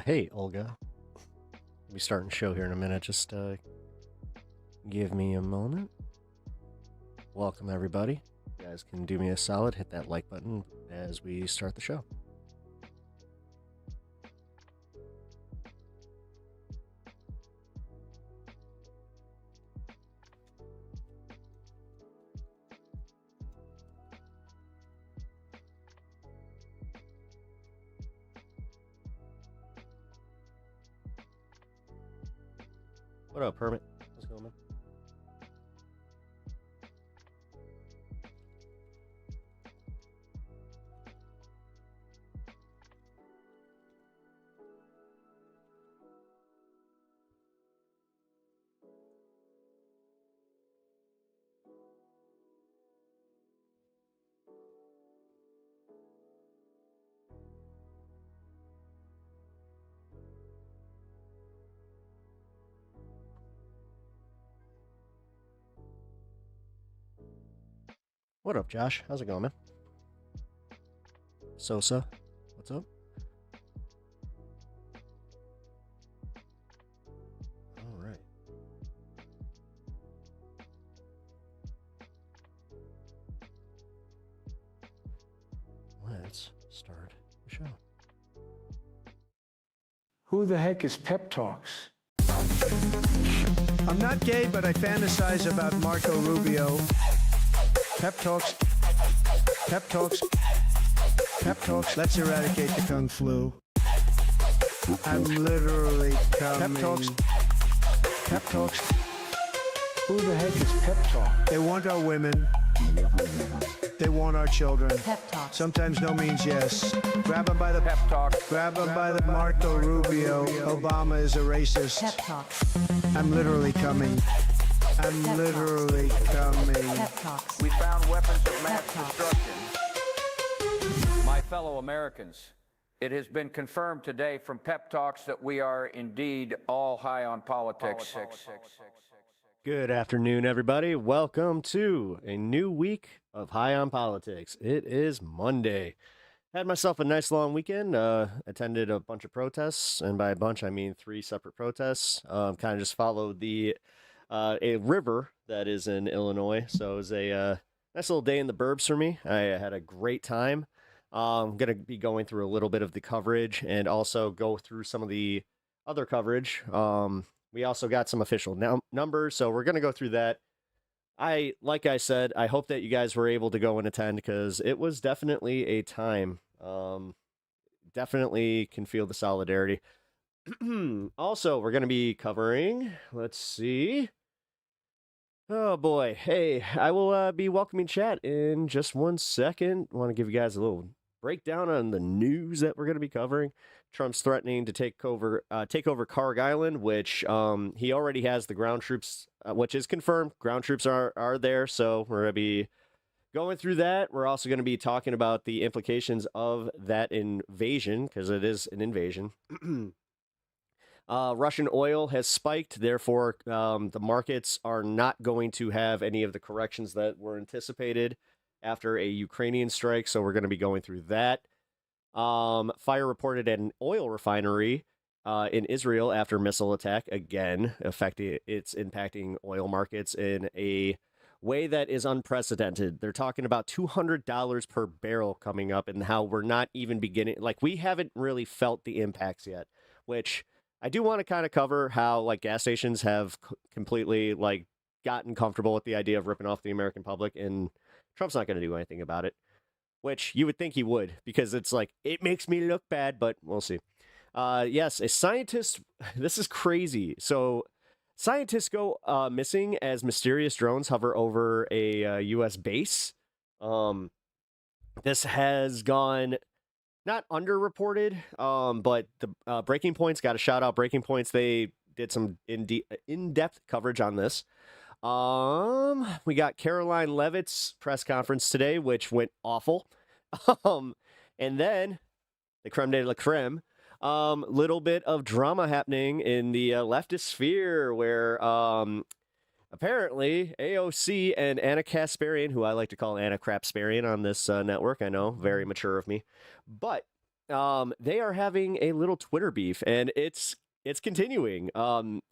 Hey, Olga. We'll be starting the show here in a minute. Just give me a moment. Welcome, everybody. You guys can do me a solid, hit that like button as we start the show. What up, Hermit? What's going on? What up, Josh? How's it going, man? Sosa, what's up? All right. Let's start the show. Who the heck is Pep Talks? I'm not gay, but I fantasize about Marco Rubio. Pep talks. Pep talks. Pep talks. Let's eradicate the Kung flu. I'm literally coming. Pep talks. Pep talks. Who the heck is Pep Talk? They want our women. They want our children. Pep talks. Sometimes no means yes. Grab them by the pep talk. Grab them by the Marco Rubio. Obama is a racist. Pep talks. I'm literally coming. I'm Pep literally coming. Pep talks. We found weapons of mass Pep talks. destruction. My fellow Americans, it has been confirmed today from Pep Talks that we are indeed all high on politics. Good afternoon, everybody. Welcome to a new week of High on Politics. It is Monday. Had myself a nice long weekend. Attended a bunch of protests, and by a bunch, I mean 3 separate protests. Kind of just followed a river that is in Illinois. So it was a nice little day in the burbs for me. I had a great time. I'm going to be going through a little bit of the coverage and also go through some of the other coverage. We also got some official numbers, so we're going to go through that. Like I said, I hope that you guys were able to go and attend because it was definitely a time. Definitely can feel the solidarity. Also, we're going to be covering, let's see. Oh boy. Hey, I will be welcoming chat in just one second. Want to give you guys a little breakdown on the news that we're going to be covering. Trump's threatening to take over Carg Island, which he already has the ground troops, which is confirmed. Ground troops are there, so we're going to be going through that. We're also going to be talking about the implications of that invasion, because it is an invasion. Russian oil has spiked, therefore the markets are not going to have any of the corrections that were anticipated after a Ukrainian strike, so we're going to be going through that. Fire reported at an oil refinery in Israel after missile attack, again, it's impacting oil markets in a way that is unprecedented. They're talking about $200 per barrel coming up, and how we're not even beginning, like, we haven't really felt the impacts yet, which I do want to kind of cover how, like, gas stations have completely, like, gotten comfortable with the idea of ripping off the American public, and Trump's not going to do anything about it, which you would think he would, because it's like, it makes me look bad, but we'll see. Yes, a scientist, this is crazy. So scientists go missing as mysterious drones hover over a U.S. base. This has gone not underreported, but the Breaking Point's got a shout out. Breaking Points, they did some in-depth coverage on this. We got Caroline Levitt's press conference today, which went awful. And then the creme de la creme, little bit of drama happening in the leftist sphere where apparently AOC and Anna Kasparian, who I like to call Anna Crapsparian on this network, I know, very mature of me, but they are having a little Twitter beef, and it's continuing.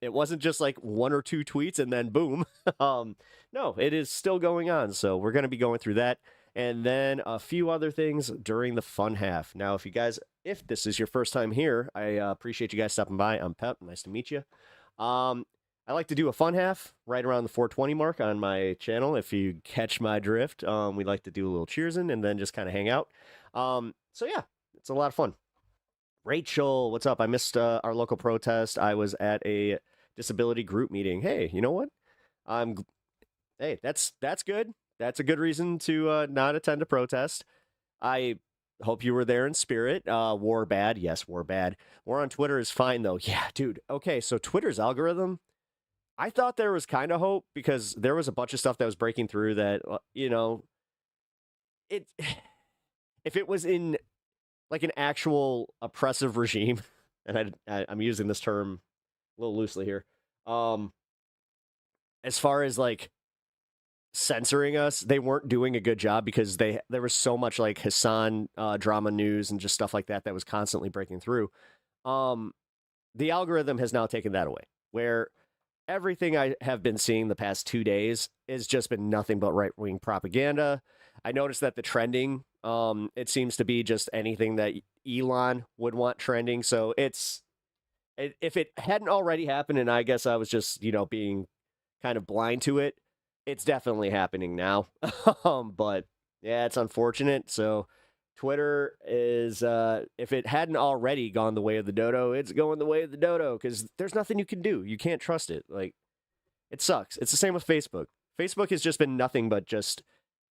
It wasn't just like one or two tweets and then boom. No, it is still going on. So we're going to be going through that, and then a few other things during the fun half. Now, if this is your first time here, I appreciate you guys stopping by. I'm Pep. Nice to meet you. I like to do a fun half right around the 420 mark on my channel. If you catch my drift, we like to do a little cheersing and then just kind of hang out. So yeah, it's a lot of fun. Rachel, what's up? I missed our local protest. I was at a disability group meeting. Hey, you know what? I'm. Hey, that's good. That's a good reason to not attend a protest. I hope you were there in spirit. War bad, yes, war bad. War on Twitter is fine though. Yeah, dude. Okay, so Twitter's algorithm. I thought there was kind of hope because there was a bunch of stuff that was breaking through that it. If it was in like an actual oppressive regime, and I'm using this term a little loosely here. As far as like censoring us, they weren't doing a good job because there was so much like Hassan drama news and just stuff like that was constantly breaking through. The algorithm has now taken that away, where everything I have been seeing the past 2 days has just been nothing but right wing propaganda. I noticed that the trending, it seems to be just anything that Elon would want trending. So if it hadn't already happened, and I guess I was just being kind of blind to it, it's definitely happening now. But yeah, it's unfortunate. So Twitter is, if it hadn't already gone the way of the dodo, it's going the way of the dodo because there's nothing you can do. You can't trust it. Like, it sucks. It's the same with Facebook. Facebook has just been nothing but just,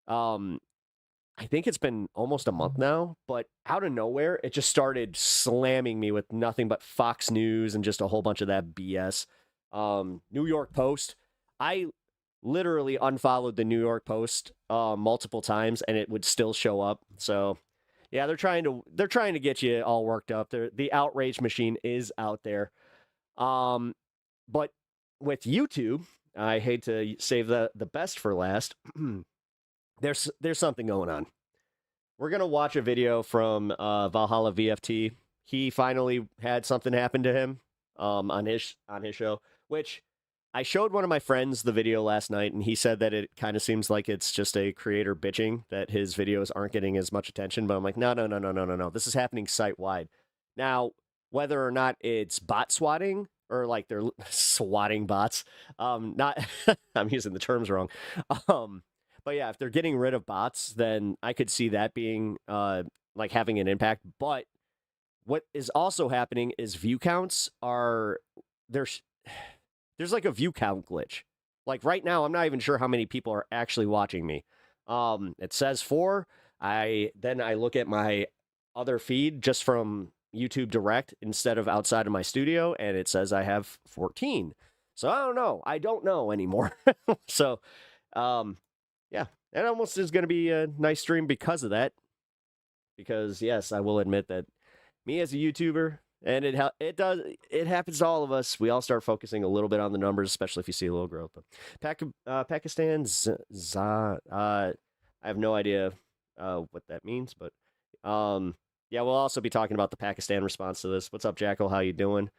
I think it's been almost a month now, but out of nowhere, it just started slamming me with nothing but Fox News and just a whole bunch of that BS. New York Post. I literally unfollowed the New York Post multiple times, and it would still show up. So, yeah, they're trying to get you all worked up. The outrage machine is out there. But with YouTube, I hate to save the best for last. There's something going on. We're gonna watch a video from Valhalla VFT. He finally had something happen to him on his show, which I showed one of my friends the video last night, and he said that it kind of seems like it's just a creator bitching that his videos aren't getting as much attention. But I'm like, no. This is happening site wide. Now, whether or not it's bot swatting or like they're swatting bots, not I'm using the terms wrong. But yeah, if they're getting rid of bots, then I could see that being like having an impact. But what is also happening is view counts are there's like a view count glitch. Like right now, I'm not even sure how many people are actually watching me. It says 4. I look at my other feed just from YouTube Direct instead of outside of my studio, and it says I have 14. So I don't know. I don't know anymore. So, yeah, it almost is going to be a nice stream because of that. Because yes, I will admit that me as a YouTuber, and it happens to all of us. We all start focusing a little bit on the numbers, especially if you see a little growth. But Pakistan, I have no idea what that means, but yeah, we'll also be talking about the Pakistan response to this. What's up, Jackal? How you doing?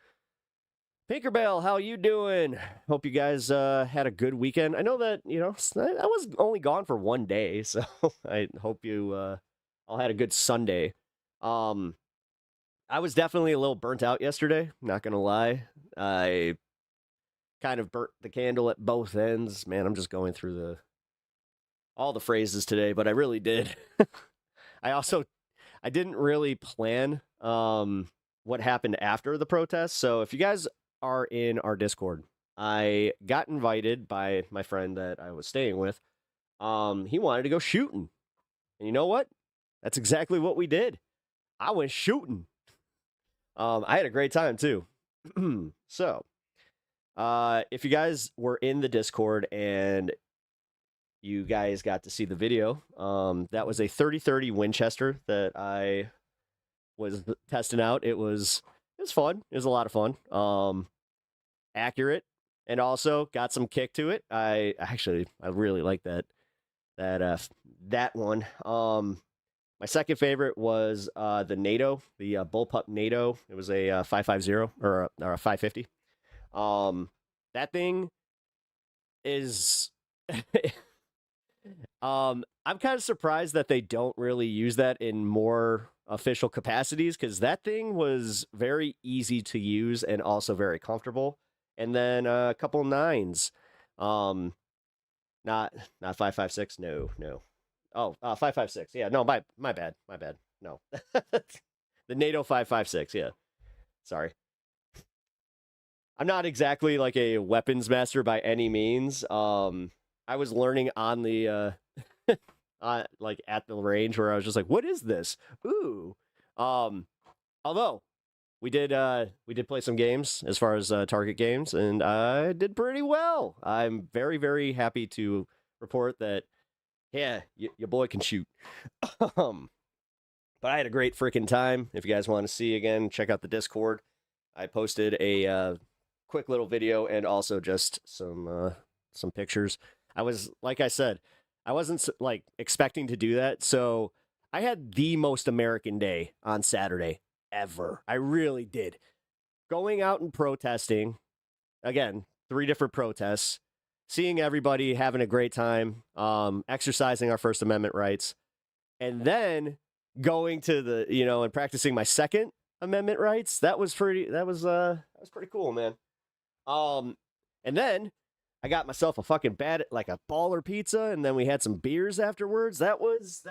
Pinkerbell, how you doing? Hope you guys had a good weekend. I know that, I was only gone for one day, so I hope you all had a good Sunday. I was definitely a little burnt out yesterday, not gonna lie. I kind of burnt the candle at both ends. Man, I'm just going through all the phrases today, but I really did. I didn't really plan what happened after the protest. So if you guys are in our Discord, I got invited by my friend that I was staying with. He wanted to go shooting. And you know what? That's exactly what we did. I went shooting. I had a great time too. So, if you guys were in the Discord and you guys got to see the video, that was a 30-30 Winchester that I was testing out. It was fun. It was a lot of fun. Accurate, and also got some kick to it. I really like that one. My second favorite was the NATO, the bullpup NATO. It was a 550 or a 550. That thing is I'm kind of surprised that they don't really use that in more official capacities, because that thing was very easy to use and also very comfortable. And then a couple nines. Not 556. No, no. Oh, 556. Yeah, no, my bad. My bad. No. The NATO 556. Yeah. Sorry. I'm not exactly like a weapons master by any means. I was learning on the like at the range where I was just like, what is this? Ooh. Although we did play some games as far as target games, and I did pretty well. I'm very, very happy to report that, yeah, your boy can shoot. But I had a great freaking time. If you guys want to see again, check out the Discord. I posted a quick little video and also just some pictures. I was, like I said, I wasn't like expecting to do that, so I had the most American day on Saturday ever. I really did. Going out and protesting, again, 3 different protests, seeing everybody having a great time, exercising our First Amendment rights, and then going to the, and practicing my Second Amendment rights. That was pretty cool, man. And then I got myself a fucking like a baller pizza, and then we had some beers afterwards. That was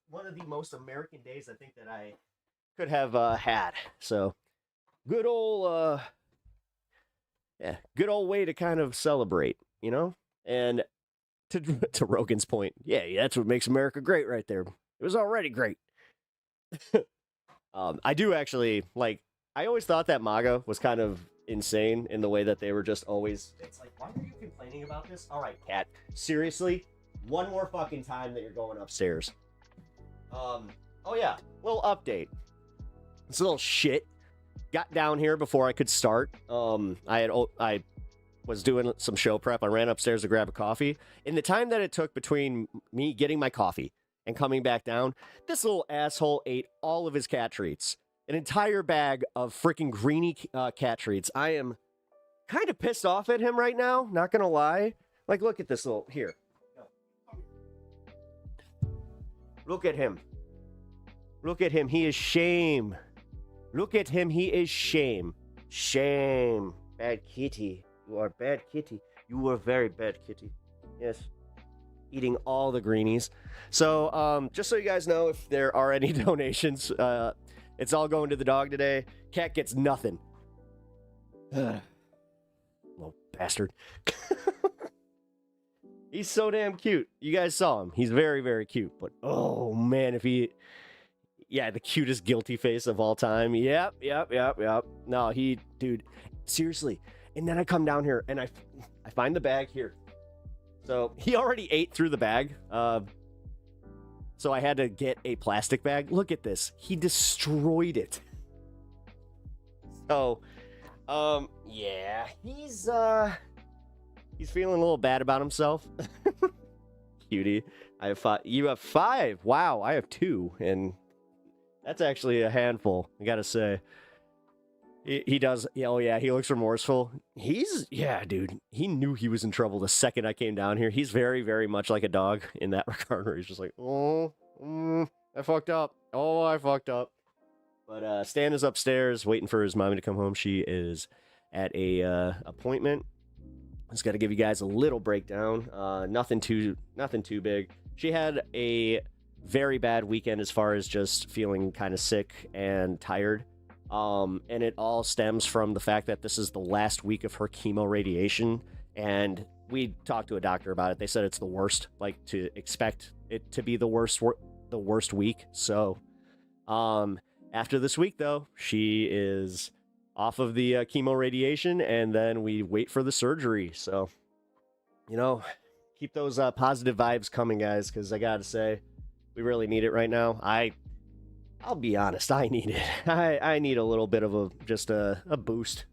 one of the most American days I think that I could have had. So good old way to kind of celebrate, And to Rogan's point, yeah, that's what makes America great right there. It was already great. I do actually I always thought that MAGA was kind of insane in the way that they were just always, it's like, why are you complaining about this? All right, Kat, seriously, one more fucking time that you're going upstairs. Oh yeah, little update. This little shit got down here before I could start. I was doing some show prep. I ran upstairs to grab a coffee. In the time that it took between me getting my coffee and coming back down, this little asshole ate all of his cat treats. An entire bag of freaking greeny cat treats. I am kind of pissed off at him right now, not gonna lie. Like, look at this little, here. Look at him. Look at him, he is shame. Look at him, he is shame. Shame. Bad kitty. You are bad kitty. You are very bad kitty. Yes. Eating all the greenies. So, just so you guys know, if there are any donations, it's all going to the dog today. Cat gets nothing. Little bastard. He's so damn cute. You guys saw him. He's very, very cute. But, oh, man, yeah, the cutest guilty face of all time. Yep. No, dude, seriously. And then I come down here, and I find the bag here. So, he already ate through the bag. So I had to get a plastic bag. Look at this. He destroyed it. So, yeah, he's feeling a little bad about himself. Cutie. I have 5. You have 5. Wow, I have 2, and that's actually a handful, I gotta say. He does. Oh yeah, he looks remorseful. Dude. He knew he was in trouble the second I came down here. He's very, very much like a dog in that regard, where he's just like, I fucked up. Oh, I fucked up. But Stan is upstairs waiting for his mommy to come home. She is at a appointment. Just got to give you guys a little breakdown. Nothing too big. She had a very bad weekend as far as just feeling kind of sick and tired. And it all stems from the fact that this is the last week of her chemo radiation, and we talked to a doctor about it. They said it's the worst, like to expect it to be the worst week. So, after this week though, she is off of the chemo radiation, and then we wait for the surgery. So, keep those positive vibes coming, guys, because I gotta say, we really need it right now. I'll be honest, I need it. I need a little bit of a boost.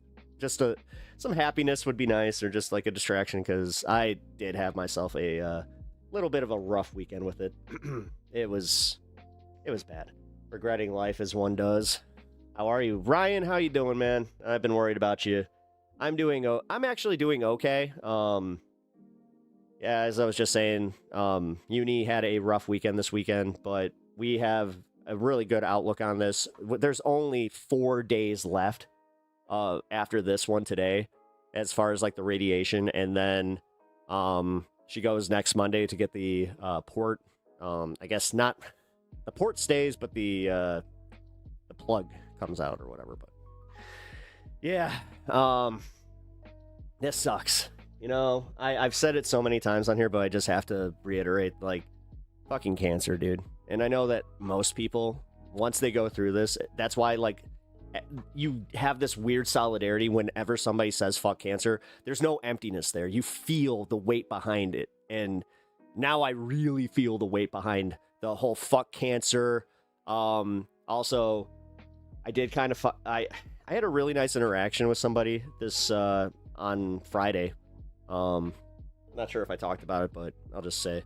Some happiness would be nice, or just like a distraction, because I did have myself a little bit of a rough weekend with it. It was It was bad. Regretting life as one does. How are you? Ryan, how you doing, man? I've been worried about you. I'm actually doing okay. Yeah, as I was just saying, uni had a rough weekend this weekend, but we have a really good outlook on this. There's only 4 days left after this one today, as far as like the radiation, and then she goes next Monday to get the port. I guess not the port stays, but the plug comes out or whatever. But yeah, this sucks. You know, I've said it so many times on here, but I just have to reiterate, like, fucking cancer, dude. And I know that most people, once they go through this, that's why, like, you have this weird solidarity whenever somebody says fuck cancer. There's no emptiness there. You feel the weight behind it. And now I really feel the weight behind the whole fuck cancer. Also, I did kind of, I had a really nice interaction with somebody this, on Friday. Not sure if I talked about it, but I'll just say,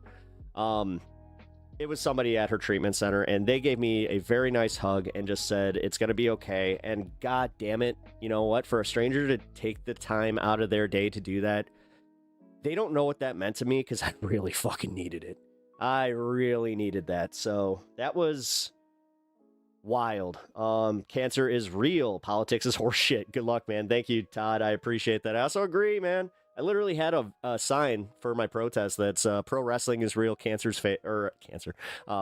it was somebody at her treatment center, and they gave me a very nice hug and just said, it's going to be okay. And god damn it, you know what? For a stranger to take the time out of their day to do that, they don't know what that meant to me, because I really fucking needed it. I really needed that. So that was wild. Cancer is real. Politics is horseshit. Good luck, man. Thank you, Todd. I appreciate that. I also agree, man. I literally had a sign for my protest that's pro wrestling is real, cancer's fake, or cancer,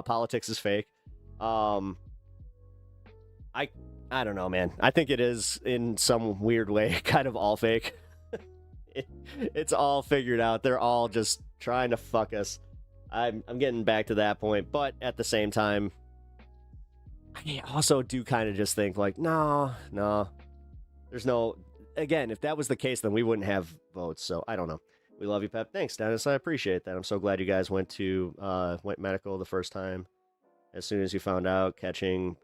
politics is fake. I don't know, man. I think it is in some weird way kind of all fake. It's all figured out. They're all just trying to fuck us. I'm getting back to that point, but at the same time, I also do kind of just think like, no, there's no. Again, if that was the case, then we wouldn't have votes. So I don't know. We love you, Pep. Thanks, Dennis. I appreciate that. I'm so glad you guys went medical the first time. As soon as you found out, catching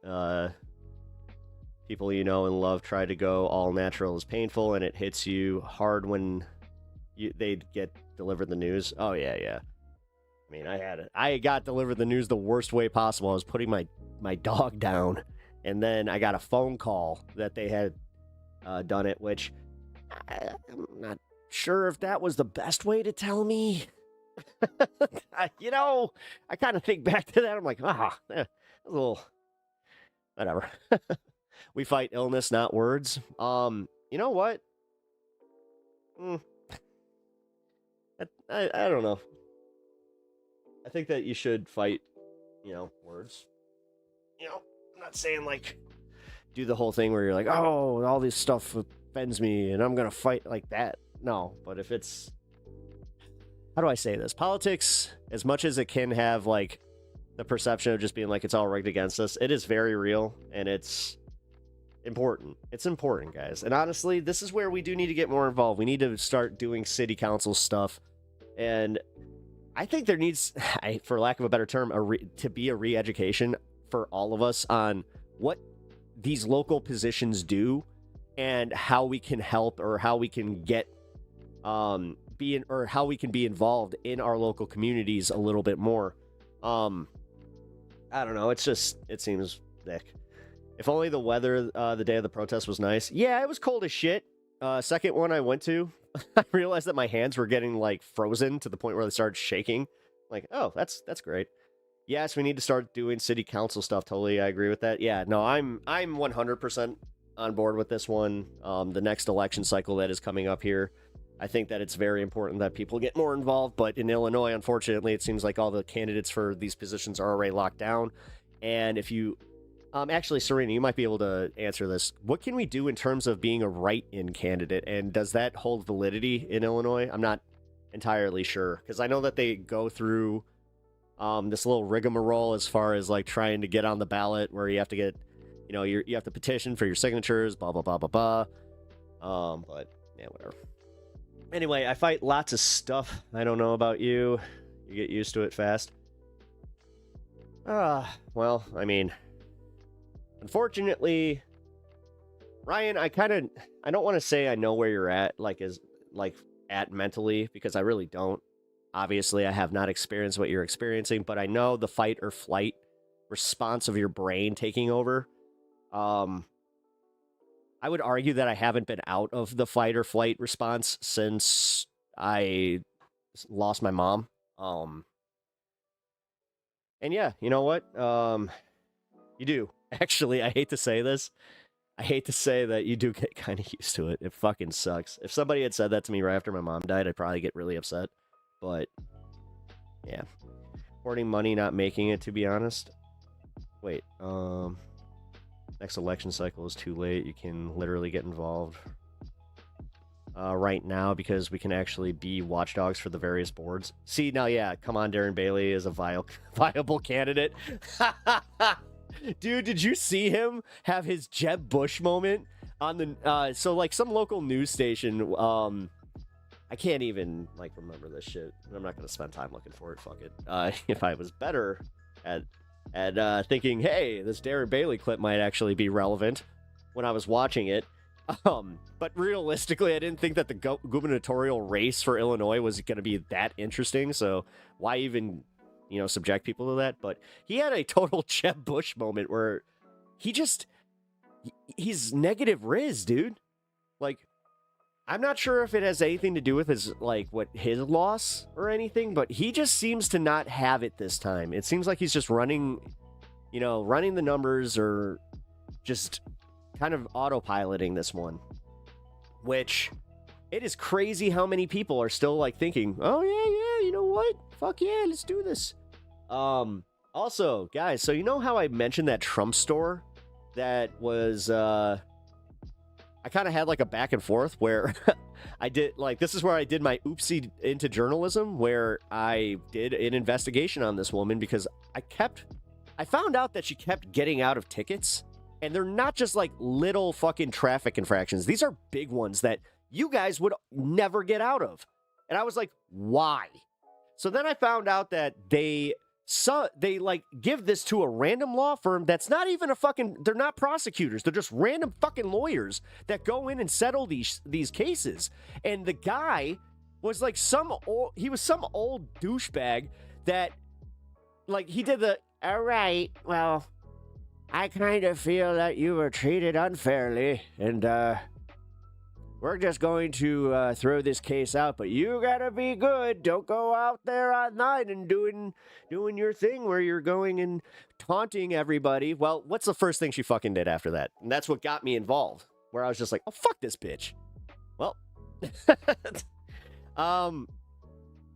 people you know and love try to go all natural is painful, and it hits you hard when they get delivered the news. Oh yeah. I mean, I got delivered the news the worst way possible. I was putting my dog down, and then I got a phone call that they had done it, which I'm not sure if that was the best way to tell me. I kind of think back to that. I'm like, a little, whatever. We fight illness, not words. You know what? I don't know. I think that you should fight, words. I'm not saying like do the whole thing where you're like, oh, all this stuff offends me and I'm gonna fight like that. No, but if it's, how do I say this? Politics, as much as it can have like the perception of just being like it's all rigged against us, it is very real and it's important. It's important, guys. And honestly, this is where we do need to get more involved. We need to start doing city council stuff. And I think there needs, for lack of a better term, to be a re-education for all of us on what these local positions do and how we can help, or how we can get how we can be involved in our local communities a little bit more. I don't know, it seems thick. If only the weather the day of the protest was nice. Yeah, it was cold as shit. Second one I went to, I realized that my hands were getting like frozen to the point where they started shaking. Like, oh, that's great. Yes, we need to start doing city council stuff. Totally, I agree with that. Yeah, no, I'm 100% on board with this one. The next election cycle that is coming up here, I think that it's very important that people get more involved. But in Illinois, unfortunately, it seems like all the candidates for these positions are already locked down. And if you, actually, Serena, you might be able to answer this. What can we do in terms of being a write-in candidate? And does that hold validity in Illinois? I'm not entirely sure, because I know that they go through this little rigmarole as far as like trying to get on the ballot, where you have to get, you have to petition for your signatures, blah, blah, blah, blah, blah. But yeah, whatever. Anyway, I fight lots of stuff. I don't know about you. You get used to it fast. Well, I mean, unfortunately, Ryan, I don't want to say I know where you're at, at mentally, because I really don't. Obviously, I have not experienced what you're experiencing, but I know the fight or flight response of your brain taking over. I would argue that I haven't been out of the fight or flight response since I lost my mom. And yeah, you know what? You do. Actually, I hate to say this. I hate to say that you do get kind of used to it. It fucking sucks. If somebody had said that to me right after my mom died, I'd probably get really upset. But, yeah. Hoarding money, not making it, to be honest. Wait, next election cycle is too late. You can literally get involved right now because we can actually be watchdogs for the various boards. See, now, yeah, come on, Darren Bailey is a viable candidate. Dude, did you see him have his Jeb Bush moment on the so like some local news station? I can't even like remember this shit. I'm not gonna spend time looking for it. Fuck it. If I was better at thinking, hey, this Darren Bailey clip might actually be relevant when I was watching it. But realistically, I didn't think that the gubernatorial race for Illinois was going to be that interesting. So why even, subject people to that? But he had a total Jeb Bush moment where he's negative Riz, dude. Like, I'm not sure if it has anything to do with his loss or anything, but he just seems to not have it this time. It seems like he's just running the numbers or just kind of autopiloting this one, which it is crazy how many people are still like thinking, oh yeah, you know what? Fuck yeah, let's do this. Also, guys, so you know how I mentioned that Trump store that was, I kind of had like a back and forth where I did this is where I did my oopsie into journalism, where I did an investigation on this woman because I found out that she kept getting out of tickets, and they're not just like little fucking traffic infractions. These are big ones that you guys would never get out of. And I was like, why? So then I found out that they give this to a random law firm that's not even they're not prosecutors. They're just random fucking lawyers that go in and settle these cases. And the guy was like some old douchebag that he did all right, well, I kind of feel that you were treated unfairly, and we're just going to throw this case out, but you gotta be good. Don't go out there online and doing your thing where you're going and taunting everybody. Well, what's the first thing she fucking did after that? And that's what got me involved, where I was just like, oh, fuck this bitch. Well,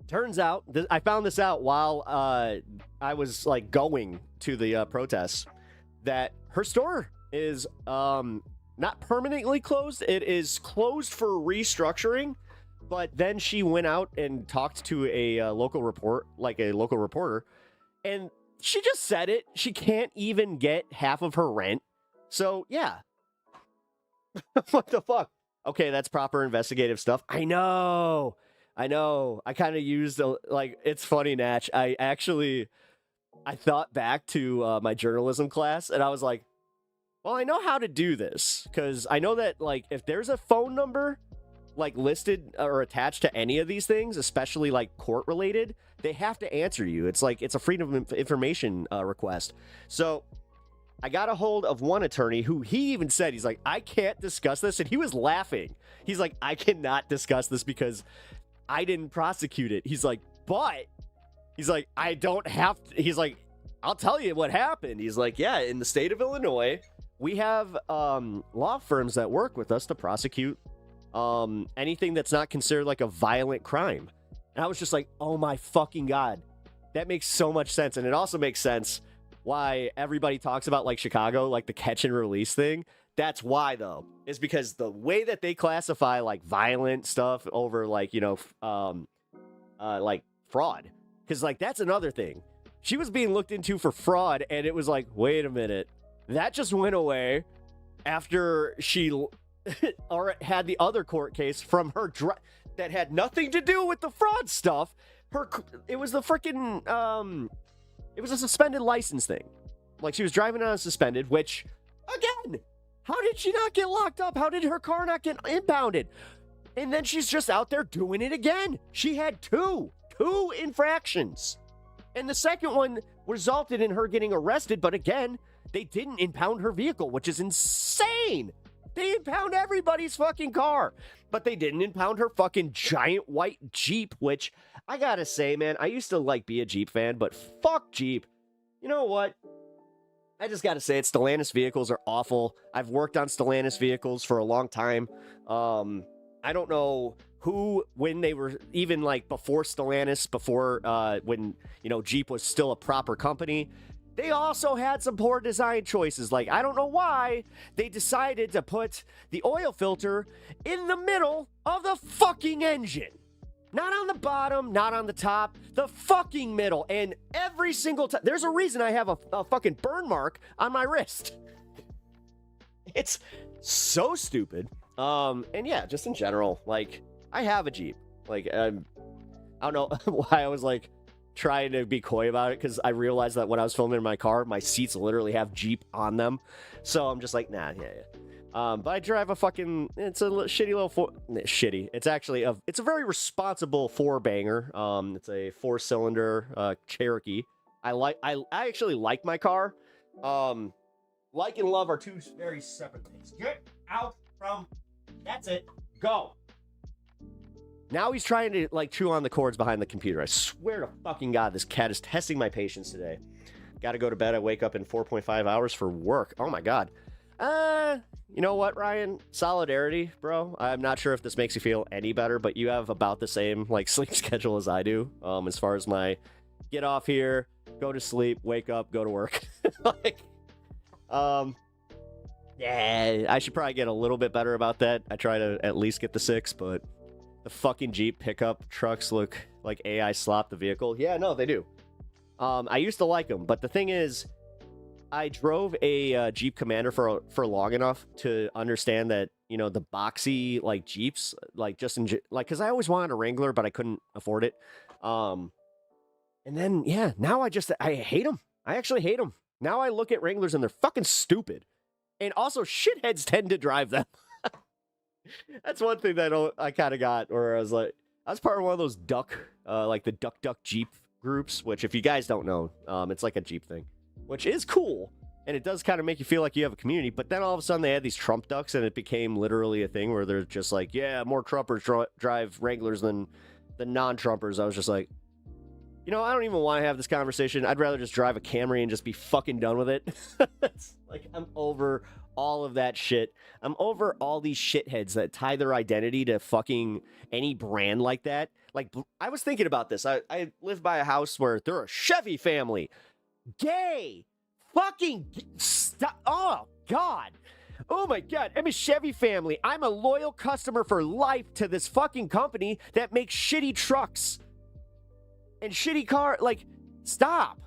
turns out, I found this out while I was going to the protests, that her store is not permanently closed. It is closed for restructuring, but then she went out and talked to a local reporter, and she just said it. She can't even get half of her rent. So, yeah. What the fuck? Okay, that's proper investigative stuff. I know. I kind of used, it's funny, Natch. I thought back to my journalism class, and I was like, well, I know how to do this, because I know that, if there's a phone number, listed or attached to any of these things, especially, court-related, they have to answer you. It's it's a freedom of information request. So I got a hold of one attorney who he even said, he's like, I can't discuss this, and he was laughing. He's like, I cannot discuss this because I didn't prosecute it. He's like, but... He's like, I don't have to. He's like, I'll tell you what happened. He's like, yeah, in the state of Illinois, we have law firms that work with us to prosecute anything that's not considered a violent crime. And I was just like, oh my fucking God. That makes so much sense. And it also makes sense why everybody talks about Chicago, the catch and release thing. That's why, though, is because the way that they classify violent stuff over fraud. Because, that's another thing. She was being looked into for fraud, and it was like, wait a minute. That just went away after she or had the other court case from her that had nothing to do with the fraud stuff. It was the freaking, it was a suspended license thing. She was driving on suspended, which, again, how did she not get locked up? How did her car not get impounded? And then she's just out there doing it again. She had two infractions. And the second one resulted in her getting arrested, but again, they didn't impound her vehicle, which is insane. They impound everybody's fucking car, but they didn't impound her fucking giant white Jeep, which I gotta say, man, I used to like be a Jeep fan, but fuck Jeep. You know what? I just gotta say it. Stellantis vehicles are awful. I've worked on Stellantis vehicles for a long time. I don't know when they were even like before Stellantis, before when, you know, Jeep was still a proper company. They also had some poor design choices. Like, I don't know why they decided to put the oil filter in the middle of the fucking engine. Not on the bottom, not on the top, the fucking middle. And every single time, there's a reason I have a fucking burn mark on my wrist. It's so stupid. And yeah, just in general, like, I have a Jeep. Like, I don't know why I was like trying to be coy about it, because I realized that when I was filming in my car, my seats literally have Jeep on them. So I'm just like, nah, yeah. But I drive a fucking, it's a shitty little shitty. It's actually it's a very responsible four-banger. It's a 4-cylinder Cherokee. I actually like my car. Like and love are two very separate things. Get out from, that's it, go. Now he's trying to like chew on the cords behind the computer. I swear to fucking God, this cat is testing my patience today. Gotta go to bed. I wake up in 4.5 hours for work. Oh my God. You know what, Ryan? Solidarity, bro. I'm not sure if this makes you feel any better, but you have about the same like sleep schedule as I do. As far as my get off here, go to sleep, wake up, go to work. Like, yeah, I should probably get a little bit better about that. I try to at least get the 6, but the fucking Jeep pickup trucks look like AI slopped the vehicle. Yeah, no, they do. I used to like them, but the thing is, I drove a Jeep Commander for long enough to understand that, you know, the boxy like Jeeps, like just in like, because I always wanted a Wrangler, but I couldn't afford it. And then yeah, now I hate them. I actually hate them. Now I look at Wranglers and they're fucking stupid, and also shitheads tend to drive them. That's one thing that I kind of got, where I was part of one of those like the Duck Jeep groups, which if you guys don't know, it's like a Jeep thing, which is cool, and it does kind of make you feel like you have a community. But then all of a sudden they had these Trump ducks, and it became literally a thing where they're just like, yeah, more Trumpers drive Wranglers than non-Trumpers. I was just like, you know, I don't even want to have this conversation. I'd rather just drive a Camry and just be fucking done with it. It's like, I'm over all of that shit. I'm over all these shitheads that tie their identity to fucking any brand like that. Like, I was thinking about this. I live by a house where they're a Chevy family. Gay. Fucking stop. Oh, God. Oh, my God. I'm a Chevy family. I'm a loyal customer for life to this fucking company that makes shitty trucks and shitty car. Like, stop.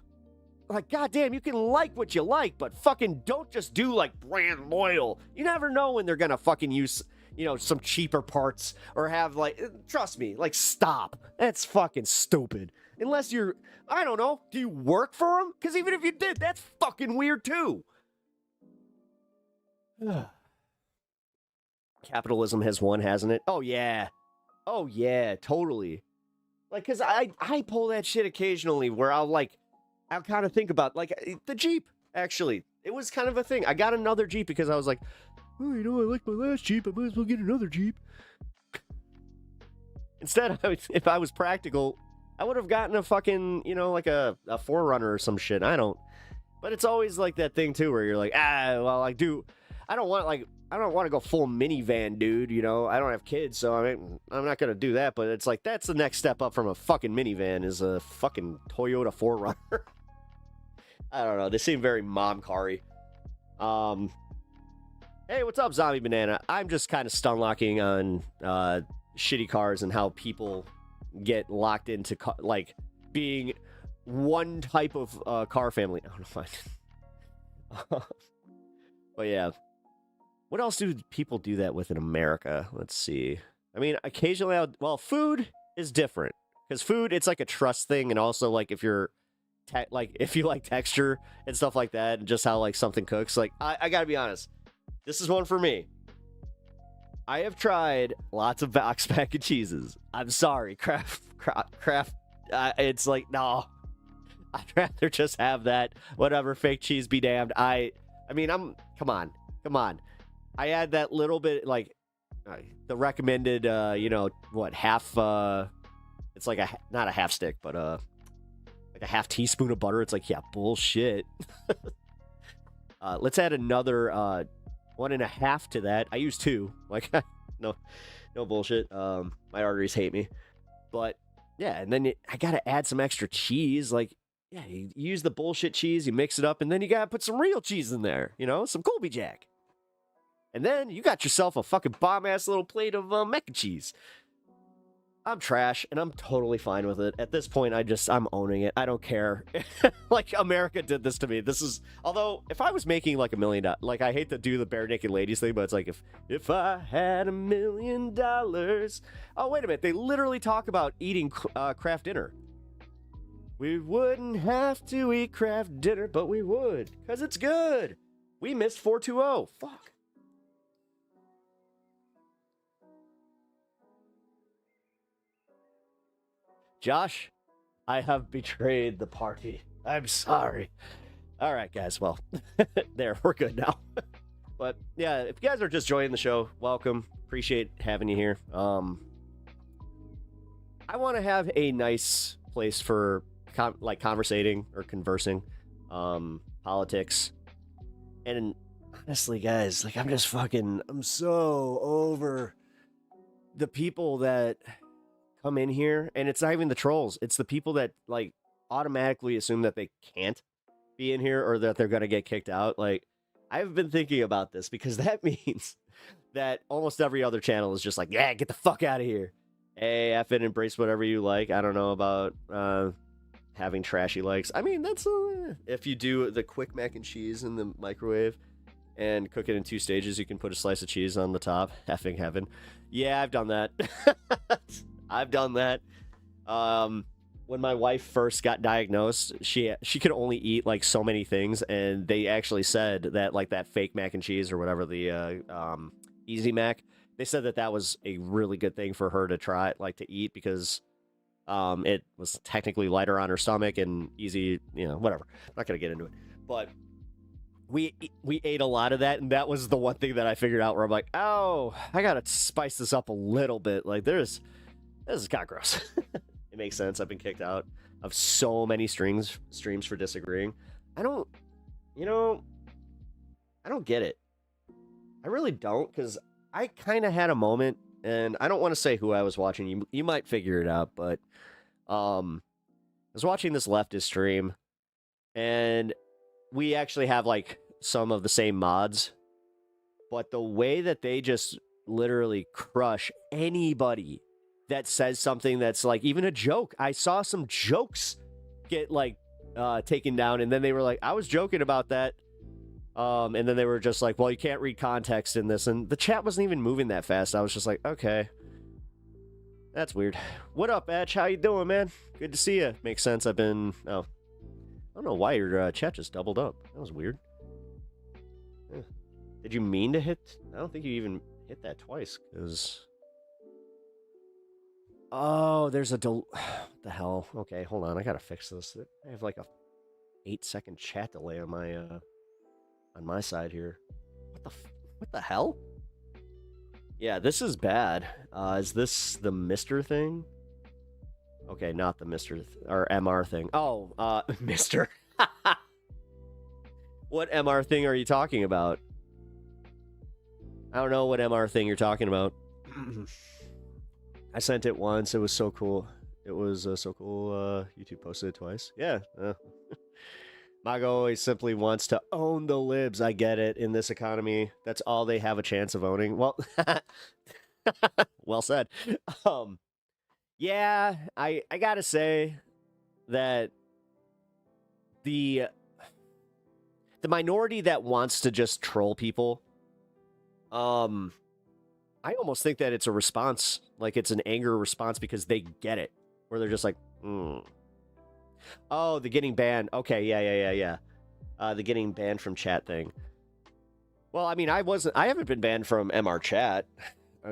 Like, goddamn, you can like what you like, but fucking don't just do like brand loyal. You never know when they're gonna fucking use, you know, some cheaper parts or have like, trust me, like, stop. That's fucking stupid. Unless you're, I don't know, do you work for them? Because even if you did, that's fucking weird too. Capitalism has won, hasn't it? Oh yeah. Oh yeah, totally. Like, because I pull that shit occasionally where I'll kind of think about, like, the Jeep, actually. It was kind of a thing. I got another Jeep because I was like, oh, you know, I like my last Jeep. I might as well get another Jeep. Instead, if I was practical, I would have gotten a fucking, you know, like a 4Runner or some shit. I don't. But it's always like that thing, too, where you're like, well, I don't want to go full minivan, dude, you know? I don't have kids, so I'm not going to do that. But it's like, that's the next step up from a fucking minivan, is a fucking Toyota 4Runner. I don't know. They seem very mom-car-y. Hey, what's up, Zombie Banana? I'm just kind of stun-locking on shitty cars and how people get locked into, like, being one type of car family. I don't know. But yeah. What else do people do that with in America? Let's see. I mean, occasionally, food is different. Because food, it's like a trust thing, and also, like, if you're, if you like texture and stuff like that, and just how, like, something cooks, like, I gotta be honest. This is one for me. I have tried lots of box mac and cheeses. I'm sorry, Kraft. It's like, no. I'd rather just have that. Whatever, fake cheese be damned. I mean, come on. I add that little bit, like, the recommended, half, it's like not a half stick, but, like a half teaspoon of butter. It's like, yeah, bullshit. Let's add another, 1.5 to that. I use 2. Like, no bullshit. My arteries hate me. But, yeah, and then I gotta add some extra cheese. Like, yeah, you use the bullshit cheese, you mix it up, and then you gotta put some real cheese in there, some Colby Jack. And then you got yourself a fucking bomb-ass little plate of mac and cheese. I'm trash, and I'm totally fine with it. At this point, I'm owning it. I don't care. Like, America did this to me. Although, if I was making, like, $1 million, like, I hate to do the bare naked ladies thing, but it's like, if I had $1 million. Oh, wait a minute. They literally talk about eating craft dinner. We wouldn't have to eat craft dinner, but we would, because it's good. We missed 420. Fuck. Josh, I have betrayed the party. I'm sorry. All right, guys. Well, there, we're good now. But yeah, if you guys are just joining the show, welcome. Appreciate having you here. I want to have a nice place for conversating or conversing, politics. And honestly, guys, like, I'm so over the people that come in here, and it's not even the trolls. It's the people that, like, automatically assume that they can't be in here or that they're going to get kicked out. Like, I've been thinking about this because that means that almost every other channel is just like, yeah, get the fuck out of here. Hey, F it, embrace whatever you like. I don't know about having trashy likes. I mean, that's if you do the quick mac and cheese in the microwave and cook it in 2 stages, you can put a slice of cheese on the top. Effing heaven. Yeah, I've done that. I've done that. When my wife first got diagnosed, she could only eat like so many things, and they actually said that, like, that fake mac and cheese or whatever, the Easy Mac, they said that was a really good thing for her to try, like, to eat, because it was technically lighter on her stomach and easy, whatever. I'm not gonna get into it, but we ate a lot of that, and that was the one thing that I figured out where I'm like, oh, I gotta spice this up a little bit. Like, this is kind of gross. It makes sense. I've been kicked out of so many streams for disagreeing. I don't get it. I really don't, because I kind of had a moment, and I don't want to say who I was watching. You might figure it out, but I was watching this leftist stream, and we actually have, like, some of the same mods, but the way that they just literally crush anybody that says something that's, like, even a joke. I saw some jokes get, like, taken down, and then they were like, I was joking about that. And then they were just like, well, you can't read context in this. And the chat wasn't even moving that fast. I was just like, okay. That's weird. What up, Etch? How you doing, man? Good to see you. Makes sense. I don't know why your chat just doubled up. That was weird. Yeah. Did you mean to hit? I don't think you even hit that twice, because... Oh, there's a what the hell? Okay, hold on. I gotta fix this. I have like a 8-second chat delay on my side here. What the hell? Yeah, this is bad. Is this the Mr. thing? Okay, not the Mr. Or MR thing. Oh, Mr. What MR thing are you talking about? I don't know what MR thing you're talking about. I sent it once. It was so cool. It was so cool. YouTube posted it twice. Yeah. Mago always simply wants to own the libs. I get it. In this economy, that's all they have a chance of owning. Well, well said. Yeah, I gotta say that the minority that wants to just troll people, I almost think that it's a response, like it's an anger response, because they get it, where they're just like, oh, the getting banned. Okay, yeah. The getting banned from chat thing. Well, I mean, I haven't been banned from MR chat.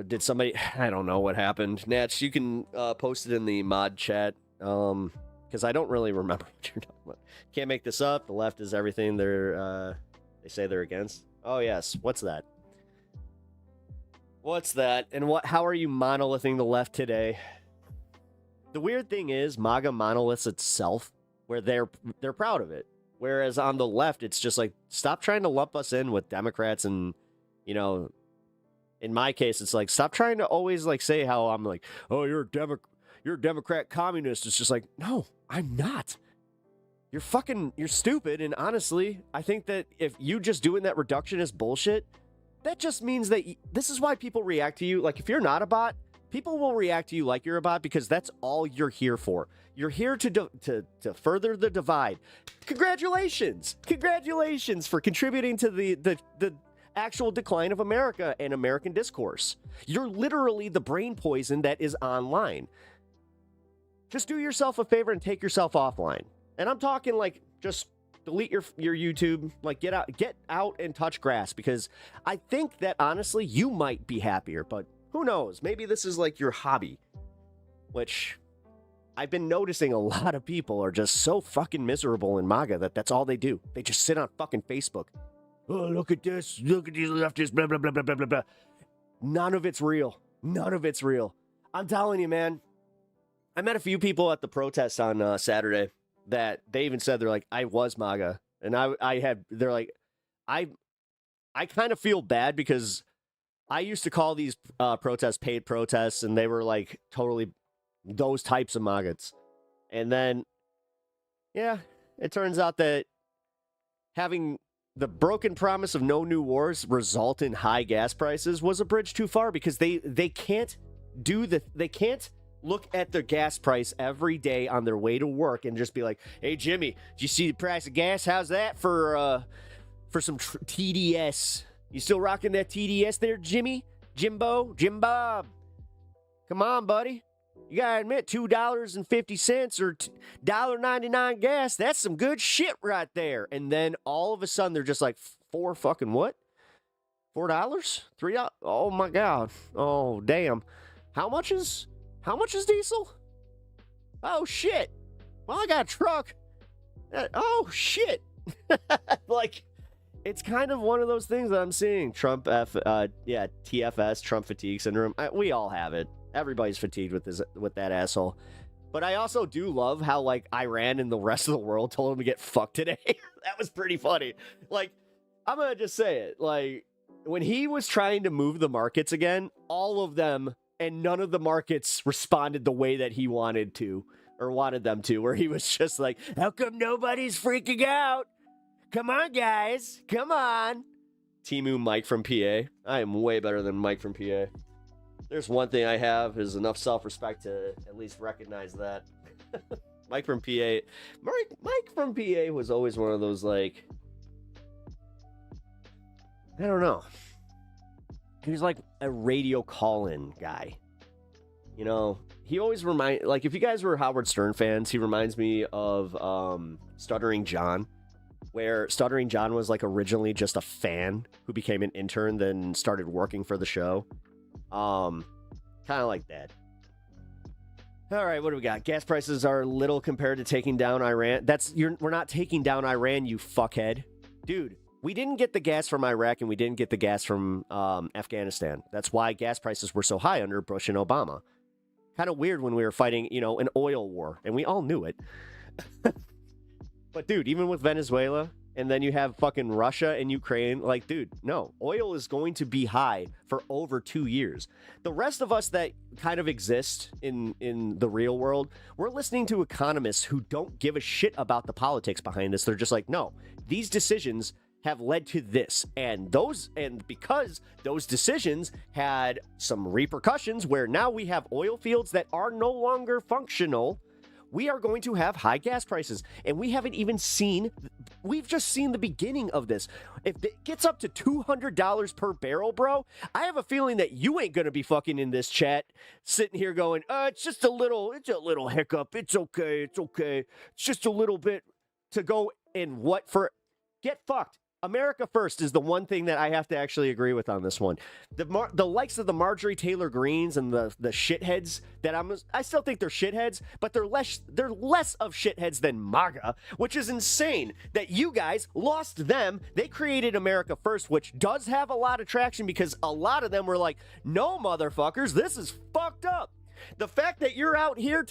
Did somebody, I don't know what happened. Natch, you can post it in the mod chat. because I don't really remember what you're talking about. Can't make this up. The left is everything they say they're against. Oh, yes. What's that? What's that? And how are you monolithing the left today? The weird thing is MAGA monoliths itself, where they're proud of it. Whereas on the left, it's just like, stop trying to lump us in with Democrats and, you know, in my case, it's like, stop trying to always like say how I'm like, oh, you're a Democrat communist. It's just like, no, I'm not. You're stupid. And honestly, I think that if you just doing that reductionist bullshit, that just means that this is why people react to you. Like, if you're not a bot, people will react to you like you're a bot because that's all you're here for. You're here to further the divide. Congratulations for contributing to the actual decline of America and American discourse. You're literally the brain poison that is online. Just do yourself a favor and take yourself offline. And I'm talking like just delete your YouTube, like get out and touch grass, because I think that honestly you might be happier, but who knows? Maybe this is like your hobby, which I've been noticing a lot of people are just so fucking miserable in MAGA that's all they do. They just sit on fucking Facebook. Oh, look at this. Look at these leftists, blah, blah, blah, blah, blah, blah, blah. None of it's real. None of it's real. I'm telling you, man. I met a few people at the protest on Saturday that they even said, they're like, I was MAGA. And they're like, I kind of feel bad because I used to call these protests paid protests, and they were like totally those types of MAGAs. And then, yeah, it turns out that having the broken promise of no new wars result in high gas prices was a bridge too far, because they can't look at the gas price every day on their way to work and just be like, hey, Jimmy, did you see the price of gas? How's that for some TDS? You still rocking that TDS there, Jimmy? Jim Bob? Come on, buddy. You gotta admit, $2.50 or $1.99 gas, that's some good shit right there. And then all of a sudden, they're just like, $4? $4? $3? Oh my God. Oh, damn. How much is diesel? Oh, shit. Well, I got a truck. Oh, shit. Like, it's kind of one of those things that I'm seeing. TFS, Trump fatigue syndrome. We all have it. Everybody's fatigued with that asshole. But I also do love how, like, Iran and the rest of the world told him to get fucked today. That was pretty funny. Like, I'm going to just say it. Like, when he was trying to move the markets again, all of them and none of the markets responded the way that he wanted them to, where he was just like, how come nobody's freaking out? Come on, guys. Come on. Timu Mike from PA. I am way better than Mike from PA. There's one thing I have is enough self-respect to at least recognize that. Mike from PA. Mike from PA was always one of those, like, I don't know. He was like a radio call-in guy. You know, he always like, if you guys were Howard Stern fans, he reminds me of Stuttering John, where Stuttering John was like originally just a fan who became an intern, then started working for the show. Kind of like that. All right, what do we got? Gas prices are little compared to taking down Iran. We're not taking down Iran, you fuckhead. Dude, we didn't get the gas from Iraq and we didn't get the gas from Afghanistan. That's why gas prices were so high under Bush and Obama. Kind of weird when we were fighting, an oil war, and we all knew it. But dude, even with Venezuela, and then you have fucking Russia and Ukraine, like, dude, no, oil is going to be high for over 2 years. The rest of us that kind of exist in the real world, we're listening to economists who don't give a shit about the politics behind this. They're just like, no, these decisions have led to this, and because those decisions had some repercussions where now we have oil fields that are no longer functional, we are going to have high gas prices. And we've just seen the beginning of this. If it gets up to $200 per barrel, bro, I have a feeling that you ain't going to be fucking in this chat sitting here going, it's a little hiccup. It's okay. It's just a little bit to go and get fucked. America first is the one thing that I have to actually agree with on this one. The likes of the Marjorie Taylor Greens and the shitheads that I still think they're shitheads, but they're less of shitheads than MAGA, which is insane that you guys lost them. They created America first, which does have a lot of traction because a lot of them were like, no, motherfuckers, this is fucked up. The fact that you're out here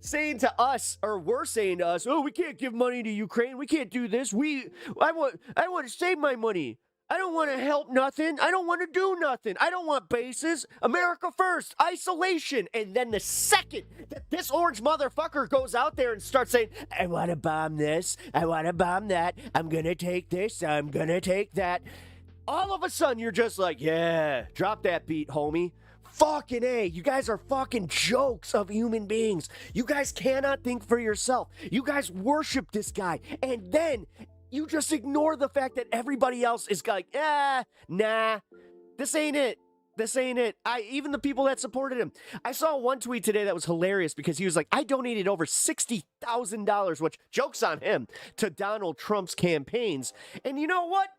saying to us, or we're saying to us, oh, we can't give money to Ukraine. We can't do this. I want to save my money. I don't want to help nothing. I don't want to do nothing. I don't want bases. America first. Isolation. And then the second that this orange motherfucker goes out there and starts saying, I want to bomb this. I want to bomb that. I'm going to take this. I'm going to take that. All of a sudden, you're just like, yeah, drop that beat, homie. Fucking A, you guys are fucking jokes of human beings. You guys cannot think for yourself. You guys worship this guy. And then you just ignore the fact that everybody else is like, nah, this ain't it. This ain't it. Even the people that supported him. I saw one tweet today that was hilarious because he was like, I donated over $60,000, which joke's on him, to Donald Trump's campaigns. And you know what?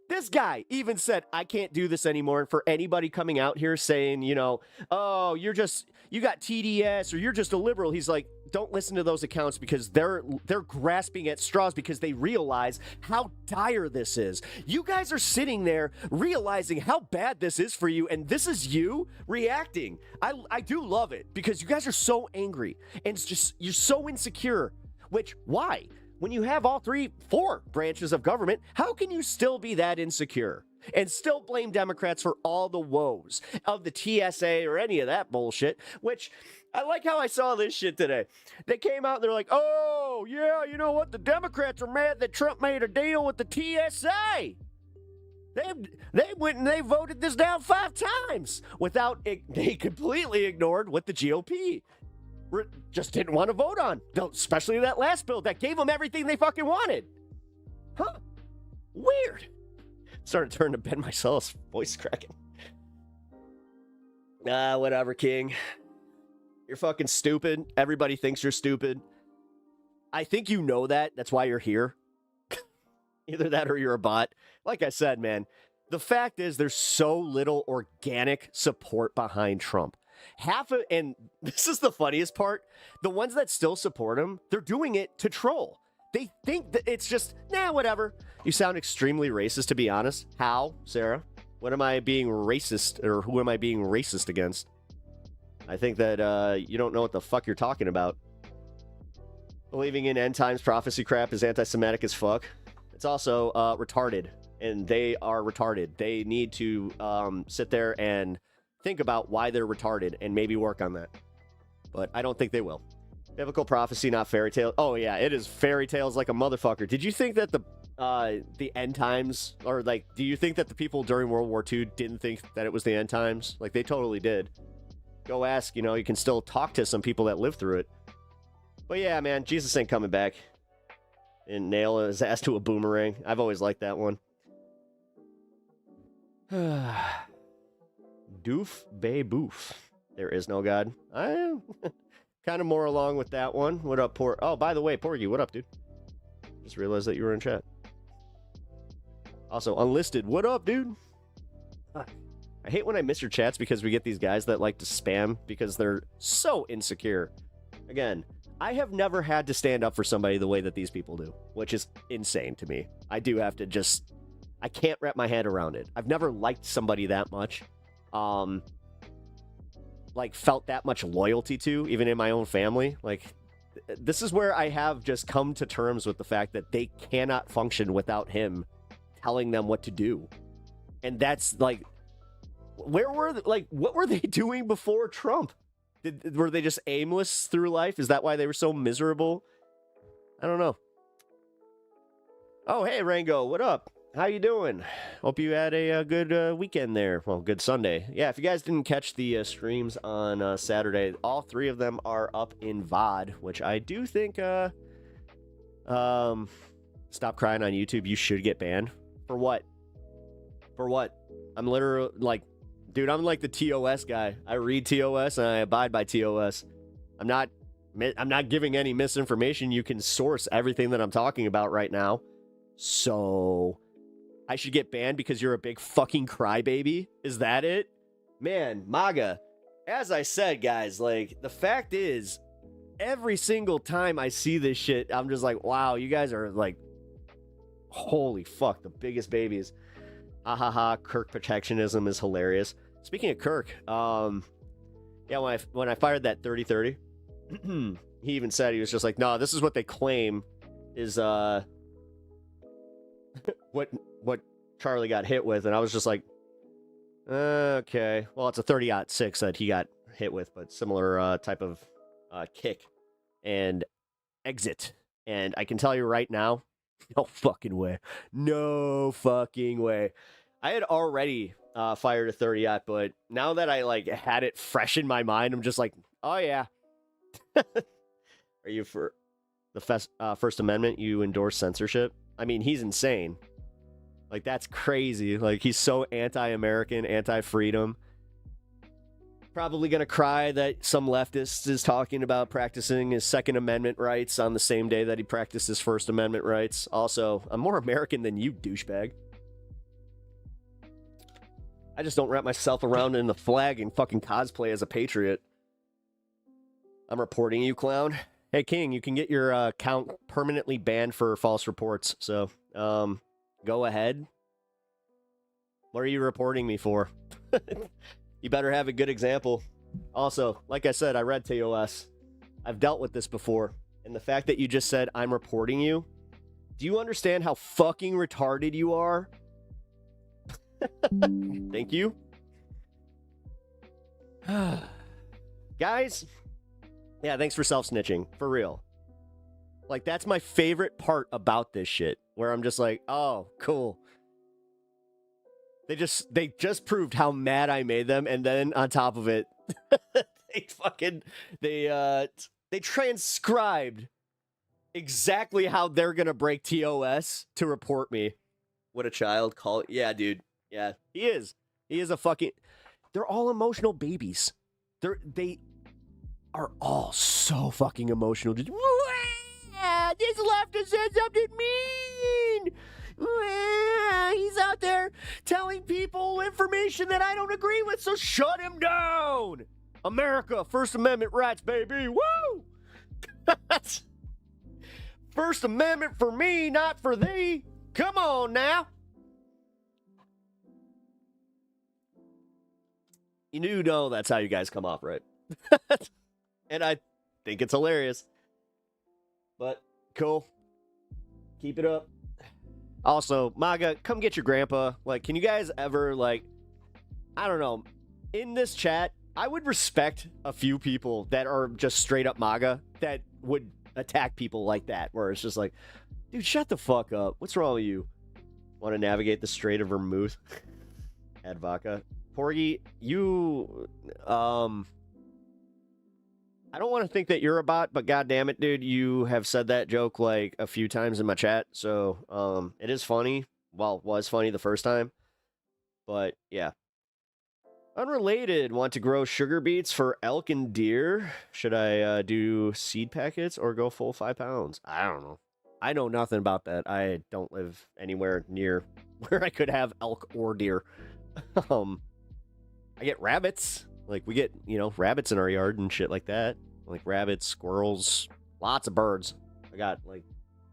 This guy even said, I can't do this anymore. And for anybody coming out here saying, oh, you got TDS or you're just a liberal. He's like, don't listen to those accounts because they're grasping at straws because they realize how dire this is. You guys are sitting there realizing how bad this is for you. And this is you reacting. I do love it because you guys are so angry and it's just, you're so insecure, why? When you have all 4 branches of government, how can you still be that insecure and still blame Democrats for all the woes of the TSA or any of that bullshit? Which I like how I saw this shit today. They came out and they're like, oh, yeah, you know what? The Democrats are mad that Trump made a deal with the TSA. They went and they voted this down 5 times they completely ignored what the GOP just didn't want to vote on, especially that last bill that gave them everything they fucking wanted. Huh? Weird. Started turning to Ben Marcellus, voice cracking. Whatever, King. You're fucking stupid. Everybody thinks you're stupid. I think you know that. That's why you're here. Either that or you're a bot. Like I said, man, the fact is there's so little organic support behind Trump. And this is the funniest part, the ones that still support him, they're doing it to troll. They think that it's just, whatever. You sound extremely racist, to be honest. How, Sarah? What am I being racist, or who am I being racist against? I think that you don't know what the fuck you're talking about. Believing in end times prophecy crap is anti-Semitic as fuck. It's also retarded, and they are retarded. They need to sit there and think about why they're retarded and maybe work on that. But I don't think they will. Biblical prophecy, not fairy tale. Oh yeah, it is fairy tales like a motherfucker. Did you think that the end times, or do you think that the people during World War II didn't think that it was the end times? They totally did. Go ask, you can still talk to some people that lived through it. But yeah, man, Jesus ain't coming back. And nail his ass to a boomerang. I've always liked that one. Doof Bay Boof. There is no God. I am kind of more along with that one. What up, Oh, by the way, Porgy, what up, dude? Just realized that you were in chat. Also, Unlisted, what up, dude? I hate when I miss your chats because we get these guys that like to spam because they're so insecure. Again, I have never had to stand up for somebody the way that these people do, which is insane to me. I do have to I can't wrap my head around it. I've never liked somebody that much. Felt that much loyalty to, even in my own family. This is where I have just come to terms with the fact that they cannot function without him telling them what to do. And that's what were they doing before Trump? Were they just aimless through life? Is that why they were so miserable? I don't know. Oh, hey, Rango, what up? How you doing? Hope you had a good weekend there. Well, good Sunday. Yeah, if you guys didn't catch the streams on Saturday, all 3 of them are up in VOD, which I do think, Stop Crying on YouTube, you should get banned. For what? For what? I'm literally, dude, I'm like the TOS guy. I read TOS and I abide by TOS. I'm not giving any misinformation. You can source everything that I'm talking about right now. So I should get banned because you're a big fucking crybaby? Is that it? Man, MAGA, as I said, guys, like, the fact is, every single time I see this shit, I'm just like, wow, you guys are like, holy fuck, the biggest babies. Ha ha ha, Kirk protectionism is hilarious. Speaking of Kirk, yeah, when I fired that 30-30, he even said, he was just like, no, this is what they claim is what Charlie got hit with, and I was just like, okay, well, it's a 30-06 that he got hit with, but similar type of kick and exit. And I can tell you right now, no fucking way. No fucking way. I had already fired a 30-aught, but now that I like had it fresh in my mind, I'm just like, oh yeah. Are you for the First Amendment? You endorse censorship? I mean, he's insane. Like, that's crazy. Like, he's so anti-American, anti-freedom. Probably gonna cry that some leftist is talking about practicing his Second Amendment rights on the same day that he practiced his First Amendment rights. Also, I'm more American than you, douchebag. I just don't wrap myself around in the flag and fucking cosplay as a patriot. I'm reporting you, clown. Hey, King, you can get your account permanently banned for false reports. So, go ahead. What are you reporting me for? You better have a good example. Also, like I said, I read TOS. I've dealt with this before. And the fact that you just said, I'm reporting you, do you understand how fucking retarded you are? Thank you. Guys, yeah, thanks for self-snitching. For real. Like, that's my favorite part about this shit. Where I'm just like, oh, cool. They just proved how mad I made them, and then on top of it, they transcribed exactly how they're gonna break TOS to report me. What a child. Call it. Yeah, dude. Yeah, he is. He is a fucking. They're all emotional babies. They are all so fucking emotional. Just, this leftist said something mean. He's out there telling people information that I don't agree with, so shut him down. America, First Amendment rights, baby. Woo! First Amendment for me, not for thee. Come on now. You do know that's how you guys come off, right? And I think it's hilarious. But cool. Keep it up. Also, MAGA, come get your grandpa. Like, can you guys ever, like, I don't know, in this chat, I would respect a few people that are just straight up MAGA that would attack people like that, where it's just like, dude, shut the fuck up. What's wrong with you? Want to navigate the Strait of Vermouth? Advoca. Porgy, you, I don't want to think that you're a bot, but goddamn it, dude, you have said that joke like a few times in my chat. So, it is funny. Well, was funny the first time, but yeah. Unrelated, want to grow sugar beets for elk and deer? Should I do seed packets or go full 5 pounds? I don't know. I know nothing about that. I don't live anywhere near where I could have elk or deer. I get rabbits. Like, we get, rabbits in our yard and shit like that. Like, rabbits, squirrels, lots of birds. I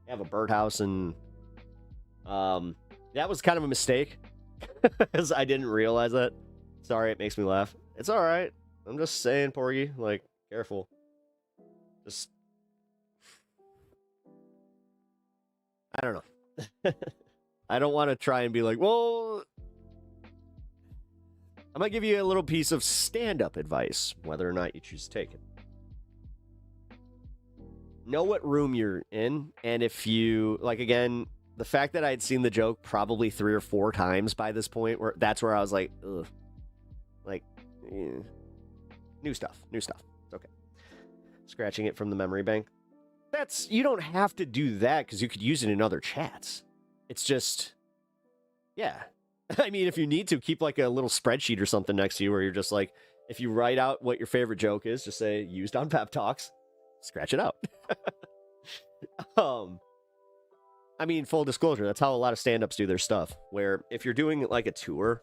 have a birdhouse, and that was kind of a mistake. Because I didn't realize that. Sorry, it makes me laugh. It's alright. I'm just saying, Porgy, like, careful. Just... I don't know. I don't want to try and be like, well... I'm going to give you a little piece of stand-up advice, whether or not you choose to take it. Know what room you're in, and if you, like, again, the fact that I had seen the joke probably 3 or 4 times by this point, that's where I was like, ugh. Like, new stuff. It's okay. Scratching it from the memory bank. You don't have to do that, because you could use it in other chats. It's just, yeah. I mean, if you need to, keep like a little spreadsheet or something next to you where you're just like, if you write out what your favorite joke is, just say, used on Pep Talks, scratch it out. I mean, full disclosure, that's how a lot of stand-ups do their stuff. Where if you're doing like a tour,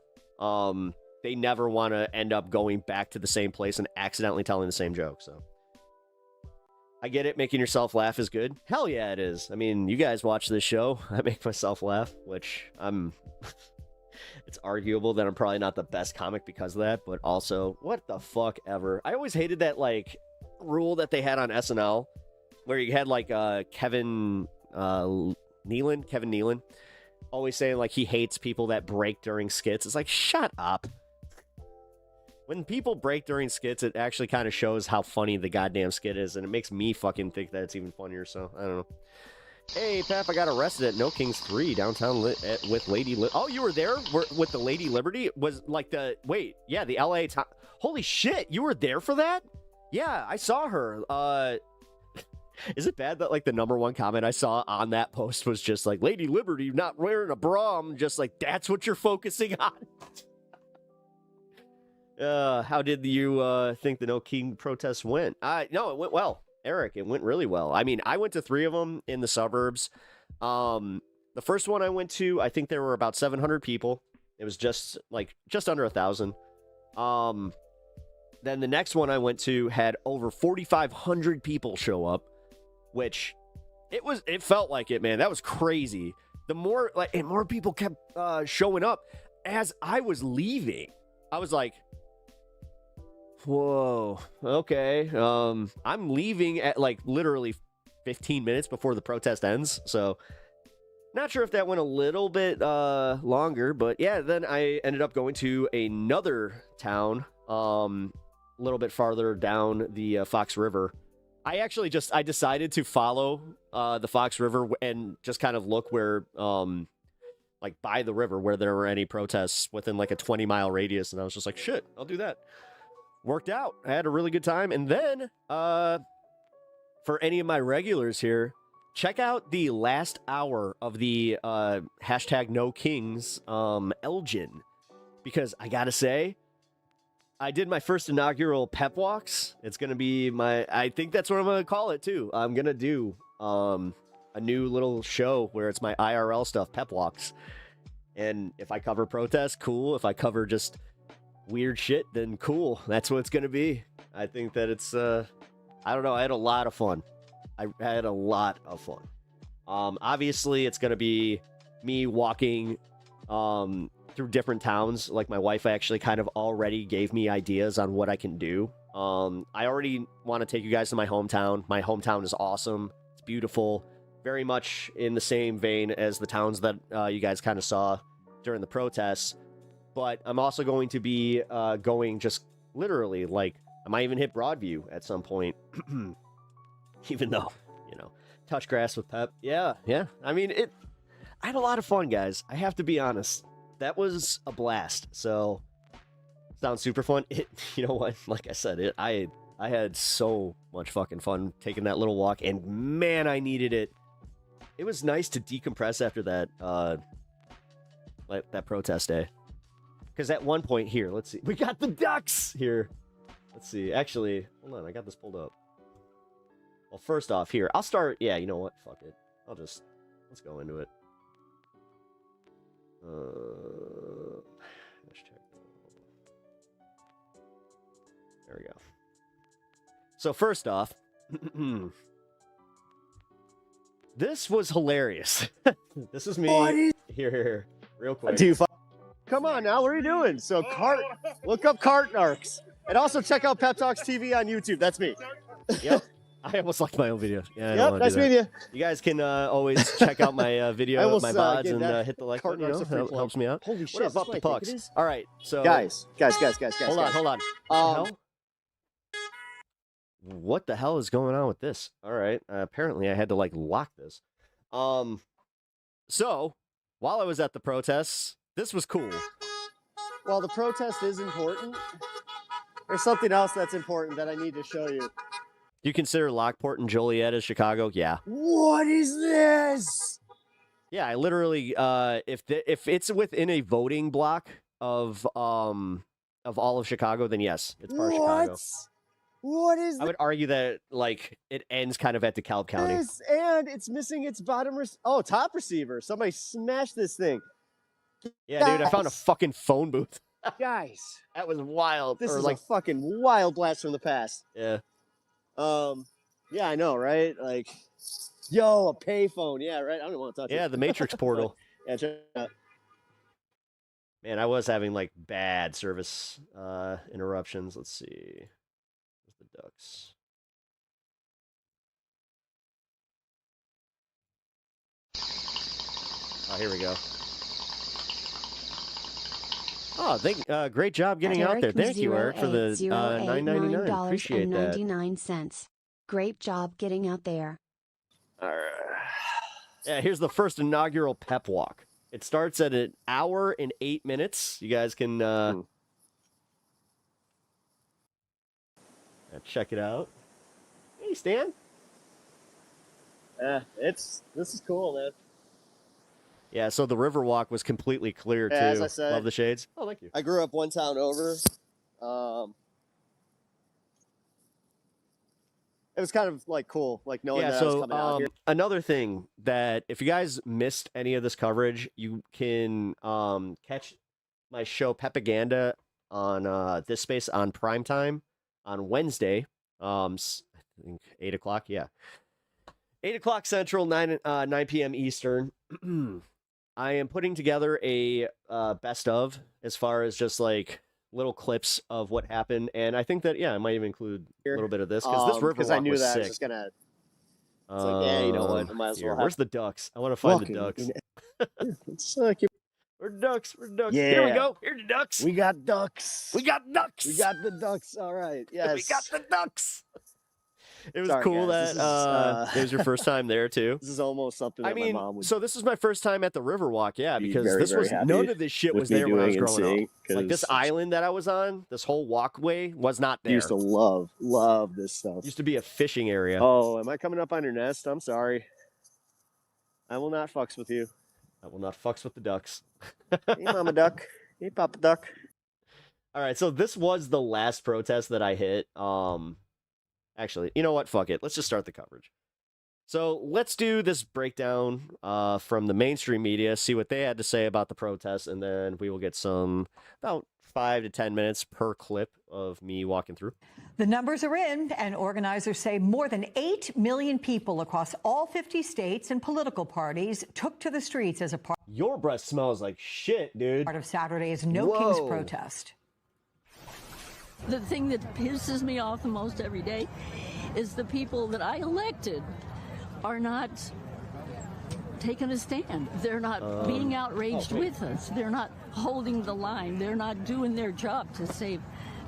they never want to end up going back to the same place and accidentally telling the same joke. So I get it. Making yourself laugh is good. Hell yeah, it is. I mean, you guys watch this show. I make myself laugh, which I'm... It's arguable that I'm probably not the best comic because of that, but also, what the fuck ever. I always hated that, like, rule that they had on SNL, where you had, like, Kevin Nealon, always saying, like, he hates people that break during skits. It's like, shut up. When people break during skits, it actually kind of shows how funny the goddamn skit is, and it makes me fucking think that it's even funnier, so, I don't know. Hey, Pap, I got arrested at No Kings 3 downtown with Lady Oh, you were there with the Lady Liberty? Was like the... Wait, yeah, the LA... Holy shit, you were there for that? Yeah, I saw her. Is it bad that, like, the #1 comment I saw on that post was just like, Lady Liberty not wearing a bra? I'm just like, that's what you're focusing on? How did you think the No King protest went? No, it went well. Eric, it went really well. I mean, I went to 3 of them in the suburbs. The first one I went to, I think there were about 700 people. It was just under 1,000. Then the next one I went to had over 4,500 people show up, which it felt like it, man. That was crazy. The more people kept showing up as I was leaving. I was like, whoa, okay. I'm leaving at like literally 15 minutes before the protest ends, so not sure if that went a little bit longer, but yeah, then I ended up going to another town a little bit farther down the Fox River. I decided to follow the Fox River and just kind of look where like by the river where there were any protests within like a 20-mile radius, and I was just like, shit, I'll do that. Worked out. I had a really good time. And then, for any of my regulars here, check out the last hour of the hashtag No Kings Elgin. Because I gotta say, I did my first inaugural pep walks. It's gonna be I think that's what I'm gonna call it too. I'm gonna do a new little show where it's my IRL stuff, pep walks. And if I cover protests, cool. If I cover just weird shit, then cool. That's what it's gonna be. I think that it's I don't know, I had a lot of fun. Obviously it's gonna be me walking through different towns. Like, my wife actually kind of already gave me ideas on what I can do. I already want to take you guys to my hometown. My hometown is awesome. It's beautiful, very much in the same vein as the towns that you guys kind of saw during the protests. But I'm also going to be going just literally, like, I might even hit Broadview at some point. Even though, touch grass with Pep. Yeah. I mean, I had a lot of fun, guys. I have to be honest. That was a blast. So, sounds super fun. You know what? Like I said, I had so much fucking fun taking that little walk, and man, I needed it. It was nice to decompress after that, that protest day. Because at one point here, let's see. We got the ducks here. Let's see. Actually, hold on. I got this pulled up. Well, first off here, I'll start. Yeah, you know what? Fuck it. Let's go into it. Let's check. There we go. So first off, this was hilarious. This is me. Here. Real quick. Come on now, what are you doing? So look up Cartnarks. And also check out Pep Talks TV on YouTube. That's me. Yep. I almost liked my own video. Yeah, yep, nice meeting you. You guys can always check out my video of my VODs and hit the like button. Helps me out. Holy shit. What up, the pucks? All right, so... Guys. Hold on. What the hell is going on with this? All right, apparently I had to, lock this. So, while I was at the protests, this was cool. While the protest is important, there's something else that's important that I need to show you. Do you consider Lockport and Joliet as Chicago? Yeah. What is this? Yeah, I literally, if it's within a voting block of all of Chicago, then yes, it's part of Chicago. What is I would argue that like it ends kind of at DeKalb County. this? And it's missing its top receiver. Somebody smashed this thing. Yeah, dude, I found a Guys. fucking phone booth. Guys, That was wild. this Or is like, a fucking wild blast from the past. yeah. Yeah, I know, right? Like, yo, a payphone. Yeah, right. I don't want to touch it. Yeah, the Matrix portal. Yeah, check it out. Man, I was having like bad service interruptions. Let's see. Where's the Ducks? Oh, here we go. Oh, great job getting out there. Thank you, Eric, for the $9.99. Appreciate that. $9.99. Great job getting out there. All right. Yeah, here's the first inaugural pep walk. It starts at 1 hour and 8 minutes. You guys can check it out. Hey, Stan. This is cool, man. Yeah, so the river walk was completely clear, too. Yeah, as I said. Love the shades. Oh, thank you. I grew up one town over. It was kind of like cool, like knowing that I was coming out here. Another thing that if you guys missed any of this coverage, you can catch my show Pepaganda on this space on primetime on Wednesday. I think 8 o'clock. Yeah, 8 o'clock Central, 9 p.m. Eastern. I am putting together a best of as far as just like little clips of what happened, and I think that I might even include a little bit of this because this river walk I knew was that sick. I was just gonna. It's like, yeah, you know what? I might as well. Where's the Ducks? I want to find the Ducks. It's like We're Ducks. We're Ducks. Yeah. Here we go. Here's the Ducks. we got ducks. We got Ducks. We got the ducks. All right. Yes. We got the Ducks. It was Sorry, cool guys. that This is, it was your first time there too. This is almost something that I mean, my mom would. so this is my first time at the Riverwalk, yeah, be because very, this very was happy none of this shit with was me there when I was doing and growing seeing, up. Like this 'cause island that I was on, this whole walkway was not I there. used to love this stuff. Used to be a fishing area. Oh, am I coming up on your nest? I'm sorry. I will not fucks with you. I will not fucks with the Ducks. Hey, Mama Duck. Hey, Papa Duck. All right, so this was the last protest that I hit. Actually, you know what? Fuck it. Let's just start the coverage. So let's do this breakdown from the mainstream media, see what they had to say about the protests, and then we will get some about 5 to 10 minutes per clip of me walking through. The numbers are in, and organizers say more than 8 million people across all 50 states and political parties took to the streets as a part Your breath smells like shit, dude. of Saturday's No Kings protest. The thing that pisses me off the most every day is the people that I elected are not taking a stand. They're not being outraged with us. They're not holding the line. They're not doing their job to save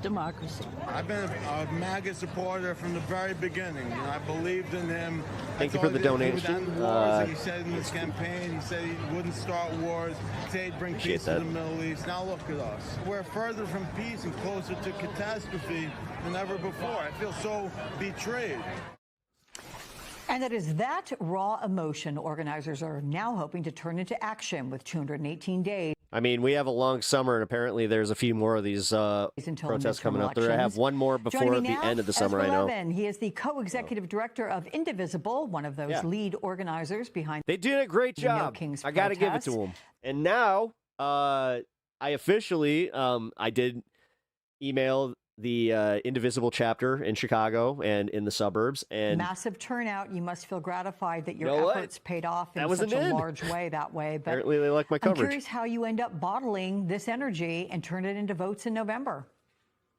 democracy. I've been a MAGA supporter from the very beginning. You know, I believed in him. Thank you for the donation. He said in his campaign, he said he wouldn't start wars. He said he'd bring peace to the Middle East. Now look at us. We're further from peace and closer to catastrophe than ever before. I feel so betrayed. And it is that raw emotion organizers are now hoping to turn into action with 218 days. I mean, we have a long summer, and apparently there's a few more of these protests coming up. There I have one more before the end of the summer, I know. He is the co-executive director of Indivisible, one of those lead organizers behind. They did a great job. I got to give it to them. And now, I officially, I did email the Indivisible chapter in Chicago and in the suburbs, and massive turnout. You must feel gratified that your efforts paid off in such a large way that way. But apparently they like my coverage. I'm curious how you end up bottling this energy and turn it into votes in November.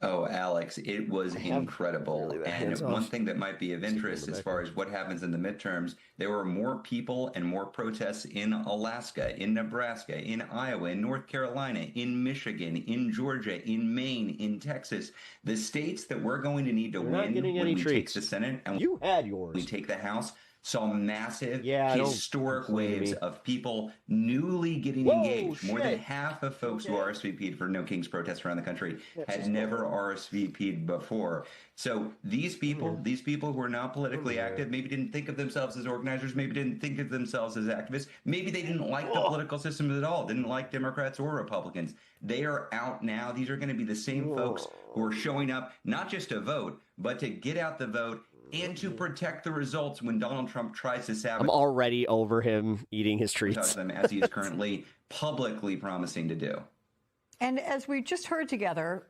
Oh, Alex, it was incredible. And one thing that might be of interest as far as what happens in the midterms, there were more people and more protests in Alaska, in Nebraska, in Iowa, in North Carolina, in Michigan, in Georgia, in Maine, in Texas. The states that we're going to need to win when we take the Senate and you had yours. We take the House. Saw massive, historic waves of people newly getting engaged. More than half of folks who RSVP'd for No Kings protests around the country had never RSVP'd before. So these people who are not politically active, maybe didn't think of themselves as organizers, maybe didn't think of themselves as activists, maybe they didn't like the political system at all, didn't like Democrats or Republicans. They are out now. These are going to be the same folks who are showing up, not just to vote, but to get out the vote and to protect the results when Donald Trump tries to sabotage I'm already over him eating his treats. them, as he is currently publicly promising to do. And as we just heard together,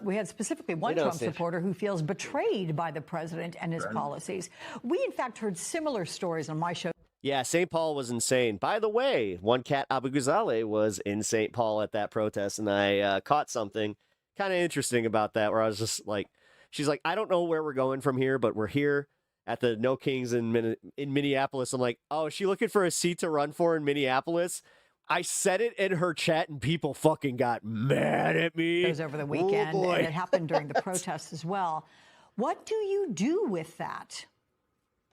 we had specifically one Trump supporter who feels betrayed by the president and his policies. We, in fact, heard similar stories on my show. Yeah, St. Paul was insane. By the way, one cat Abu Ghazaleh was in St. Paul at that protest, and I caught something kind of interesting about that, where I was just like, she's like, I don't know where we're going from here, but we're here at the No Kings in Minneapolis. I'm like, oh, is she looking for a seat to run for in Minneapolis? I said it in her chat, and people fucking got mad at me. It was over the weekend, and it happened during the protests as well. What do you do with that?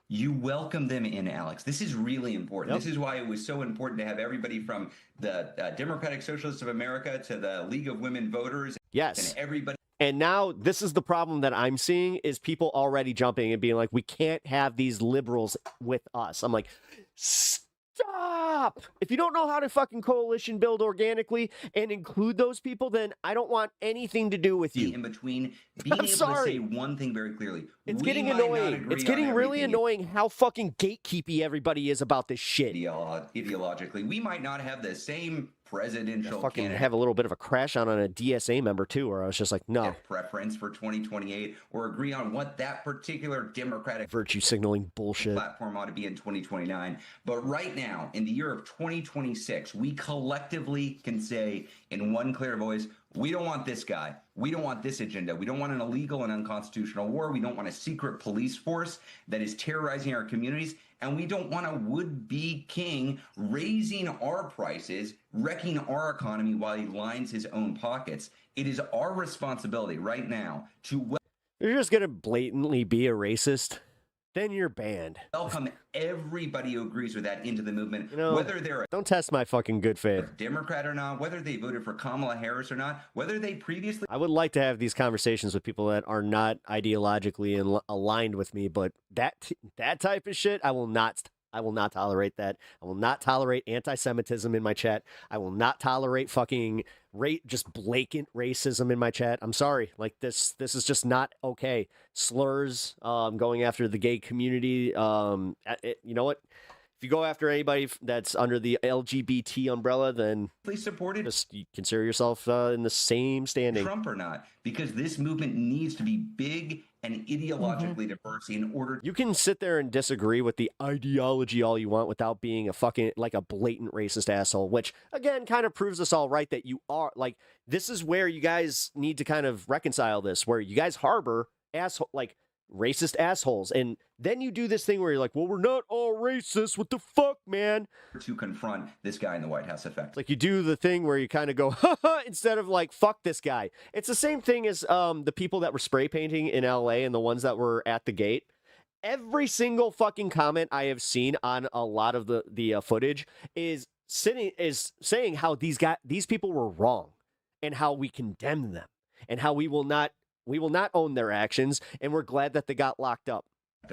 You welcome them in, Alex. This is really important. This is why it was so important to have everybody from the Democratic Socialists of America to the League of Women Voters. Yes. And everybody. And now this is the problem that I'm seeing is people already jumping and being like, we can't have these liberals with us. I'm like, stop. If you don't know how to fucking coalition build organically and include those people, then I don't want anything to do with you. In between, being able to say one thing very clearly. It's getting annoying. It's getting really annoying how fucking gatekeepy everybody is about this shit. Ideologically, we might not have the same presidential fucking candidate. Have a little bit of a crash on a DSA member too, where I was just like, no. Preference for 2028 or agree on what that particular Democratic virtue signaling bullshit platform ought to be in 2029. But right now, in the year of 2026, we collectively can say in one clear voice, we don't want this guy. We don't want this agenda. We don't want an illegal and unconstitutional war. We don't want a secret police force that is terrorizing our communities. And we don't want a would-be king raising our prices, wrecking our economy while he lines his own pockets. It is our responsibility right now to... You're just going to blatantly be a racist? Then you're banned. Welcome everybody who agrees with that into the movement, whether they're don't test my fucking good faith. Democrat or not, whether they voted for Kamala Harris or not, whether they previously... I would like to have these conversations with people that are not ideologically aligned with me, but that type of shit, I will not tolerate that. I will not tolerate anti-Semitism in my chat. I will not tolerate fucking just blatant racism in my chat. I'm sorry. Like this is just not okay. Slurs, going after the gay community. You know what? If you go after anybody that's under the LGBT umbrella, then please support it. Just consider yourself in the same standing. Trump or not, because this movement needs to be big and ideologically diverse in order. You can sit there and disagree with the ideology all you want without being a fucking like a blatant racist asshole, which again kind of proves us all right that you are like, this is where you guys need to kind of reconcile this, where you guys harbor racist assholes, and then you do this thing where you're like, well, we're not all racist, what the fuck, man, to confront this guy in the White House effect. Like you do the thing where you kind of go haha instead of like fuck this guy. It's the same thing as the people that were spray painting in LA and the ones that were at the gate. Every single fucking comment I have seen on a lot of the footage is saying how these people were wrong and how we condemn them and how we will not own their actions, and we're glad that they got locked up.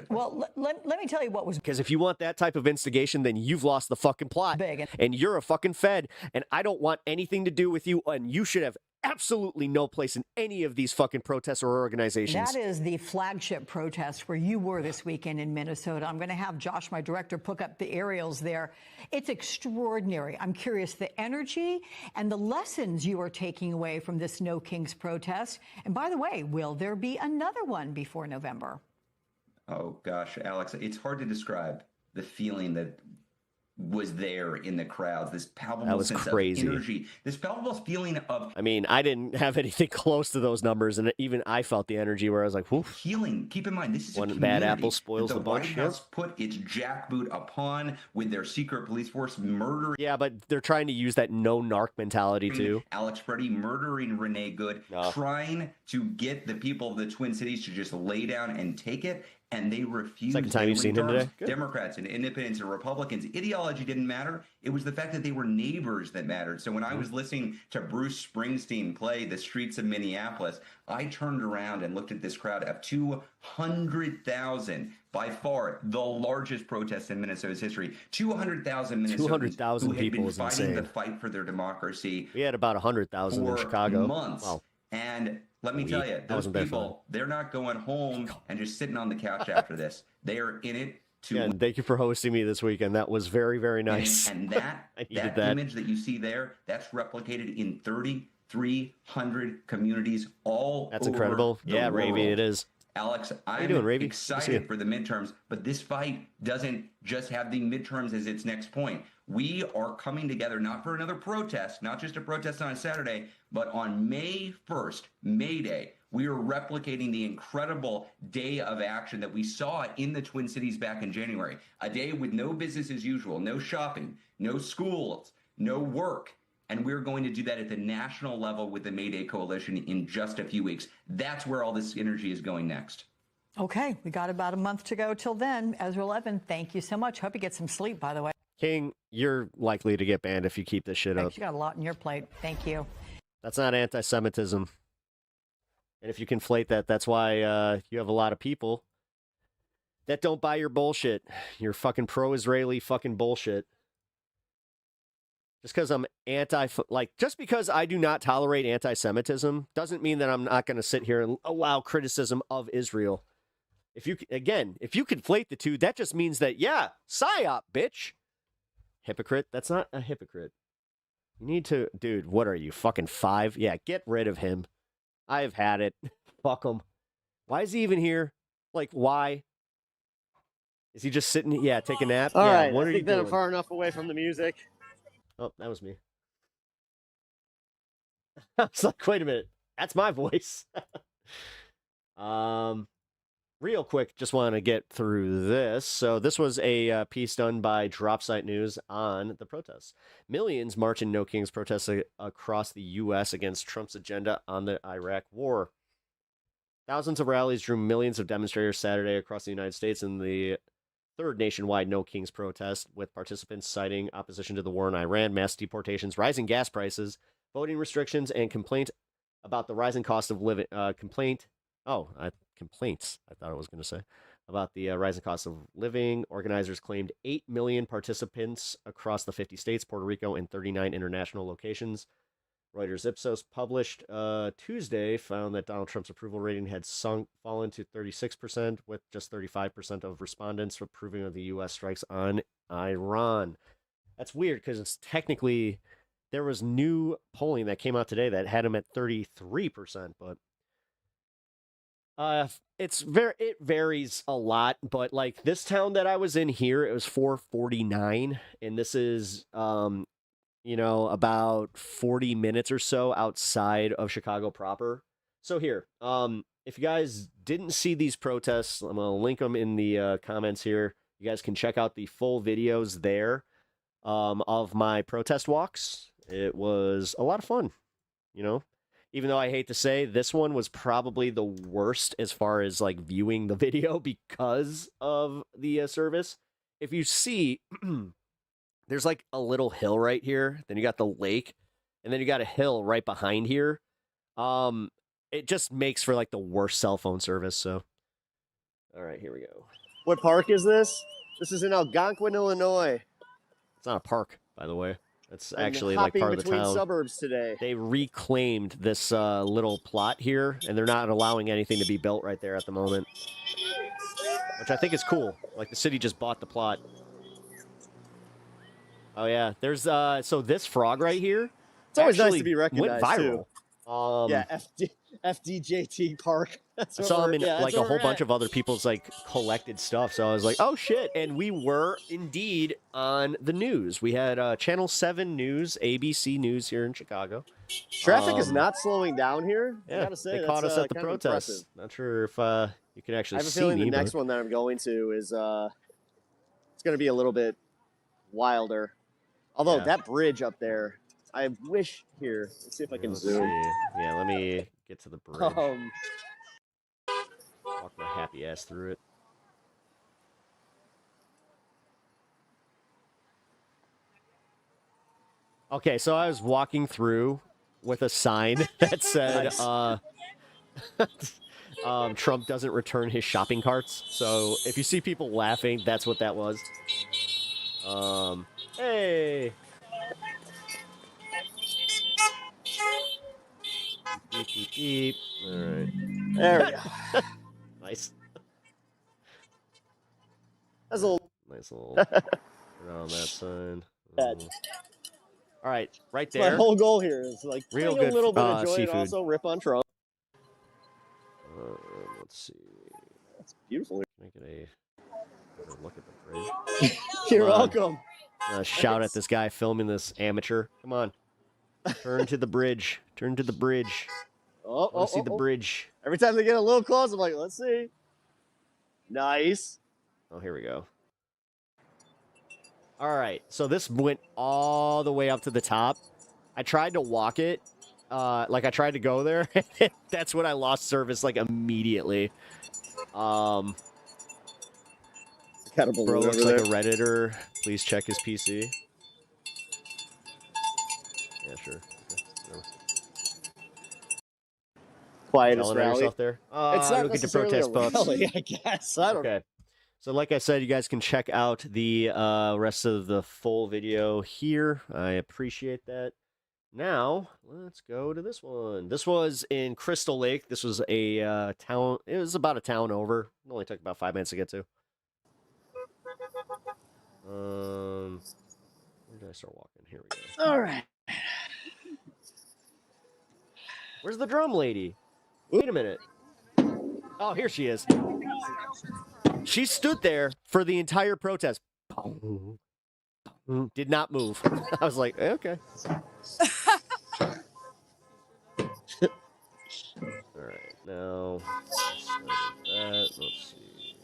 Well, let me tell you what was... Because if you want that type of instigation, then you've lost the fucking plot. And you're a fucking Fed, and I don't want anything to do with you, and you should have absolutely no place in any of these fucking protests or organizations. That is the flagship protest where you were this weekend in Minnesota. I'm going to have Josh, my director, put up the aerials there. It's extraordinary. I'm curious, the energy and the lessons you are taking away from this No Kings protest. And by the way, will there be another one before November? Oh, gosh, Alex, it's hard to describe the feeling that was there in the crowds, this palpable sense of energy, this palpable feeling of... I mean, I didn't have anything close to those numbers, and even I felt the energy where I was like, whew. Healing. Keep in mind, this is one bad apple spoils the bunch. The White House put its jackboot upon with their secret police force murdering... Yeah, but they're trying to use that no-narc mentality, too. Alex Freddie murdering Renee Good, trying to get the people of the Twin Cities to just lay down and take it. And they refused. Second time you've seen him today? Good. Democrats and independents and Republicans. Ideology didn't matter. It was the fact that they were neighbors that mattered. So when I was listening to Bruce Springsteen play The Streets of Minneapolis, I turned around and looked at this crowd of 200,000, by far the largest protest in Minnesota's history. 200,000 Minnesotans 200,000 people is insane. The fight for their democracy. We had about 100,000 in Chicago. Months. Wow. And let me tell you, those people, they're not going home and just sitting on the couch after this. They are in it to. Yeah, and thank you for hosting me this weekend. That was very, very nice. And that image that you see there, that's replicated in 3,300 communities all over. That's incredible. Yeah, Ravy, it is. Alex, I'm doing, excited for the midterms, but this fight doesn't just have the midterms as its next point. We are coming together not for another protest, not just a protest on a Saturday, but on May 1st, May Day. We are replicating the incredible day of action that we saw in the Twin Cities back in January. A day with no business as usual, no shopping, no schools, no work. And we're going to do that at the national level with the May Day Coalition in just a few weeks. That's where all this energy is going next. Okay, we got about a month to go till then. Ezra Levin, thank you so much. Hope you get some sleep, by the way. King, you're likely to get banned if you keep this shit up. You got a lot on your plate. Thank you. That's not anti-Semitism. And if you conflate that, that's why you have a lot of people that don't buy your bullshit. Your fucking pro-Israeli fucking bullshit. Just because I'm just because I do not tolerate anti-Semitism doesn't mean that I'm not going to sit here and allow criticism of Israel. If you conflate the two, that just means that, yeah, psyop, bitch. Hypocrite. That's not a hypocrite. You need to, dude, what are you, fucking 5? Yeah, get rid of him. I've had it. Fuck him. Why is he even here? Like, why? Is he just sitting, take a nap? All right, what I are think you that doing? I'm far enough away from the music. Oh, that was me. I was like, wait a minute. That's my voice. Real quick, just want to get through this. So this was a piece done by Dropsite News on the protests. Millions march in No Kings protests across the U.S. against Trump's agenda on the Iraq war. Thousands of rallies drew millions of demonstrators Saturday across the United States in the third nationwide No Kings protest, with participants citing opposition to the war in Iran, mass deportations, rising gas prices, voting restrictions, and complaint about the rising cost of living. Complaints. I thought I was going to say about the rising cost of living. Organizers claimed 8 million participants across the 50 states, Puerto Rico, and 39 international locations. Reuters Ipsos published Tuesday found that Donald Trump's approval rating had fallen to 36%, with just 35% of respondents approving of the U.S. strikes on Iran. That's weird because it's technically, there was new polling that came out today that had him at 33%, but it varies a lot. But like this town that I was in here, it was 449, and this is about 40 minutes or so outside of Chicago proper. So here, if you guys didn't see these protests, I'm going to link them in the comments here. You guys can check out the full videos there of my protest walks. It was a lot of fun, even though I hate to say this one was probably the worst as far as like viewing the video because of the service. If you see, there's like a little hill right here. Then you got the lake, and then you got a hill right behind here. It just makes for like the worst cell phone service. So, all right, here we go. What park is this? This is in Algonquin, Illinois. It's not a park, by the way. It's I'm actually like part of the between town. Suburbs today. They reclaimed this little plot here, and they're not allowing anything to be built right there at the moment, which I think is cool. Like the city just bought the plot. Oh yeah, there's so this frog right here. It's always nice to be recognized went viral. Too. FDJT Park. I saw him in like a whole bunch of other people's like collected stuff. So I was like, oh shit. And we were indeed on the news. We had Channel 7 News, ABC News here in Chicago. Traffic is not slowing down here. Yeah, I gotta say, they caught us at the kind of protest. impressive. Not sure if you can actually I have a see feeling me. the next one that I'm going to is it's going to be a little bit wilder. Although that bridge up there, I wish here. Let's see if I can zoom. Yeah, let me get to the bridge. Walk my happy ass through it. Okay, so I was walking through with a sign that said, Trump doesn't return his shopping carts. So if you see people laughing, that's what that was. Hey. Beep, beep. All right. There we go. Nice. That's a little. Nice little. Put on that side. All right, right there. My whole goal here is like Real bring good a little bit of joy seafood. and also rip on Trump. Let's see. That's beautiful. Can I get a look at the bridge? You're welcome. Shout at this guy filming this amateur. Come on. Turn to the bridge. Turn to the bridge. See the bridge. Every time they get a little close, I'm like, let's see. Nice. Oh, here we go. All right. So this went all the way up to the top. I tried to walk it. Like I tried to go there. That's when I lost service like immediately. Bro looks like a Redditor. Please check his PC. Yeah, sure. Okay. Quietest rally. There. It's not look at the necessarily protest a buffs. rally, I guess. I don't know. Okay. So like I said, you guys can check out the rest of the full video here. I appreciate that. Now, let's go to this one. This was in Crystal Lake. This was a town. It was about a town over. It only took about 5 minutes to get to. Where did I start walking? Here we go. All right. Where's the drum lady? Wait a minute. Oh, here she is. She stood there for the entire protest. Did not move. I was like, okay. All right, now let's see.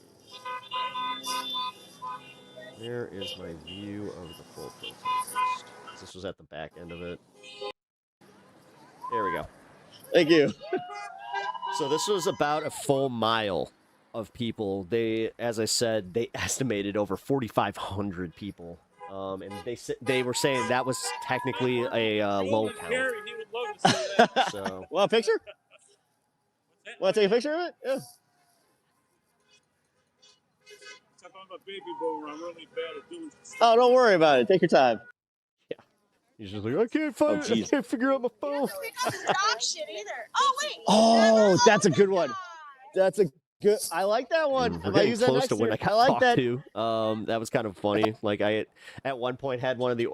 Where is my view of the full protest? This was at the back end of it. There we go. Thank you. So this was about a full mile of people. They, as I said, they estimated over 4,500 people. And they were saying that was technically a low count. So, want a picture? Want to take a picture of it? Yeah. Oh, don't worry about it. Take your time. Yeah. He's just like, I can't figure out my phone. Oh, that's a good one. That's a good. I like that one. We're getting close to when I got talked that. to. That was kind of funny. Like I, at one point, had one of the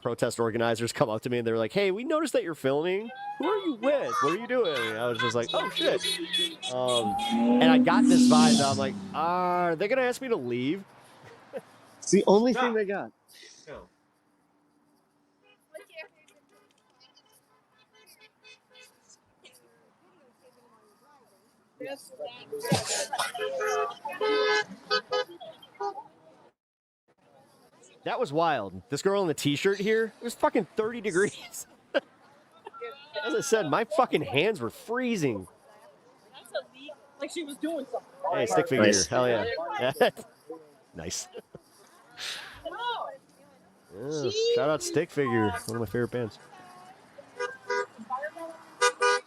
protest organizers come up to me and they were like, "Hey, we noticed that you're filming. Who are you with? What are you doing?" And I was just like, "Oh shit." And I got this vibe. That I'm like, are they gonna ask me to leave? It's the only thing they got. No. That was wild. This girl in the t-shirt here, it was fucking 30 degrees. As I said, my fucking hands were freezing. Like she was doing something. Hey, stick figure. Nice. Hell yeah. Nice. Yeah, shout out Stick Figure, one of my favorite bands.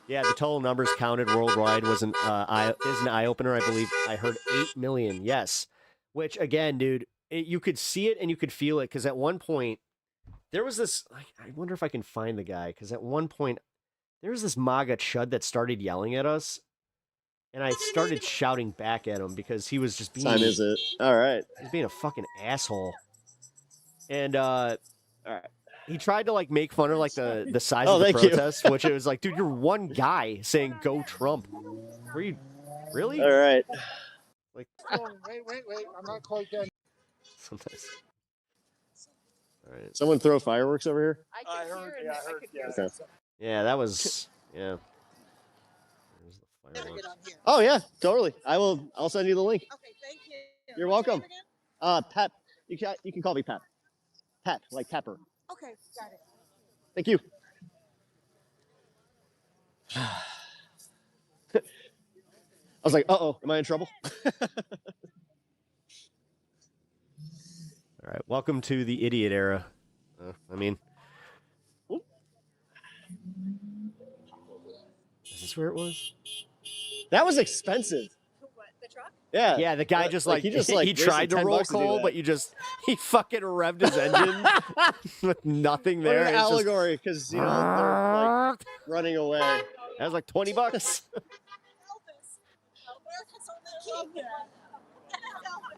Yeah, the total numbers counted worldwide was an eye opener. I believe I heard 8 million. Yes, which again, dude, you could see it and you could feel it because at one point there was this. I wonder if I can find the guy because at one point there was this MAGA chud that started yelling at us, and I started shouting back at him because he was just being. What time is it? All right. He's being a fucking asshole. And all right. He tried to like make fun of like the size of the protest, which it was like, dude, you're one guy saying "Go Trump." Were you really? All right. Like, wait. I'm not quite done. Sometimes. All right. Someone throw fireworks over here. I heard. Yeah. Okay. Yeah, that was yeah. There's the fireworks. Oh yeah, totally. I'll send you the link. Okay, thank you. You're welcome. Pep. You can call me Pep. Pep, like pepper. Okay, got it. Thank you. I was like, uh-oh, am I in trouble? All right, welcome to the idiot era. I mean, is this where it was? That was expensive. What, the truck? Yeah. Yeah, the guy just like he tried to wasted roll $10 to do coal, that. but he fucking revved his engine with nothing there. What an It's just- allegory, because they're like running away. That was like $20. Elvis. America's only king.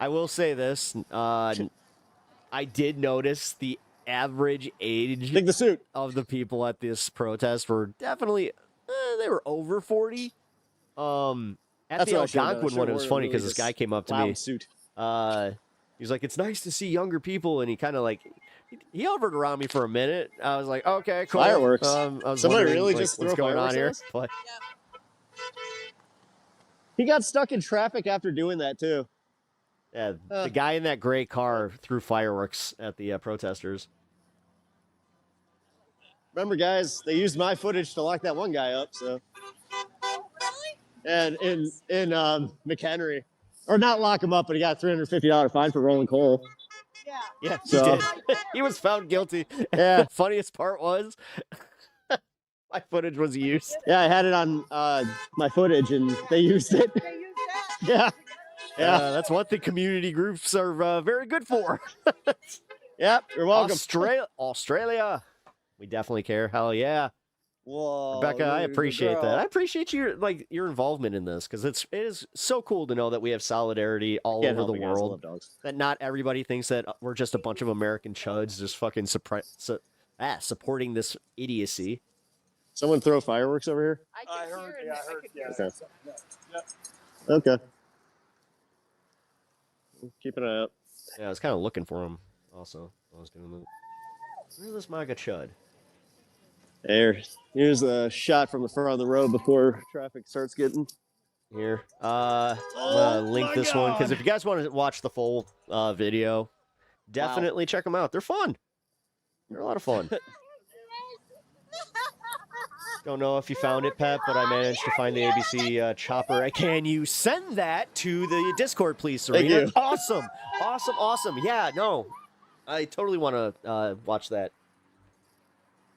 I will say this. I did notice the average age Take the suit. of the people at this protest were definitely, they were over 40. At That's the what I should've done. I Algonquin should've one, it was worn a funny really because this just guy came up to clown me. suit. He's like, it's nice to see younger people. And he kind of like, he hovered around me for a minute. I was like, okay, cool. Fireworks. I was Somebody wondering, really like, just what's throw going on fireworks here? at us? But He got stuck in traffic after doing that too. yeah, the guy in that gray car threw fireworks at the protesters. Remember, guys, they used my footage to lock that one guy up. So, and in McHenry, or not lock him up, but he got a $350 fine for rolling coal. Yeah, he So- did. He was found guilty. Yeah. The funniest part was my footage was used. Yeah, I had it on my footage, and they used it. Yeah, yeah, That's what the community groups are very good for. yep. You're welcome. Australia. We definitely care. Hell yeah. Whoa, Rebecca, I look at the appreciate that. girl. I appreciate your involvement in this because it is so cool to know that we have solidarity all Can't over help the it, guys. I love world. dogs. That not everybody thinks that we're just a bunch of American chuds just fucking supporting this idiocy. Someone throw fireworks over here. I heard. Yeah, I heard. Yeah. Okay. Okay. Keep an eye out. Yeah, I was kind of looking for him also. I was doing that. Where's this MAGA chud? Here's a shot from the front of the road before traffic starts getting. Here. I'm gonna link my this one because God. if you guys want to watch the full video, definitely check them out. They're fun. They're a lot of fun. Don't know if you found it, Pep, but I managed to find the ABC chopper. Can you send that to the Discord, please, Serena? Thank you. Awesome. Awesome, awesome. Yeah, no. I totally want to watch that.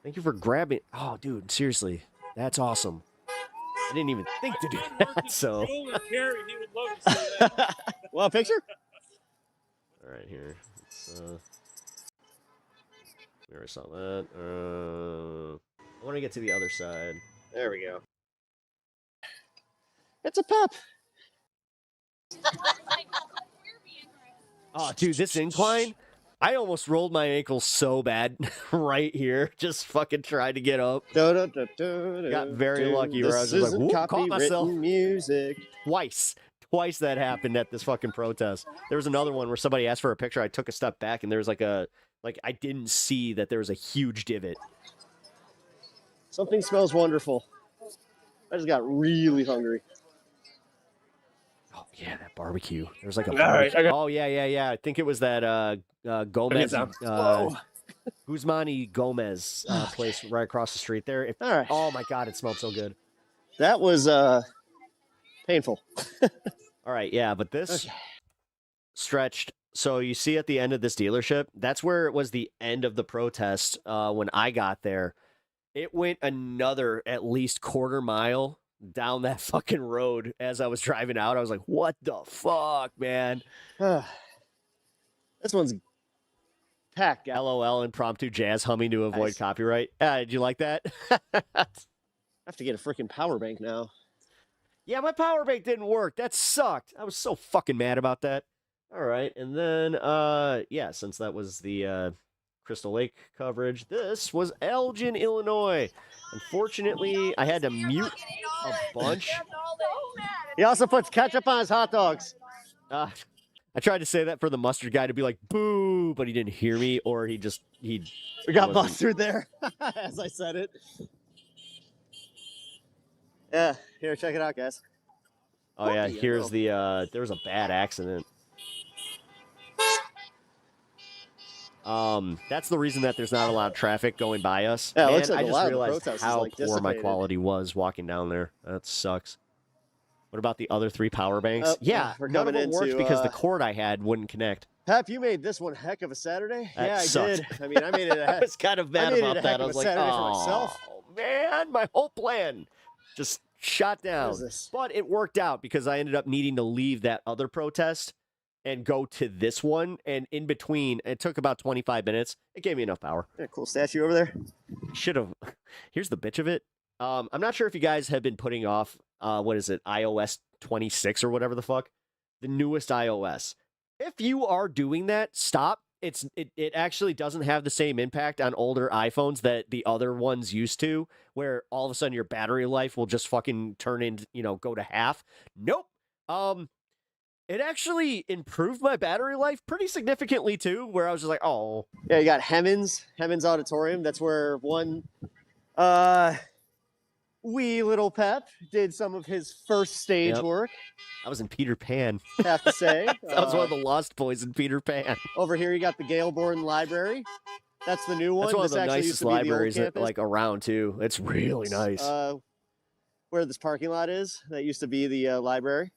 Thank you for grabbing. Oh, dude, seriously. That's awesome. I didn't even think to do that, so. Well, a picture? All right, here. We already saw that. I want to get to the other side. There we go. It's a pup. Oh, dude, this incline. I almost rolled my ankle so bad right here. Just fucking tried to get up. Got very lucky where I was just like, whoop, caught myself. Music. Twice that happened at this fucking protest. There was another one where somebody asked for a picture. I took a step back and there was I didn't see that there was a huge divot. Something smells wonderful. I just got really hungry. Oh yeah, that barbecue. There was like a barbecue. Right, Oh yeah. I think it was that Gomez, Guzmani Gomez place right across the street there. All right. Oh my god, it smelled so good. That was painful. All right, yeah, but this stretched. So you see at the end of this dealership, that's where it was the end of the protest when I got there. It went another at least quarter mile down that fucking road as I was driving out. I was like, what the fuck, man? This one's packed. LOL impromptu jazz humming to avoid copyright. Did you like that? I have to get a freaking power bank now. Yeah, my power bank didn't work. That sucked. I was so fucking mad about that. All right, and then yeah, since that was the Crystal Lake coverage, this was Elgin, Illinois. Unfortunately, I had to mute a bunch. He also puts ketchup on his hot dogs. I tried to say that for the mustard guy to be like, boo, but he didn't hear me, or we got mustard there as I said it. Yeah, here, check it out, guys. Oh yeah, here's the there was a bad accident. That's the reason that there's not a lot of traffic going by us. Yeah, it Man, looks like I a just lot of the realized protest is, how like, poor my dissipated. quality was walking down there. That sucks. What about the other 3 power banks? Yeah, we're none of coming them worked into, because the cord I had wouldn't connect. Pep, you made this one heck of a Saturday. That yeah, sucked. I did. I mean, I made it. I was kind of mad about that. I was like, Saturday for oh, myself. man, my whole plan just shot down. What is this? But it worked out because I ended up needing to leave that other protest and go to this one. And in between, it took about 25 minutes. It gave me enough power. Yeah, cool statue over there. Should have. Here's the bitch of it. I'm not sure if you guys have been putting off, what is it, iOS 26 or whatever the fuck, the newest iOS. If you are doing that, stop. It actually doesn't have the same impact on older iPhones that the other ones used to, where all of a sudden your battery life will just fucking turn into, go to half. Nope. It actually improved my battery life pretty significantly too, where I was just like, oh. Yeah, you got Hemmons Auditorium. That's where one wee little Pep did some of his first stage work. I was in Peter Pan. Have to say. That was one of the Lost Boys in Peter Pan. Over here you got the Galeborn Library. That's the new one. That's one of this the nicest libraries around too. It's really nice. Where this parking lot is, that used to be the library.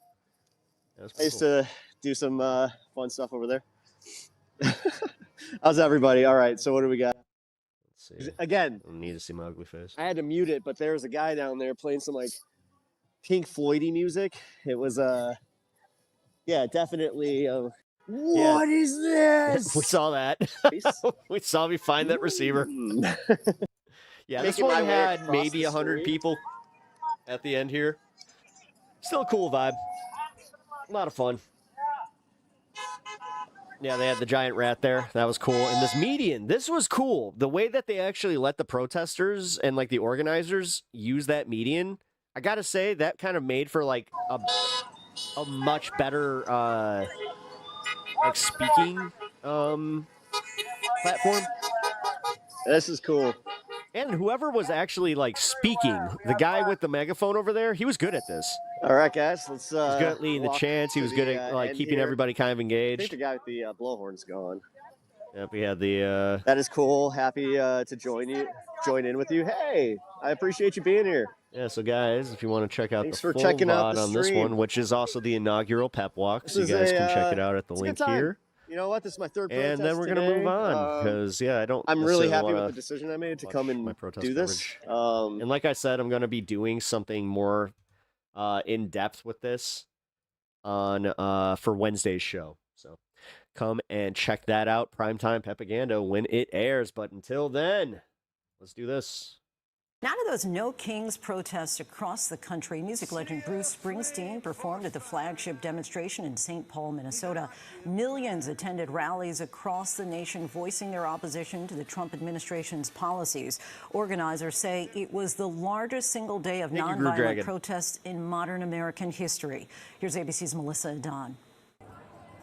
I used to do some fun stuff over there. How's everybody? All right, so what do we got? Let's see. Again, I need to see my ugly face. I had to mute it, but there was a guy down there playing some like Pink Floydy music. It was yeah, definitely. What is this? We saw that. We saw me find that receiver. Yeah, this one had maybe 100 people at the end here. Still a cool vibe. A lot of fun. Yeah, they had the giant rat there. That was cool. And this median, this was cool. The way that they actually let the protesters and like the organizers use that median, I gotta say that kind of made for like a much better like speaking platform. This is cool. And whoever was actually like speaking, the guy with the megaphone over there, he was good at this. All right, guys, let's. He was good at leading the chants. He was good at like keeping everybody kind of engaged. I think the guy with the blowhorn's gone. Yep, we had the. That is cool. Happy to join in with you. Hey, I appreciate you being here. Yeah, so guys, if you want to check out Thanks the for full checking out VOD the on this stream. one, which is also the inaugural pep walk, so you This guys is can check a, it out at the it's a link good time. here. You know what? This is my third And protest then we're gonna today. move on because I don't. I'm really necessarily happy wanna with the decision I made to watch come and my protest do this. and like I said, I'm going to be doing something more in depth with this on for Wednesday's show. So come and check that out, Primetime Pepaganda, when it airs. But until then, let's do this. Now to those No Kings protests across the country. Music legend Bruce Springsteen performed at the flagship demonstration in St. Paul, Minnesota. Millions attended rallies across the nation voicing their opposition to the Trump administration's policies. Organizers say it was the largest single day of nonviolent protests in modern American history. Here's ABC's Melissa Adon.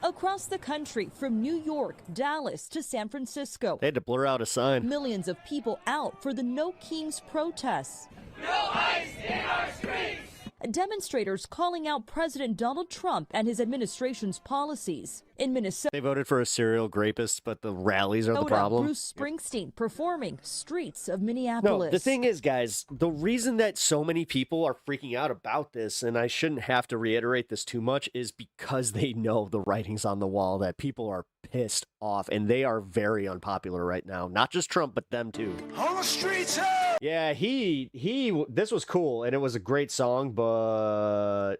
Across the country, from New York, Dallas to San Francisco, They had to blur out a sign. millions of people out for the No Kings protests. No ice in our streets! Demonstrators calling out President Donald Trump and his administration's policies. In Minnesota, They voted for a serial rapist, but the rallies are the problem. Bruce Springsteen performing streets of No, Minneapolis. the thing is, guys, the reason that so many people are freaking out about this, and I shouldn't have to reiterate this too much, is because they know the writing's on the wall that people are pissed off, and they are very unpopular right now. Not just Trump, but them too. On the streets, Yeah, this was cool, and it was a great song, but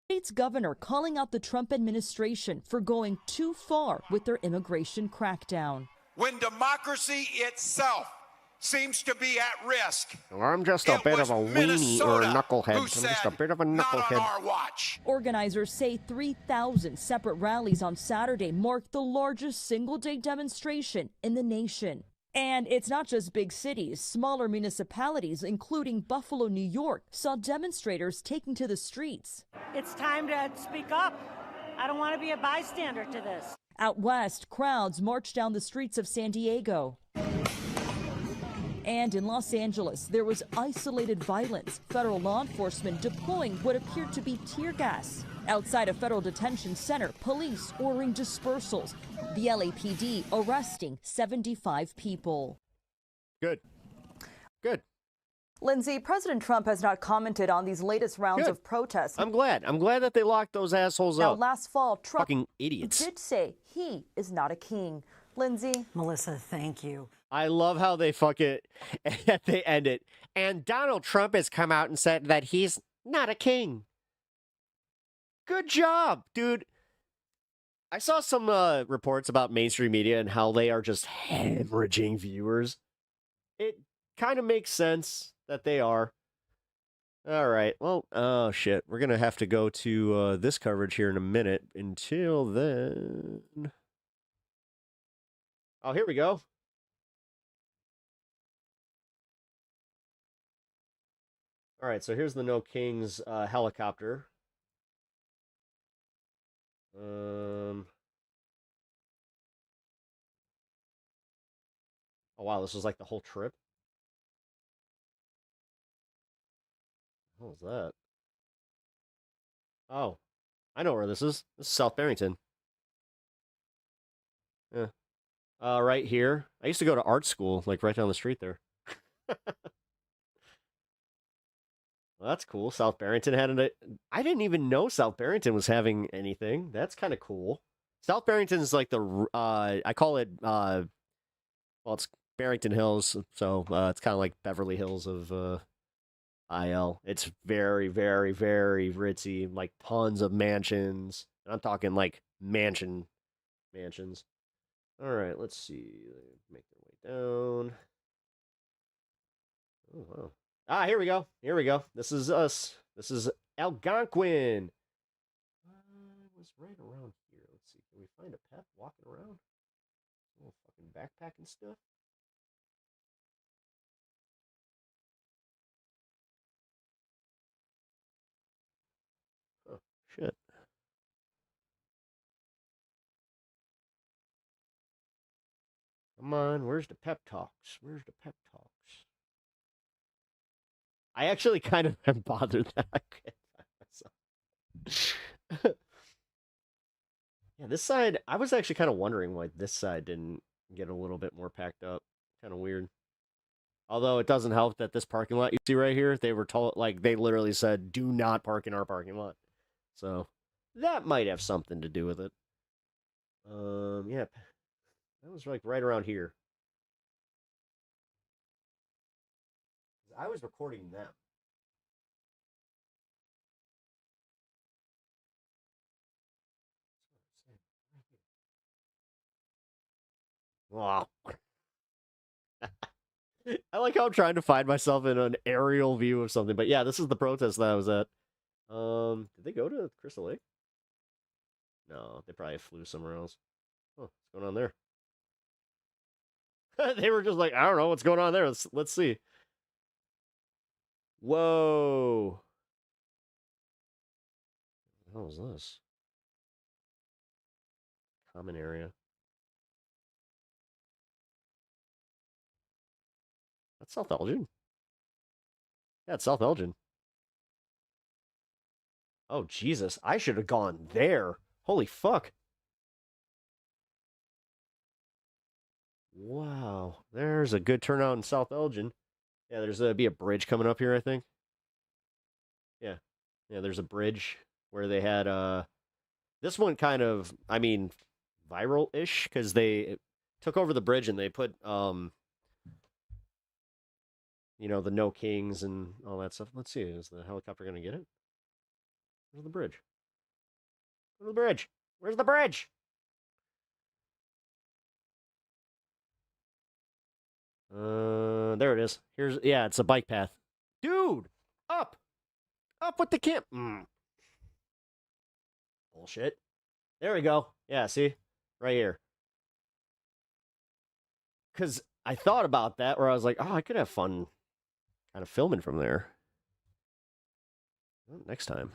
State's governor calling out the Trump administration for going too far with their immigration crackdown. When democracy itself seems to be at risk. I'm just a bit of a weenie or a knucklehead. I'm just a bit of a knucklehead. Not on our watch. Organizers say 3,000 separate rallies on Saturday marked the largest single-day demonstration in the nation. And it's not just big cities. Smaller municipalities, including Buffalo, New York, saw demonstrators taking to the streets. It's time to speak up. I don't want to be a bystander to this. Out west, crowds marched down the streets of San Diego. And in Los Angeles, there was isolated violence. Federal law enforcement deploying what appeared to be tear gas. Outside a federal detention center, police ordering dispersals. The LAPD arresting 75 people. Good. Good. Lindsay, President Trump has not commented on these latest rounds Good. of protests. I'm glad. I'm glad that they locked those assholes Now, up. last fall, Trump Fucking idiots. did say he is not a king. Lindsay? Melissa, thank you. I love how they fuck it and they end it. And Donald Trump has come out and said that he's not a king. Good job, dude. I saw some reports about mainstream media and how they are just hemorrhaging viewers. It kind of makes sense that they are. All right. Well, oh shit. We're going to have to go to this coverage here in a minute. Until then. Oh, here we go. All right. So here's the No Kings helicopter. Oh, wow. This was like the whole trip. What was that? Oh, I know where this is. This is South Barrington. Yeah. Right here. I used to go to art school, like right down the street there. Well, that's cool. South Barrington had I didn't even know South Barrington was having anything. That's kind of cool. South Barrington is like the I call it well, it's Barrington Hills, so it's kind of like Beverly Hills of IL. It's very, very, very ritzy, like tons of mansions. And I'm talking like mansions. All right, let's see. Make their way down. Oh wow. Ah, here we go. Here we go. This is us. This is Algonquin. I was right around here. Let's see. Can we find a pet walking around? A little fucking backpacking stuff. Oh, shit. Come on. Where's the pep talks? Where's the pep talks? I actually kind of am bothered that I can't find myself. Yeah, this side, I was actually kind of wondering why this side didn't get a little bit more packed up. Kind of weird. Although it doesn't help that this parking lot you see right here, they were told, like, they literally said, do not park in our parking lot. So that might have something to do with it. Yeah, that was like right around here. I was recording them. Wow. I like how I'm trying to find myself in an aerial view of something. But yeah, this is the protest that I was at. Did they go to Crystal Lake? No, they probably flew somewhere else. Oh, what's going on there? They were just like, I don't know what's going on there. Let's see. Whoa. What was this? Common area. That's South Elgin. Yeah, it's South Elgin. Oh, Jesus. I should have gone there. Holy fuck. Wow. There's a good turnout in South Elgin. Yeah, there's be a bridge coming up here, I think. Yeah. Yeah, there's a bridge where they had this one kind of, I mean, viral-ish because they took over the bridge and they put you know, the No Kings and all that stuff. Let's see, is the helicopter going to get it? Where's the bridge? Where's the bridge? Where's the bridge? There it is. Here's, yeah, it's a bike path. Dude, up with the camp. Bullshit. There we go. Yeah, see? Right here. Because I thought about that where I was like, oh, I could have fun kind of filming from there. Well, next time.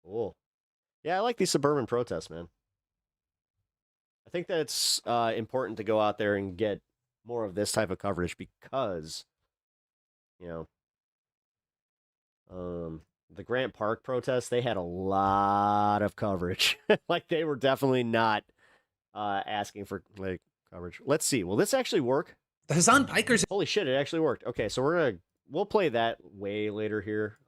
Cool. Yeah, I like these suburban protests, man. I think that it's important to go out there and get more of this type of coverage because, you know, the Grant Park protests, they had a lot of coverage. Like, they were definitely not asking for, like, coverage. Let's see. Will this actually work? The Hassan Bikers. Holy shit, it actually worked. Okay, so we'll play that way later here.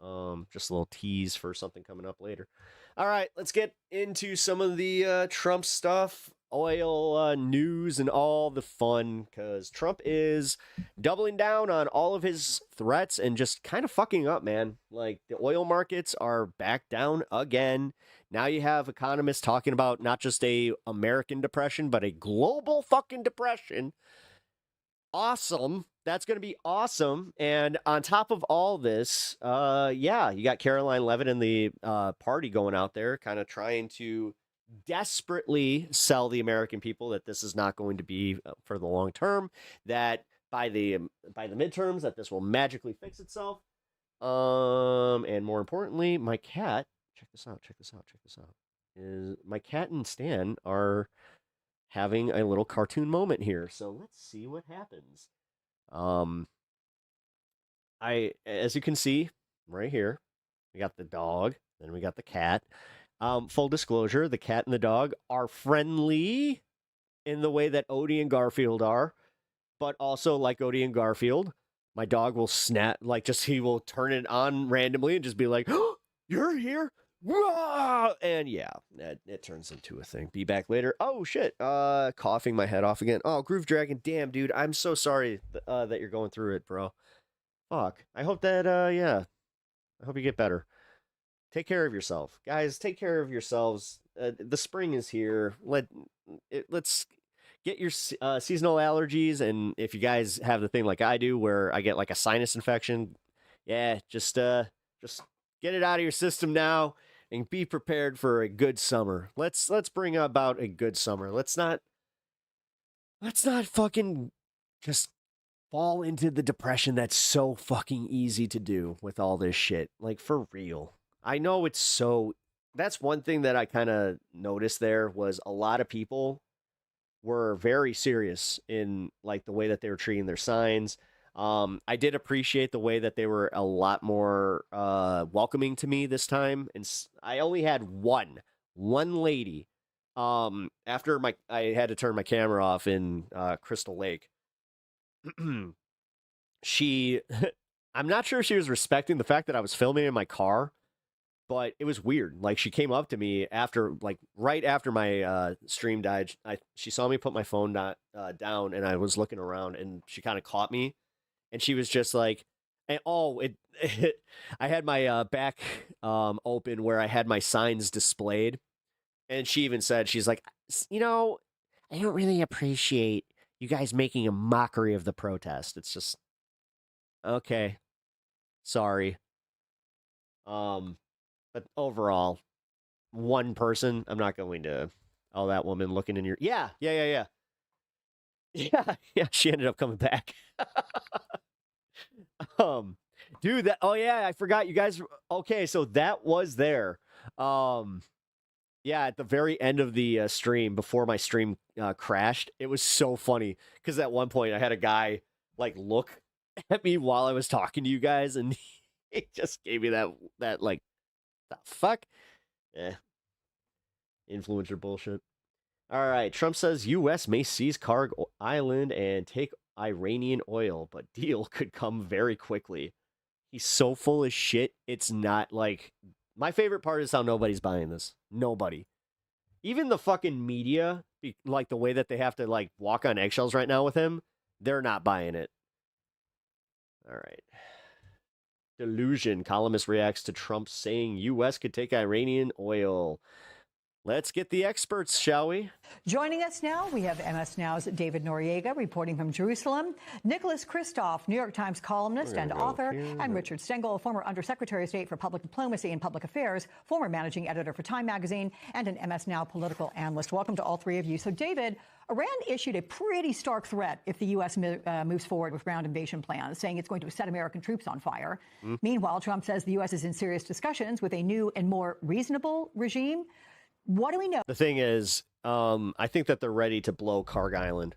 Just a little tease for something coming up later. All right, let's get into some of the Trump stuff. oil news and all the fun, because Trump is doubling down on all of his threats and just kind of fucking up, man. Like, the oil markets are back down again. Now you have economists talking about not just a American depression, but a global fucking depression. Awesome. That's going to be awesome. And on top of all this, yeah, you got Caroline Levitt and the party going out there kind of trying to desperately sell the American people that this is not going to be for the long term, that by the midterms that this will magically fix itself. And more importantly, my cat, check this out, is my cat and Stan are having a little cartoon moment here. So let's see what happens. As you can see right here, we got the dog, then we got the cat. Full disclosure, the cat and the dog are friendly in the way that Odie and Garfield are, but also like Odie and Garfield, my dog will snap, like he will turn it on randomly and just be like, oh, you're here? Whoa! And yeah, it turns into a thing. Be back later. Oh, shit. Coughing my head off again. Oh, Groove Dragon. Damn, dude. I'm so sorry that you're going through it, bro. Fuck. I hope that, yeah. I hope you get better. Take care of yourself. Guys, take care of yourselves. The spring is here. Let's get your seasonal allergies. And if you guys have the thing like I do where I get like a sinus infection, yeah, just get it out of your system now and be prepared for a good summer. Let's bring about a good summer. Let's not fucking just fall into the depression that's so fucking easy to do with all this shit. Like, for real. I know it's so... That's one thing that I kind of noticed there was a lot of people were very serious in like the way that they were treating their signs. I did appreciate the way that they were a lot more welcoming to me this time. And I only had one lady after I had to turn my camera off in Crystal Lake. I'm not sure if she was respecting the fact that I was filming in my car, but it was weird. Like, she came up to me after, like, right after my stream died. She saw me put my phone down, and I was looking around, and she kind of caught me. And she was just like, I had my back open where I had my signs displayed. And she even said, she's like, I don't really appreciate you guys making a mockery of the protest. It's just, okay, sorry. But overall, one person, I'm not going to, that woman looking in your, yeah. Yeah, she ended up coming back. Dude, I forgot you guys. Okay, so that was there. Yeah, at the very end of the stream, before my stream crashed, it was so funny because at one point I had a guy like look at me while I was talking to you guys, and he just gave me that like, the fuck, influencer bullshit. All right, Trump says U.S. may seize Karg Island and take Iranian oil, but deal could come very quickly. He's so full of shit. It's not like... My favorite part is how nobody's buying this. Nobody. Even the fucking media, like the way that they have to like walk on eggshells right now with him, they're not buying it. All right. Delusion. Columnist reacts to Trump saying U.S. could take Iranian oil. Let's get the experts, shall we? Joining us now, we have MS Now's David Noriega reporting from Jerusalem, Nicholas Kristof, New York Times columnist and author, and Richard Stengel, former Undersecretary of State for Public Diplomacy and Public Affairs, former managing editor for Time magazine, and an MS Now political analyst. Welcome to all three of you. So, David, Iran issued a pretty stark threat if the U.S. moves forward with ground invasion plans, saying it's going to set American troops on fire. Meanwhile, Trump says the U.S. is in serious discussions with a new and more reasonable regime. What do we know? The thing is, I think that they're ready to blow Karg Island.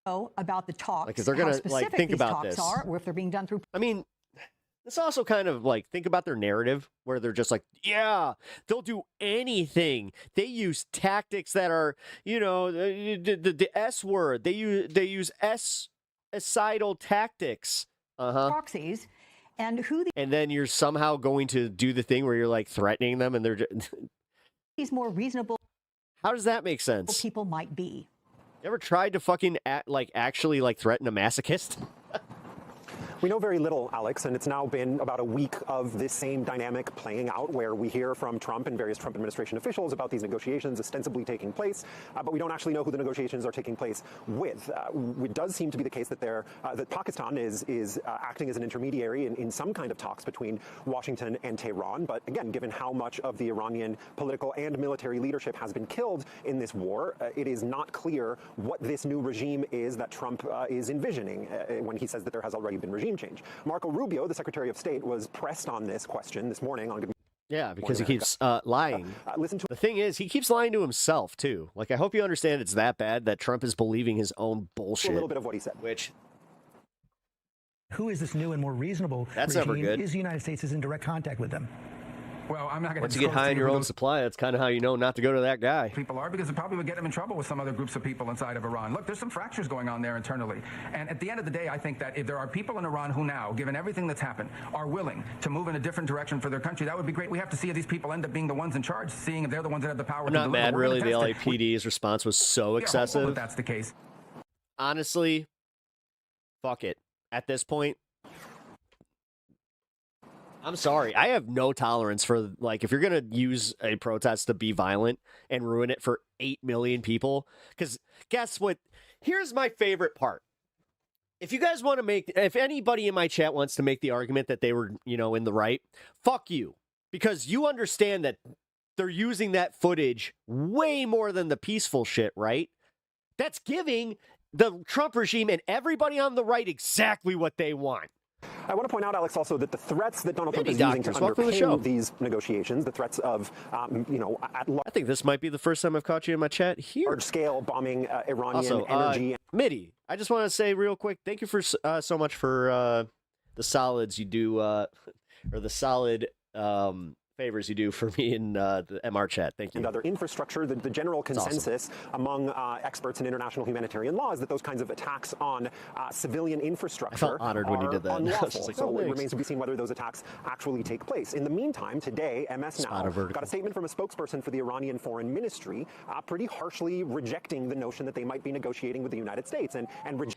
About the talks, because they're going to like think about this, or if they're being done through. I mean, it's also kind of like think about their narrative where they're just like, yeah, they'll do anything. They use tactics that are, the S word. They use S-icidal tactics. Proxies, and and then you're somehow going to do the thing where you're like threatening them, and they're just. He's more reasonable. How does that make sense? People might be. You ever tried to fucking actually threaten a masochist? We know very little, Alex, and it's now been about a week of this same dynamic playing out where we hear from Trump and various Trump administration officials about these negotiations ostensibly taking place, but we don't actually know who the negotiations are taking place with. It does seem to be the case that that Pakistan is acting as an intermediary in some kind of talks between Washington and Tehran. But again, given how much of the Iranian political and military leadership has been killed in this war, it is not clear what this new regime is that Trump is envisioning when he says that there has already been regime change. Marco Rubio, the Secretary of State, was pressed on this question this morning on Good Yeah, because he keeps lying. The thing is, he keeps lying to himself, too. Like, I hope you understand it's that bad that Trump is believing his own bullshit. A little bit of what he said. Which... Who is this new and more reasonable That's regime? never good. Is the United States in direct contact with them? Well, I'm not going to. Once you get high on your own supply, that's kind of how you know not to go to that guy. People are, because it probably would get them in trouble with some other groups of people inside of Iran. Look, there's some fractures going on there internally. And at the end of the day, I think that if there are people in Iran who now, given everything that's happened, are willing to move in a different direction for their country, that would be great. We have to see if these people end up being the ones in charge, seeing if they're the ones that have the power. I'm to not deliver. mad, We're really. gonna The test it. LAPD's response was so excessive. If that's the case. Honestly, fuck it. At this point, I'm sorry. I have no tolerance for, if you're going to use a protest to be violent and ruin it for 8 million people. Because guess what? Here's my favorite part. If you guys want to if anybody in my chat wants to make the argument that they were, in the right, fuck you. Because you understand that they're using that footage way more than the peaceful shit, right? That's giving the Trump regime and everybody on the right exactly what they want. I want to point out, Alex, also that the threats that Donald Trump is Doctors, using to welcome to the show. underpin these negotiations, the threats of, I think this might be the first time I've caught you in my chat here. Large-scale bombing Iranian Also, energy. Mitty, I just want to say real quick, thank you for so much for the solids you do, or the solid favors you do for me in the MR chat. Thank you. And other infrastructure, the general consensus among experts in international humanitarian law is that those kinds of attacks on civilian infrastructure I felt honored when you did that. I was unlawful. just like, So it thanks. remains to be seen whether those attacks actually take place. In the meantime, today, MS Now got a statement from a spokesperson for the Iranian Foreign Ministry pretty harshly rejecting the notion that they might be negotiating with the United States and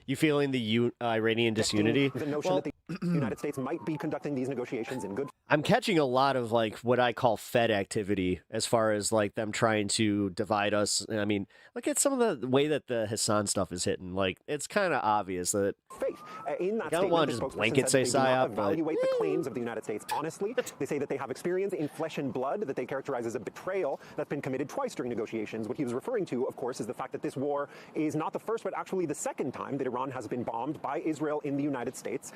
You feeling the Iranian disunity? the notion that the United States might be conducting these negotiations in good I'm catching a lot of what I call Fed activity as far as them trying to divide us. I mean, look at some of the way that the Hassan stuff is hitting. It's kind of obvious that faith. In that I don't want to statement, just the blanket spokesperson say said they do not psyop, but evaluate the claims of the United States honestly. They say that they have experience in flesh and blood that they characterize as a betrayal that's been committed twice during negotiations. What he was referring to, of course, is the fact that this war is not the first, but actually the second time that Iran has been bombed by Israel in the United States.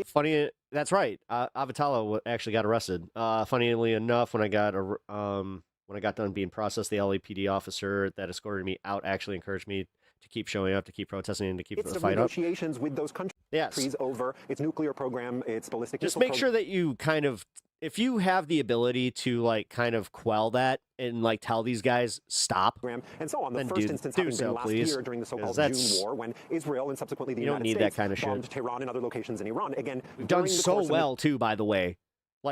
Funny, that's right. Avatalo actually got arrested. Funnily enough, when I got done being processed, the LAPD officer that escorted me out actually encouraged me to keep showing up, to keep protesting, and to keep the fight up. Negotiations with those countries over its nuclear program, its ballistic Just missile make sure that you if you have the ability to kind of quell that and tell these guys stop, and so on. The then first instance having been last please, year during the so-called 'cause June War, when Israel and subsequently the you don't United need States that kind of bombed shit. Tehran and other locations in Iran. Again, We've done during the so course of well too, by the way.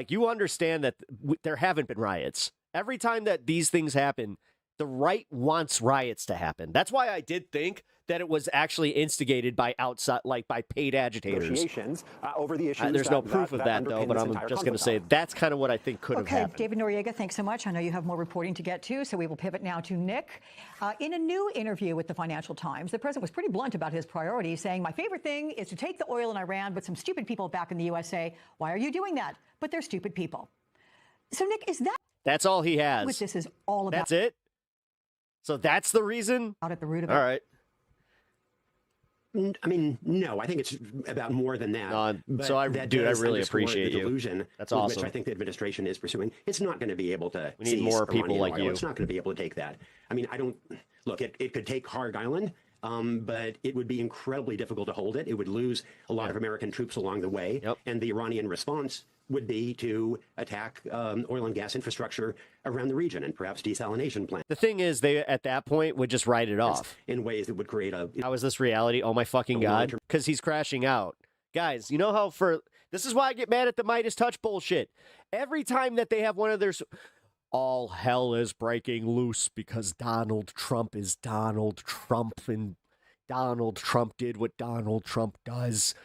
You understand that there haven't been riots. Every time that these things happen, the right wants riots to happen. That's why I did think that it was actually instigated by outside, by paid agitators. Negotiations over the issues. There's no proof of that, though, but I'm just going to say that's kind of what I think could have happened. David Noriega, thanks so much. I know you have more reporting to get to, so we will pivot now to Nick. In a new interview with the Financial Times, the president was pretty blunt about his priorities, saying, "My favorite thing is to take the oil in Iran, but some stupid people back in the USA, why are you doing that? But they're stupid people." So, Nick, is that That's all he has. what this is all about? That's it? So that's the reason? Out at the root of it. All right. I mean, no, I think it's about more than that. So I does really underscore appreciate the you. delusion That's with awesome. Which I think the administration is pursuing. It's not going to be able to. We need seize more people Iranian like oil. you. It's not going to be able to take that. I mean, I don't look. It could take Harg Island. But it would be incredibly difficult to hold it. It would lose a lot of American troops along the way. And the Iranian response would be to attack oil and gas infrastructure around the region and perhaps desalination plants. The thing is, they at that point would just write it off. In ways that would create a... How is this reality? Oh my fucking God. Because he's crashing out. Guys, you know how this is why I get mad at the Midas Touch bullshit. Every time that they have one of their... all hell is breaking loose because Donald Trump is Donald Trump, and Donald Trump did what Donald Trump does.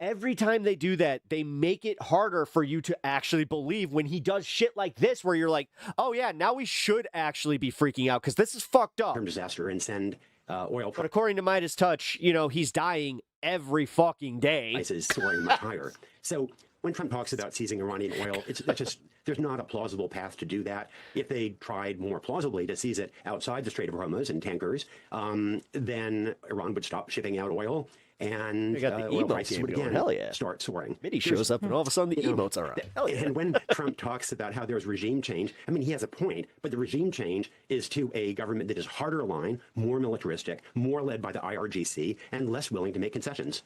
Every time they do that, they make it harder for you to actually believe when he does shit like this, where you're like, oh yeah, now we should actually be freaking out because this is fucked up. Disaster and send oil. But according to Midas Touch, he's dying every fucking day. Prices soaring much higher. So when Trump talks about seizing Iranian oil, it's just there's not a plausible path to do that. If they tried more plausibly to seize it outside the Strait of Hormuz in tankers, then Iran would stop shipping out oil. And oil prices would again start soaring. Mitty shows up and all of a sudden the emotes are up. Hell yeah. And when Trump talks about how there's regime change, I mean, he has a point, but the regime change is to a government that is harder aligned, more militaristic, more led by the IRGC, and less willing to make concessions.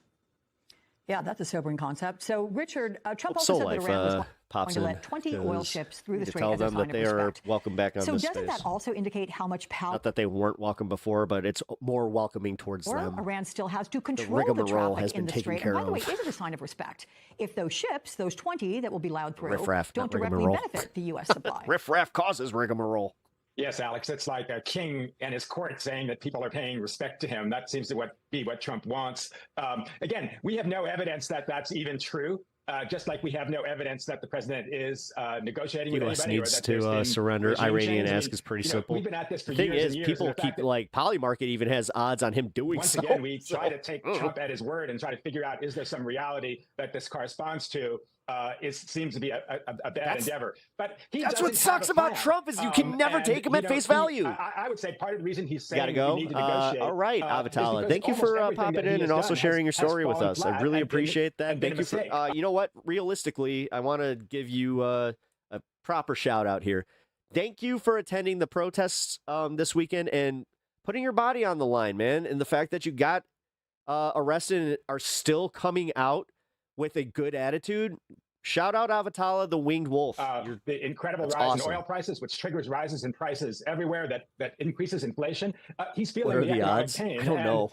Yeah, that's a sobering concept. So, Richard, Trump also said that Iran was going to let 20 oil ships through the strait as a sign of respect. Tell them that they are welcome back on so this doesn't space. that also indicate how much power? Not that they weren't welcome before, but it's more welcoming towards them. Iran still has to control the traffic in the strait. And by the way, is it a sign of respect if those ships, those 20 that will be allowed through, don't directly benefit the U.S. supply? Riff-raff causes rigmarole. Yes, Alex, it's like a king and his court saying that people are paying respect to him. That seems to be what Trump wants. Again, we have no evidence that that's even true. Just like we have no evidence that the president is negotiating with U.S. anybody. needs to surrender. Iranian ask is pretty simple. We've been at this for the thing years is, and years, people keep Polymarket even has odds on him doing once so. Again, we try to take Trump at his word and try to figure out, is there some reality that this corresponds to? It seems to be a bad endeavor. But that's what sucks about Trump is you can never take him at face value. I would say part of the reason he's saying gotta go. we need to negotiate. All right, Avatala. Thank you for popping in and also sharing your story with us. I really appreciate that. Thank you for. You know what? Realistically, I want to give you a proper shout out here. Thank you for attending the protests this weekend and putting your body on the line, man. And the fact that you got arrested and are still coming out with a good attitude. Shout out Avatala, the winged wolf. The incredible rise in oil prices, which triggers rises in prices everywhere that increases inflation. He's feeling the economic pain. I don't know.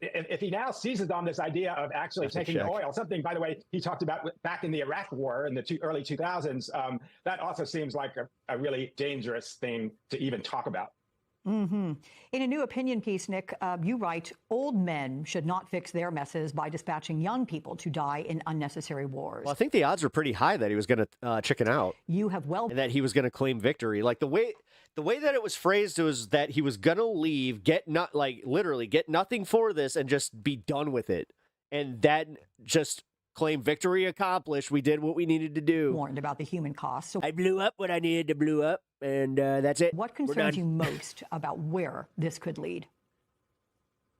If he now seizes on this idea of actually taking oil, something, by the way, he talked about back in the Iraq War in the early 2000s, that also seems like a really dangerous thing to even talk about. Mm-hmm. In a new opinion piece, Nick, you write, old men should not fix their messes by dispatching young people to die in unnecessary wars. Well, I think the odds are pretty high that he was going to chicken out. You have and that he was going to claim victory. Like the way that it was phrased was that he was going to leave, literally get nothing for this and just be done with it. And that just claim victory accomplished. We did what we needed to do. Warned about the human cost. So I blew up what I needed to blow up, and that's it. What concerns you most about where this could lead?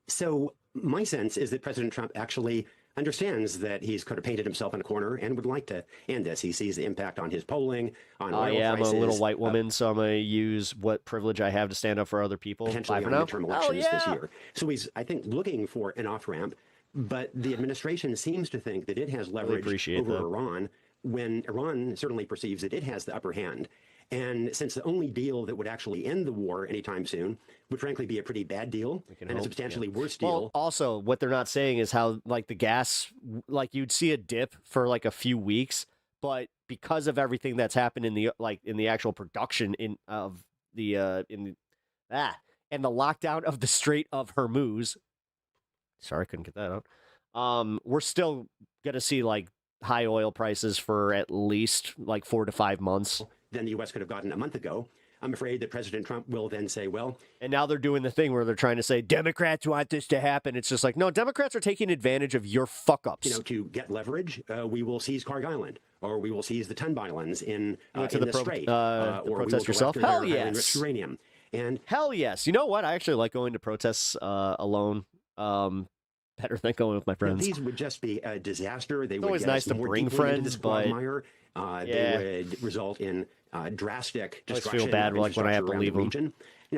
So my sense is that President Trump actually understands that he's kind of painted himself in a corner and would like to end this. He sees the impact on his polling, on oil prices. I'm a little white woman, so I'm going to use what privilege I have to stand up for other people. Potentially on midterm elections this year. So he's, I think, looking for an off-ramp. But the administration seems to think that it has leverage over Iran when Iran certainly perceives that it has the upper hand. And since the only deal that would actually end the war anytime soon would frankly be a pretty bad deal and a substantially worse deal. Well, also, what they're not saying is how, the gas, you'd see a dip for, a few weeks, but because of everything that's happened in the actual production and the lockdown of the Strait of Hormuz, sorry, I couldn't get that out. We're still going to see high oil prices for at least 4 to 5 months. Than the U.S. could have gotten a month ago. I'm afraid that President Trump will then say, well... And now they're doing the thing where they're trying to say, Democrats want this to happen. It's just no, Democrats are taking advantage of your fuck-ups. To get leverage, we will seize Carg Island, or we will seize the Tunb Islands in the Strait. Or protest yourself? Hell yes. Uranium. And hell yes. You know what? I actually like going to protests alone. Better than going with my friends. These would just be a disaster. They it's would always nice to bring friends, but they would result in drastic destruction. I feel bad when I have to leave them.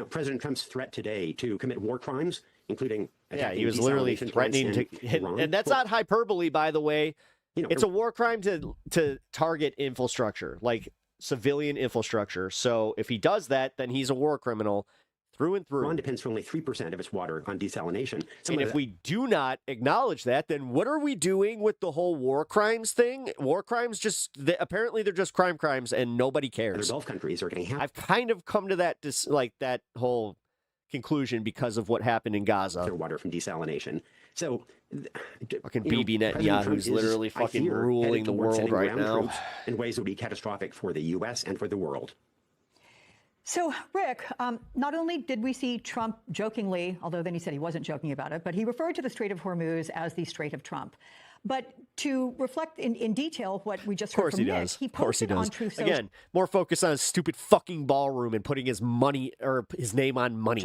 President Trump's threat today to commit war crimes, including he was literally threatening to hit, and that's not hyperbole, by the way. It's a war crime to target infrastructure, civilian infrastructure. So if he does that, then he's a war criminal. through and through. Iran depends for only 3% of its water on desalination. And if we do not acknowledge that, then what are we doing with the whole war crimes thing? War crimes apparently they're just crimes and nobody cares. Other Gulf countries are going to have. I've kind of come to that that whole conclusion because of what happened in Gaza. Their water from desalination. So, fucking Bibi Netanyahu's literally fucking ruling the world right now in ways that would be catastrophic for the U.S. and for the world. So, Rick, not only did we see Trump jokingly, although then he said he wasn't joking about it, but he referred to the Strait of Hormuz as the Strait of Trump. But to reflect in detail what we just heard from Nick, he posted on Truth Social. Again, more focus on his stupid fucking ballroom and putting his money or his name on money.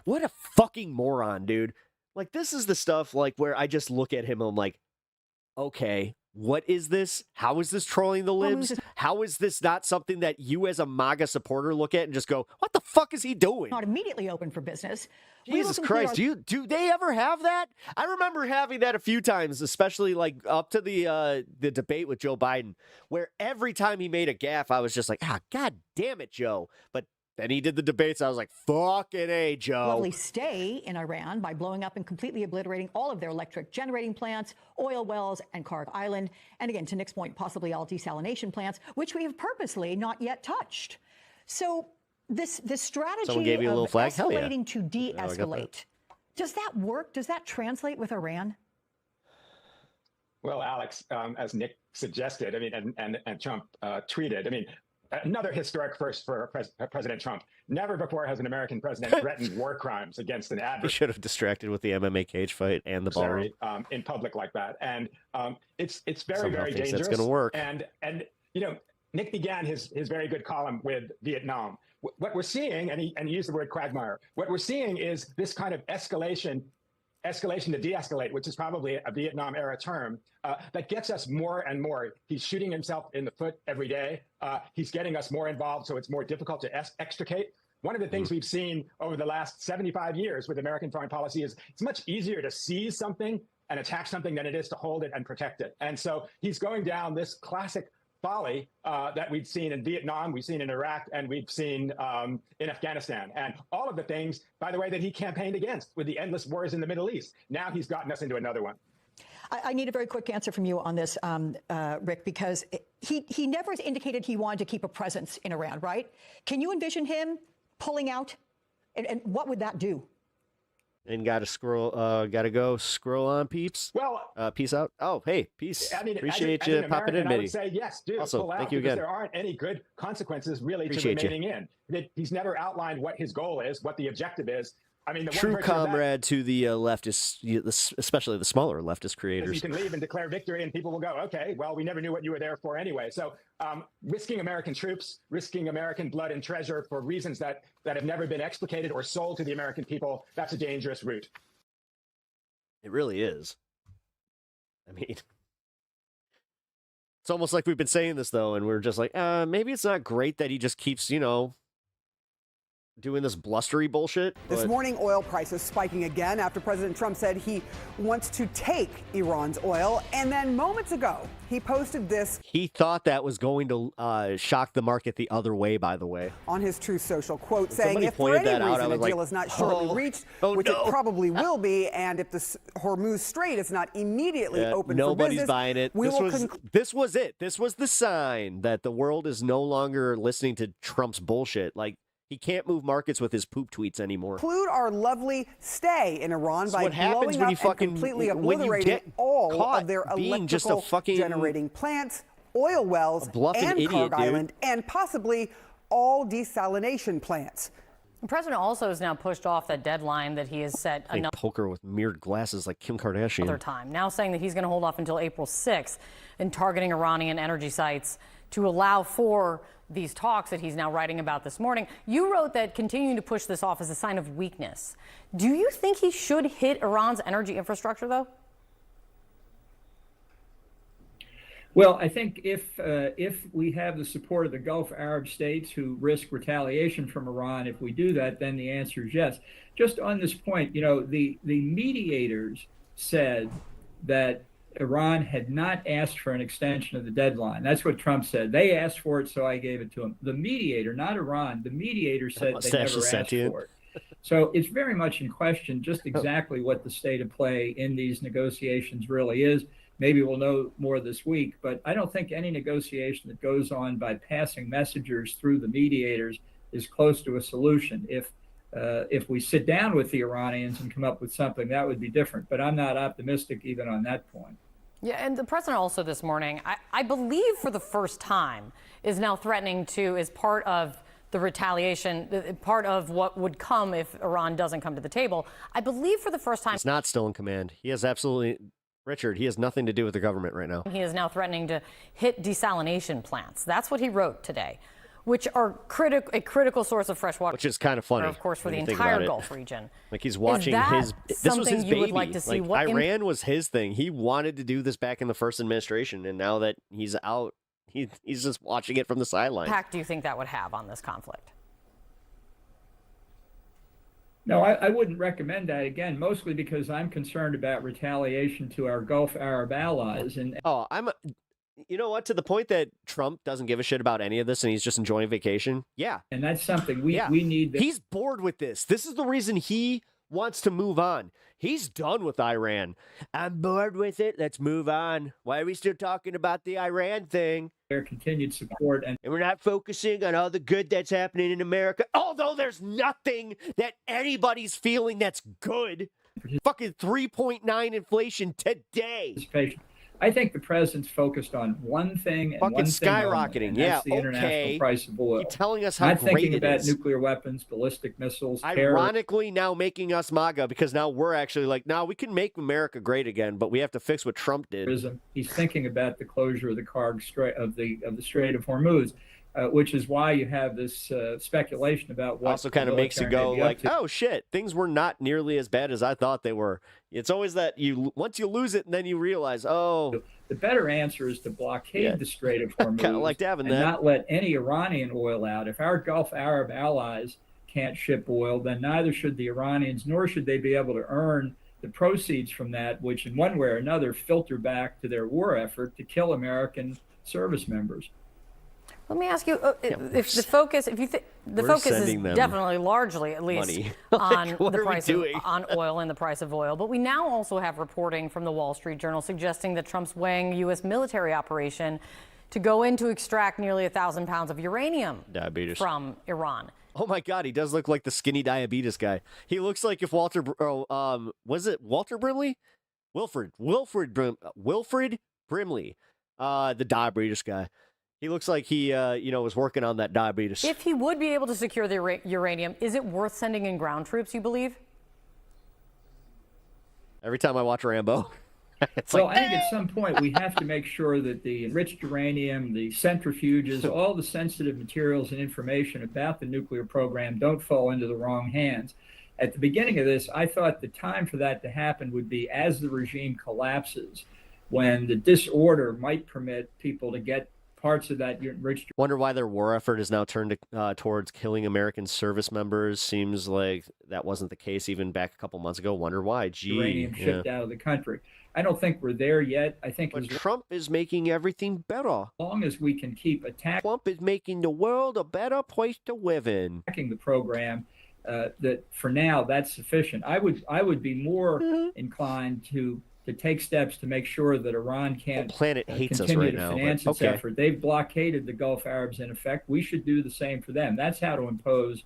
What a fucking moron, dude. Like, this is the stuff like where I just look at him and I'm like, okay, what is this? How is this trolling the libs? How is this not something that you as a MAGA supporter look at and just go, what the fuck is he doing? Not immediately open for business. Jesus Christ, do they ever have that? I remember having that a few times, especially like up to the debate with Joe Biden, where every time he made a gaffe, I was just like, God damn it, Joe. But then he did the debates. I was like, fucking A, Joe. Lovely stay in Iran by blowing up and completely obliterating all of their electric generating plants, oil wells, and Karg Island. And again, to Nick's point, possibly all desalination plants, which we have purposely not yet touched. So this strategy gave you a little of flag? Hell yeah. escalating to de-escalate, does that work? Does that translate with Iran? Well, Alex, as Nick suggested, I mean, and Trump tweeted, I mean, another historic first for President Trump. Never before has an American president threatened war crimes against an He adversary. should have distracted with the MMA cage fight and the ballroom. In public like that, and it's very Somehow very thinks dangerous. that's gonna work. And you know, Nick began his very good column with Vietnam. What we're seeing, and he used the word quagmire. What we're seeing is this kind of escalation to de-escalate, which is probably a Vietnam era term, that gets us more and more. He's shooting himself in the foot every day. He's getting us more involved, so it's more difficult to extricate. One of the things we've seen over the last 75 years with American foreign policy is it's much easier to seize something and attack something than it is to hold it and protect it. And so he's going down this classic folly that we've seen in Vietnam, we've seen in Iraq, and we've seen in Afghanistan. And all of the things, by the way, that he campaigned against with the endless wars in the Middle East. Now he's gotten us into another one. I need a very quick answer from you on this, Rick, because he never indicated he wanted to keep a presence in Iran, right? Can you envision him pulling out? And what would that do? And gotta go scroll on, peeps. Well, peace out. Oh, hey, peace. I mean, appreciate as you an popping in, American, I Mitty. would say yes, do Also, pull out, thank you because again. there aren't any good consequences really Appreciate to remaining you. in. He's never outlined what his goal is, what the objective is. I mean, the True one virtue of that comrade to the leftist, especially the smaller leftist is creators. you can leave and declare victory, and people will go, okay, well, we never knew what you were there for anyway. So risking American troops, risking American blood and treasure for reasons that have never been explicated or sold to the American people, that's a dangerous route. It really is. I mean, it's almost like we've been saying this, though, and we're just like, maybe it's not great that he just keeps, doing this blustery bullshit. This morning, oil prices spiking again after President Trump said he wants to take Iran's oil. And then moments ago, he posted this. He thought that was going to shock the market the other way, by the way. On his Truth Social quote, When saying somebody if for any pointed that out, I reason a was deal like, is not shortly reached, which no. it probably will be, and if the Hormuz Strait is not immediately open for nobody's business, buying it. we will This was it. This was the sign that the world is no longer listening to Trump's bullshit. Like, he can't move markets with his poop tweets anymore. conclude our lovely stay in Iran by what happens blowing when you up and fucking completely when you obliterating get all caught of their being just a electrical fucking generating plants, oil wells, bluffing and idiot, Karg dude. Island, and possibly all desalination plants. The president also has now pushed off that deadline that he has set Playing poker with mirrored glasses like Kim Kardashian. another time, now saying that he's going to hold off until April 6th in targeting Iranian energy sites to allow for these talks that he's now writing about this morning. You wrote that continuing to push this off is a sign of weakness. Do you think he should hit Iran's energy infrastructure, though? Well, I think if we have the support of the Gulf Arab states who risk retaliation from Iran, if we do that, then the answer is yes. Just on this point, the mediators said that Iran had not asked for an extension of the deadline. That's what Trump said. They asked for it, so I gave it to him. The mediator, not Iran, the mediator said they never asked for it. So it's very much in question just exactly what the state of play in these negotiations really is. Maybe we'll know more this week, but I don't think any negotiation that goes on by passing messengers through the mediators is close to a solution. If we sit down with the Iranians and come up with something, that would be different. But I'm not optimistic even on that point. Yeah, and the president also this morning, I believe for the first time, is now threatening to, as part of the retaliation, part of what would come if Iran doesn't come to the table. I believe for the first time... He's not still in command. He has absolutely... Richard, he has nothing to do with the government right now. He is now threatening to hit desalination plants. That's what he wrote today, which are a critical source of fresh water. Which is kind of funny, of course, for the when you think entire about it. Gulf region. Like he's watching his. This was his something you baby. would like to see? Like Iran was his thing. He wanted to do this back in the first administration, and now that he's out, he's just watching it from the sideline. What impact do you think that would have on this conflict? No, I wouldn't recommend that, again, mostly because I'm concerned about retaliation to our Gulf Arab allies. And you know what? To the point that Trump doesn't give a shit about any of this and he's just enjoying vacation. Yeah. And that's something we need. He's bored with this. This is the reason he wants to move on. He's done with Iran. I'm bored with it. Let's move on. Why are we still talking about the Iran thing? Their continued support. And we're not focusing on all the good that's happening in America. Although there's nothing that anybody's feeling that's good. Fucking 3.9 inflation today. I think the president's focused on one thing and fucking one thing skyrocketing. Only, and that's the international price of oil. You're telling us how Not great thinking it about is. nuclear weapons, ballistic missiles, Ironically, now making us MAGA because now we're actually like, now we can make America great again, but we have to fix what Trump did. He's thinking about the closure of the Strait of the Strait of Hormuz, which is why you have this speculation about what also kind of makes you go like, oh shit, things were not nearly as bad as I thought they were. It's always that once you lose it and then you realize, oh. The better answer is to blockade the Strait of Hormuz kind of like having and that. not let any Iranian oil out. If our Gulf Arab allies can't ship oil, then neither should the Iranians, nor should they be able to earn the proceeds from that, which in one way or another filter back to their war effort to kill American service members. Let me ask you, if the focus, the focus is definitely largely, at least, on the price on oil and the price of oil. But we now also have reporting from the Wall Street Journal suggesting that Trump's weighing U.S. military operation to go in to extract nearly 1,000 pounds of uranium from Iran. Oh my God, he does look like the skinny diabetes guy. He looks like if Walter, was it Walter Brimley? Wilfred Brimley, the diabetes guy. He looks like he, was working on that diabetes. If he would be able to secure the uranium, is it worth sending in ground troops, you believe? Every time I watch Rambo, it's I think at some point we have to make sure that the enriched uranium, the centrifuges, all the sensitive materials and information about the nuclear program don't fall into the wrong hands. At the beginning of this, I thought the time for that to happen would be as the regime collapses, when the disorder might permit people to get parts of that enriched. Wonder why their war effort is now turned towards killing American service members. Seems like that wasn't the case even back a couple months ago. Wonder why. Uranium shipped out of the country. I don't think we're there yet. I think Trump is making everything better. As long as we can keep attacking. Trump is making the world a better place to live in. Attacking the program, that for now that's sufficient. I would be more inclined to take steps to make sure that Iran can't continue to finance its effort. They've blockaded the Gulf Arabs in effect. We should do the same for them. That's how to impose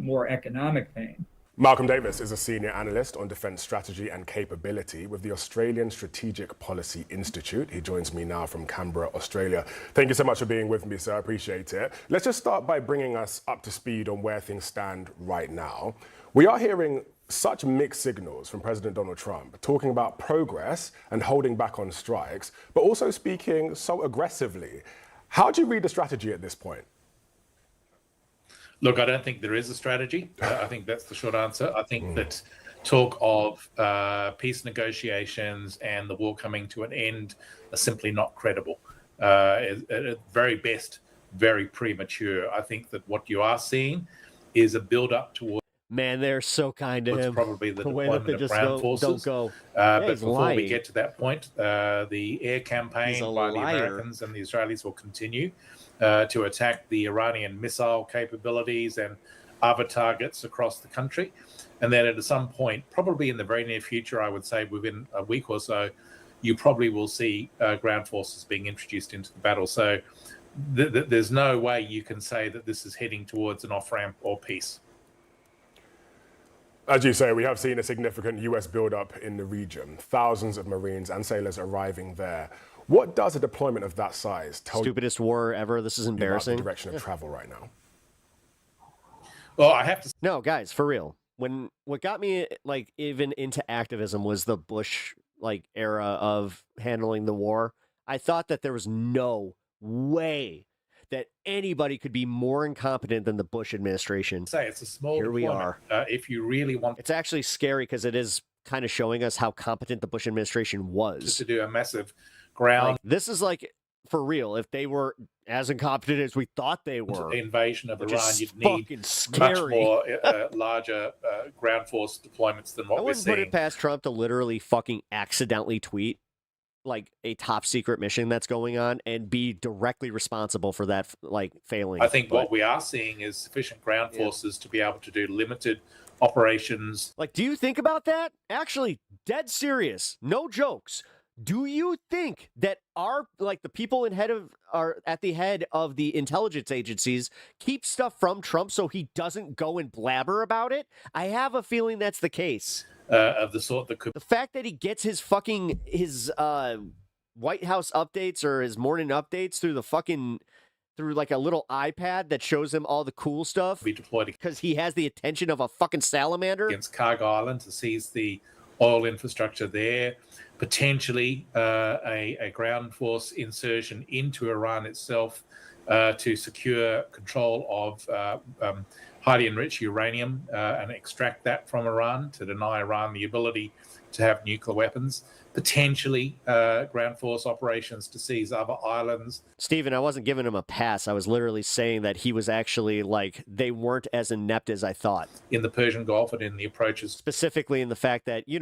more economic pain. Malcolm Davis is a senior analyst on defence strategy and capability with the Australian Strategic Policy Institute. He joins me now from Canberra, Australia. Thank you so much for being with me, sir. I appreciate it. Let's just start by bringing us up to speed on where things stand right now. We are hearing such mixed signals from President Donald Trump, talking about progress and holding back on strikes, but also speaking so aggressively. How do you read the strategy at this point? Look, I don't think there is a strategy. I think that's the short answer. I think that talk of peace negotiations and the war coming to an end are simply not credible. At very best, very premature. I think that what you are seeing is a build-up towards. Man, they're so kind to him. Probably the way that deployment of ground forces. Don't go. But before we get to that point, the air campaign by the Americans and the Israelis will continue to attack the Iranian missile capabilities and other targets across the country. And then at some point, probably in the very near future, I would say within a week or so, you probably will see ground forces being introduced into the battle. So there's no way you can say that this is heading towards an off-ramp or peace. As you say, we have seen a significant US buildup in the region, thousands of Marines and sailors arriving there. What does a deployment of that size tell Stupidest war ever. This is embarrassing. about the direction of travel right now? Well, I have to. No, guys, for real. What got me like even into activism was the Bush era of handling the war. I thought that there was no way that anybody could be more incompetent than the Bush administration. Say it's a small. Here we are. If you really want, it's actually scary because it is kind of showing us how competent the Bush administration was to do a massive ground. This is for real. If they were as incompetent as we thought they were, the invasion of Iran, you'd need scary. much more larger ground force deployments than what I we're wouldn't put seeing. it past Trump to literally fucking accidentally tweet a top secret mission that's going on and be directly responsible for that failing. I think what we are seeing is sufficient ground forces to be able to do limited operations. Do you think about that? Actually, dead serious. No jokes. Do you think that the people at the head of the intelligence agencies keep stuff from Trump so he doesn't go and blabber about it? I have a feeling that's the case. Of the sort that could. The fact that he gets his White House updates or his morning updates through a little iPad that shows him all the cool stuff. Be deployed because he has the attention of a fucking salamander against Cargo Island to seize the oil infrastructure there. Potentially a ground force insertion into Iran itself to secure control of highly enriched uranium and extract that from Iran to deny Iran the ability to have nuclear weapons. Potentially ground force operations to seize other islands. Stephen, I wasn't giving him a pass. I was literally saying that he was actually they weren't as inept as I thought. In the Persian Gulf and in the approaches. Specifically in the fact that, we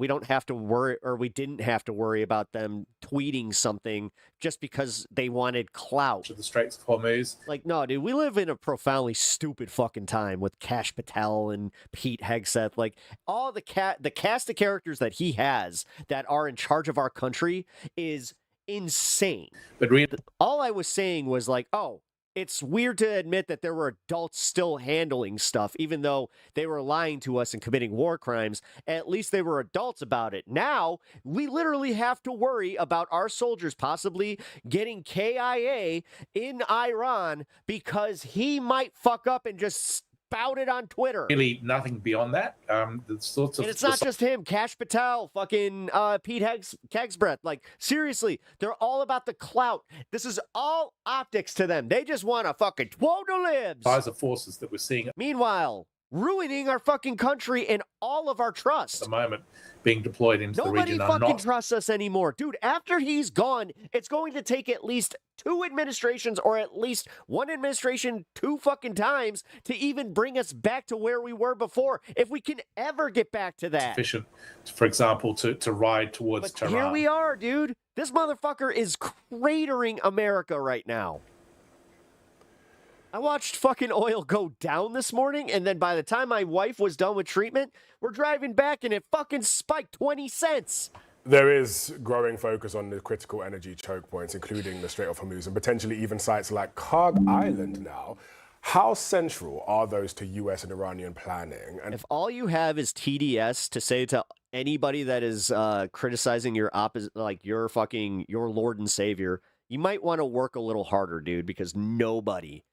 don't have to worry, or we didn't have to worry about them tweeting something just because they wanted clout. To the Straits of Hormuz. No, dude, we live in a profoundly stupid fucking time with Kash Patel and Pete Hegseth. All the cast of characters that he has that are in charge of our country is insane. But all I was saying was it's weird to admit that there were adults still handling stuff, even though they were lying to us and committing war crimes. At least they were adults about it. Now, we literally have to worry about our soldiers possibly getting KIA in Iran because he might fuck up and just spout it on Twitter. Really nothing beyond that. The sorts of. And it's not just him. Kash Patel, fucking Pete Hegseth. Seriously, they're all about the clout. This is all optics to them. They just want to fucking twirl the libs. Size of forces that we're seeing. Meanwhile, ruining our fucking country and all of our trust. At the moment, being deployed into the region. Nobody fucking trusts us anymore. Dude, after he's gone, it's going to take at least 2 administrations or at least 1 administration 2 fucking times to even bring us back to where we were before, if we can ever get back to that. Sufficient, for example, to ride towards Tehran. Here we are, dude. This motherfucker is cratering America right now. I watched fucking oil go down this morning, and then by the time my wife was done with treatment, we're driving back and it fucking spiked 20 cents. There is growing focus on the critical energy choke points, including the Strait of Hormuz, and potentially even sites like Carg Island now. How central are those to US and Iranian planning? And if all you have is TDS to say to anybody that is criticizing your your Lord and Savior, you might want to work a little harder, dude, because nobody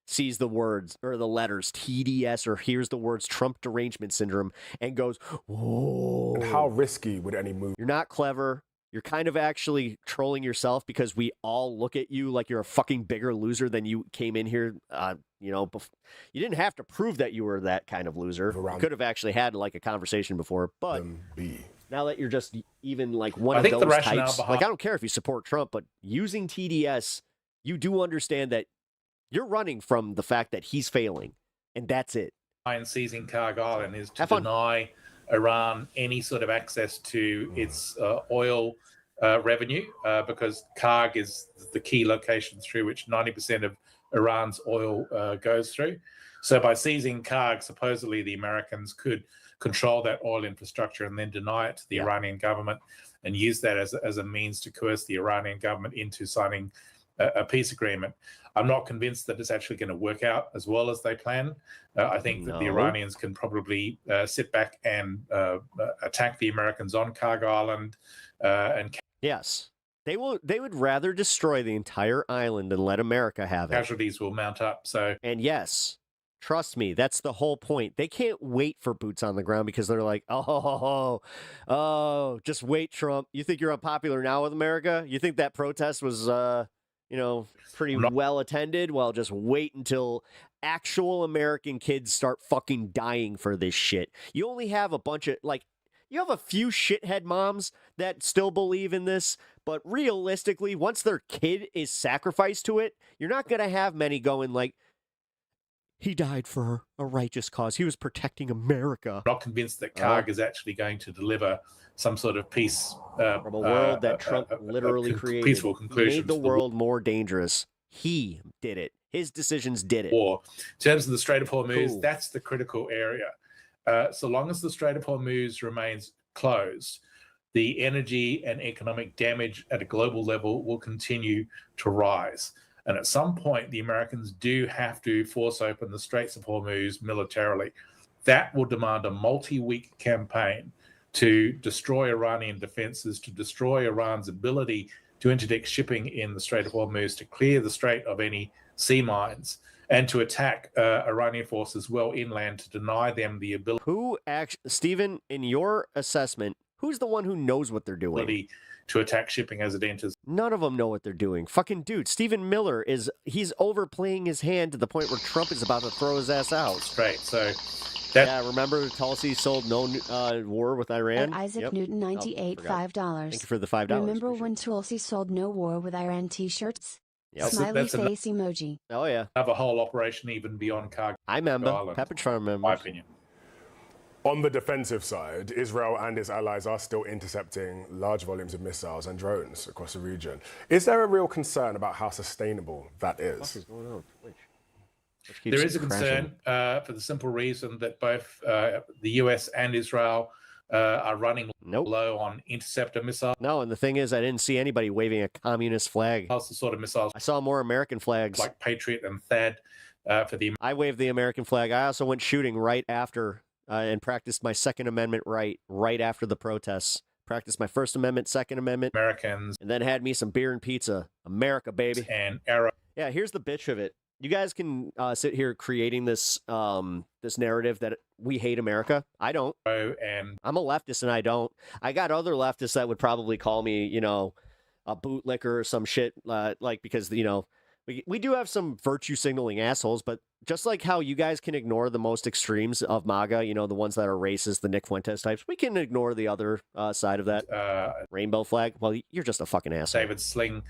sees the words or the letters TDS or hears the words Trump derangement syndrome and goes, whoa. And how risky would any move? You're not clever. You're kind of actually trolling yourself because we all look at you like you're a fucking bigger loser than you came in here. You didn't have to prove that you were that kind of loser. You could have actually had a conversation before, but now that you're just even one of those types, I don't care if you support Trump, but using TDS, you do understand that you're running from the fact that he's failing, and that's it. And seizing Carg Island is to deny Iran any sort of access to its oil revenue, because Carg is the key location through which 90% of Iran's oil goes through. So by seizing Karg, supposedly the Americans could control that oil infrastructure and then deny it to the Iranian government and use that as a means to coerce the Iranian government into signing a peace agreement. I'm not convinced that it's actually going to work out as well as they plan. I think that the Iranians can probably sit back and attack the Americans on Karg Island. Yes. They would rather destroy the entire island than let America have it. Casualties will mount up. And yes, trust me, that's the whole point. They can't wait for boots on the ground because they're like, oh, just wait, Trump. You think you're unpopular now with America? You think that protest was, pretty well attended? Well, just wait until actual American kids start fucking dying for this shit. You only have a bunch of, you have a few shithead moms that still believe in this, but realistically, once their kid is sacrificed to it, you're not going to have many going like, he died for a righteous cause. He was protecting America. I'm not convinced that Karg is actually going to deliver some sort of peace from a world that Trump literally created. Peaceful conclusion. He made the world more dangerous. He did it. His decisions did it. War. In terms of the Strait of Hormuz, that's the critical area. So long as the Strait of Hormuz remains closed, the energy and economic damage at a global level will continue to rise. And at some point, the Americans do have to force open the Straits of Hormuz militarily. That will demand a multi-week campaign to destroy Iranian defenses, to destroy Iran's ability to interdict shipping in the Strait of Hormuz, to clear the strait of any sea mines, and to attack Iranian forces well inland to deny them the ability. Stephen, in your assessment, who's the one who knows what they're doing? To attack shipping as it enters. None of them know what they're doing. Fucking dude, Stephen Miller he's overplaying his hand to the point where Trump is about to throw his ass out. Straight. So remember Tulsi sold no war with Iran? Isaac Newton 98 $5. Thank you for the $5. Remember when Tulsi sold no war with Iran t-shirts? Yep. Smiley face emoji. Oh yeah. Have a whole operation even beyond Karg. I remember. Pepper Farm members. My opinion. On the defensive side, Israel and its allies are still intercepting large volumes of missiles and drones across the region. Is there a real concern about how sustainable that is? What is going on? There is a concern for the simple reason that both the US and Israel are running low on interceptor missiles. No, and the thing is, I didn't see anybody waving a communist flag. That's the sort of missiles. I saw more American flags. Like Patriot and THAAD for the... I waved the American flag. I also went shooting right after and practiced my Second Amendment right after the protests. Practiced my First Amendment, Second Amendment. Americans. And then had me some beer and pizza. America, baby. And arrow. Yeah, here's the bitch of it. You guys can sit here creating this this narrative that we hate America. I don't. And I'm a leftist and I don't. I got other leftists that would probably call me, a bootlicker or some shit, because, we do have some virtue signaling assholes, but just like how you guys can ignore the most extremes of MAGA, the ones that are racist, the Nick Fuentes types, we can ignore the other side of that rainbow flag. Well, you're just a fucking asshole. David Sling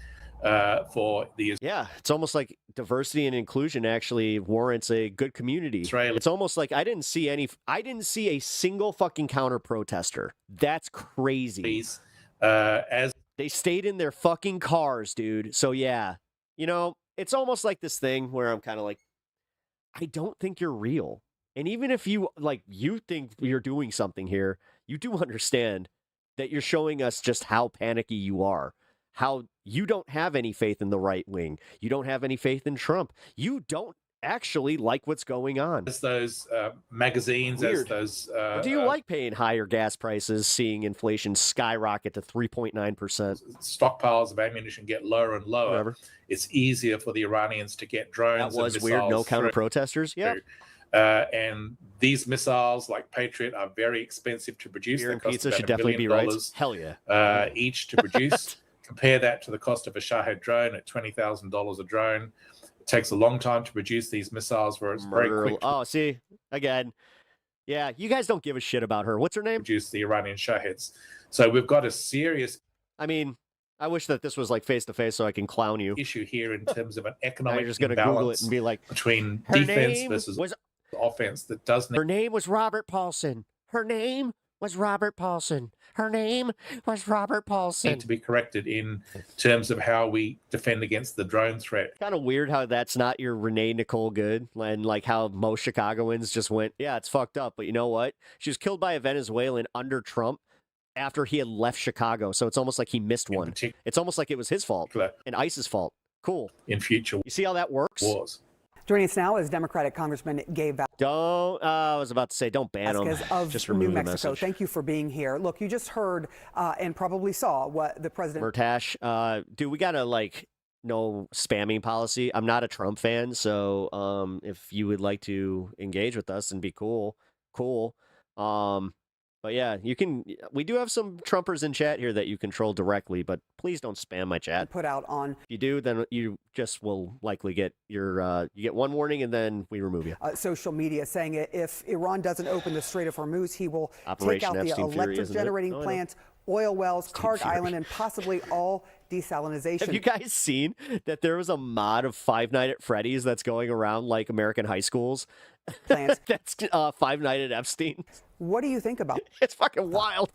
for the... Yeah, it's almost like diversity and inclusion actually warrants a good community. Israel. It's almost like I didn't see a single fucking counter protester. That's crazy. As they stayed in their fucking cars, dude. So yeah, it's almost like this thing where I'm kind of like, I don't think you're real. And even if you think you're doing something here, you do understand that you're showing us just how panicky you are, how you don't have any faith in the right wing. You don't have any faith in Trump. You don't actually like what's going on. As those magazines, Weird. as those... do you like paying higher gas prices, seeing inflation skyrocket to 3.9%? Stockpiles of ammunition get lower and lower. Whatever. It's easier for the Iranians to get drones. That was and weird. No missiles counter through. protesters. Yeah. And these missiles, like Patriot, are very expensive to produce. Beer They and cost pizza about should $1 definitely be billion right. Hell yeah. Each to produce. Compare that to the cost of a Shahed drone at $20,000 a drone. It takes a long time to produce these missiles, where it's very quick. Oh, see, again, yeah, you guys don't give a shit about her. What's her name? Produce the Iranian Shaheds. So we've got a serious... I mean, I wish that this was like face to face so I can clown you. Issue here in terms of an economic You're just gonna Google it and be like, between her defense name versus was- offense that doesn't... Her name was Robert Paulson. Her name was Robert Paulson. Her name was Robert Paulson. Need to be corrected in terms of how we defend against the drone threat. Kind of weird how that's not your Renee Nicole Good, and like how most Chicagoans just went, yeah, it's fucked up, but you know what? She was killed by a Venezuelan under Trump after he had left Chicago, so it's almost like he missed one. It's almost like it was his fault and ICE's fault. Cool. In future, you see how that works? Wars. Joining us now is Democratic Congressman Gabe Don't. I was about to say, don't ban him. of Just remove New the Mexico. message. Thank you for being here. Look, you just heard and probably saw what the president. Murtash, dude, we gotta like no spamming policy. I'm not a Trump fan, so if you would like to engage with us and be cool. But yeah, you can. We do have some Trumpers in chat here that you control directly, but please don't spam my chat. Put out on. If you do, then you just will likely get your. You get one warning, and then we remove you. Social media saying if Iran doesn't open the Strait of Hormuz, he will take out Epstein the Fury, electric isn't it? generating Oh, plants, oil wells, Karg Fury. Island, and possibly all desalinization. Have you guys seen that there was a mod of Five Nights at Freddy's that's going around like American high schools? Plants. That's Five Nights at Epstein. What do you think about? It's fucking wild.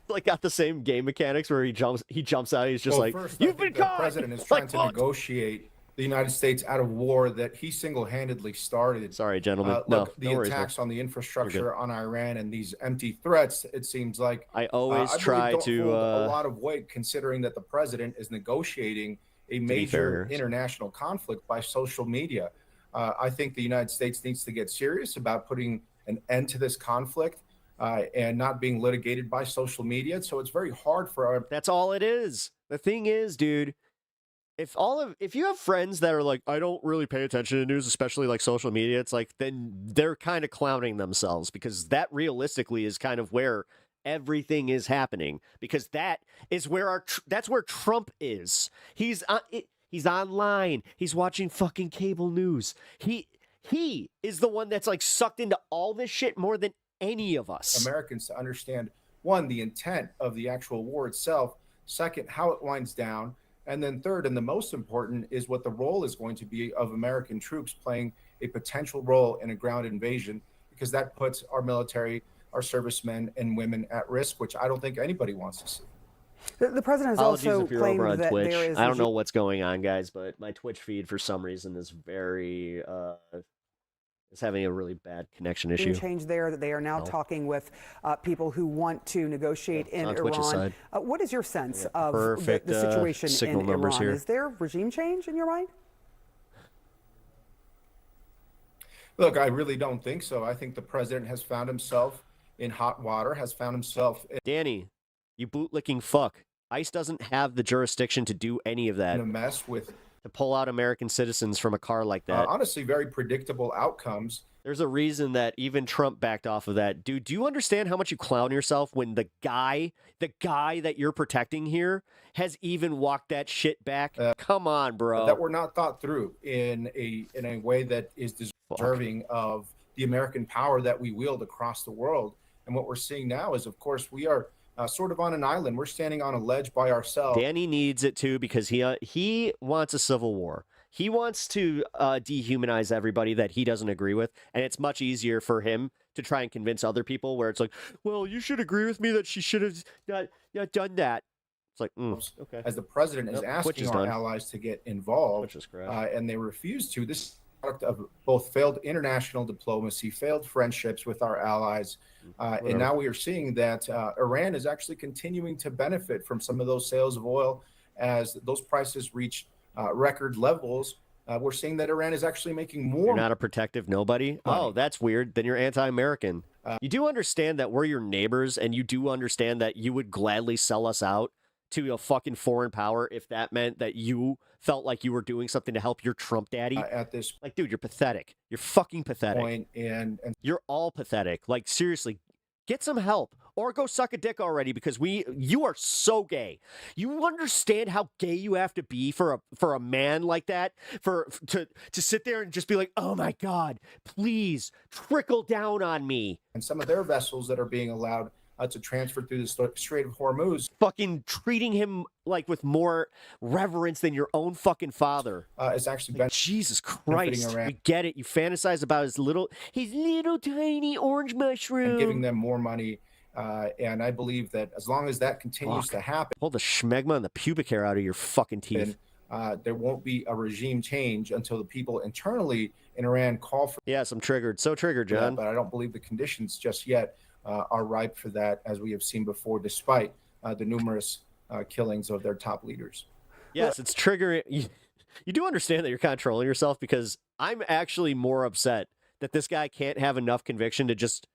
Like got the same game mechanics where he jumps out. He's just like, first, you've I think been caught. The president is trying Like, to fuck. negotiate the United States out of war that he single-handedly started. Sorry, gentlemen. Look, no the worries, attacks man. on the infrastructure on Iran and these empty threats. It seems like I always I believe try don't to hold a lot of weight, considering that the president is negotiating a major international conflict by social media. I think the United States needs to get serious about putting an end to this conflict and not being litigated by social media. So it's very hard for our. That's all it is. The thing is, dude, if you have friends that are like, I don't really pay attention to news, especially like social media, it's like, then they're kind of clowning themselves, because that realistically is kind of where everything is happening, because that is where that's where Trump is. He's online. He's watching fucking cable news. He is the one that's like sucked into all this shit more than any of us. Americans to understand, one, the intent of the actual war itself, second, how it winds down, and then third, and the most important, is what the role is going to be of American troops playing a potential role in a ground invasion, because that puts our military, our servicemen and women at risk, which I don't think anybody wants to see. The president has Apologies also if you're claimed over on that Twitch. there is. I don't know what's going on, guys, but my Twitch feed for some reason is very is having a really bad connection issue. Change there, that they are now talking with people who want to negotiate in on Twitch's Iran. side. What is your sense of Perfect, the situation signal in numbers Iran? here. Is there regime change in your mind? Look, I really don't think so. I think the president has found himself in hot water, has found himself Danny, you bootlicking fuck. ICE doesn't have the jurisdiction to do any of that. in a mess with To pull out American citizens from a car like that. honestly very predictable outcomes. There's a reason that even Trump backed off of that. Dude, do you understand how much you clown yourself when the guy that you're protecting here has even walked that shit back? Come on, bro. That were not thought through in a way that is deserving of the American power that we wield across the world. And what we're seeing now is, of course, we are sort of on an island. We're standing on a ledge by ourselves. Danny needs it too, because he wants a civil war. He wants to dehumanize everybody that he doesn't agree with, and it's much easier for him to try and convince other people where it's like, well, you should agree with me that she should have not done that. It's like, okay. As the president is asking our allies to get involved, and they refuse to. This is a product of both failed international diplomacy, failed friendships with our allies, and now we are seeing that Iran is actually continuing to benefit from some of those sales of oil as those prices reach record levels. We're seeing that Iran is actually making more. You're not a protective nobody? Oh, that's weird. Then you're anti-American. You do understand that we're your neighbors, and you do understand that you would gladly sell us out to a fucking foreign power if that meant that you felt like you were doing something to help your Trump daddy? At this like, dude, you're pathetic. You're fucking pathetic. point, and You're all pathetic. Like, seriously, get some help or go suck a dick already, because you are so gay. You understand how gay you have to be for a man like that, to sit there and just be like, oh my God, please trickle down on me. and some of their vessels that are being allowed to transfer through the Strait of Hormuz. Fucking treating him like with more reverence than your own fucking father. It's actually like, Jesus Christ. We get it. You fantasize about his little tiny orange mushroom. And giving them more money. And I believe that as long as that continues to happen, pull the schmegma and the pubic hair out of your fucking teeth. There won't be a regime change until the people internally in Iran call for. Yes, I'm triggered. So triggered, John. But I don't believe the conditions just yet are ripe for that, as we have seen before, despite the numerous killings of their top leaders. Yes, it's triggering. You do understand that you're controlling yourself, because I'm actually more upset that this guy can't have enough conviction to just,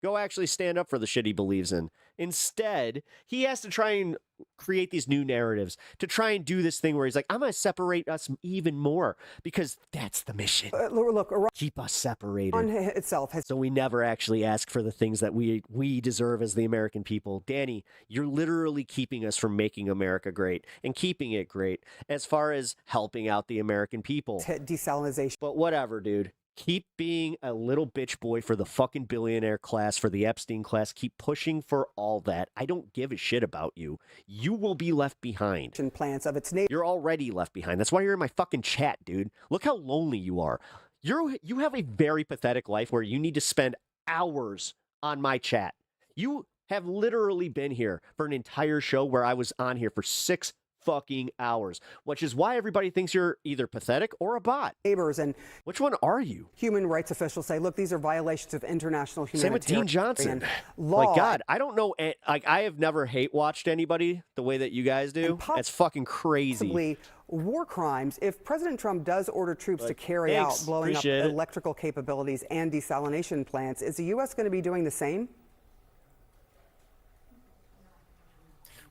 go actually stand up for the shit he believes in. Instead, he has to try and create these new narratives to try and do this thing where he's like, I'm going to separate us even more, because that's the mission. Look, Iran keep us separated. Itself has... So we never actually ask for the things that we deserve as the American people. Danny, you're literally keeping us from making America great and keeping it great as far as helping out the American people. Desalinization. But whatever, dude. Keep being a little bitch boy for the fucking billionaire class, for the Epstein class. Keep pushing for all that. I don't give a shit about you. You will be left behind. Plans of its You're already left behind. That's why you're in my fucking chat, dude. Look how lonely you are. You have a very pathetic life where you need to spend hours on my chat. You have literally been here for an entire show where I was on here for 6 fucking hours, which is why everybody thinks you're either pathetic or a bot. Neighbors and which one are you? Human rights officials say, look, these are violations of international humanitarian Same with Dean Johnson. Law. Like, God, I don't know. Like, I have never hate watched anybody the way that you guys do. It's fucking crazy. Possibly war crimes. If President Trump does order troops to carry out blowing up electrical capabilities and desalination plants, is the U.S. going to be doing the same?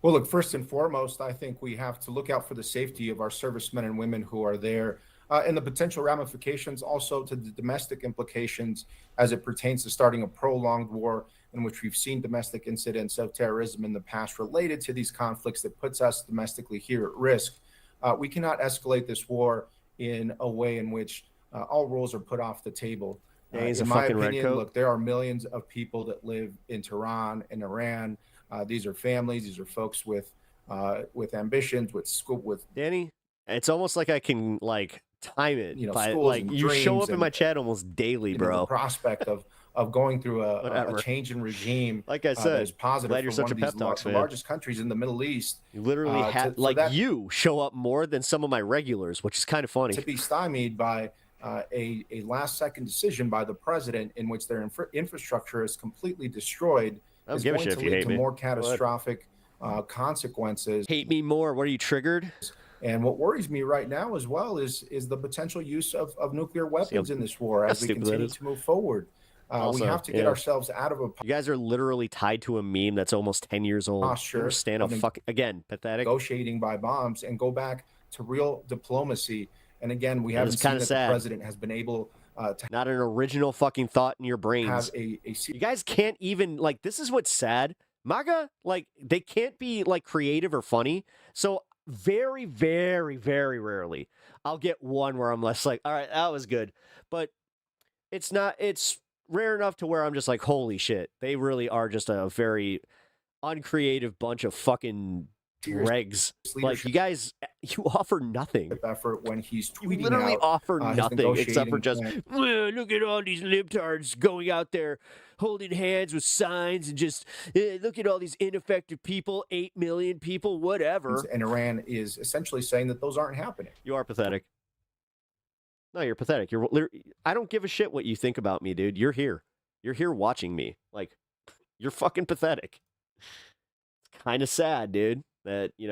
Well, look, first and foremost, I think we have to look out for the safety of our servicemen and women who are there, and the potential ramifications also to the domestic implications as it pertains to starting a prolonged war in which we've seen domestic incidents of terrorism in the past related to these conflicts that puts us domestically here at risk. We cannot escalate this war in a way in which all rules are put off the table. In my opinion, look, there are millions of people that live in Tehran and Iran. These are families. These are folks with ambitions, with school, with Danny. It's almost like I can time it. By, you show up in my chat almost daily, bro. The prospect of going through a change in regime, like I said, is positive. Glad you're such a pep talks, the largest countries in the Middle East. You literally you show up more than some of my regulars, which is kind of funny. To be stymied by a last-second decision by the president in which their infrastructure is completely destroyed. Is going to lead to more catastrophic consequences. Hate me more. What, are you triggered? And what worries me right now as well is the potential use of nuclear weapons in this war as we continue to move forward. We have to get ourselves out of a... You guys are literally tied to a meme that's almost 10 years old. Posture again, pathetic. Negotiating by bombs and go back to real diplomacy. And again, we haven't seen that the president has been able... not an original fucking thought in your brains. You guys can't even this is what's sad. MAGA, they can't be creative or funny. So very, very, very rarely I'll get one where I'm less all right, that was good. But it's rare enough to where I'm just holy shit. They really are just a very uncreative bunch of fucking regs. You guys, you offer nothing. Effort when he's tweeting you literally out, offer nothing except for just look at all these libtards going out there holding hands with signs and just look at all these ineffective people, 8 million people, whatever. And Iran is essentially saying that those aren't happening. You are pathetic. No, you're pathetic. I don't give a shit what you think about me, dude. You're here. You're here watching me. You're fucking pathetic. It's kind of sad, dude. That, you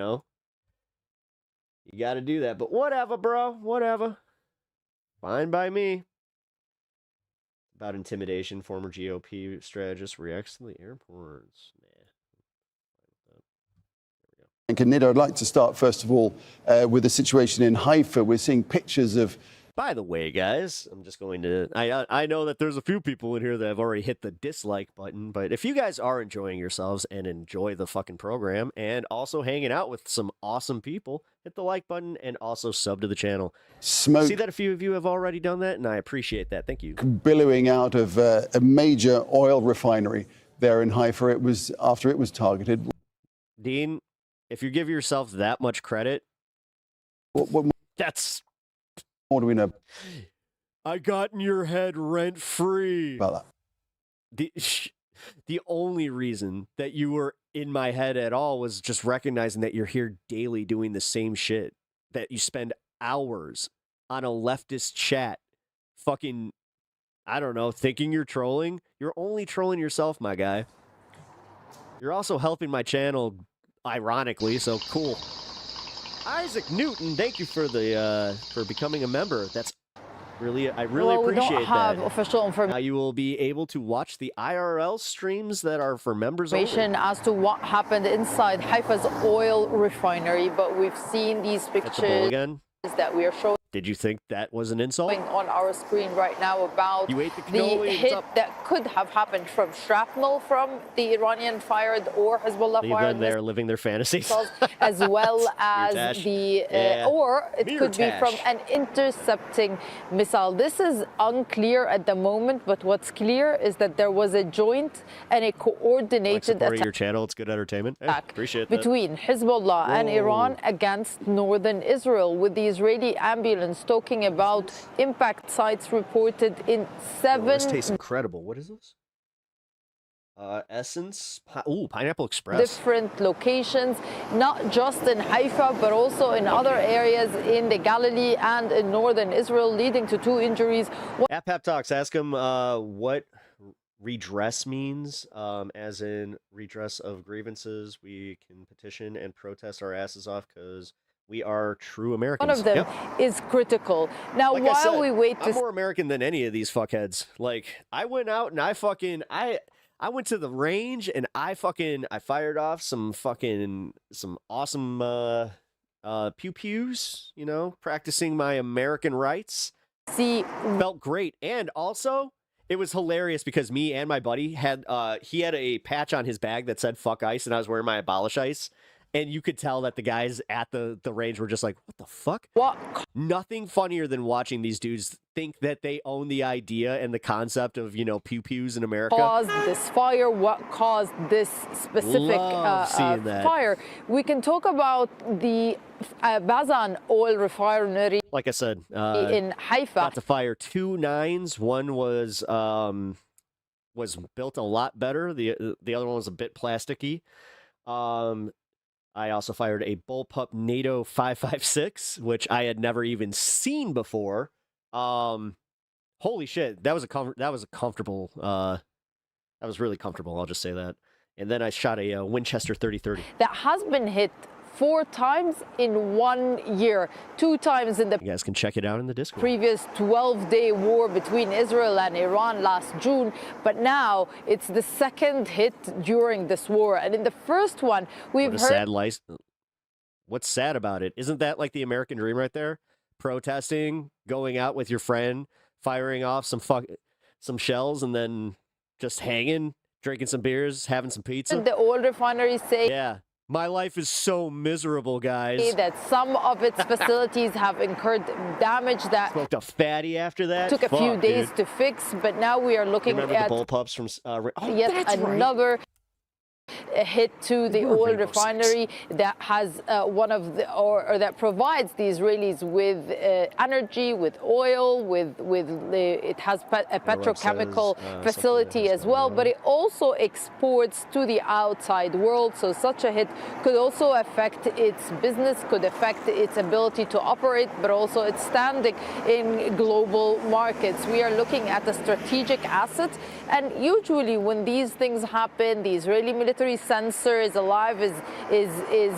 got to do that. But whatever, bro. Whatever. Fine by me. About intimidation, former GOP strategist reacts to the airports. And Nido, I'd like to start, first of all, with the situation in Haifa. We're seeing pictures of... By the way, guys, I'm just going to... I know that there's a few people in here that have already hit the dislike button, but if you guys are enjoying yourselves and enjoy the fucking program and also hanging out with some awesome people, hit the like button and also sub to the channel. Smoke. See that a few of you have already done that, and I appreciate that. Thank you. Billowing out of a major oil refinery there in Haifa. It was after it was targeted. Dean, if you give yourself that much credit, that's more do we know? I got in your head rent free. About that. The only reason that you were in my head at all was just recognizing that you're here daily doing the same shit, that you spend hours on a leftist chat fucking, I don't know, thinking you're trolling. You're only trolling yourself, my guy. You're also helping my channel, ironically, so cool. Isaac Newton, thank you for the for becoming a member. That's really, I really appreciate we don't have that. Official information. Now you will be able to watch the IRL streams that are for members only. As to what happened inside Haifa's oil refinery, but we've seen these pictures that we are showing. Did you think that was an insult? On our screen right now about you ate the cannoli, hit that could have happened from shrapnel from the Iranian-fired or Hezbollah-fired they're living their fantasies. as well as the or it could be from an intercepting missile. This is unclear at the moment, but what's clear is that there was a joint and a coordinated attack. Your channel, it's good entertainment. Hey, appreciate that. Between Hezbollah and Iran against northern Israel, with the Israeli ambulance talking about impact sites reported in 7. This tastes incredible. What is this? Essence. Pineapple Express. Different locations, not just in Haifa, but also in other areas in the Galilee and in northern Israel, leading to 2 injuries. At Pep Talks, ask him what redress means, as in redress of grievances. We can petition and protest our asses off because we are true Americans. One of them is critical. Now, like while we wait I'm more American than any of these fuckheads. Like, I went out and I went to the range and I fired off some awesome pew-pews, you know, practicing my American rights. Felt great. And also, it was hilarious because me and my buddy had he had a patch on his bag that said "fuck ICE" and I was wearing my "abolish ICE." And you could tell that the guys at the range were just like, what the fuck? What? Nothing funnier than watching these dudes think that they own the idea and the concept of, you know, pew-pews in America. Caused this fire? What caused this specific fire? We can talk about the Bazan oil refinery. Like I said, in Haifa. Got to fire 2 9s. One was built a lot better. The other one was a bit plasticky. I also fired a bullpup NATO 5.56, which I had never even seen before. Holy shit, that was comfortable. That was really comfortable. I'll just say that. And then I shot a Winchester 30-30. That has been hit 4 times in 1 year, 2 times in the you guys can check it out in the Discord. Previous 12-day war between Israel and Iran last June, but now it's the 2nd hit during this war. And in the first one, we've heard what's sad about it? Isn't that like the American dream right there? Protesting, going out with your friend, firing off some shells, and then just hanging, drinking some beers, having some pizza. The oil refineries say, yeah. My life is so miserable, guys. That some of its facilities have incurred damage that smoked a fatty after that. Took a few days to fix, but now we are looking at the bullpups from yet another hit to the oil refinery that has one of the or that provides the Israelis with energy, with oil, it has a petrochemical facility as well, but it also exports to the outside world. So such a hit could also affect its business, could affect its ability to operate, but also its standing in global markets. We are looking at a strategic asset, and usually when these things happen, the Israeli military sensor is alive, is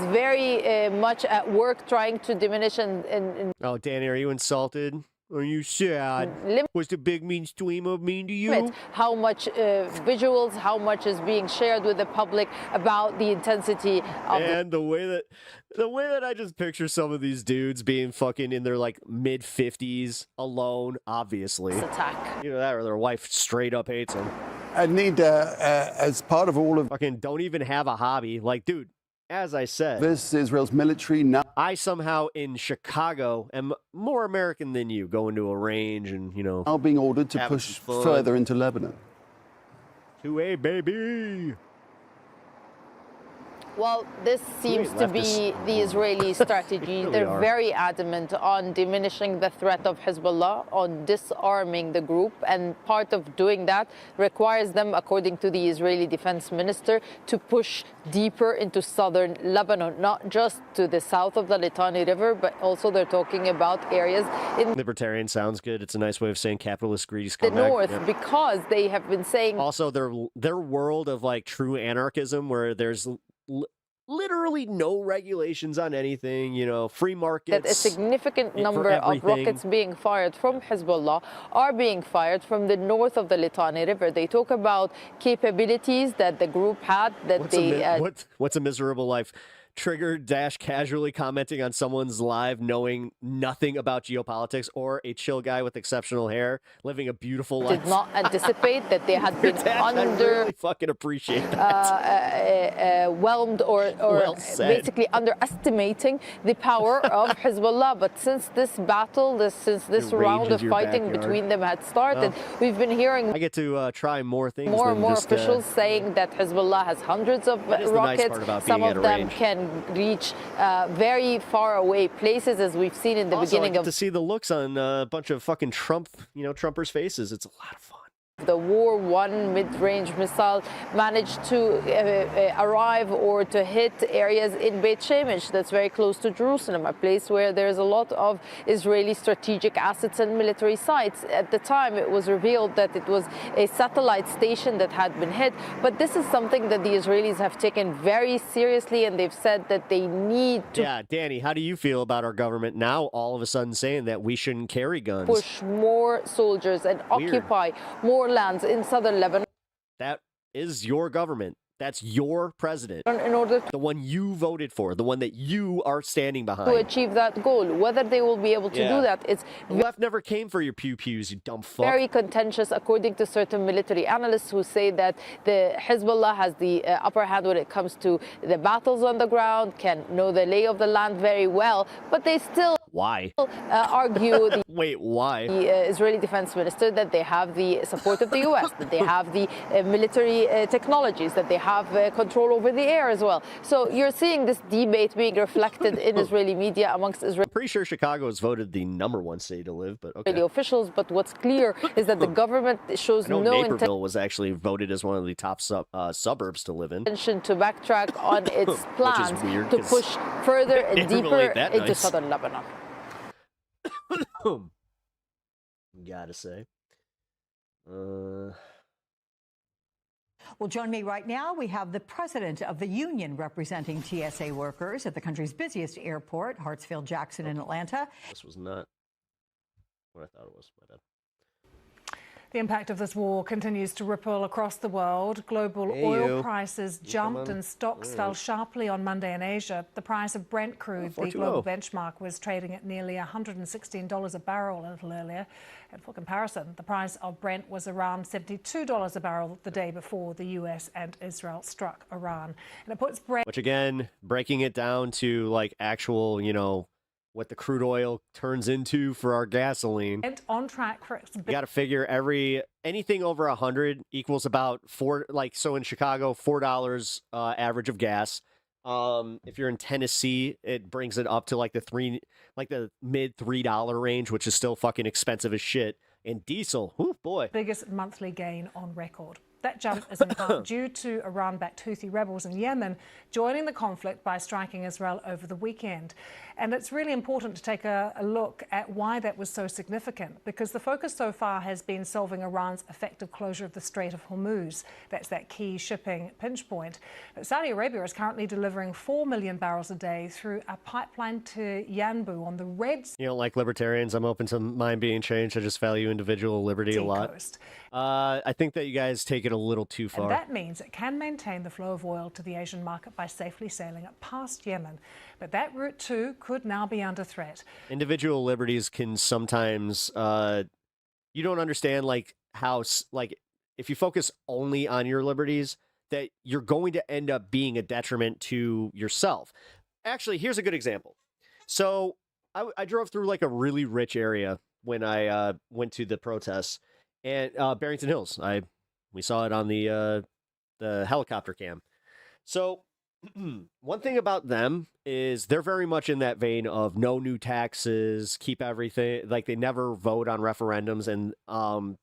very much at work trying to diminish and Oh, Danny, are you insulted? Are you sad? Was the big mean streamer mean to you? How much visuals, how much is being shared with the public about the intensity of the way that I just picture some of these dudes being fucking in their like mid-50s alone, obviously. Attack. You know that, or their wife straight up hates them. I need, as part of all of... Fucking don't even have a hobby. Like, dude, as I said... This Israel's military now... I somehow, in Chicago, am more American than you, going to a range and, you know... Now being ordered to push further into Lebanon. 2A, baby. Well, this seems to be the Israeli strategy. They're very adamant on diminishing the threat of Hezbollah, on disarming the group, and part of doing that requires them, according to the Israeli defense minister, to push deeper into southern Lebanon, not just to the south of the Litani River, but also they're talking about areas in Libertarian sounds good. It's a nice way of saying capitalist greedy the scumbag. north, because they have been saying also their world of like true anarchism, where there's literally no regulations on anything, you know, free markets. That a significant number of rockets being fired from Hezbollah are being fired from the north of the Litani River. They talk about capabilities that the group had, that what's a miserable life? Trigger dash casually commenting on someone's live knowing nothing about geopolitics, or a chill guy with exceptional hair living a beautiful life. Did not anticipate that they had been I really fucking appreciate that. Whelmed or basically underestimating the power of Hezbollah. But since this battle, since this round of fighting between them had started, we've been hearing I get to try more things. More and more officials saying that Hezbollah has hundreds of rockets. Some of them can reach very far away places, as we've seen in the beginning of to see the looks on a bunch of fucking Trumpers' faces. It's a lot of fun. The War 1 mid-range missile managed to arrive or to hit areas in Beit Shemesh, that's very close to Jerusalem, a place where there's a lot of Israeli strategic assets and military sites. At the time, it was revealed that it was a satellite station that had been hit, but this is something that the Israelis have taken very seriously, and they've said that they need to... Yeah, Danny, how do you feel about our government now all of a sudden saying that we shouldn't carry guns? Push more soldiers and occupy more lands in southern Lebanon. That is your government. That's your president. In order the one you voted for, the one that you are standing behind. To achieve that goal. Whether they will be able to do that, it's... The left never came for your pew-pews, you dumb fuck. Very contentious, according to certain military analysts who say that the Hezbollah has the upper hand when it comes to the battles on the ground, can know the lay of the land very well, but they still... Why? Argue Wait, why? The Israeli defense minister that they have the support of the U.S., that they have the military technologies, that they have control over the air as well. So you're seeing this debate being reflected in Israeli media amongst Israeli... I'm pretty sure Chicago is voted the -- city to live, but okay. Officials, but what's clear is that the government shows no Naperville was actually voted as one of the top suburbs to live in. Intention to backtrack on its plans to push further and deeper into southern Lebanon. Gotta say. Well, join me right now. We have the president of the union representing TSA workers at the country's busiest airport, Hartsfield-Jackson in Atlanta. This was not what I thought it was. My bad. The impact of this war continues to ripple across the world. Global oil prices jumped and stocks fell sharply on Monday in Asia. The price of Brent crude, the global benchmark, was trading at nearly $116 a barrel a little earlier. And for comparison, the price of Brent was around $72 a barrel the day before the US and Israel struck Iran. And it puts Brent... Which again, breaking it down to like actual, what the crude oil turns into for our gasoline. And on track for... You got to figure anything over 100 equals about so in Chicago, $4 average of gas. If you're in Tennessee, it brings it up to the mid $3 range, which is still fucking expensive as shit. And diesel, boy. Biggest monthly gain on record. That jump is in part due to Iran-backed Houthi rebels in Yemen joining the conflict by striking Israel over the weekend. And it's really important to take a look at why that was so significant, because the focus so far has been solving Iran's effective closure of the Strait of Hormuz. That's that key shipping pinch point. But Saudi Arabia is currently delivering 4 million barrels a day through a pipeline to Yanbu on the Red Sea. You don't like libertarians? I'm open to mine being changed. I just value individual liberty a lot. I think that you guys take it a little too far. And that means it can maintain the flow of oil to the Asian market by safely sailing it past Yemen. But that route too could now be under threat. Individual liberties can sometimes, you don't understand how if you focus only on your liberties, that you're going to end up being a detriment to yourself. Actually, here's a good example. So I drove through a really rich area when I went to the protests. And Barrington Hills, I We saw it on the helicopter cam. So one thing about them is they're very much in that vein of no new taxes, keep everything, like they never vote on referendums. And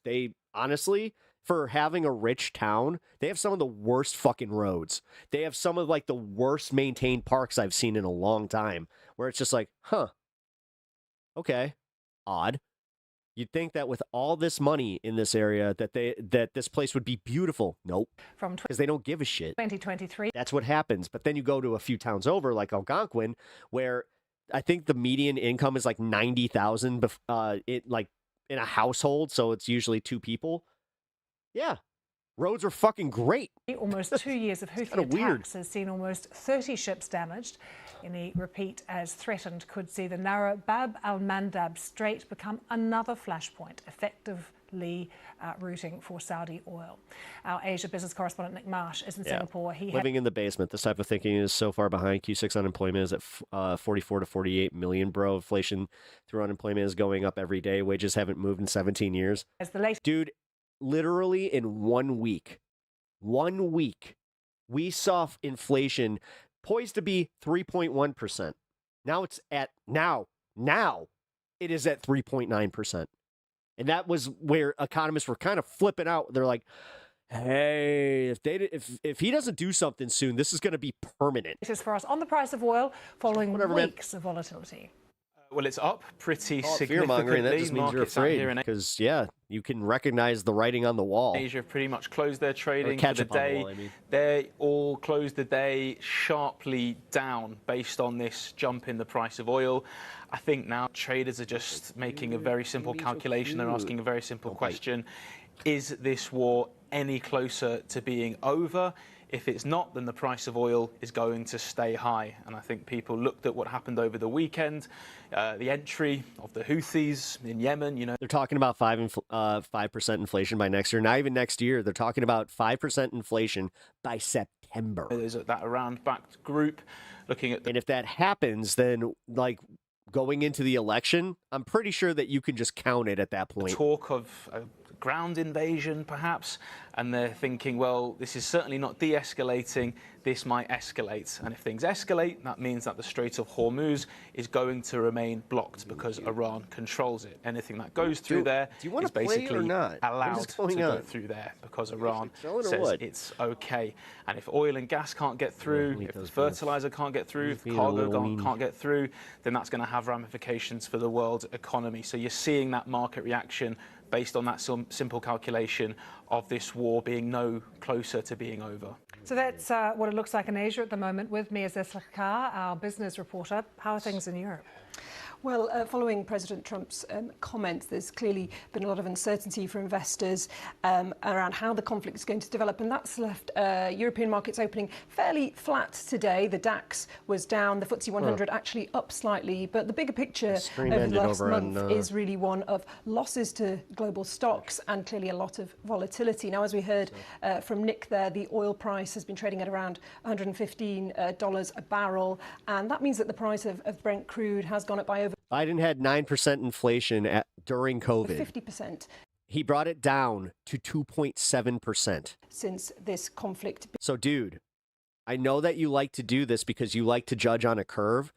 they honestly, for having a rich town, they have some of the worst fucking roads. They have some of like the worst maintained parks I've seen in a long time, where it's just like, huh, okay, odd. You'd think that with all this money in this area that this place would be beautiful. Nope. Because they don't give a shit. 2023. That's what happens. But then you go to a few towns over, like Algonquin, where I think the median income is like $90,000 like in a household, so it's usually 2 people. Yeah. Roads are fucking great. Almost 2 years of Houthi attacks has seen almost 30 ships damaged. Any repeat as threatened could see the narrow Bab al-Mandab Strait become another flashpoint, effectively routing for Saudi oil. Our Asia business correspondent Nick Marsh is in Singapore. Living in the basement, this type of thinking is so far behind. Q6 unemployment is at 44 to 48 million, bro. Inflation through unemployment is going up every day. Wages haven't moved in 17 years. Dude, literally in 1 week, we saw inflation poised to be 3.1%. Now it's at now it is at 3.9%. And that was where economists were kind of flipping out. They're like, hey, if he doesn't do something soon, this is going to be permanent. This is for us on the price of oil following weeks of volatility. Well, it's up pretty significantly. Fear-mongering, that just means you're afraid because, you can recognize the writing on the wall. Asia have pretty much closed their trading for the day. They all closed the day sharply down based on this jump in the price of oil. I think now traders are just making a very simple calculation. They're asking a very simple question. Is this war any closer to being over? If it's not, then the price of oil is going to stay high. And I think people looked at what happened over the weekend, the entry of the Houthis in Yemen. They're talking about 5% inflation by next year. Not even next year. They're talking about 5% inflation by September. There's that Iran-backed group looking at. And if that happens, then like going into the election, I'm pretty sure that you can just count it at that point. Talk of a ground invasion, perhaps, and they're thinking, well, this is certainly not de-escalating, this might escalate. And if things escalate, that means that the Strait of Hormuz is going to remain blocked because Iran controls it. Anything that goes through there is basically allowed to go through there because Iran says it's okay. And if oil and gas can't get through, if the fertilizer can't get through, if cargo can't get through, then that's going to have ramifications for the world economy. So you're seeing that market reaction based on that simple calculation of this war being no closer to being over. So that's what it looks like in Asia at the moment. With me is Aslakar, our business reporter. How are things in Europe? Well, following President Trump's comments, there's clearly been a lot of uncertainty for investors around how the conflict is going to develop, and that's left European markets opening fairly flat today. The DAX was down, the FTSE 100 actually up slightly, but the bigger picture over the last month is really one of losses to global stocks and clearly a lot of volatility. Now, as we heard from Nick there, the oil price has been trading at around $115 a barrel, and that means that the price of Brent crude has gone up by over Biden had 9% inflation during COVID. 50%. He brought it down to 2.7% since this conflict. So, dude, I know that you like to do this because you like to judge on a curve.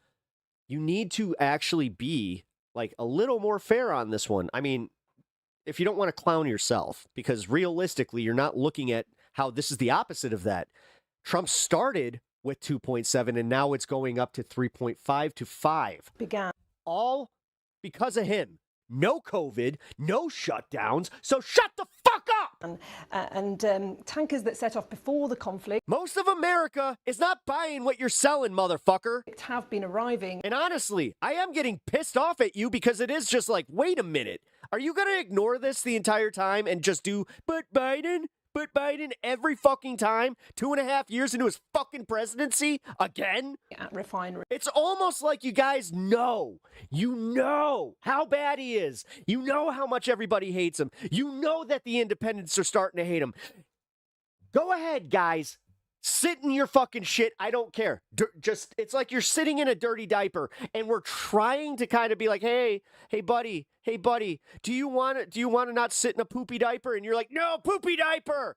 You need to actually be like a little more fair on this one. I mean, if you don't want to clown yourself, because realistically, you're not looking at how this is the opposite of that. Trump started with 2.7 and now it's going up to 3.5 to 5. Began. All because of him. No COVID, no shutdowns, so shut the fuck up! And tankers that set off before the conflict. Most of America is not buying what you're selling, motherfucker. Have been arriving. And honestly, I am getting pissed off at you because it is just like, wait a minute. Are you going to ignore this the entire time and just do, but Biden every fucking time, 2.5 years into his fucking presidency again? At refinery. It's almost like you guys know. You know how bad he is. You know how much everybody hates him. You know that the independents are starting to hate him. Go ahead, guys. Sit in your fucking shit. I don't care. Just, it's like you're sitting in a dirty diaper and we're trying to kind of be like, hey, buddy, do you want to not sit in a poopy diaper? And you're like, no, poopy diaper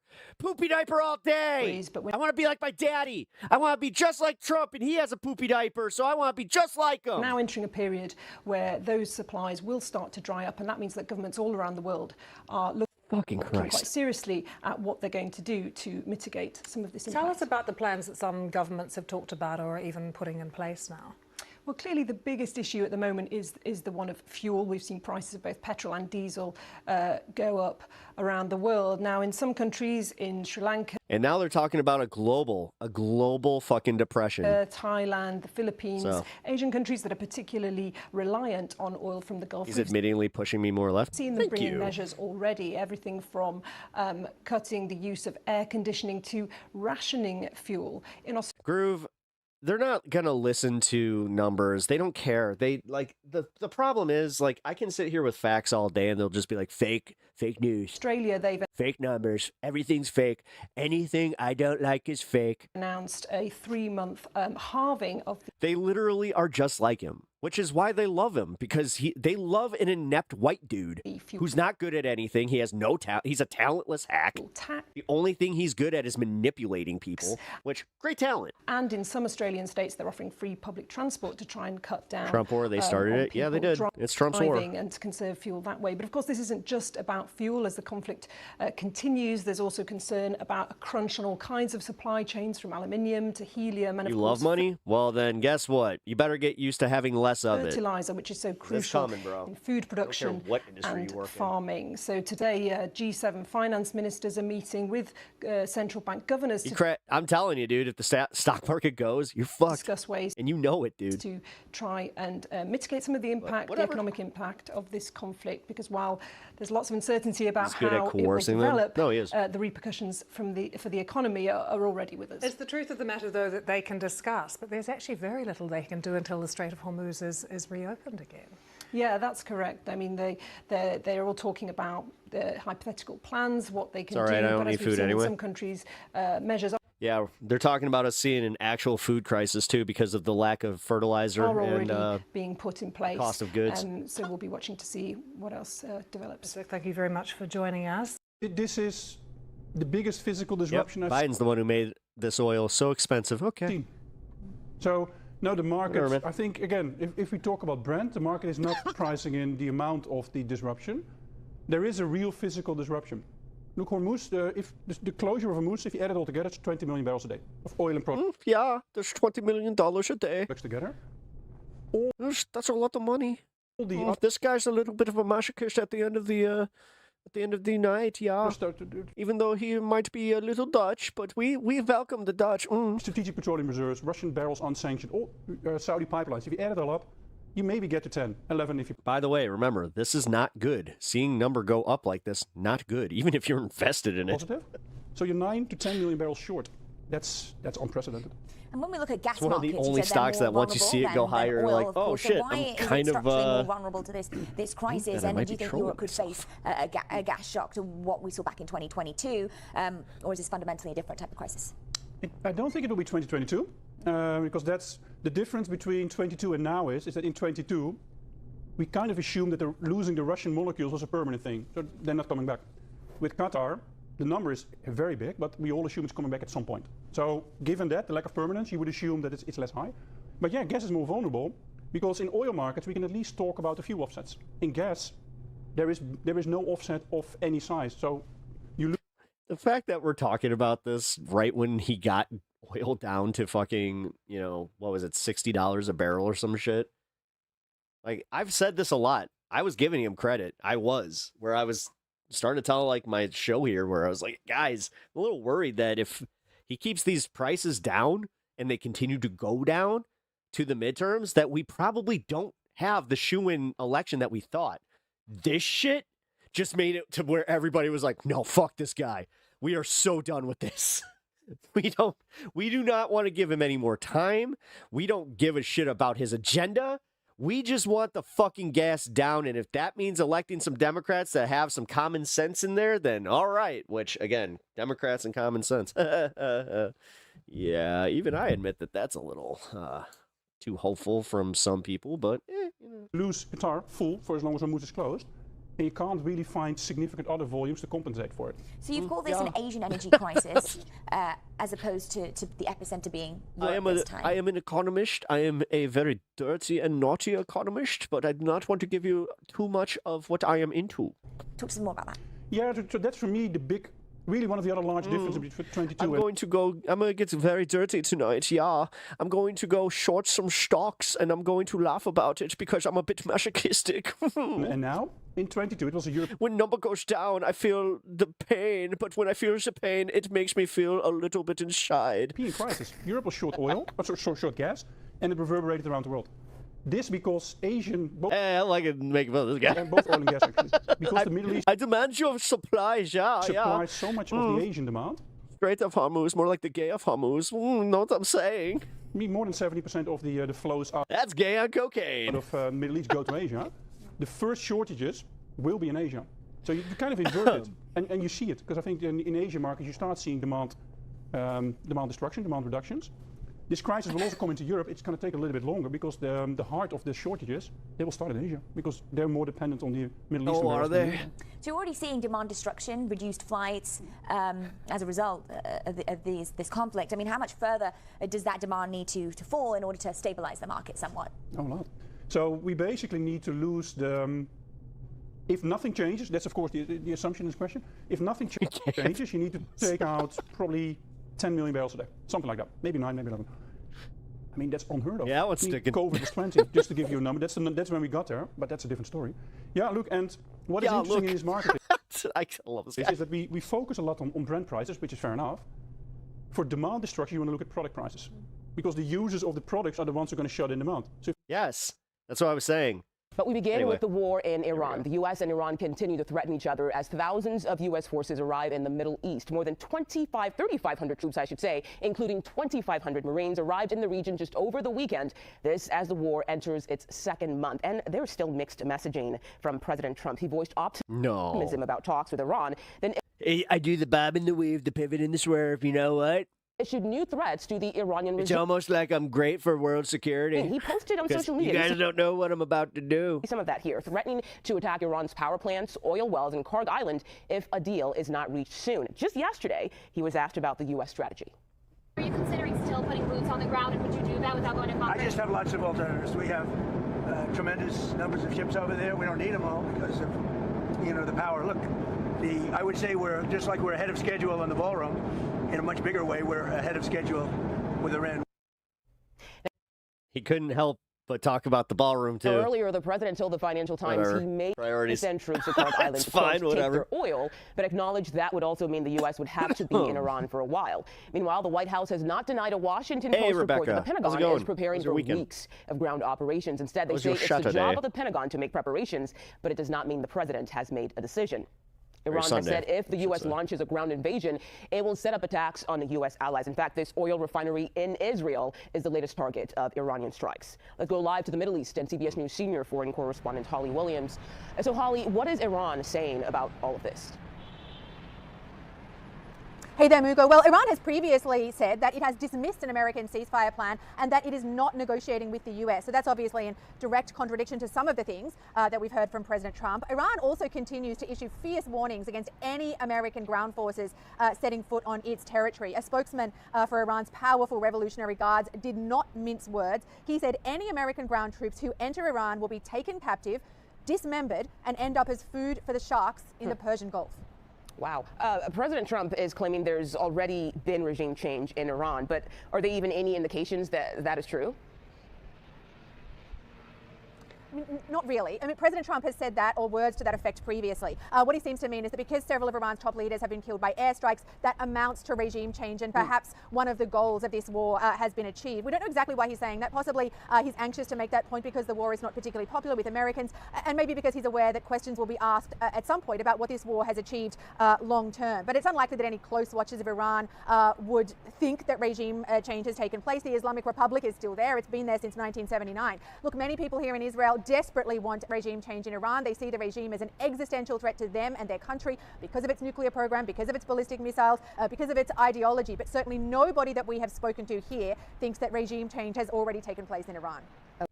all day. I want to be like my daddy. I want to be just like Trump, and he has a poopy diaper, so I want to be just like him. Now entering a period where those supplies will start to dry up, and that means that governments all around the world are looking quite seriously at what they're going to do to mitigate some of this impact. Tell us about the plans that some governments have talked about or are even putting in place now. Well, clearly the biggest issue at the moment is the one of fuel. We've seen prices of both petrol and diesel go up around the world. Now, in some countries, in Sri Lanka, and now they're talking about a global fucking depression. Thailand, the Philippines, Asian countries that are particularly reliant on oil from the Gulf. He's admittingly pushing me more left. Seen them bringing measures already, everything from cutting the use of air conditioning to rationing fuel. In Groove, they're not going to listen to numbers. They don't care. They like the problem is, like, I can sit here with facts all day and they'll just be like fake news. Australia, they've fake numbers. Everything's fake. Anything I don't like is fake. Announced a 3-month halving of. They literally are just like him, which is why they love him, because they love an inept white dude who's not good at anything. He has no talent. He's a talentless hack. The only thing he's good at is manipulating people, which great talent. And in some Australian states, they're offering free public transport to try and cut down. Trump war, they started it. Yeah, they did. It's Trump's war. And to conserve fuel that way. But of course, this isn't just about fuel. As the conflict continues, there's also concern about a crunch on all kinds of supply chains, from aluminium to helium. And you love money? Well, then guess what? You better get used to having less of it. Fertilizer, which is so crucial in food production and farming. So today, G7 finance ministers are meeting with central bank governors. I'm telling you, dude, if the stock market goes, you're fucked. Discuss ways, and you know it, dude, to try and mitigate some of the impact, the economic impact of this conflict. Because while there's lots of uncertainty about how it will develop, the repercussions for the economy are already with us. It's the truth of the matter, though, that they can discuss, but there's actually very little they can do until the Strait of Hormuz is reopened again. Yeah, that's correct. I mean, they're all talking about hypothetical plans, what they can do. I don't but need as we've food seen anyway. In some countries, measures. Yeah, they're talking about us seeing an actual food crisis too because of the lack of fertilizer are already and being put in place. Cost of goods. So we'll be watching to see what else develops. So thank you very much for joining us. This is the biggest physical disruption. Yep. Biden's the one who made this oil so expensive. Okay. So no, the market. I think again, if we talk about Brent, the market is not pricing in the amount of the disruption. There is a real physical disruption. Look, Hormuz, if the closure of Hormuz, if you add it all together, it's 20 million barrels a day of oil and product. Yeah, there's $20 million a day. Together. That's a lot of money. This guy's a little bit of a masochist at the end of the night, yeah. Even though he might be a little Dutch, but we welcome the Dutch. Strategic petroleum reserves, Russian barrels unsanctioned, all Saudi pipelines. If you add it all up, you maybe get to 10, 11 if you... By the way, remember, this is not good. Seeing number go up like this, not good, even if you're invested in it. Positive. So you're 9 to 10 million barrels short. That's unprecedented. And when we look at gas it's one of the only stocks that once you see it go higher, you're like, oh shit, so I'm kind of more vulnerable to this crisis. And do you think Europe could face a gas shock to what we saw back in 2022, or is this fundamentally a different type of crisis? I don't think it will be 2022, because that's the difference between 22 and now is that in 22 we kind of assumed that losing the Russian molecules was a permanent thing, so they're not coming back. With Qatar, the number is very big, but we all assume it's coming back at some point. So given that, the lack of permanence, you would assume that it's less high. But yeah, gas is more vulnerable because in oil markets, we can at least talk about a few offsets. In gas, there is no offset of any size. So you the fact that we're talking about this right when he got oil down to fucking, what was it, $60 a barrel or some shit. Like, I've said this a lot. I was giving him credit. I was starting to tell like my show here where I was like, guys, I'm a little worried that if he keeps these prices down and they continue to go down to the midterms, that we probably don't have the shoo-in election that we thought. This shit just made it to where everybody was like, no, fuck this guy. We are so done with this. We do not want to give him any more time. We don't give a shit about his agenda. We just want the fucking gas down, and if that means electing some Democrats that have some common sense in there, then all right. Which, again, Democrats and common sense. Yeah, even I admit that that's a little too hopeful from some people, but lose Qatar full for as long as Hormuz is closed, and you can't really find significant other volumes to compensate for it. So you've called this an Asian energy crisis, as opposed to the epicenter being Europe this time. I am an economist. I am a very dirty and naughty economist, but I do not want to give you too much of what I am into. Talk some more about that. Yeah, so that's for me the big, really one of the other large differences between 22 I'm going to get very dirty tonight, yeah. I'm going to go short some stocks and I'm going to laugh about it because I'm a bit masochistic. And now, in 22, it was a Europe. When number goes down, I feel the pain, but when I feel the pain, it makes me feel a little bit inside. European crisis. Europe was short oil, short gas, and it reverberated around the world. This because Asian... I like it make fun of this guy. And both oil and gas, actually. Because the Middle East... I demand your supplies, supplies so much of the Asian demand. Strait of Hormuz, more like the Gay of Hormuz. Know what I'm saying? I mean, more than 70% of the flows out... That's gay on cocaine. ...of Middle East go to Asia. The first shortages will be in Asia. So you kind of invert it, and you see it. Because I think in Asian markets, you start seeing demand destruction, demand reductions. This crisis will also come into Europe. It's going to take a little bit longer because the heart of the shortages, they will start in Asia because they're more dependent on the Middle East. Oh, are they? So you're already seeing demand destruction, reduced flights as a result of this conflict. I mean, how much further does that demand need to fall in order to stabilize the market somewhat? A lot. So we basically need to lose the... if nothing changes, that's of course the assumption in this question. If nothing changes, you need to take out probably 10 million barrels a day, something like that. Maybe 9, maybe 11. I mean, that's unheard of. Yeah, what's sticking? COVID was 20, just to give you a number. That's when we got there, but that's a different story. Yeah, look, and what is interesting in this market I love this is that we focus a lot on Brent prices, which is fair enough. For demand destruction, you want to look at product prices because the users of the products are the ones who are going to shut in demand. So yes, that's what I was saying. But we begin with the war in Iran. The U.S. and Iran continue to threaten each other as thousands of U.S. forces arrive in the Middle East. More than 3,500 troops, I should say, including 2,500 Marines, arrived in the region just over the weekend. This as the war enters its second month. And there's still mixed messaging from President Trump. He voiced optimism about talks with Iran. Then I do the bob and the weave, the pivot and the swerve, you know what? Issued new threats to the Iranian regime. It's almost like I'm great for world security. He posted on social media. You guys don't know what I'm about to do. Some of that here, threatening to attack Iran's power plants, oil wells, and Karg Island if a deal is not reached soon. Just yesterday, he was asked about the U.S. strategy. Are you considering still putting boots on the ground, and would you do that without going to Congress? I just have lots of alternatives. We have tremendous numbers of ships over there. We don't need them all because of, the power. Look, I would say we're just like we're ahead of schedule on the ballroom. In a much bigger way, we're ahead of schedule with Iran. He couldn't help but talk about the ballroom, too. Earlier, the president told the Financial Times he may send troops to Karg Island to take their oil, but acknowledged that would also mean the U.S. would have to be in Iran for a while. Meanwhile, the White House has not denied a Washington Post report that the Pentagon is preparing for weeks of ground operations. Instead, they say it's the job of the Pentagon to make preparations, but it does not mean the president has made a decision. Iran has said if the U.S. launches a ground invasion, it will set up attacks on the U.S. allies. In fact, this oil refinery in Israel is the latest target of Iranian strikes. Let's go live to the Middle East and CBS News senior foreign correspondent Holly Williams. So, Holly, what is Iran saying about all of this? Hey there, Mugo. Well, Iran has previously said that it has dismissed an American ceasefire plan and that it is not negotiating with the US. So that's obviously in direct contradiction to some of the things that we've heard from President Trump. Iran also continues to issue fierce warnings against any American ground forces setting foot on its territory. A spokesman for Iran's powerful Revolutionary Guards did not mince words. He said any American ground troops who enter Iran will be taken captive, dismembered, and end up as food for the sharks in the Persian Gulf. Wow. President Trump is claiming there's already been regime change in Iran, but are there even any indications that that is true? Not really. I mean, President Trump has said that, or words to that effect previously. What he seems to mean is that because several of Iran's top leaders have been killed by airstrikes, that amounts to regime change, and perhaps one of the goals of this war has been achieved. We don't know exactly why he's saying that. Possibly he's anxious to make that point because the war is not particularly popular with Americans, and maybe because he's aware that questions will be asked at some point about what this war has achieved long term. But it's unlikely that any close watchers of Iran would think that regime change has taken place. The Islamic Republic is still there. It's been there since 1979. Look, many people here in Israel desperately want regime change in Iran. They see the regime as an existential threat to them and their country because of its nuclear program, because of its ballistic missiles, because of its ideology. But certainly nobody that we have spoken to here thinks that regime change has already taken place in Iran.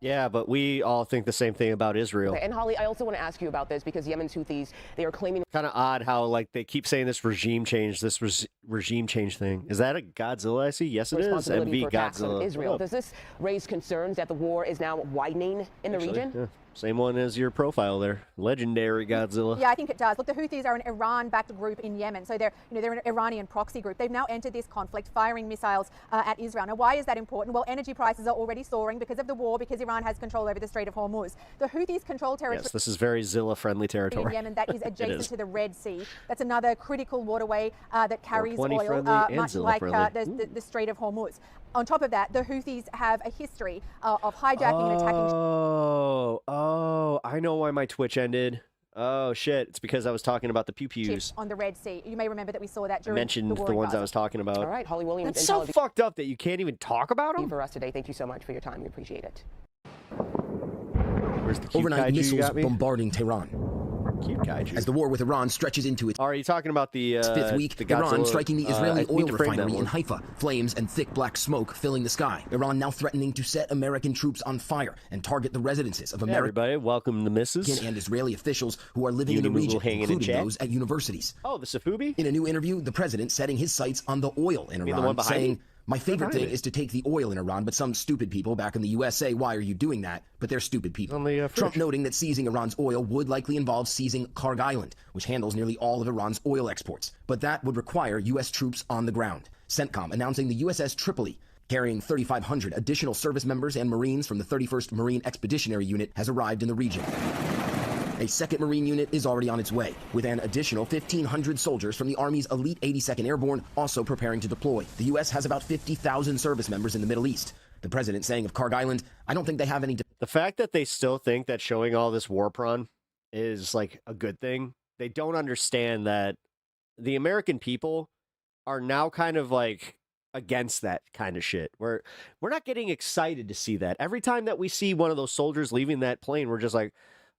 Yeah, but we all think the same thing about Israel. Okay, and Holly, I also want to ask you about this because Yemen's Houthis, they are claiming... Kind of odd how, like, they keep saying this regime change thing. Is that a Godzilla I see? Yes, it is. MV Godzilla. Israel. Does this raise concerns that the war is now widening in the region? Yeah. Same one as your profile there. Legendary Godzilla. Yeah, I think it does. Look, the Houthis are an Iran-backed group in Yemen, so they're an Iranian proxy group. They've now entered this conflict, firing missiles at Israel. Now, why is that important? Well, energy prices are already soaring because of the war, because Iran has control over the Strait of Hormuz. The Houthis control territory. Yes, this is very Zilla-friendly territory. In Yemen that is adjacent to the Red Sea. That's another critical waterway that carries oil, much like the Strait of Hormuz. On top of that, the Houthis have a history of hijacking and attacking. Oh, I know why my Twitch ended. Oh, shit. It's because I was talking about the pew-pews. On the Red Sea. You may remember that we saw that during mentioned the ones I was talking about. All right, Holly Williams. It's so fucked up that you can't even talk about them. For us today. Thank you so much for your time. We appreciate it. Where's the cute overnight kaiju missiles bombarding Tehran. Cute kaiju. As the war with Iran stretches into its are you talking about the fifth week, the Iran striking the Israeli oil refinery in one. Haifa, flames and thick black smoke filling the sky. Iran now threatening to set American troops on fire and target the residences of American everybody, welcome the missus. And Israeli officials who are living in the region, including those at universities. Oh, the Safubi? In a new interview, the president setting his sights on the oil in Iran, saying, "My favorite thing is to take the oil in Iran, but some stupid people back in the US say, why are you doing that? But they're stupid people." Trump noting that seizing Iran's oil would likely involve seizing Karg Island, which handles nearly all of Iran's oil exports. But that would require US troops on the ground. CENTCOM announcing the USS Tripoli, carrying 3,500 additional service members and Marines from the 31st Marine Expeditionary Unit, has arrived in the region. A second Marine unit is already on its way, with an additional 1,500 soldiers from the Army's elite 82nd Airborne also preparing to deploy. The U.S. has about 50,000 service members in the Middle East. The president saying of Karg Island, "I don't think they have any..." The fact that they still think that showing all this war prawn is like a good thing, they don't understand that the American people are now kind of like against that kind of shit. We're not getting excited to see that. Every time that we see one of those soldiers leaving that plane, we're just like,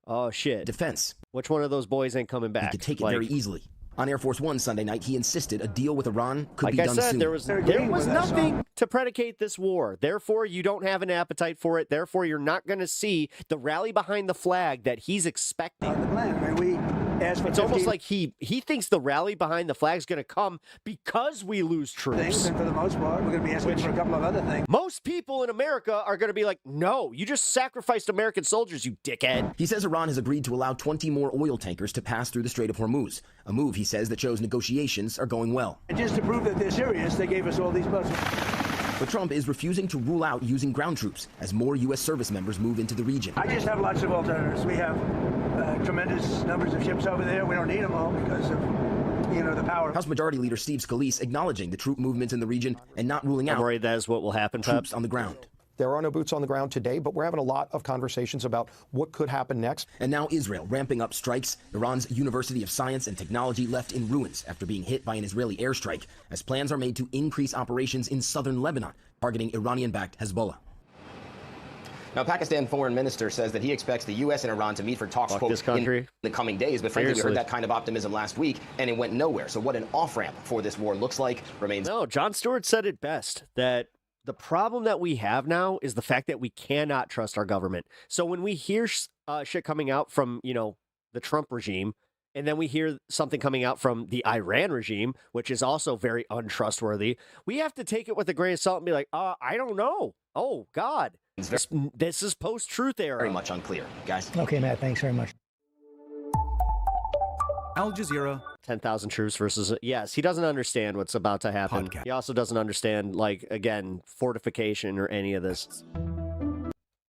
oh shit. Defense. Which one of those boys ain't coming back? He could take it very easily. On Air Force One Sunday night, he insisted a deal with Iran could be done soon. Like I said, there was nothing to predicate this war. Therefore, you don't have an appetite for it. Therefore, you're not going to see the rally behind the flag that he's expecting. It's almost like he thinks the rally behind the flag is going to come because we lose troops. And for the most part, we're going to be asking for a couple of other things. Most people in America are going to be like, no, you just sacrificed American soldiers, you dickhead. He says Iran has agreed to allow 20 more oil tankers to pass through the Strait of Hormuz, a move, he says, that shows negotiations are going well. And just to prove that they're serious, they gave us all these buses. But Trump is refusing to rule out using ground troops as more U.S. service members move into the region. I just have lots of alternatives. We have tremendous numbers of ships over there. We don't need them all because of, the power. House Majority Leader Steve Scalise acknowledging the troop movements in the region and not ruling out I'm worried that is what will happen, troops on the ground. There are no boots on the ground today, but we're having a lot of conversations about what could happen next. And now Israel ramping up strikes. Iran's University of Science and Technology left in ruins after being hit by an Israeli airstrike, as plans are made to increase operations in southern Lebanon, targeting Iranian-backed Hezbollah. Now, Pakistan foreign minister says that he expects the U.S. and Iran to meet for talks, quote, in the coming days. But frankly, we heard that kind of optimism last week, and it went nowhere. So what an off-ramp for this war looks like remains... No, Jon Stewart said it best, that the problem that we have now is the fact that we cannot trust our government. So when we hear shit coming out from, the Trump regime, and then we hear something coming out from the Iran regime, which is also very untrustworthy, we have to take it with a grain of salt and be like, I don't know. Oh, God. This is post-truth era. Very much unclear, guys. Okay, Matt, thanks very much. Al Jazeera. 10,000 troops versus... Yes, he doesn't understand what's about to happen. Podcast. He also doesn't understand, again, fortification or any of this.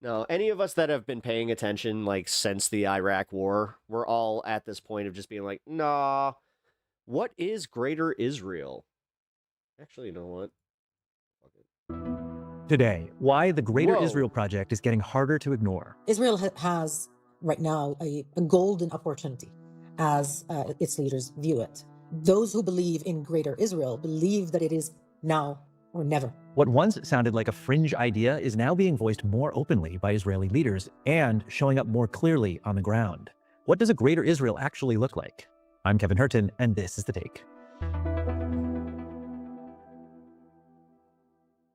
No, any of us that have been paying attention, since the Iraq war, we're all at this point of just being like, nah, what is Greater Israel? Actually, you know what? Today, why the Greater Israel Project is getting harder to ignore. Israel has, right now, a golden opportunity, as its leaders view it. Those who believe in Greater Israel believe that it is now or never. What once sounded like a fringe idea is now being voiced more openly by Israeli leaders and showing up more clearly on the ground. What does a greater Israel actually look like? I'm Kevin Hurton, and this is The Take.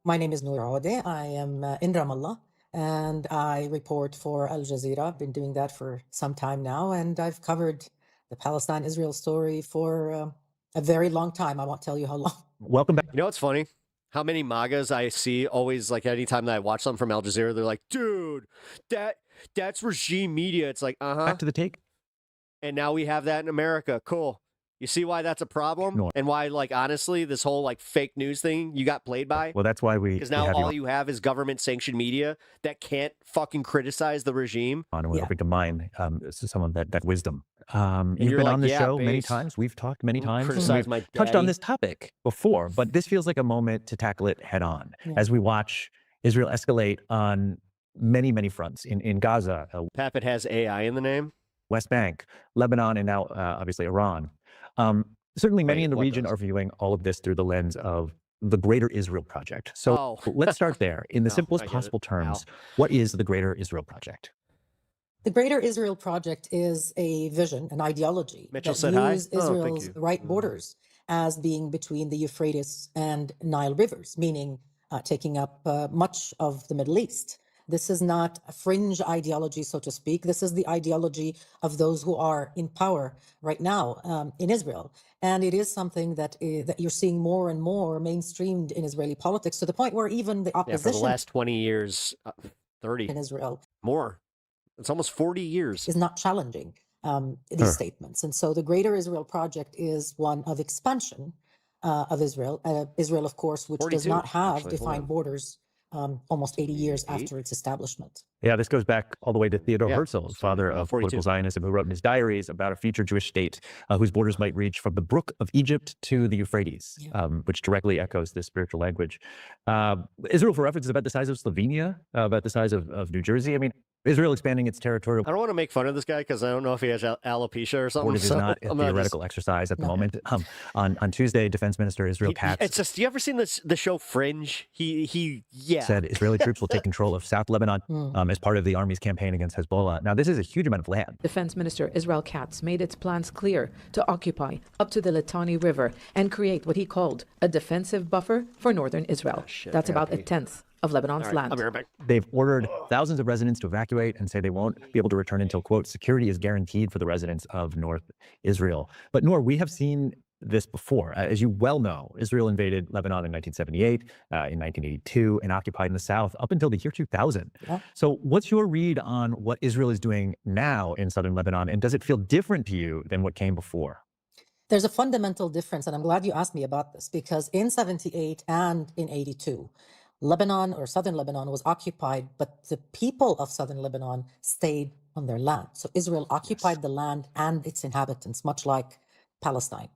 My name is Noor Awadeh. I am in Ramallah, and I report for Al Jazeera. I've been doing that for some time now, and I've covered the Palestine-Israel story for a very long time. I won't tell you how long. Welcome back. You know what's funny? How many MAGAs I see always, like, anytime that I watch something from Al Jazeera, they're like, dude, that's regime media. It's like, Back to The Take. And now we have that in America. Cool. You see why that's a problem? No. And why, like, honestly, this whole, like, fake news thing you got played by? Well, that's why because now all you have is government-sanctioned media that can't fucking criticize the regime. And we're hoping to mine some of that wisdom. You've been on the show many times. We've talked many times. We've touched on this topic before, but this feels like a moment to tackle it head on as we watch Israel escalate on many, many fronts in Gaza. Papit has AI in the name. West Bank, Lebanon, and now obviously Iran. Certainly many in the region are viewing all of this through the lens of the Greater Israel Project. So let's start there. In the simplest possible terms, what is the Greater Israel Project? The Greater Israel Project is a vision, an ideology that views Israel's right borders as being between the Euphrates and Nile rivers, meaning taking up much of the Middle East. This is not a fringe ideology, so to speak. This is the ideology of those who are in power right now in Israel. And it is something that you're seeing more and more mainstreamed in Israeli politics, to the point where even the opposition... for the last 20 years, 30. In Israel. More. It's almost 40 years. Is not challenging these statements. And so the Greater Israel Project is one of expansion of Israel. Israel, of course, which does not have defined borders almost 80 years after its establishment. Yeah, this goes back all the way to Theodor Herzl, father of political Zionism, who wrote in his diaries about a future Jewish state whose borders might reach from the Brook of Egypt to the Euphrates, which directly echoes this spiritual language. Israel, for reference, is about the size of Slovenia, about the size of New Jersey. I mean, Israel expanding its territorial... I don't want to make fun of this guy because I don't know if he has alopecia or something. It is not a theoretical exercise at the moment. On Tuesday, Defense Minister Israel Katz... It's just, you ever seen the show Fringe? He said Israeli troops will take control of South Lebanon as part of the army's campaign against Hezbollah. Now, this is a huge amount of land. Defense Minister Israel Katz made its plans clear to occupy up to the Litani River and create what he called a defensive buffer for northern Israel. That's about a tenth of Lebanon's land. I'll be right back. They've ordered thousands of residents to evacuate and say they won't be able to return until, quote, security is guaranteed for the residents of North Israel. But Noor, we have seen this before. As you well know, Israel invaded Lebanon in 1978, in 1982, and occupied in the south up until the year 2000. So what's your read on what Israel is doing now in southern Lebanon, and does it feel different to you than what came before? There's a fundamental difference, and I'm glad you asked me about this, because in 78 and in 82, Lebanon, or southern Lebanon, was occupied, but the people of southern Lebanon stayed on their land. So Israel occupied the land and its inhabitants, much like Palestine.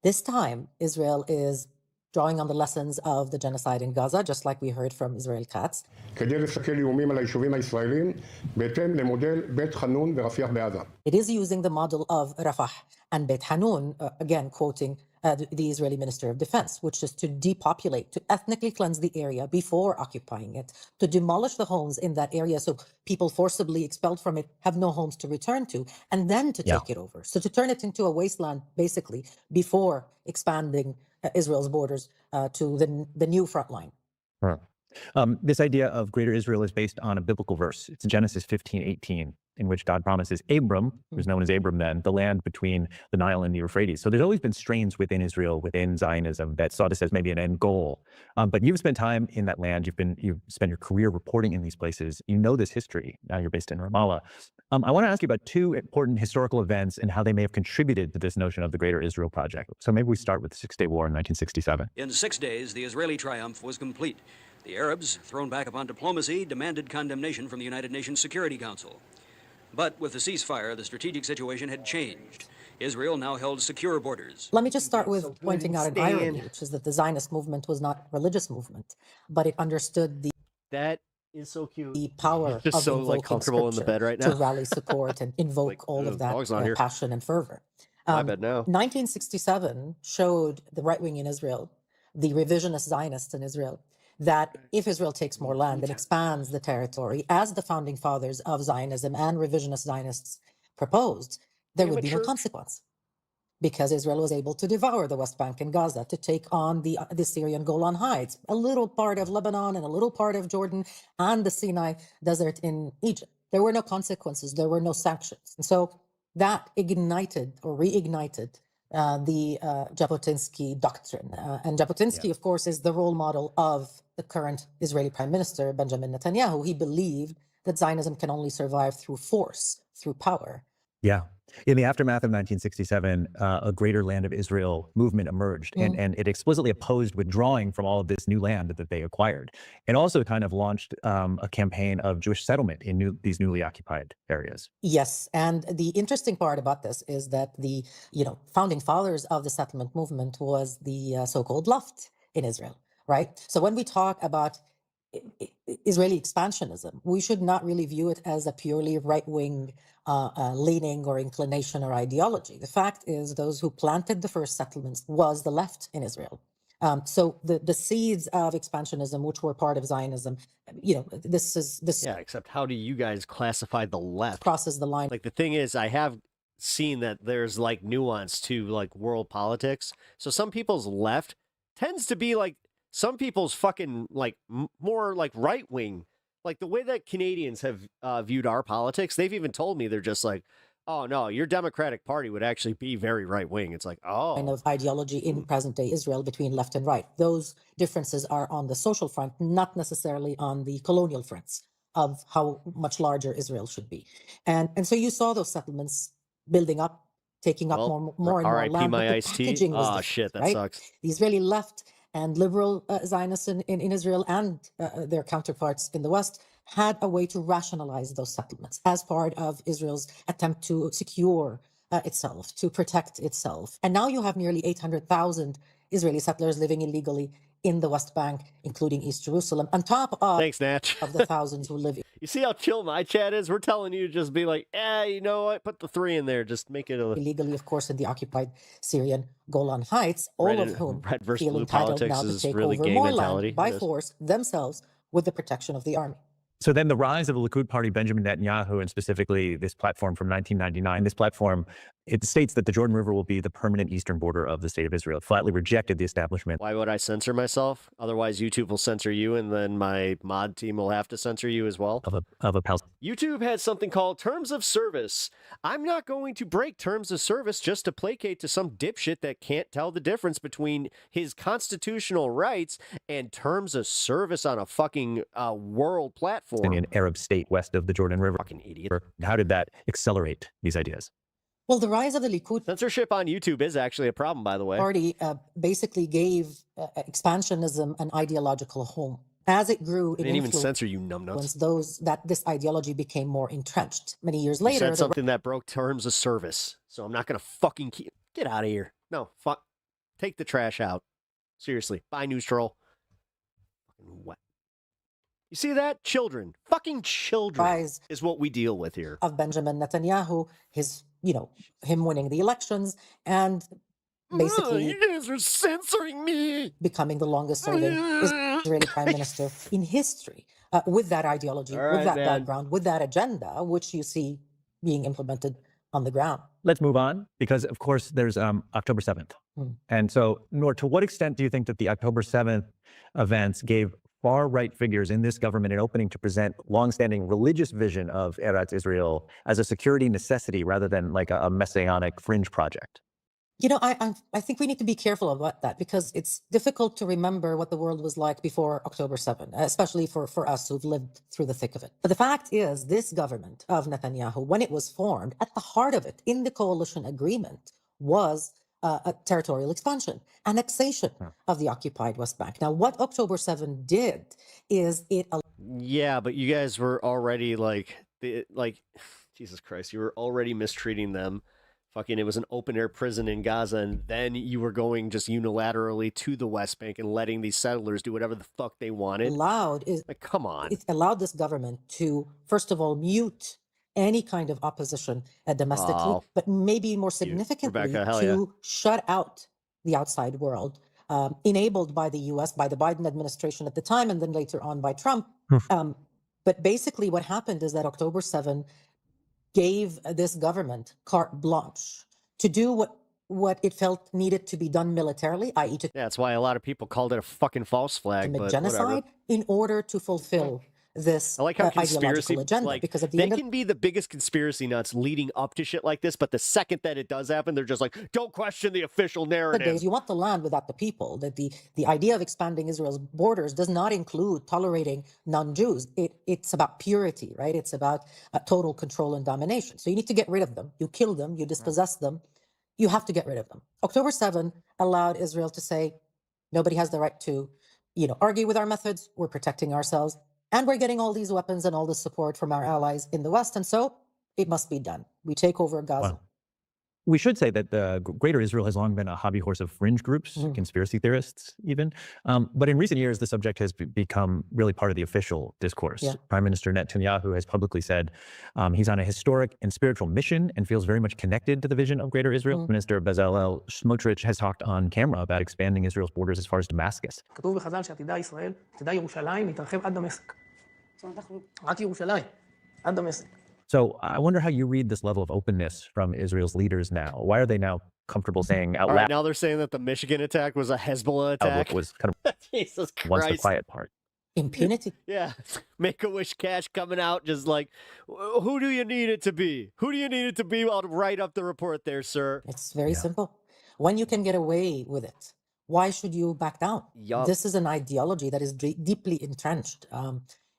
This time, Israel is drawing on the lessons of the genocide in Gaza, just like we heard from Israel Katz. It is using the model of Rafah and Beit Hanun, again quoting the Israeli Minister of Defense, which is to depopulate, to ethnically cleanse the area before occupying it, to demolish the homes in that area so people forcibly expelled from it have no homes to return to, and then to take it over. So to turn it into a wasteland, basically, before expanding Israel's borders to the new front line. This idea of Greater Israel is based on a biblical verse. It's Genesis 15:18, in which God promises Abram, who's known as Abram then, the land between the Nile and the Euphrates. So there's always been strains within Israel, within Zionism, that saw this as maybe an end goal. But you've spent time in that land. You've spent your career reporting in these places. You know this history. Now you're based in Ramallah. I want to ask you about two important historical events and how they may have contributed to this notion of the Greater Israel Project. So maybe we start with the Six-Day War in 1967. In 6 days, the Israeli triumph was complete. The Arabs, thrown back upon diplomacy, demanded condemnation from the United Nations Security Council. But with the ceasefire, the strategic situation had changed. Israel now held secure borders. Let me just start with pointing out an irony, which is that the Zionist movement was not a religious movement, but it understood the... That is so cute. The power just of so like comfortable in the bed right now to rally support and invoke like, all of that passion and fervor. My bed now. 1967 showed the right wing in Israel the revisionist Zionists in Israel, that if Israel takes more land and expands the territory, as the founding fathers of Zionism and revisionist Zionists proposed, there would be no consequence, because Israel was able to devour the West Bank and Gaza, to take on the Syrian Golan Heights, a little part of Lebanon and a little part of Jordan, and the Sinai Desert in Egypt. There were no consequences. There were no sanctions. And so that ignited or reignited the Jabotinsky doctrine. And Jabotinsky, of course, is the role model of the current Israeli Prime Minister, Benjamin Netanyahu. He believed that Zionism can only survive through force, through power. Yeah. In the aftermath of 1967, a Greater Land of Israel movement emerged, and it explicitly opposed withdrawing from all of this new land that they acquired, and also kind of launched a campaign of Jewish settlement in these newly occupied areas. Yes, and the interesting part about this is that the founding fathers of the settlement movement was the so-called left in Israel, right? So when we talk about Israeli expansionism, we should not really view it as a purely right-wing leaning or inclination or ideology. The fact is, those who planted the first settlements was the left in Israel. So the seeds of expansionism, which were part of Zionism, this. Yeah, except how do you guys classify the left? Crosses the line. Like, the thing is, I have seen that there's like nuance to like world politics. So some people's left tends to be like some people's fucking like more like right wing, like the way that Canadians have viewed our politics. They've even told me they're just like, oh no, your Democratic Party would actually be very right wing. It's like, oh, kind of ideology in present day Israel between left and right. Those differences are on the social front, not necessarily on the colonial fronts of how much larger Israel should be. And so you saw those settlements building up, taking up more and more land. My but the iced tea. packaging was different, Shit, that right? sucks. The Israeli left and liberal Zionists in Israel and their counterparts in the West had a way to rationalize those settlements as part of Israel's attempt to secure itself, to protect itself. And now you have nearly 800,000 Israeli settlers living illegally in the West Bank, including East Jerusalem, on top of, Thanks, Natch. of the thousands who live. You see how chill my chat is? We're telling you to just be like, you know what? Put the 3 in there. Just make it illegally, of course, in the occupied Syrian Golan Heights, all of whom feel entitled now to take over more land by force themselves with the protection of the army. So then the rise of the Likud party, Benjamin Netanyahu, and specifically this platform from 1999, this platform, it states that the Jordan River will be the permanent eastern border of the state of Israel. It flatly rejected the establishment. Why would I censor myself? Otherwise, YouTube will censor you, and then my mod team will have to censor you as well. YouTube has something called Terms of Service. I'm not going to break Terms of Service just to placate to some dipshit that can't tell the difference between his constitutional rights and Terms of Service on a fucking world platform. In an Arab state west of the Jordan River. Fucking idiot. How did that accelerate these ideas? Well, the rise of the Likud censorship on YouTube is actually a problem, by the way. Party basically gave expansionism an ideological home. As it grew, it didn't even censor you, numbnuts. This ideology became more entrenched. Many years later, you said something that broke Terms of Service. So I'm not gonna fucking get out of here. No, fuck. Take the trash out. Seriously, bye, News Troll. Fucking what? You see that? Children. Fucking children is what we deal with here. Of Benjamin Netanyahu, him winning the elections, and basically you guys are censoring me. Becoming the longest serving Israeli prime minister in history with that ideology, with that background, with that agenda, which you see being implemented on the ground. Let's move on, because of course there's October 7th. And so, Noor, to what extent do you think that the October 7th events gave far-right figures in this government an opening to present longstanding religious vision of Eretz Israel as a security necessity rather than like a messianic fringe project? I think we need to be careful about that, because it's difficult to remember what the world was like before October 7, especially for us who've lived through the thick of it. But the fact is, this government of Netanyahu, when it was formed, at the heart of it, in the coalition agreement, was a territorial expansion, annexation of the occupied West Bank. Now, what October 7 did is it... Yeah, but you guys were already Jesus Christ, you were already mistreating them. Fucking, it was an open-air prison in Gaza, and then you were going just unilaterally to the West Bank and letting these settlers do whatever the fuck they wanted. Come on. It allowed this government to, first of all, mute any kind of opposition domestically, but maybe more significantly, shut out the outside world enabled by the US, by the Biden administration at the time, and then later on by Trump. But basically what happened is that October 7 gave this government carte blanche to do what it felt needed to be done militarily, i.e. to that's why a lot of people called it a fucking false flag, commit but genocide whatever. In order to fulfill this I like how ideological agenda, like, because at the they end of can be the biggest conspiracy nuts leading up to shit like this, but the second that it does happen, they're just like, don't question the official narrative. days, you want the land without the people. That the idea of expanding Israel's borders does not include tolerating non-Jews. It's about purity, right? It's about total control and domination. So you need to get rid of them. You kill them, you dispossess them. You have to get rid of them. October 7 allowed Israel to say, nobody has the right to, argue with our methods. We're protecting ourselves. And we're getting all these weapons and all the support from our allies in the West. And so it must be done. We take over Gaza. Wow. We should say that the Greater Israel has long been a hobby horse of fringe groups, conspiracy theorists even. But in recent years, the subject has become really part of the official discourse. Yeah. Prime Minister Netanyahu has publicly said he's on a historic and spiritual mission and feels very much connected to the vision of Greater Israel. Minister Bezalel Smotrich has talked on camera about expanding Israel's borders as far as Damascus. כתוב בחז"ל שעתידה ישראל, עתידה ירושלים, להתרחב עד דמשק. רק ירושלים, עד דמשק. So I wonder how you read this level of openness from Israel's leaders now. Why are they now comfortable saying out loud? Right, now they're saying that the Michigan attack was a Hezbollah attack. Was kind of Jesus Christ. Once the quiet part. Impunity. Yeah. Make-A-Wish cash coming out, just like, who do you need it to be? Who do you need it to be? I'll write up the report there, sir. It's very simple. When you can get away with it, why should you back down? Yup. This is an ideology that is deeply entrenched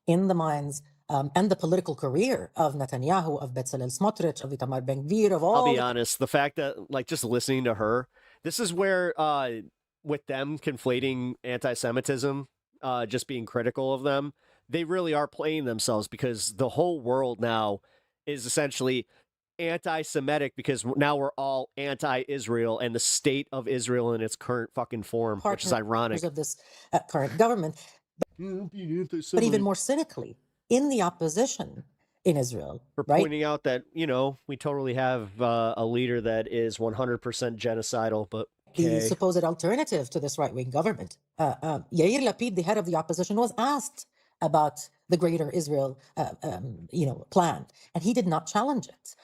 in the minds and the political career of Netanyahu, of Bezalel Smotrich, of Itamar Ben-Gvir, of all. I'll be honest, the fact that, like, just listening to her, this is where, with them conflating anti-Semitism, just being critical of them, they really are playing themselves, because the whole world now is essentially anti-Semitic, because now we're all anti-Israel and the state of Israel in its current fucking form, which is ironic. Of this current government. But even more cynically, in the opposition in Israel. For pointing out that, we totally have a leader that is 100% genocidal, but the supposed alternative to this right-wing government. Yair Lapid, the head of the opposition, was asked about the Greater Israel, plan, and he did not challenge it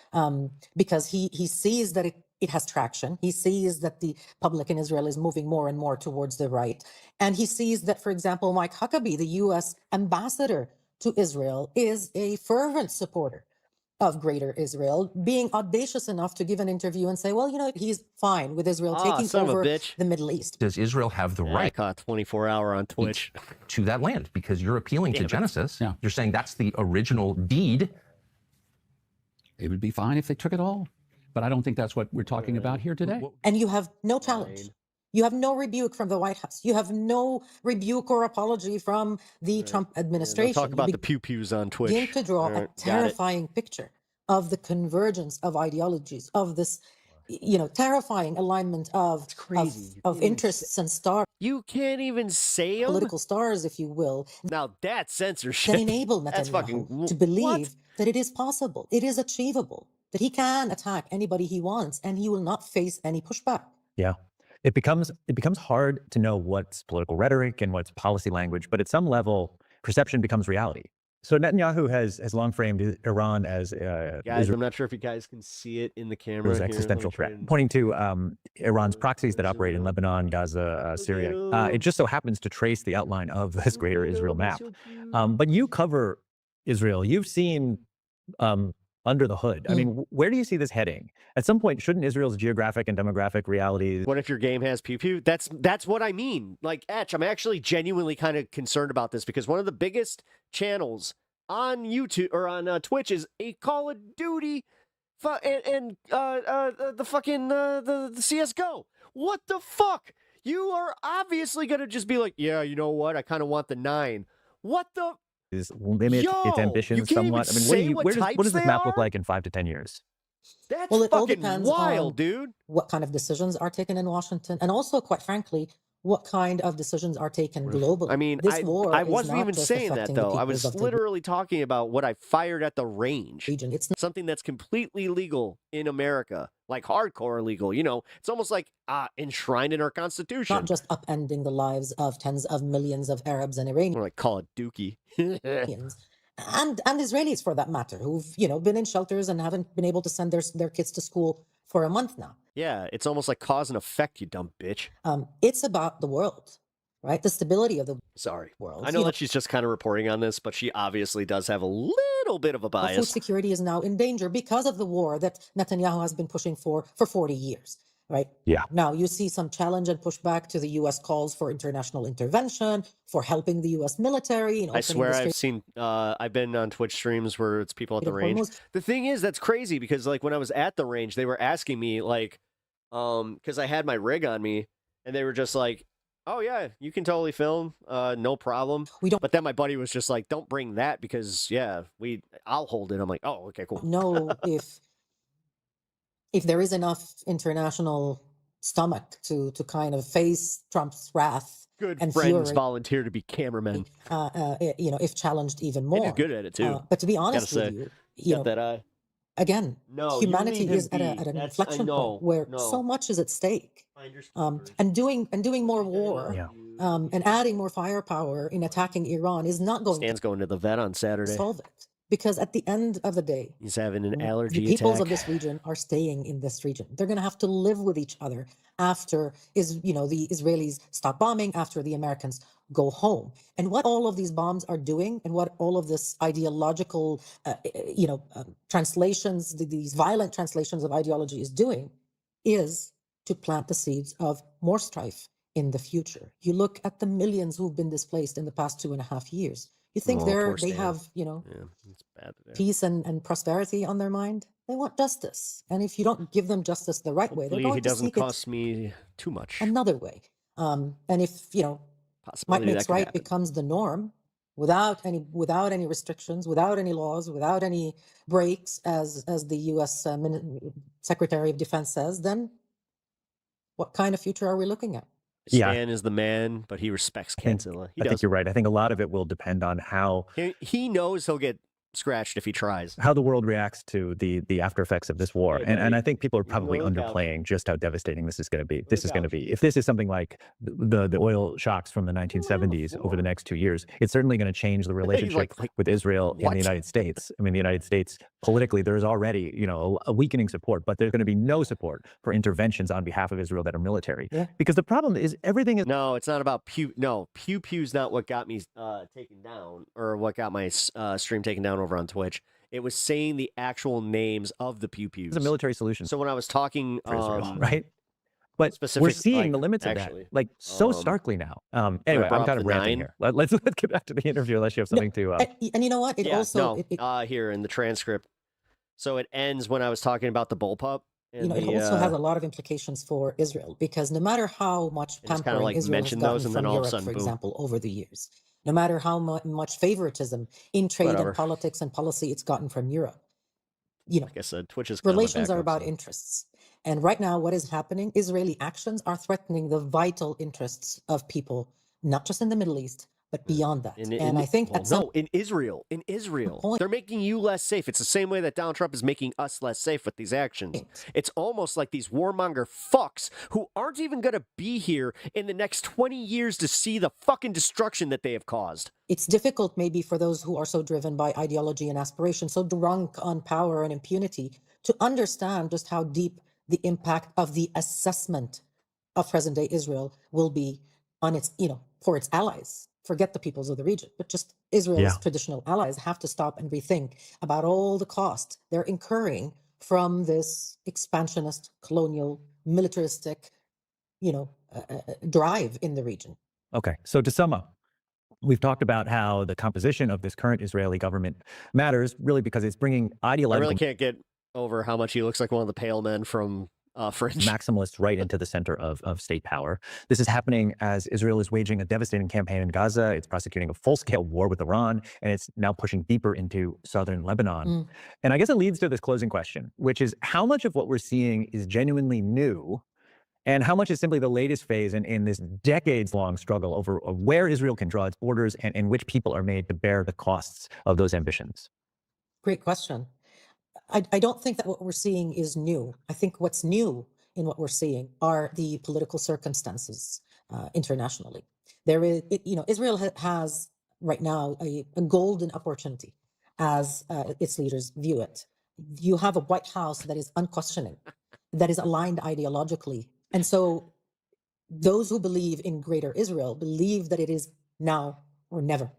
because he sees that it has traction. He sees that the public in Israel is moving more and more towards the right, and he sees that, for example, Mike Huckabee, the U.S. ambassador to Israel, is a fervent supporter of Greater Israel, being audacious enough to give an interview and say, well, he's fine with Israel taking over the Middle East. Does Israel have the right? I caught 24-hour on Twitch. To that land, because you're appealing to Genesis. Yeah. You're saying that's the original deed. It would be fine if they took it all. But I don't think that's what we're talking about here today. And you have no challenge. You have no rebuke from the White House. You have no rebuke or apology from the Trump administration. Talk about the pew-pews on Twitch. Begin to draw a terrifying picture of the convergence of ideologies, of this, terrifying alignment of interests and stars. You can't even say them? Political stars, if you will. Now that's censorship. That enable Netanyahu to believe that it is possible, it is achievable, that he can attack anybody he wants, and he will not face any pushback. Yeah. It becomes hard to know what's political rhetoric and what's policy language, but at some level, perception becomes reality. So Netanyahu has long framed Iran as guys. I'm not sure if you guys can see it in the camera. Existential threat, pointing to Iran's proxies that operate in Lebanon, Gaza, Syria. It just so happens to trace the outline of this Greater Israel map. But you cover Israel. You've seen under the hood. I mean, where do you see this heading? At some point, shouldn't Israel's geographic and demographic realities... What if your game has pew-pew? That's what I mean. Like, Etch, I'm actually genuinely kind of concerned about this, because one of the biggest channels on YouTube or on Twitch is a Call of Duty and the fucking the CSGO. What the fuck? You are obviously going to just be like, yeah, you know what? I kind of want the 9. What the... limit its ambitions somewhat. I mean, what does this map look like in 5 to 10 years? Well, it all depends wild, on dude. what kind of decisions are taken in Washington, and also, quite frankly, what kind of decisions are taken globally. I mean, this war I is wasn't not even just saying that, affecting the though. I peoples was of the literally talking about what I fired at the range. region. It's something that's completely legal in America, like hardcore illegal. You know, it's almost like enshrined in our Constitution. not just upending the lives of tens of millions of Arabs and Iranians. Or like call it Dookie. and Israelis, for that matter, who've, you know, been in shelters and haven't been able to send their kids to school for a month now. Yeah, it's almost like cause and effect, you dumb bitch. It's about the world, right? The stability of the world. I know that she's just kind of reporting on this, but she obviously does have a little bit of a bias. Food security is now in danger because of the war that Netanyahu has been pushing for 40 years, right? Yeah. Now you see some challenge and pushback to the U.S. calls for international intervention, for helping the U.S. military. I swear I've been on Twitch streams where it's people at the range. The thing is, that's crazy because like when I was at the range, they were asking me like, because I had my rig on me and they were just like, oh yeah, you can totally film, no problem. But then my buddy was just like, don't bring that because yeah, I'll hold it. I'm like, oh, okay, cool. Know if there is enough international stomach to kind of face Trump's wrath. Good and friends fury, volunteer to be cameramen. You know, if challenged even more. And he's good at it too. But to be honest with you know, that eye. Again, No, humanity is at an inflection point where so much is at stake. And doing more war, and adding more firepower in attacking Iran is not going Stan's going to the vet on Saturday. Solve it. Because at the end of the day, he's having an allergy the peoples attack. of this region are staying in this region. They're going to have to live with each other after the Israelis stop bombing, after the Americans go home. And what all of these bombs are doing, and what all of this ideological, translations, these violent translations of ideology is doing, is to plant the seeds of more strife in the future. You look at the millions who've been displaced in the past 2.5 years. You think they have, it's bad peace and prosperity on their mind? They want justice. And if you don't give them justice the right way, they're going he to doesn't seek cost me too much. Another way. And if, might makes right becomes the norm, without any restrictions, without any laws, without any breaks, as the U.S. Secretary of Defense says, then what kind of future are we looking at? Stan is the man, but he respects Godzilla. I think you're right. I think a lot of it will depend on how he knows he'll get scratched if he tries. How the world reacts to the after effects of this war. And I think people are probably underplaying just how devastating this is going to be. This is going to be, if this is something like the oil shocks from the 1970s over the next 2 years, it's certainly going to change the relationship with Israel and the United States. I mean, the United States, politically, there's already, a weakening support, but there's going to be no support for interventions on behalf of Israel that are military. Yeah. Because the problem is everything is... No, it's not about pew. No, pew's not what got me taken down, or what got my stream taken down over on Twitch. It was saying the actual names of the pews. It's a military solution. So when I was talking, right? But we're seeing the limits of that, so starkly now. Anyway, I'm kind of ranting here. Let's get back to the interview, unless you have something to... And you know what? Here in the transcript. So it ends when I was talking about the bullpup. It also has a lot of implications for Israel, because no matter how much pampering Israel has gotten from Europe, for example, over the years, no matter how much favoritism in trade and politics and policy it's gotten from Europe, like I said, Twitch is relations are about interests. And right now, what is happening? Israeli actions are threatening the vital interests of people, not just in the Middle East, but beyond that. I think in Israel, they're making you less safe. It's the same way that Donald Trump is making us less safe with these actions. It's almost like these warmonger fucks who aren't even going to be here in the next 20 years to see the fucking destruction that they have caused. It's difficult maybe for those who are so driven by ideology and aspiration, so drunk on power and impunity, to understand just how deep the impact of the assessment of present-day Israel will be on its, for its allies. Forget the peoples of the region, but just Israel's traditional allies have to stop and rethink about all the costs they're incurring from this expansionist, colonial, militaristic, drive in the region. Okay, so to sum up, we've talked about how the composition of this current Israeli government matters, really because it's bringing ideological... I really can't get over how much he looks like one of the pale men from Fringe. Maximalists right into the center of state power. This is happening as Israel is waging a devastating campaign in Gaza. It's prosecuting a full-scale war with Iran, and it's now pushing deeper into southern Lebanon. And I guess it leads to this closing question, which is how much of what we're seeing is genuinely new And how much is simply the latest phase in this decades-long struggle over where Israel can draw its borders and which people are made to bear the costs of those ambitions? Great question. I don't think that what we're seeing is new. I think what's new in what we're seeing are the political circumstances internationally. There is, Israel has right now a golden opportunity as its leaders view it. You have a White House that is unquestioning, that is aligned ideologically. And so those who believe in greater Israel believe that it is now or never.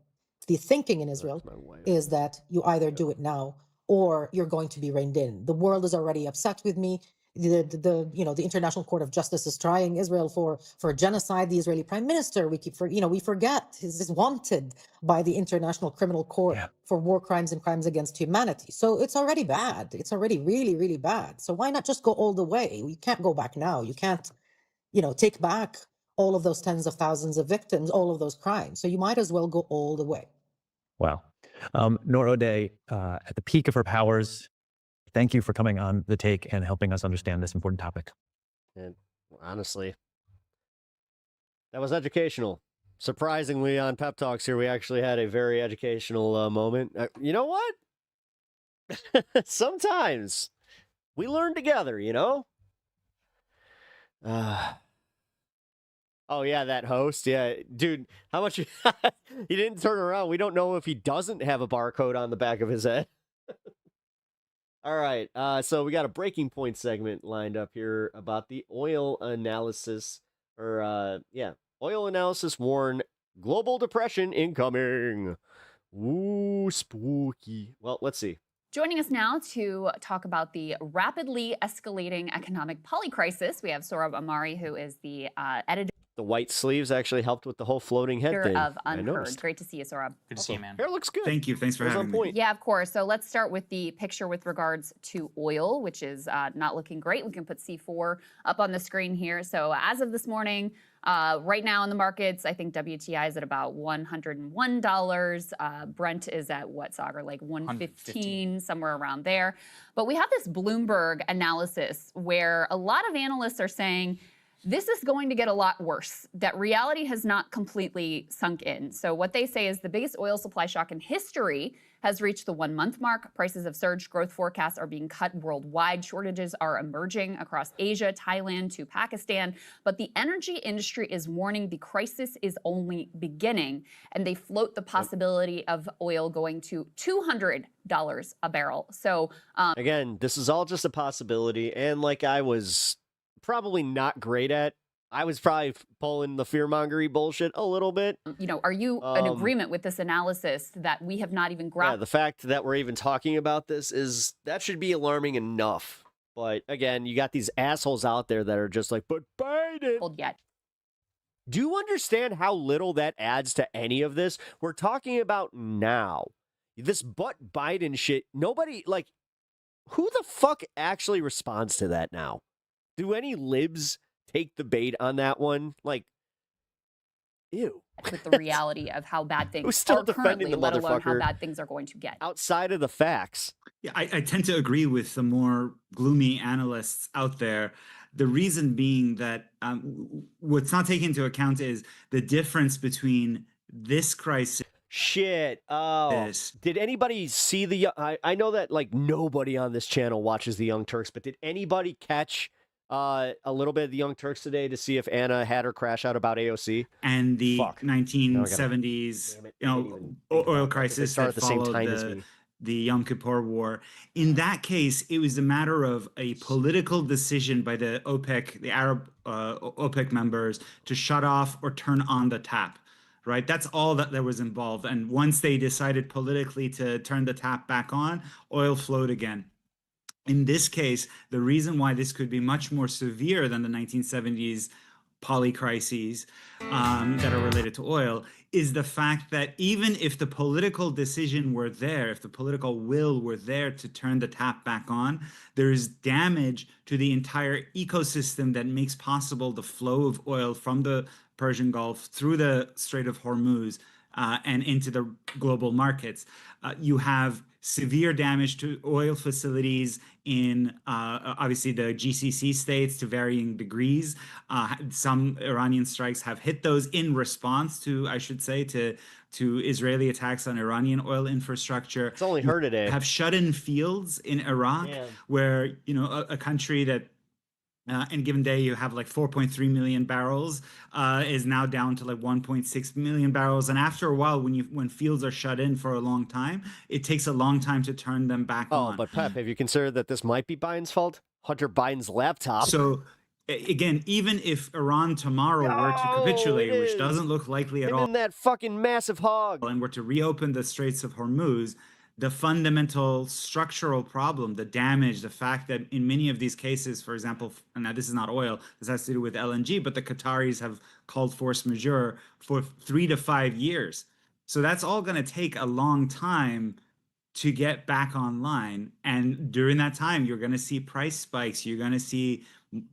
The thinking in Israel is that you either do it now or you're going to be reined in. The world is already upset with me. The International Court of Justice is trying Israel for genocide. The Israeli Prime Minister, we forget, is wanted by the International Criminal Court for war crimes and crimes against humanity. So it's already bad. It's already really, really bad. So why not just go all the way? We can't go back now. You can't, take back all of those tens of thousands of victims, all of those crimes. So you might as well go all the way. Wow. Noor Odeh, at the peak of her powers, thank you for coming on The Take and helping us understand this important topic. And honestly, that was educational. Surprisingly, on Pep Talks here, we actually had a very educational moment. You know what? Sometimes we learn together, Oh, yeah, that host. Yeah, dude, how much he didn't turn around. We don't know if he doesn't have a barcode on the back of his head. All right, so we got a breaking point segment lined up here about the oil analysis, oil analysis warn global depression incoming. Ooh, spooky. Well, let's see. Joining us now to talk about the rapidly escalating economic polycrisis, we have Sohrab Ahmari, who is the editor. The white sleeves actually helped with the whole floating head thing. Of Unheard. Great to see you, Sohrab. Good to see you, man. Hair looks good. Thank you. Thanks for having me. Yeah, of course. So let's start with the picture with regards to oil, which is not looking great. We can put C4 up on the screen here. So as of this morning, right now in the markets, I think WTI is at about $101. Brent is at what, Sagar, like 115, somewhere around there. But we have this Bloomberg analysis where a lot of analysts are saying this is going to get a lot worse, that reality has not completely sunk in. So what they say is the biggest oil supply shock in history has reached the 1-month mark. Prices have surged. Growth forecasts are being cut worldwide. Shortages are emerging across Asia, Thailand to Pakistan. But the energy industry is warning the crisis is only beginning. And they float the possibility of oil going to $200 a barrel. So again, this is all just a possibility. And like I was probably not great at, I was probably pulling the fear-mongery bullshit a little bit. Are you in agreement with this analysis that we have not even grasped? Yeah, the fact that we're even talking about this that should be alarming enough. But again, you got these assholes out there that are just like, but Biden. Yet. Do you understand how little that adds to any of this? We're talking about now. This but Biden shit, nobody, who the fuck actually responds to that now? Do any libs take the bait on that one? Ew. With the reality of how bad things still are defending currently, the let alone how motherfucker bad things are going to get. Outside of the facts. Yeah, I tend to agree with the more gloomy analysts out there. The reason being that what's not taken into account is the difference between this crisis. Shit. Oh, did anybody see the? I know that nobody on this channel watches the Young Turks, but did anybody catch a little bit of the Young Turks today to see if Anna had her crash out about AOC and the 1970s, oil crisis that followed the Yom Kippur War? In that case, it was a matter of a political decision by the OPEC, the Arab OPEC members, to shut off or turn on the tap. Right, that's all that was involved. And once they decided politically to turn the tap back on, oil flowed again. In this case, the reason why this could be much more severe than the 1970s polycrises that are related to oil is the fact that even if the political decision were there, if the political will were there to turn the tap back on, there is damage to the entire ecosystem that makes possible the flow of oil from the Persian Gulf through the Strait of Hormuz and into the global markets. You have severe damage to oil facilities in obviously the GCC states to varying degrees. Some Iranian strikes have hit those in response to, I should say, to Israeli attacks on Iranian oil infrastructure. It's only her today. Have shut-in fields in Iraq, where a country that in a given day you have like 4.3 million barrels is now down to like 1.6 million barrels. And after a while, when fields are shut in for a long time, it takes a long time to turn them back on. Oh, but Pep, have you considered that this might be Biden's fault? Hunter Biden's laptop. So again, even if Iran tomorrow were to capitulate, which doesn't look likely at all, in that fucking massive hog, and were to reopen the Straits of Hormuz, the fundamental structural problem, the damage, the fact that in many of these cases, for example, and now this is not oil, this has to do with LNG, but the Qataris have called force majeure for 3 to 5 years. So that's all going to take a long time to get back online. And during that time, you're going to see price spikes. You're going to see,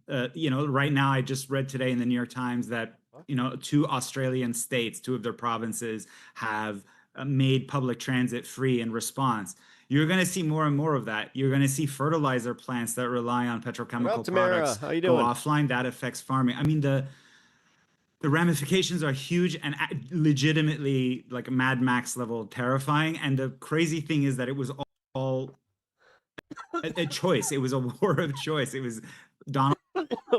right now, I just read today in the New York Times that, 2 Australian states, 2 of their provinces have made public transit free in response. You're going to see more and more of that. You're going to see fertilizer plants that rely on petrochemical products How you go doing? offline. That affects farming. I mean, the ramifications are huge and legitimately like Mad Max level terrifying. And the crazy thing is that it was all a choice. It was a war of choice. It was Donald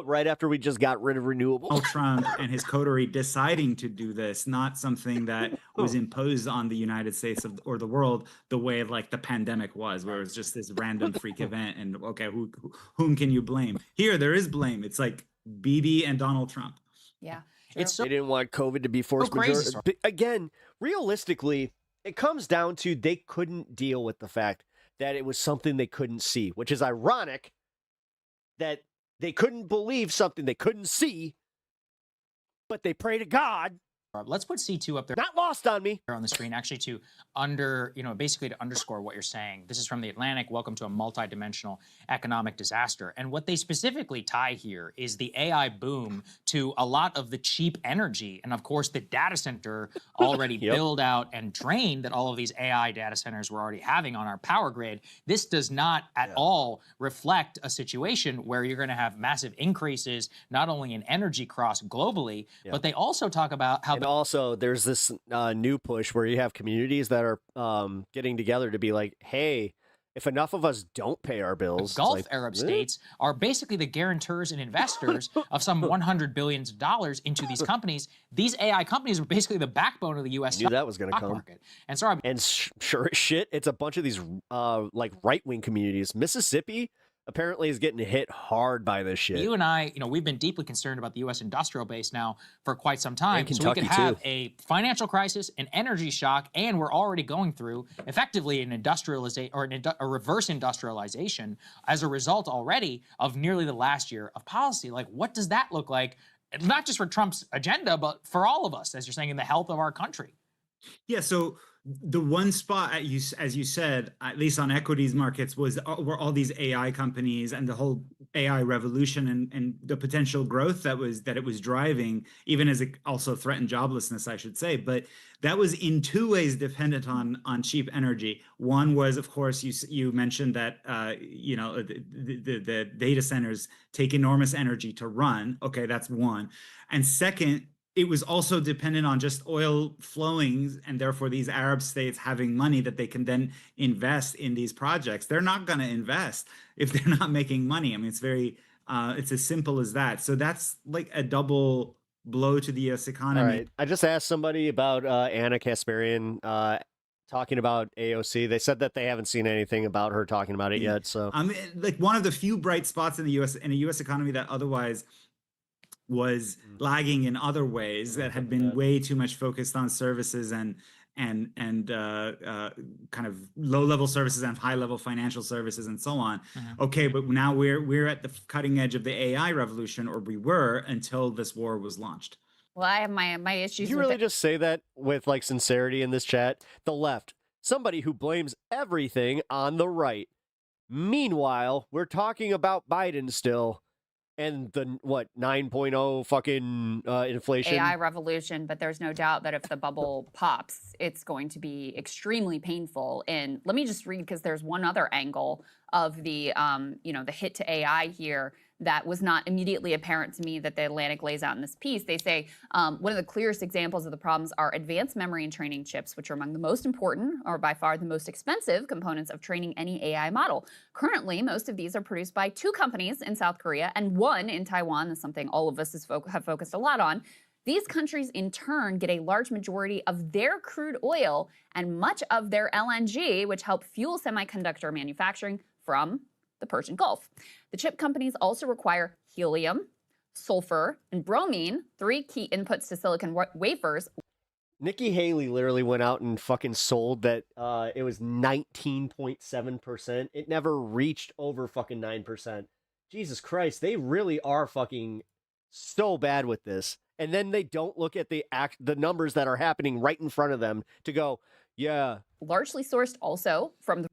right after we just got rid of renewables. Trump and his coterie deciding to do this, not something that was imposed on the United States or the world the way like the pandemic was, where it was just this random freak event. And okay, whom can you blame? Here, there is blame. It's like Bibi and Donald Trump. Yeah. They didn't want COVID to be force majeure. Again, realistically, it comes down to they couldn't deal with the fact that it was something they couldn't see, which is ironic that they couldn't believe something they couldn't see, but they pray to God. Let's put C2 up there. Not lost on me. On the screen, actually, to basically to underscore what you're saying. This is from The Atlantic. Welcome to a multidimensional economic disaster. And what they specifically tie here is the AI boom to a lot of the cheap energy. And of course, the data center already built out and drained that all of these AI data centers were already having on our power grid. This does not at all reflect a situation where you're going to have massive increases, not only in energy costs globally, but they also talk about how and also, there's this new push where you have communities that are getting together to be like, hey, if enough of us don't pay our bills, the Gulf Arab states are basically the guarantors and investors of some $100 billion into these companies. These AI companies were basically the backbone of the U.S. Knew that was going to come. Market. And so, sure as shit, it's a bunch of these like right-wing communities. Mississippi apparently is getting hit hard by this shit. You and I, we've been deeply concerned about the U.S. industrial base now for quite some time. And so we Kentucky, could have too. a financial crisis, an energy shock, and we're already going through effectively an industrialization or a reverse industrialization as a result already of nearly the last year of policy. Like, what does that look like? Not just for Trump's agenda, but for all of us, as you're saying, in the health of our country. Yeah, so the one spot, as you said, at least on equities markets, were all these AI companies and the whole AI revolution and the potential growth that it was driving, even as it also threatened joblessness, I should say. But that was in 2 ways dependent on cheap energy. One was, of course, you mentioned that the data centers take enormous energy to run. Okay, that's one. And second, it was also dependent on just oil flowing and therefore these Arab states having money that they can then invest in these projects. They're not going to invest if they're not making money. I mean, it's as simple as that. So that's like a double blow to the U.S. economy. All right. I just asked somebody about Anna Kasparian talking about AOC. They said that they haven't seen anything about her talking about it yet. So like one of the few bright spots in the U.S. economy that otherwise was lagging in other ways that had been way too much focused on services and kind of low-level services and high-level financial services and so on. Okay, but now we're at the cutting edge of the AI revolution, or we were until this war was launched. Well, I have my issues. Did you really just say that with like sincerity in this chat? The left, somebody who blames everything on the right. Meanwhile, we're talking about Biden still. and the, what, 9.0 fucking inflation? AI revolution, but there's no doubt that if the bubble pops, it's going to be extremely painful. And let me just read, because there's one other angle of the, the hit to AI here that was not immediately apparent to me that the Atlantic lays out in this piece. They say one of the clearest examples of the problems are advanced memory and training chips, which are among the most important or by far the most expensive components of training any AI model. Currently, most of these are produced by 2 companies in South Korea and 1 in Taiwan. That's something all of us have focused a lot on. These countries, in turn, get a large majority of their crude oil and much of their LNG, which help fuel semiconductor manufacturing, from the Persian Gulf. The chip companies also require helium, sulfur, and bromine, 3 key inputs to silicon wafers. Nikki Haley literally went out and fucking sold that it was 19.7%. It never reached over fucking 9%. Jesus Christ, they really are fucking so bad with this. And then they don't look at the numbers that are happening right in front of them to go, yeah. Largely sourced also from the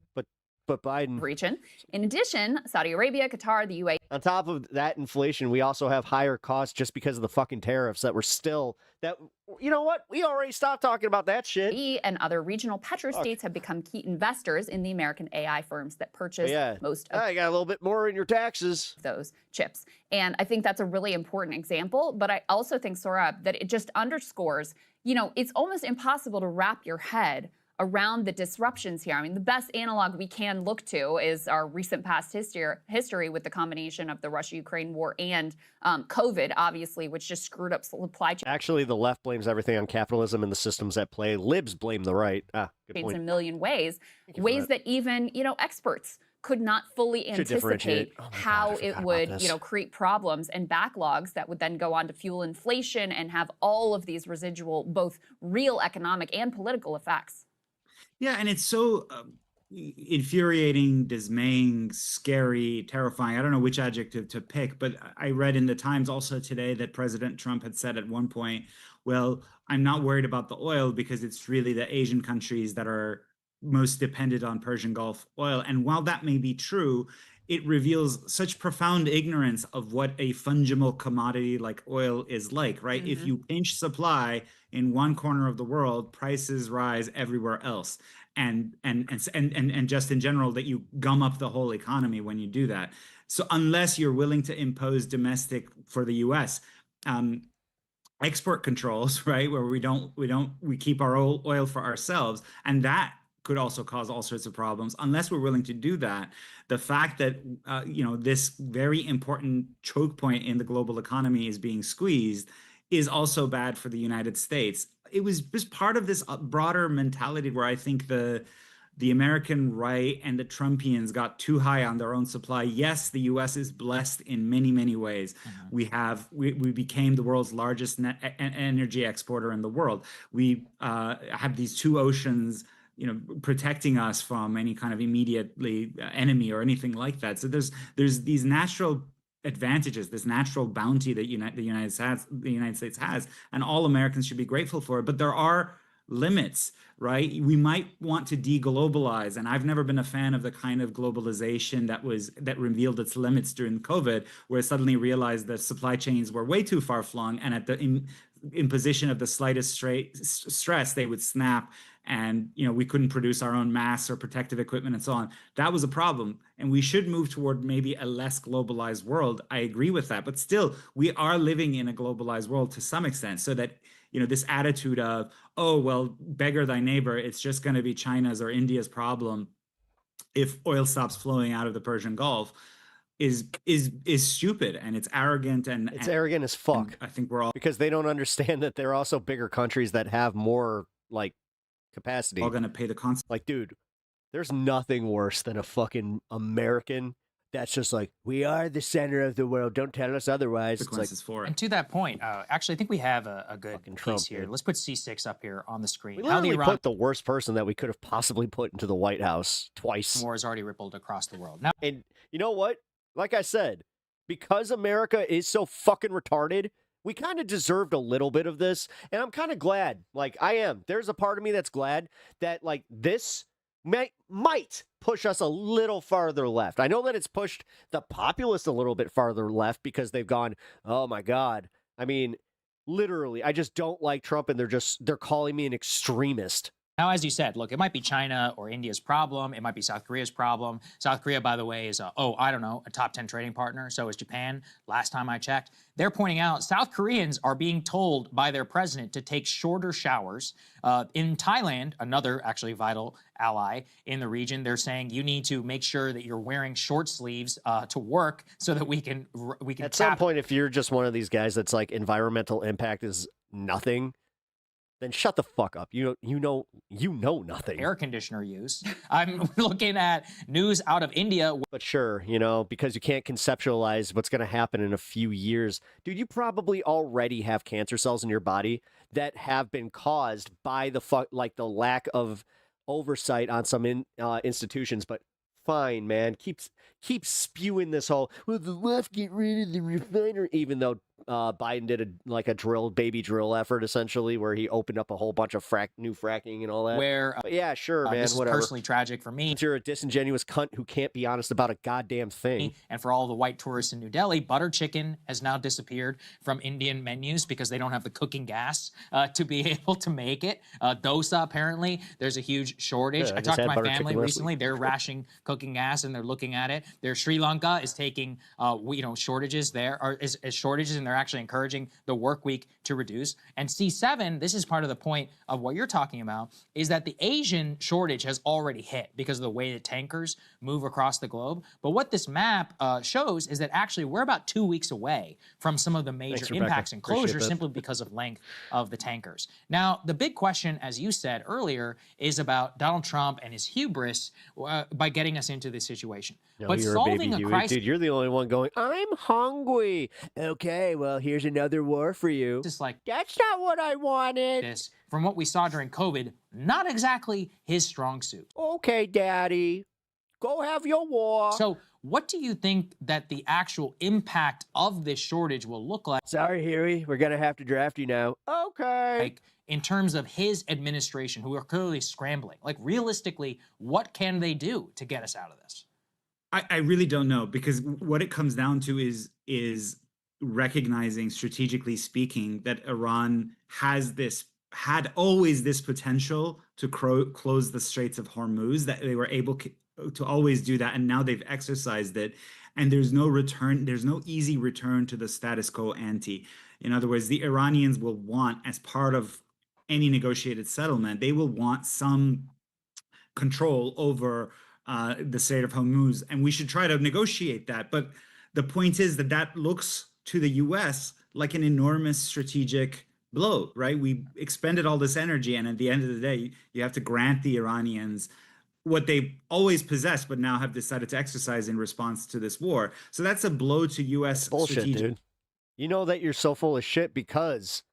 but Biden region. In addition, Saudi Arabia, Qatar, the UAE. On top of that inflation, we also have higher costs just because of the fucking tariffs that were still, that, you know what? We already stopped talking about that shit. And other regional petrostates have become key investors in the American AI firms that purchase most of I got a little bit more in your taxes. Those chips. And I think that's a really important example. But I also think, Saurabh, that it just underscores, it's almost impossible to wrap your head around the disruptions here. I mean, the best analog we can look to is our recent past history with the combination of the Russia-Ukraine war and COVID, obviously, which just screwed up supply chains. Actually, the left blames everything on capitalism and the systems at play. Libs blame the right. Good point. In a million ways that even, experts could not fully anticipate how it would, create problems and backlogs that would then go on to fuel inflation and have all of these residual, both real economic and political effects. Yeah, and it's so infuriating, dismaying, scary, terrifying. I don't know which adjective to pick, but I read in the Times also today that President Trump had said at one point, well, I'm not worried about the oil because it's really the Asian countries that are most dependent on Persian Gulf oil. And while that may be true, it reveals such profound ignorance of what a fungible commodity like oil is like, right? Mm-hmm. If you pinch supply in one corner of the world, prices rise everywhere else. And just in general, that you gum up the whole economy when you do that. So unless you're willing to impose domestic, for the US, export controls, right, where we keep our oil for ourselves, and that could also cause all sorts of problems. Unless we're willing to do that, the fact that this very important choke point in the global economy is being squeezed is also bad for the United States. It was just part of this broader mentality where I think the American right and the Trumpians got too high on their own supply. Yes, the U.S. is blessed in many, many ways. Mm-hmm. We became the world's largest energy exporter in the world. We have these 2 oceans, protecting us from any kind of immediately enemy or anything like that. So there's these natural advantages, this natural bounty that the United States has, and all Americans should be grateful for it. But there are limits, right? We might want to deglobalize, and I've never been a fan of the kind of globalization that revealed its limits during COVID, where it suddenly realized that supply chains were way too far flung, and at the imposition of the slightest stress, they would snap, and we couldn't produce our own masks or protective equipment and so on. That was a problem, and we should move toward maybe a less globalized world. I agree with that, but still, we are living in a globalized world to some extent, so that this attitude of, oh, well, beggar thy neighbor, it's just going to be China's or India's problem if oil stops flowing out of the Persian Gulf, is stupid, and it's arrogant, and it's arrogant as fuck. I think we're all, because they don't understand that there are also bigger countries that have more capacity. All going to pay the consequences. Like, dude, there's nothing worse than a fucking American that's just like, we are the center of the world, don't tell us otherwise. It's like, for it. And to that point, actually, I think we have a good piece here. Let's put C6 up here on the screen. We literally put the worst person that we could have possibly put into the White House twice. War has already rippled across the world. Now, and you know what? Like I said, because America is so fucking retarded, we kind of deserved a little bit of this, and I'm kind of glad. I am. There's a part of me that's glad that, this might push us a little farther left. I know that it's pushed the populace a little bit farther left because they've gone, oh my God. I mean, literally, I just don't like Trump, and they're calling me an extremist. Now, as you said, look, it might be China or India's problem. It might be South Korea's problem. South Korea, by the way, is, a top 10 trading partner. So is Japan. Last time I checked, they're pointing out South Koreans are being told by their president to take shorter showers. In Thailand, another actually vital ally in the region, they're saying you need to make sure that you're wearing short sleeves to work so that we can At some point, if you're just one of these guys that's like environmental impact is nothing, then shut the fuck up. You know nothing. Air conditioner use. I'm looking at news out of India. But sure, because you can't conceptualize what's going to happen in a few years. Dude, you probably already have cancer cells in your body that have been caused by the lack of oversight on some institutions. But fine, man. Keep spewing this whole, well, the left get rid of the refinery, even though Biden did a baby drill effort, essentially, where he opened up a whole bunch of new fracking and all that. Yeah, sure, man, this whatever. Is personally tragic for me. You're a disingenuous cunt who can't be honest about a goddamn thing. And for all the white tourists in New Delhi, butter chicken has now disappeared from Indian menus because they don't have the cooking gas to be able to make it. Dosa, apparently, there's a huge shortage. I talked to my family recently. They're rationing cooking gas, and they're looking at it. Sri Lanka is taking, shortages there, or is shortages, and they're actually encouraging the work week to reduce. And C7, this is part of the point of what you're talking about, is that the Asian shortage has already hit because of the way that tankers move across the globe. But what this map shows is that actually we're about 2 weeks away from some of the major impacts and closures simply because of length of the tankers. Now, the big question, as you said earlier, is about Donald Trump and his hubris by getting us into this situation. No, but solving a crisis, dude, you're the only one going, I'm hungry. Okay, well, here's another war for you. Just like, that's not what I wanted. This, from what we saw during COVID, not exactly his strong suit. Okay, Daddy, go have your war. So what do you think that the actual impact of this shortage will look like? Sorry, Huey, we're going to have to draft you now. Okay. Like, in terms of his administration, who are clearly scrambling, like realistically, what can they do to get us out of this? I really don't know, because what it comes down to is recognizing, strategically speaking, that Iran had always this potential to close the Straits of Hormuz, that they were able to always do that, and now they've exercised it, and there's no easy return to the status quo ante. In other words, the Iranians will want, as part of any negotiated settlement, they will want some control over the Strait of Hormuz, and we should try to negotiate that. But the point is that looks to the U.S. like an enormous strategic blow, right? We expended all this energy, and at the end of the day, you have to grant the Iranians what they always possessed, but now have decided to exercise in response to this war. So that's a blow to U.S. bullshit, dude. You know that you're so full of shit because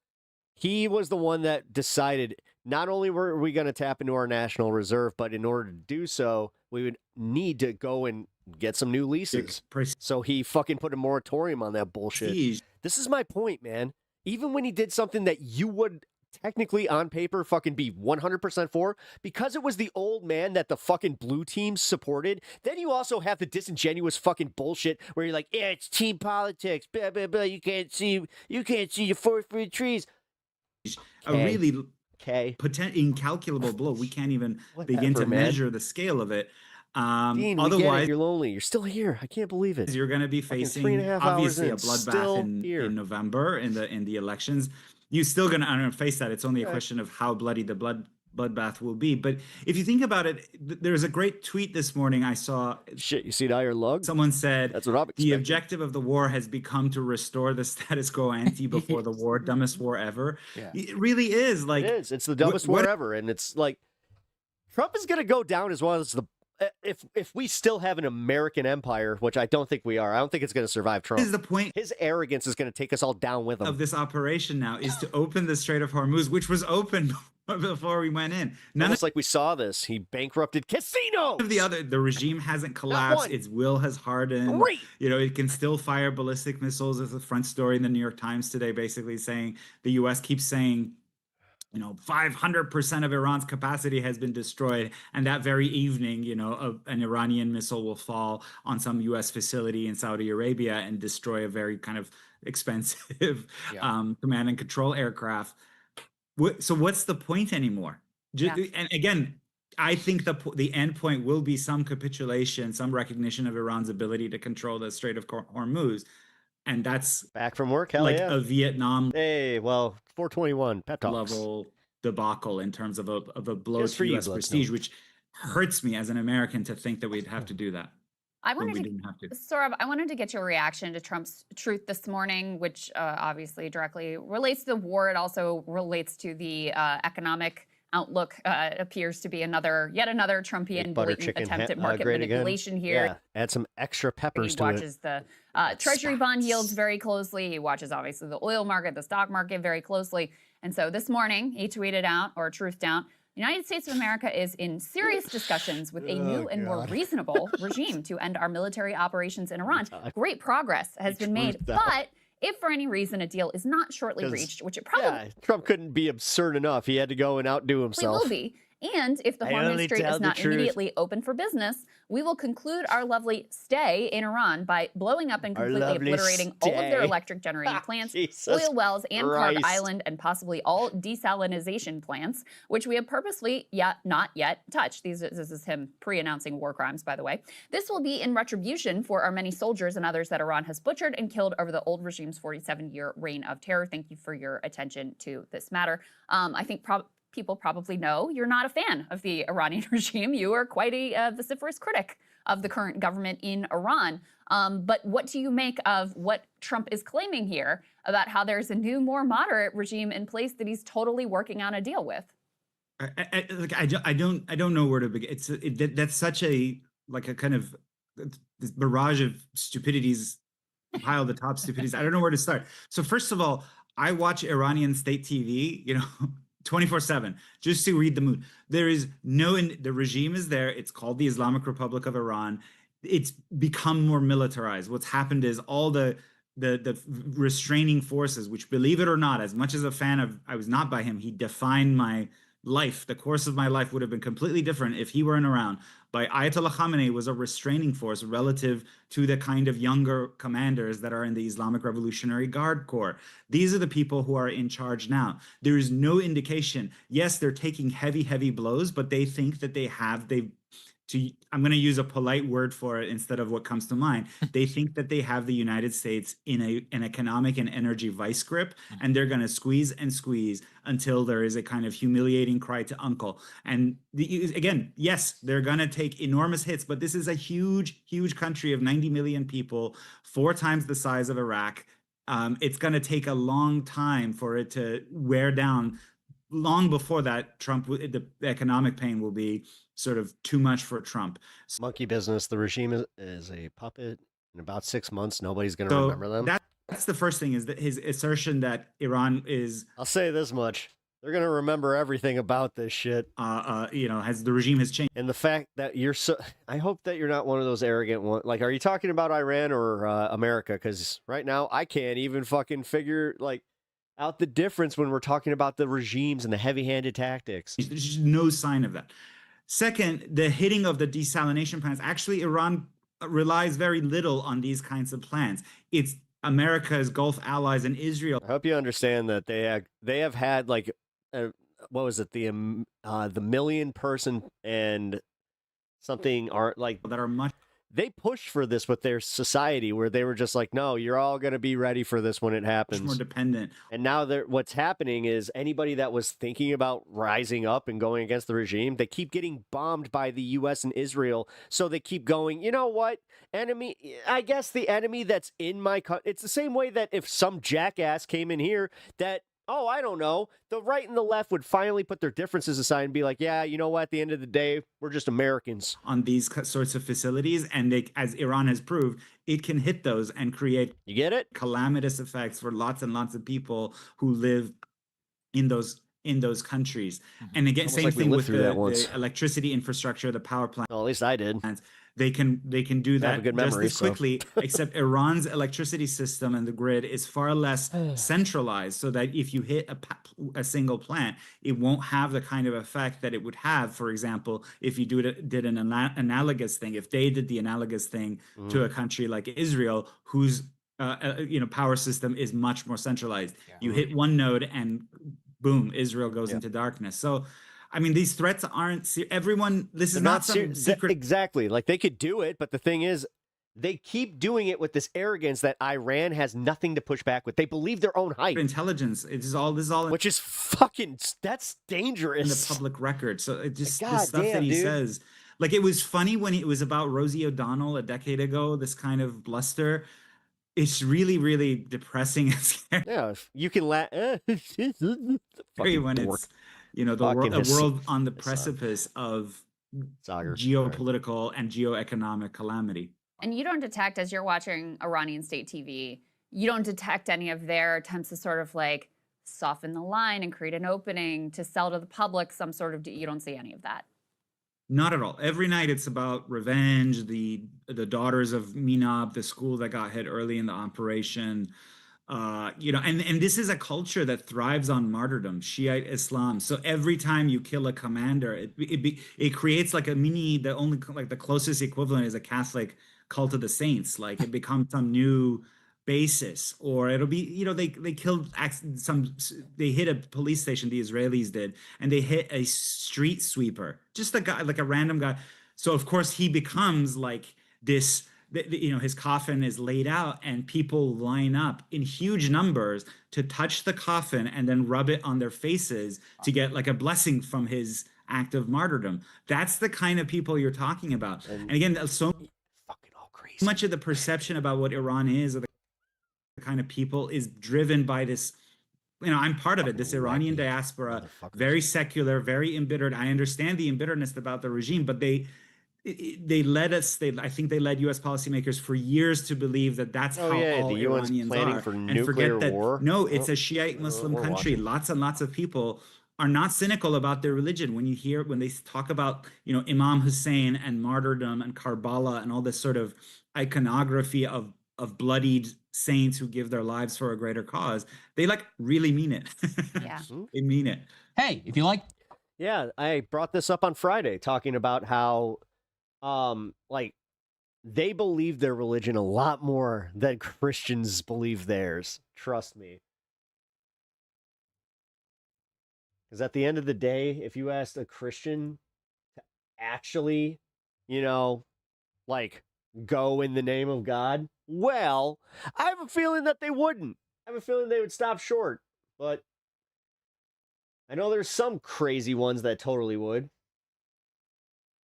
he was the one that decided not only were we going to tap into our national reserve, but in order to do so, we would need to go and get some new leases. So he fucking put a moratorium on that bullshit. Jeez. This is my point, man. Even when he did something that you would technically on paper fucking be 100% for, because it was the old man that the fucking blue teams supported, then you also have the disingenuous fucking bullshit where you're like, yeah, it's team politics, blah, blah, blah, you can't see your forest for the trees. A really incalculable blow. We can't even begin to measure the scale of it. Dean, otherwise, you're lonely. You're still here. I can't believe it. You're going to be facing obviously a bloodbath in November in the elections. You're still going to face that. It's only a question of how bloody the bloodbath will be. But if you think about it, there's a great tweet this morning I saw. Shit, you see the iron lug? Someone said, that's what I'm expecting. The objective of the war has become to restore the status quo ante before the war. Dumbest war ever. Yeah. It really is. Like, it is. It's the dumbest war ever. And it's like, Trump is going to go down as well as if we still have an American empire, which I don't think we are. I don't think it's going to survive Trump. Is the point? His arrogance is going to take us all down with him. Of this operation now is to open the Strait of Hormuz, which was open before we went in. Almost like we saw this. He bankrupted casinos. The regime hasn't collapsed. Its will has hardened. Great. It can still fire ballistic missiles. As the front story in the New York Times today, basically saying the U.S. keeps saying 500% of Iran's capacity has been destroyed. And that very evening, an Iranian missile will fall on some U.S. facility in Saudi Arabia and destroy a very kind of expensive command and control aircraft. So what's the point anymore? And again, I think the end point will be some capitulation, some recognition of Iran's ability to control the Strait of Hormuz. And that's back from work, hell like yeah. a Vietnam 421 pep talks level debacle in terms of a blow to U.S. prestige, which hurts me as an American to think that we'd have to do that. Saurabh, I wanted to get your reaction to Trump's truth this morning, which obviously directly relates to the war. It also relates to the economic outlook. Appears to be yet another Trumpian blatant attempt at market manipulation here. Yeah, add some extra peppers to it. He watches the Treasury bond yields very closely. He watches, obviously, the oil market, the stock market very closely. And so this morning, he tweeted out, or truthed out, the United States of America is in serious discussions with a new and more reasonable regime to end our military operations in Iran. Great progress has been made, but if for any reason a deal is not shortly reached, which it probably Trump couldn't be absurd enough. He had to go and outdo himself. will be. And if the Hormuz Strait is not immediately open for business, we will conclude our lovely stay in Iran by blowing up and completely obliterating all of their electric generating plants, oil wells, and Clark Island, and possibly all desalinization plants, which we have purposely not yet touched. This is him pre-announcing war crimes, by the way. This will be in retribution for our many soldiers and others that Iran has butchered and killed over the old regime's 47-year reign of terror. Thank you for your attention to this matter. I think people probably know you're not a fan of the Iranian regime. You are quite a vociferous critic of the current government in Iran. But what do you make of what Trump is claiming here about how there's a new, more moderate regime in place that he's totally working on a deal with? I don't know where to begin. That's such a kind of this barrage of stupidities piled atop stupidities. I don't know where to start. So first of all, I watch Iranian state TV, 24/7, just to read the mood. There is the regime is there. It's called the Islamic Republic of Iran. It's become more militarized. What's happened is all the restraining forces, which, believe it or not, as much as a fan of, I was not by him, he defined my life. The course of my life would have been completely different if he weren't around. But Ayatollah Khamenei was a restraining force relative to the kind of younger commanders that are in the Islamic Revolutionary Guard Corps. These are the people who are in charge now. There is no indication. Yes, they're taking heavy blows, but they think that I'm going to use a polite word for it instead of what comes to mind. They think that they have the United States in an economic and energy vice grip, and they're going to squeeze and squeeze until there is a kind of humiliating cry to uncle. And again, yes, they're going to take enormous hits, but this is a huge country of 90 million people, 4 times the size of Iraq. It's going to take a long time for it to wear down. Long before that, the economic pain will be sort of too much for Trump. Monkey business. The regime is a puppet. In about 6 months, nobody's going to remember them. That's the first thing, is that his assertion that Iran is... I'll say this much. They're going to remember everything about this shit. As the regime has changed. And the fact that I hope that you're not one of those arrogant ones. Like, are you talking about Iran or America? Because right now, I can't even fucking figure, out the difference when we're talking about the regimes and the heavy-handed tactics. There's just no sign of that. Second, the hitting of the desalination plants. Actually, Iran relies very little on these kinds of plans. It's America's Gulf allies and Israel. I hope you understand that they have had what was it, the million person and something are that are much. They pushed for this with their society, where they were just like, no, you're all going to be ready for this when it happens. Much more dependent. And now what's happening is anybody that was thinking about rising up and going against the regime, they keep getting bombed by the U.S. and Israel. So they keep going, you know what? I guess the enemy that's in my country. It's the same way that if some jackass came in here that, I don't know, the right and the left would finally put their differences aside and be like, yeah, you know what, at the end of the day, we're just Americans. On these sorts of facilities, and as Iran has proved, it can hit those and create, you get it, calamitous effects for lots and lots of people who live in those countries. And again, same thing with the electricity infrastructure, the power plant. Well, at least I did. they can do that memory, just as quickly, except Iran's electricity system and the grid is far less centralized, so that if you hit a single plant, it won't have the kind of effect that it would have, for example, if you did an analogous thing. If they did the analogous thing to a country like Israel, whose power system is much more centralized. You hit one node and boom, Israel goes into darkness. So I mean, these threats aren't everyone. This is not some secret. Exactly. Like they could do it, but the thing is, they keep doing it with this arrogance that Iran has nothing to push back with. They believe their own hype. Intelligence. This is all, which is fucking. That's dangerous. In the public record. So it just the stuff that he says. Like it was funny when it was about Rosie O'Donnell a decade ago. This kind of bluster. It's really, really depressing and scary. Yeah, you can laugh. When it's a world on the precipice of geopolitical and geoeconomic calamity. And you don't detect, as you're watching Iranian state TV, you don't detect any of their attempts to sort of like soften the line and create an opening to sell to the public some sort of. You don't see any of that. Not at all. Every night it's about revenge, the daughters of Minab, the school that got hit early in the operation. And this is a culture that thrives on martyrdom, Shiite Islam. So every time you kill a commander, it creates like the closest equivalent is a Catholic cult of the saints. Like it becomes some new basis, or it'll be, they killed they hit a police station, the Israelis did, and they hit a street sweeper, just a guy, like a random guy. So of course he becomes like this, his coffin is laid out and people line up in huge numbers to touch the coffin and then rub it on their faces to get like a blessing from his act of martyrdom. That's the kind of people you're talking about. And again, so fucking all crazy. Much of the perception about what Iran is, or the kind of people, is driven by this. I'm part of it. This Iranian diaspora, very secular, very embittered. I understand the embitterness about the regime, but they led us. I think they led U.S. policymakers for years to believe that that's how all the Iranians planning are, for and nuclear forget that war. no, it's a Shiite Muslim country. Lots and lots of people are not cynical about their religion. When they talk about Imam Hussein and martyrdom and Karbala and all this sort of iconography of bloodied saints who give their lives for a greater cause, they really mean it. Yeah. They mean it. Hey, if you like. Yeah, I brought this up on Friday, talking about how they believe their religion a lot more than Christians believe theirs. Trust me. Because at the end of the day, if you asked a Christian to actually, go in the name of God, well, I have a feeling that they wouldn't. I have a feeling they would stop short. But I know there's some crazy ones that totally would.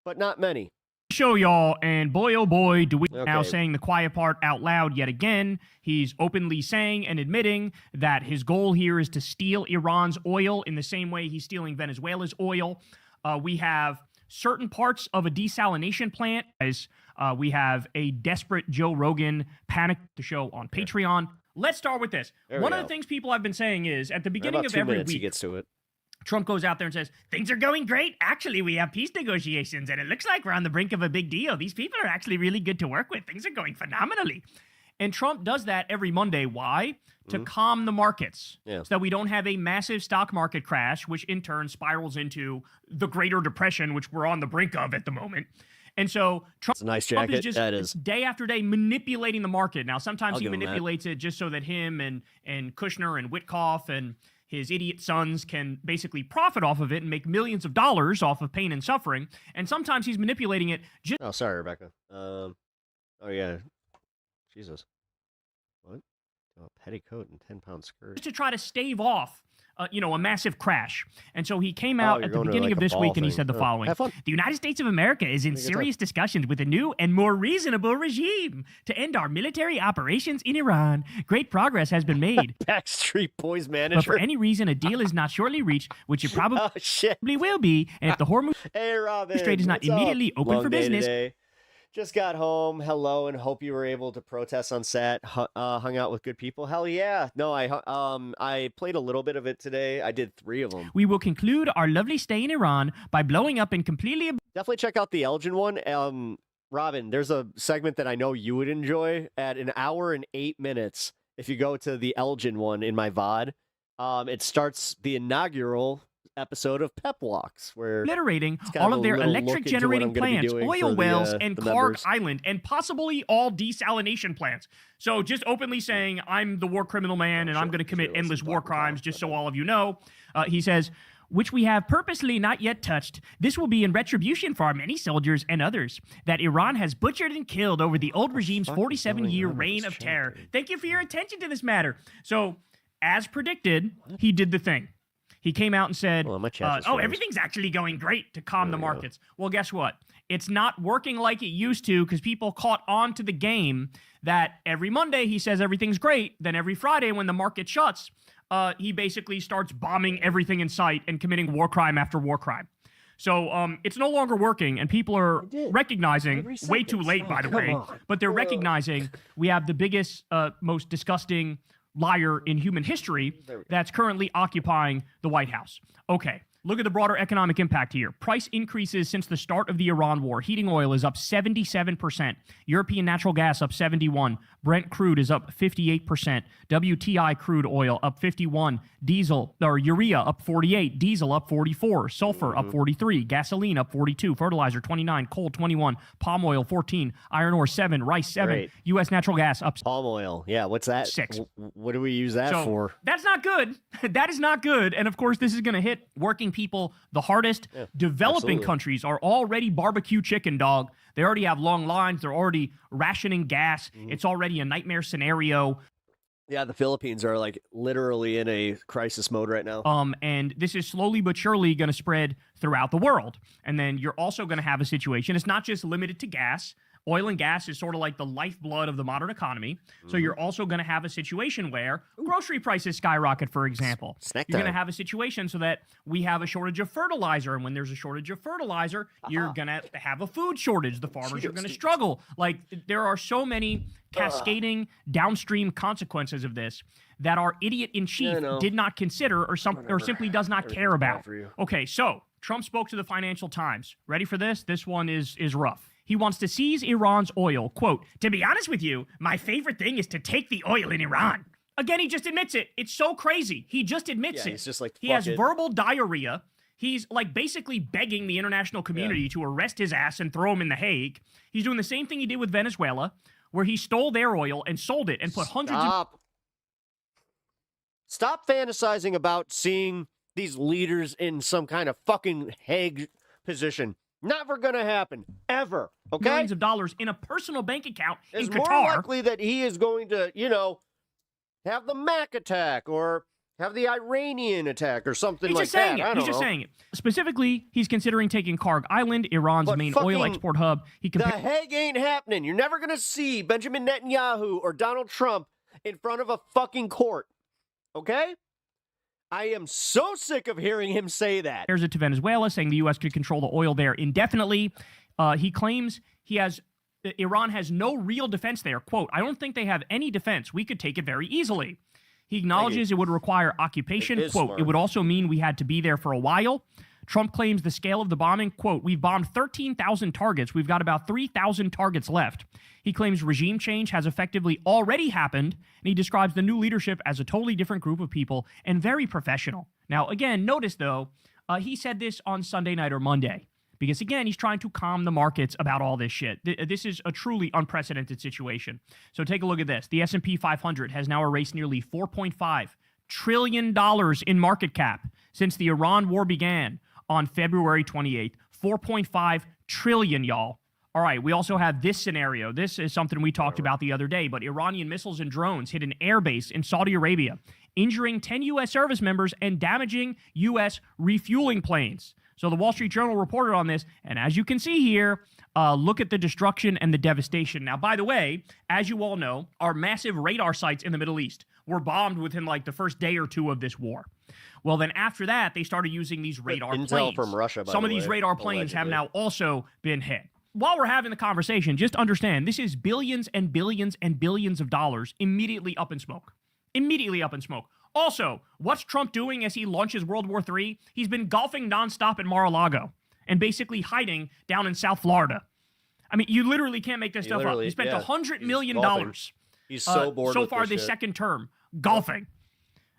But not many. Show y'all, and boy oh boy, do we now saying the quiet part out loud yet again. He's openly saying and admitting that his goal here is to steal Iran's oil in the same way he's stealing Venezuela's oil. We have certain parts of a desalination plant. We have a desperate Joe Rogan panic to show on Patreon. Let's start with this. One of the things people have been saying is at the beginning of every week, he gets to it. Trump goes out there and says, things are going great. Actually, we have peace negotiations, and it looks like we're on the brink of a big deal. These people are actually really good to work with. Things are going phenomenally. And Trump does that every Monday. Why? To calm the markets. So that we don't have a massive stock market crash, which in turn spirals into the Greater Depression, which we're on the brink of at the moment. And so Trump, a nice jacket. Trump is just that is. day after day manipulating the market. Now, sometimes he manipulates it just so that him and Kushner and Witkoff and his idiot sons can basically profit off of it and make millions of dollars off of pain and suffering. And sometimes he's manipulating it just... Oh, sorry, Rebecca. Oh, yeah. Jesus. What? Oh, petticoat and 10-pound skirt. to try to stave off a massive crash. And so he came out at the beginning of this week and he said the following. The United States of America is in serious discussions with a new and more reasonable regime to end our military operations in Iran. Great progress has been made. Backstreet Boys manager. But for any reason, a deal is not shortly reached, which it probably will be. And if the Hormuz Strait is not immediately open for business... Today. Just got home. Hello, and hope you were able to protest on set. Hung out with good people. Hell yeah. No, I played a little bit of it today. I did 3 of them. We will conclude our lovely stay in Iran by blowing up and completely... Definitely check out the Elgin one. Robin, there's a segment that I know you would enjoy at 1 hour and 8 minutes. If you go to the Elgin one in my VOD, it starts the inaugural episode of Pep Walks, where obliterating all of their electric generating plants, oil wells, and Karg Island, and possibly all desalination plants. So just openly saying, I'm the war criminal man, and I'm going to commit endless war crimes, just so all of you know. He says, which we have purposely not yet touched. This will be in retribution for our many soldiers and others that Iran has butchered and killed over the old regime's 47-year reign of terror. Thank you for your attention to this matter. So, as predicted, he did the thing. He came out and said, everything's actually going great to calm the markets. Well, guess what? It's not working like it used to because people caught on to the game that every Monday he says everything's great. Then every Friday when the market shuts, he basically starts bombing everything in sight and committing war crime after war crime. So it's no longer working, and people are recognizing, way too late, by the way, but they're recognizing we have the biggest, most disgusting liar in human history that's currently occupying the White House. Okay, look at the broader economic impact here. Price increases since the start of the Iran war. Heating oil is up 77%. European natural gas up 71%. Brent crude is up 58%. WTI crude oil up 51%. Diesel or urea up 48%. Diesel up 44%. Sulfur up 43%. Gasoline up 42%. Fertilizer 29%. Coal 21%. Palm oil 14%. Iron ore 7%. Rice 7%. Great. U.S. natural gas up palm oil. Yeah, what's that? 6. What do we use that for? That's not good. That is not good. And of course, this is going to hit working people the hardest. Yeah, developing countries are already barbecue chicken, dog. They already have long lines. They're already rationing gas. It's already a nightmare scenario. Yeah, the Philippines are like literally in a crisis mode right now. And this is slowly but surely going to spread throughout the world. And then you're also going to have a situation. It's not just limited to gas. Oil and gas is sort of like the lifeblood of the modern economy. So you're also going to have a situation where grocery prices skyrocket, for example. You're going to have a situation so that we have a shortage of fertilizer. And when there's a shortage of fertilizer, you're going to have a food shortage. The farmers are going to struggle. Like, there are so many cascading downstream consequences of this that our idiot-in-chief did not consider or simply does not care about. Okay, so Trump spoke to the Financial Times. Ready for this? This one is rough. He wants to seize Iran's oil. Quote, to be honest with you, my favorite thing is to take the oil in Iran. Again, he just admits it. It's so crazy. He just admits it. He's just like, he has verbal diarrhea. He's like basically begging the international community to arrest his ass and throw him in The Hague. He's doing the same thing he did with Venezuela, where he stole their oil and sold it and put hundreds of... Stop fantasizing about seeing these leaders in some kind of fucking Hague position. Never gonna happen. Ever. Okay? Millions of dollars in a personal bank account in Qatar. It's more likely that he is going to, have the Mac attack or have the Iranian attack or something like that. He's just saying it. Specifically, he's considering taking Karg Island, Iran's main oil export hub. The Hague ain't happening. You're never gonna see Benjamin Netanyahu or Donald Trump in front of a fucking court. Okay? I am so sick of hearing him say that. There's it to Venezuela, saying the U.S. could control the oil there indefinitely. He claims Iran has no real defense there. Quote, I don't think they have any defense. We could take it very easily. He acknowledges it would require occupation. Quote, smart. It would also mean we had to be there for a while. Trump claims the scale of the bombing, quote, we've bombed 13,000 targets. We've got about 3,000 targets left. He claims regime change has effectively already happened, and he describes the new leadership as a totally different group of people and very professional. Now, again, notice, though, he said this on Sunday night or Monday, because, again, he's trying to calm the markets about all this shit. This is a truly unprecedented situation. So take a look at this. The S&P 500 has now erased nearly $4.5 trillion in market cap since the Iran war began on February 28th. 4.5 trillion, y'all. All right, we also have this scenario. This is something we talked about the other day, but Iranian missiles and drones hit an airbase in Saudi Arabia, injuring 10 U.S. service members and damaging U.S. refueling planes. So the Wall Street Journal reported on this, and as you can see here, look at the destruction and the devastation. Now, by the way, as you all know, our massive radar sites in the Middle East were bombed within like the first day or two of this war. Well, then after that, they started using these radar planes. Intel from Russia, by Some the of these way, radar planes allegedly. have now also been hit. While we're having the conversation, just understand this is billions and billions and billions of dollars immediately up in smoke. Immediately up in smoke. Also, what's Trump doing as he launches World War III? He's been golfing nonstop at Mar-a-Lago and basically hiding down in South Florida. I mean, you literally can't make this stuff up. He spent $100 million. He's so bored so far this this shit. second term golfing.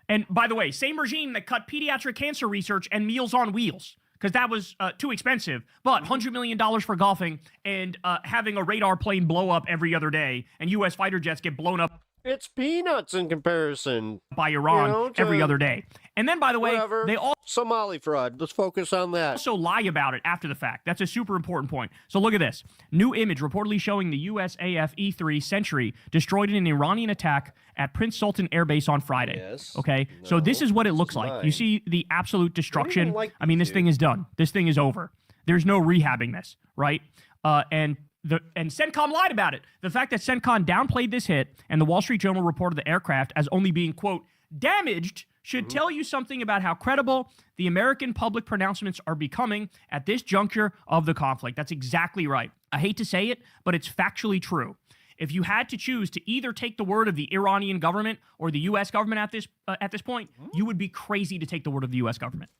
And by the way, same regime that cut pediatric cancer research and Meals on Wheels because that was too expensive. But $100 million for golfing and having a radar plane blow up every other day and U.S. fighter jets get blown up. It's peanuts in comparison. By Iran every other day. And then, by the way, they all Somali fraud. Let's focus on that. Also lie about it after the fact. That's a super important point. So look at this. New image reportedly showing the USAF E-3 Sentry destroyed in an Iranian attack at Prince Sultan Air Base on Friday. Yes. Okay? So this is what it looks like. You see the absolute destruction? I mean, this thing is done. This thing is over. There's no rehabbing this, right? And CENTCOM lied about it. The fact that CENTCOM downplayed this hit and the Wall Street Journal reported the aircraft as only being, quote, damaged should tell you something about how credible the American public pronouncements are becoming at this juncture of the conflict. That's exactly right. I hate to say it, but it's factually true. If you had to choose to either take the word of the Iranian government or the U.S. government at this point, you would be crazy to take the word of the U.S. government.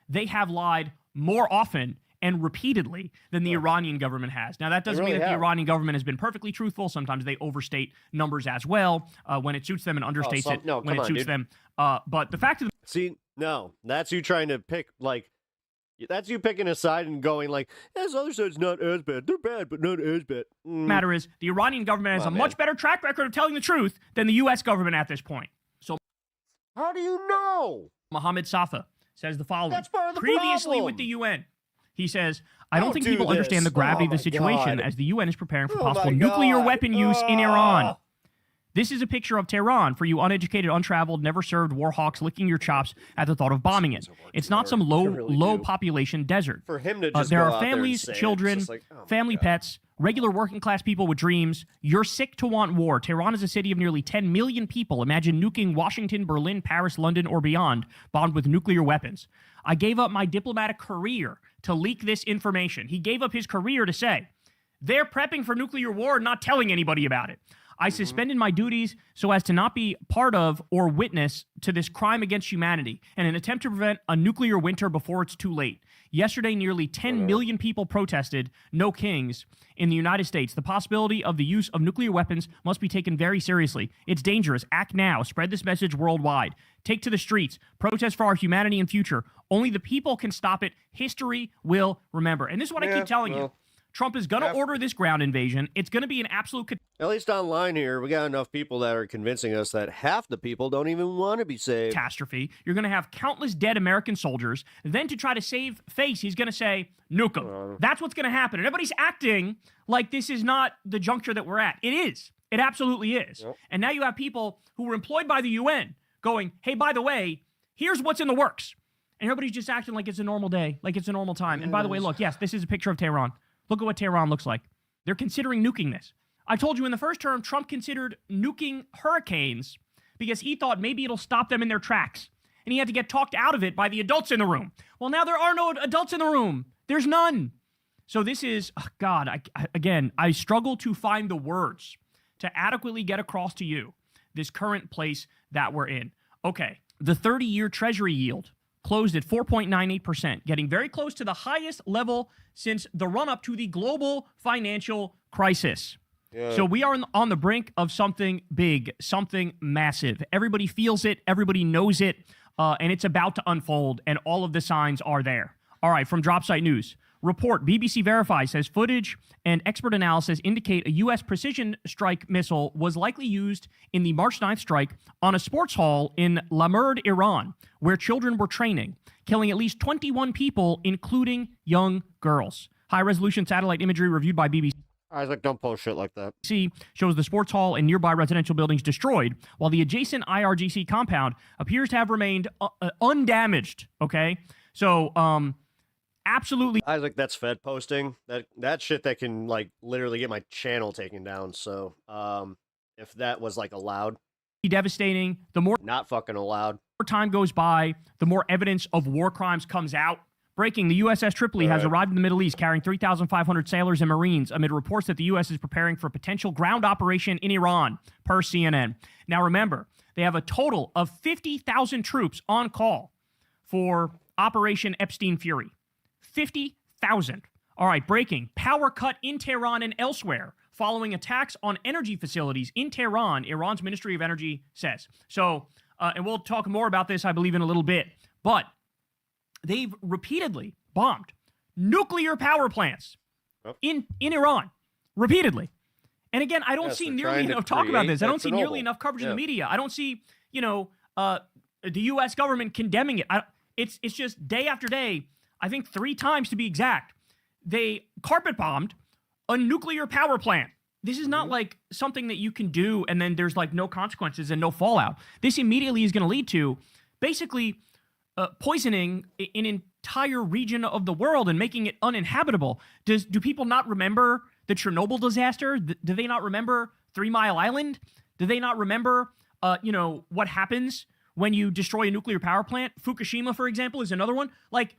They have lied more often and repeatedly than the Iranian government has. Now, that doesn't mean that the Iranian government has been perfectly truthful. Sometimes they overstate numbers as well when it suits them and understates it when it suits them. But the fact of the that's you trying to pick, like, that's you picking a side and going like, this other side's not as bad. They're bad, but not as bad. matter is the Iranian government has a much better track record of telling the truth than the U.S. government at this point. So how do you know? Mohammed Safa says the following. That's part of the Previously problem. with the UN. He says, I don't think people understand the gravity of the situation as the UN is preparing for possible nuclear weapon use in Iran. This is a picture of Tehran for you uneducated, untraveled, never served war hawks licking your chops at the thought of bombing it. It's not some low population desert. For him to just there go are out there and families, say it, it's children, just like, oh my family pets, regular working class people with dreams. You're sick to want war. Tehran is a city of nearly 10 million people. Imagine nuking Washington, Berlin, Paris, London, or beyond, bombed with nuclear weapons. I gave up my diplomatic career to leak this information. He gave up his career to say, they're prepping for nuclear war, not telling anybody about it. I suspended my duties so as to not be part of or witness to this crime against humanity in an attempt to prevent a nuclear winter before it's too late. Yesterday, nearly 10 million people protested No Kings in the United States. The possibility of the use of nuclear weapons must be taken very seriously. It's dangerous. Act now. Spread this message worldwide. Take to the streets. Protest for our humanity and future. Only the people can stop it. History will remember. And this is what I keep telling you. Trump is going to order this ground invasion. It's going to be an absolute... At least online here, we got enough people that are convincing us that half the people don't even want to be saved. Catastrophe. You're going to have countless dead American soldiers. Then to try to save face, he's going to say, nuke them. That's what's going to happen. And everybody's acting like this is not the juncture that we're at. It is. It absolutely is. Yep. And now you have people who were employed by the UN going, hey, by the way, here's what's in the works. And everybody's just acting like it's a normal day, like it's a normal time. And by the way, look, yes, this is a picture of Tehran. Look at what Tehran looks like. They're considering nuking this. I told you in the first term, Trump considered nuking hurricanes because he thought maybe it'll stop them in their tracks. And he had to get talked out of it by the adults in the room. Well, now there are no adults in the room. There's none. So this is, God, I struggle to find the words to adequately get across to you this current place that we're in. Okay, the 30-year Treasury yield closed at 4.98%, getting very close to the highest level since the run-up to the global financial crisis. Yeah. So we are on the brink of something big, something massive. Everybody feels it, everybody knows it, and it's about to unfold, and all of the signs are there. All right, from Dropsite News. Report, BBC Verify says footage and expert analysis indicate a U.S. precision strike missile was likely used in the March 9th strike on a sports hall in Lamerd, Iran, where children were training, killing at least 21 people, including young girls. High-resolution satellite imagery reviewed by BBC Isaac, don't post shit like that. Shows the sports hall and nearby residential buildings destroyed, while the adjacent IRGC compound appears to have remained undamaged, okay? So, absolutely. Isaac, that's Fed posting. That shit that can, like, literally get my channel taken down. So, if that was, like, allowed. Devastating. The more... Not fucking allowed. The more time goes by, the more evidence of war crimes comes out. Breaking, the USS Tripoli has arrived in the Middle East carrying 3,500 sailors and Marines amid reports that the U.S. is preparing for a potential ground operation in Iran, per CNN. Now, remember, they have a total of 50,000 troops on call for Operation Epstein Fury. 50,000 All right, breaking. Power cut in Tehran and elsewhere following attacks on energy facilities in Tehran, Iran's Ministry of Energy says. So, and we'll talk more about this, I believe, in a little bit. But they've repeatedly bombed nuclear power plants in Iran. Repeatedly. And again, I don't see nearly enough talk about this. I don't see nearly enough coverage in the media. I don't see, the U.S. government condemning it. It's just day after day, I think 3 times to be exact, they carpet bombed a nuclear power plant. This is not like something that you can do and then there's like no consequences and no fallout. This immediately is going to lead to basically poisoning an entire region of the world and making it uninhabitable. Do people not remember the Chernobyl disaster? Do they not remember 3 Mile Island? Do they not remember, what happens when you destroy a nuclear power plant? Fukushima, for example, is another one. Like,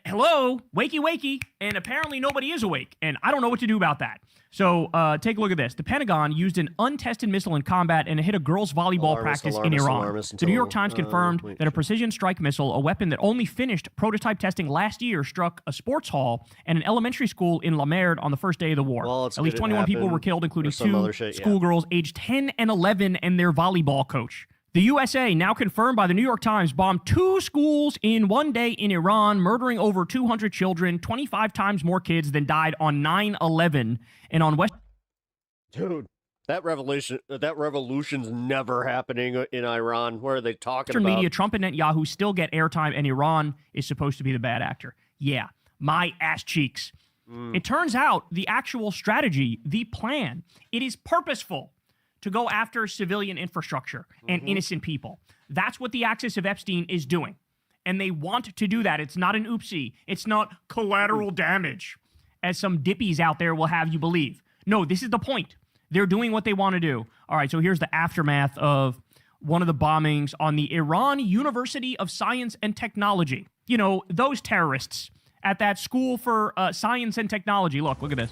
hello, wakey, wakey, and apparently nobody is awake, and I don't know what to do about that. So take a look at this. The Pentagon used an untested missile in combat and it hit a girls' volleyball practice in Iran. The New York Times confirmed that a precision strike missile, a weapon that only finished prototype testing last year, struck a sports hall and an elementary school in La Merde on the first day of the war. Well, at least 21 people were killed, including 2 schoolgirls aged 10 and 11 and their volleyball coach. The USA, now confirmed by the New York Times, bombed 2 schools in one day in Iran, murdering over 200 children, 25 times more kids than died on 9/11 and on West. Dude, that revolution's never happening in Iran. Where are they talking Western about? Media, Trump and Netanyahu still get airtime, and Iran is supposed to be the bad actor. Yeah, my ass cheeks. It turns out the actual strategy, the plan, it is purposeful to go after civilian infrastructure and innocent people. That's what the axis of Epstein is doing. And they want to do that. It's not an oopsie. It's not collateral damage, as some dippies out there will have you believe. No, this is the point. They're doing what they want to do. All right, so here's the aftermath of one of the bombings on the Iran University of Science and Technology. You know, those terrorists at that school for science and technology. Look at this.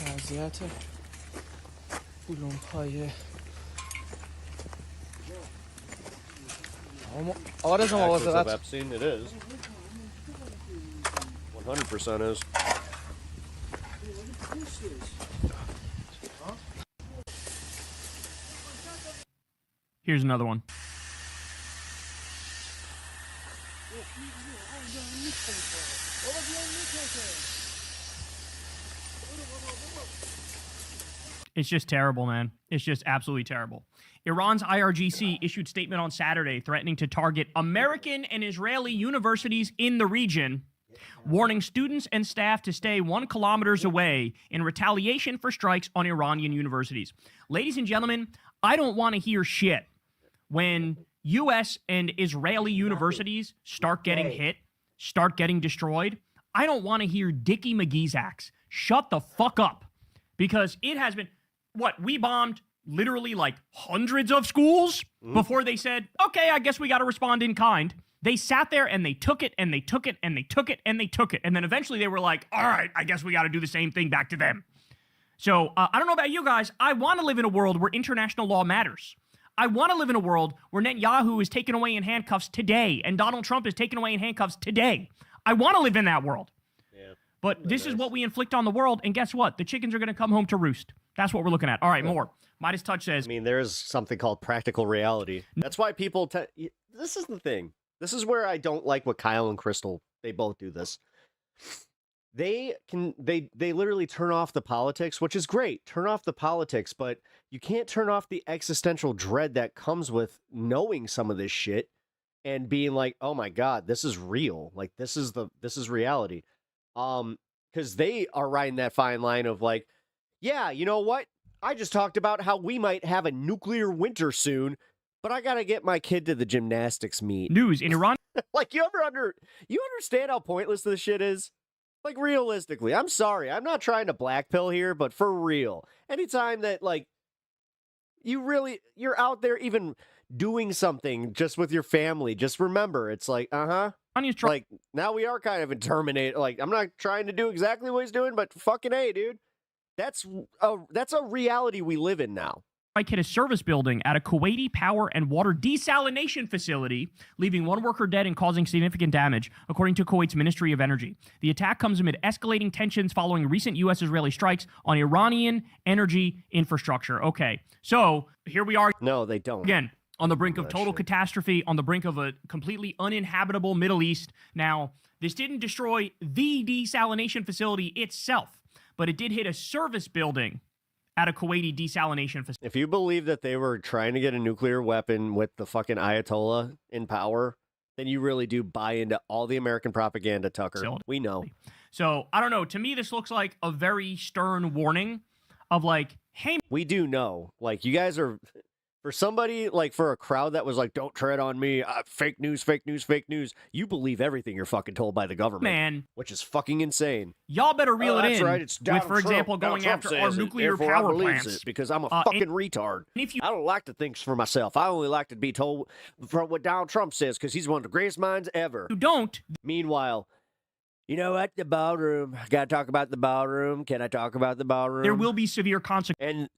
Axis of Epstein, it is. 100% is. Here's another one. It's just terrible, man. It's just absolutely terrible. Iran's IRGC issued statement on Saturday threatening to target American and Israeli universities in the region, warning students and staff to stay 1 kilometer away in retaliation for strikes on Iranian universities. Ladies and gentlemen, I don't want to hear shit when U.S. and Israeli universities start getting hit, start getting destroyed. I don't want to hear Dickie McGee's axe. Shut the fuck up. Because it has been... What, we bombed literally like hundreds of schools before they said, okay, I guess we got to respond in kind. They sat there and they took it and they took it and they took it and they took it. And then eventually they were like, all right, I guess we got to do the same thing back to them. So I don't know about you guys. I want to live in a world where international law matters. I want to live in a world where Netanyahu is taken away in handcuffs today and Donald Trump is taken away in handcuffs today. I want to live in that world. But this is what we inflict on the world. And guess what? The chickens are going to come home to roost. That's what we're looking at. All right, more. Midas Touch says... I mean, there is something called practical reality. That's why people... This is the thing. This is where I don't like what Kyle and Crystal... They both do this. They literally turn off the politics, which is great. Turn off the politics, but you can't turn off the existential dread that comes with knowing some of this shit and being like, oh my God, this is real. Like, this is reality. Because they are riding that fine line of like, yeah, you know what? I just talked about how we might have a nuclear winter soon, but I gotta get my kid to the gymnastics meet. News in Iran. Like, you understand how pointless this shit is? Like, realistically, I'm sorry. I'm not trying to black pill here, but for real. Anytime that, like, you're out there even doing something just with your family, just remember, it's like, like, now we are kind of in Terminator. Like, I'm not trying to do exactly what he's doing, but fucking A, dude. That's a reality we live in now. strike hit a service building at a Kuwaiti power and water desalination facility, leaving one worker dead and causing significant damage, according to Kuwait's Ministry of Energy. The attack comes amid escalating tensions following recent U.S.-Israeli strikes on Iranian energy infrastructure. Okay, so here we are. No, they don't. Again, on the brink of total catastrophe, on the brink of a completely uninhabitable Middle East. Now, this didn't destroy the desalination facility itself, but it did hit a service building at a Kuwaiti desalination facility. If you believe that they were trying to get a nuclear weapon with the fucking Ayatollah in power, then you really do buy into all the American propaganda, Tucker. We know. So, I don't know. To me, this looks like a very stern warning of like, hey. We do know. Like, you guys are... For somebody, like, for a crowd that was like, don't tread on me, fake news, fake news, fake news, you believe everything you're fucking told by the government. Man. Which is fucking insane. Y'all better reel it in. Right, it's with, for example, going after our nuclear power plants. Because I'm a fucking retard. I don't like to think for myself. I only like to be told from what Donald Trump says, because he's one of the greatest minds ever. You don't. Meanwhile, you know what? The ballroom. Gotta talk about the ballroom. Can I talk about the ballroom? There will be severe consequences. And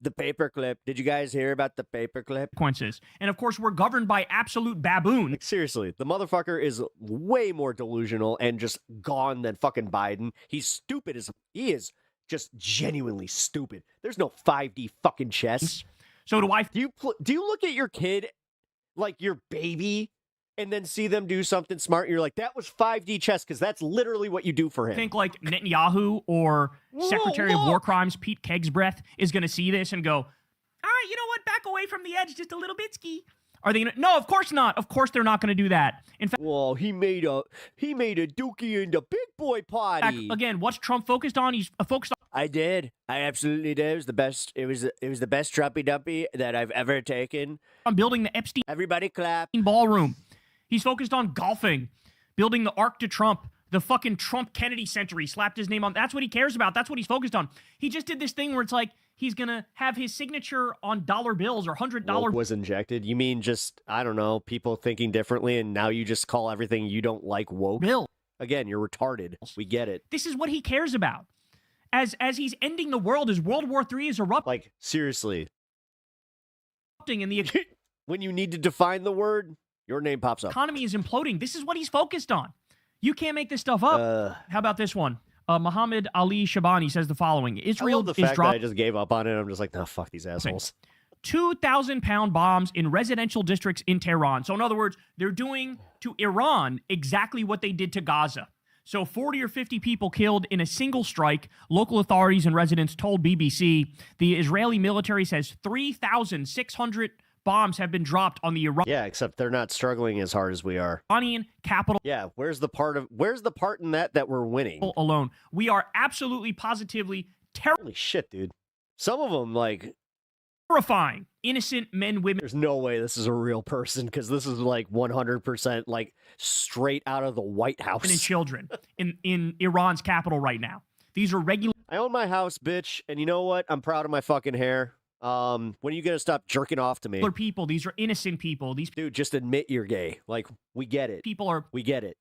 the paperclip. Did you guys hear about the paperclip? Consequences. And of course, we're governed by absolute baboon. Like, seriously, the motherfucker is way more delusional and just gone than fucking Biden. He's stupid as he is. Just genuinely stupid. There's no 5D fucking chess. So do I. Do you look at your kid like your baby and then see them do something smart? And you're like, that was 5D chess, because that's literally what you do for him. Think like Netanyahu or Secretary of War Crimes Pete Kegsbreath is going to see this and go, all right, you know what? Back away from the edge just a little bit, ski. Are they going to? No, of course not. Of course they're not going to do that. In fact, well, he made a dookie in the big boy party. Again, what's Trump focused on? He's focused on. I did. I absolutely did. It was the best. It was the best Trumpy Dumpy that I've ever taken. I'm building the Epstein. Everybody clap. Ballroom. He's focused on golfing, building the Arc de Trump, the fucking Trump Kennedy Center. He slapped his name on. That's what he cares about. That's what he's focused on. He just did this thing where it's like he's going to have his signature on dollar bills or $100 was injected. You mean just, I don't know, people thinking differently, and now you just call everything you don't like woke? Bill. Again, you're retarded. We get it. This is what he cares about. As he's ending the world, as World War III is erupting. Like, seriously. In the when you need to define the word, your name pops up. Economy is imploding. This is what he's focused on. You can't make this stuff up. How about this one? Muhammad Ali Shabani says the following. Israel the fact that I just gave up on it. I'm just like, no, fuck these assholes. 2,000-pound bombs in residential districts in Tehran. So in other words, they're doing to Iran exactly what they did to Gaza. So 40 or 50 people killed in a single strike. Local authorities and residents told BBC. The Israeli military says 3,600 bombs have been dropped on the Iranian. Yeah, except they're not struggling as hard as we are. Iranian capital. Yeah, where's the part in that we're winning? Alone. We are absolutely positively Holy shit, dude. Some of them, like, terrifying. Innocent men, women. There's no way this is a real person, because this is like 100% like straight out of the White House. And children in Iran's capital right now. These are regular. I own my house, bitch, and you know what? I'm proud of my fucking hair. When are you gonna stop jerking off to me? People, these are innocent people. These dude, just admit you're gay. Like, we get it. People are. We get it.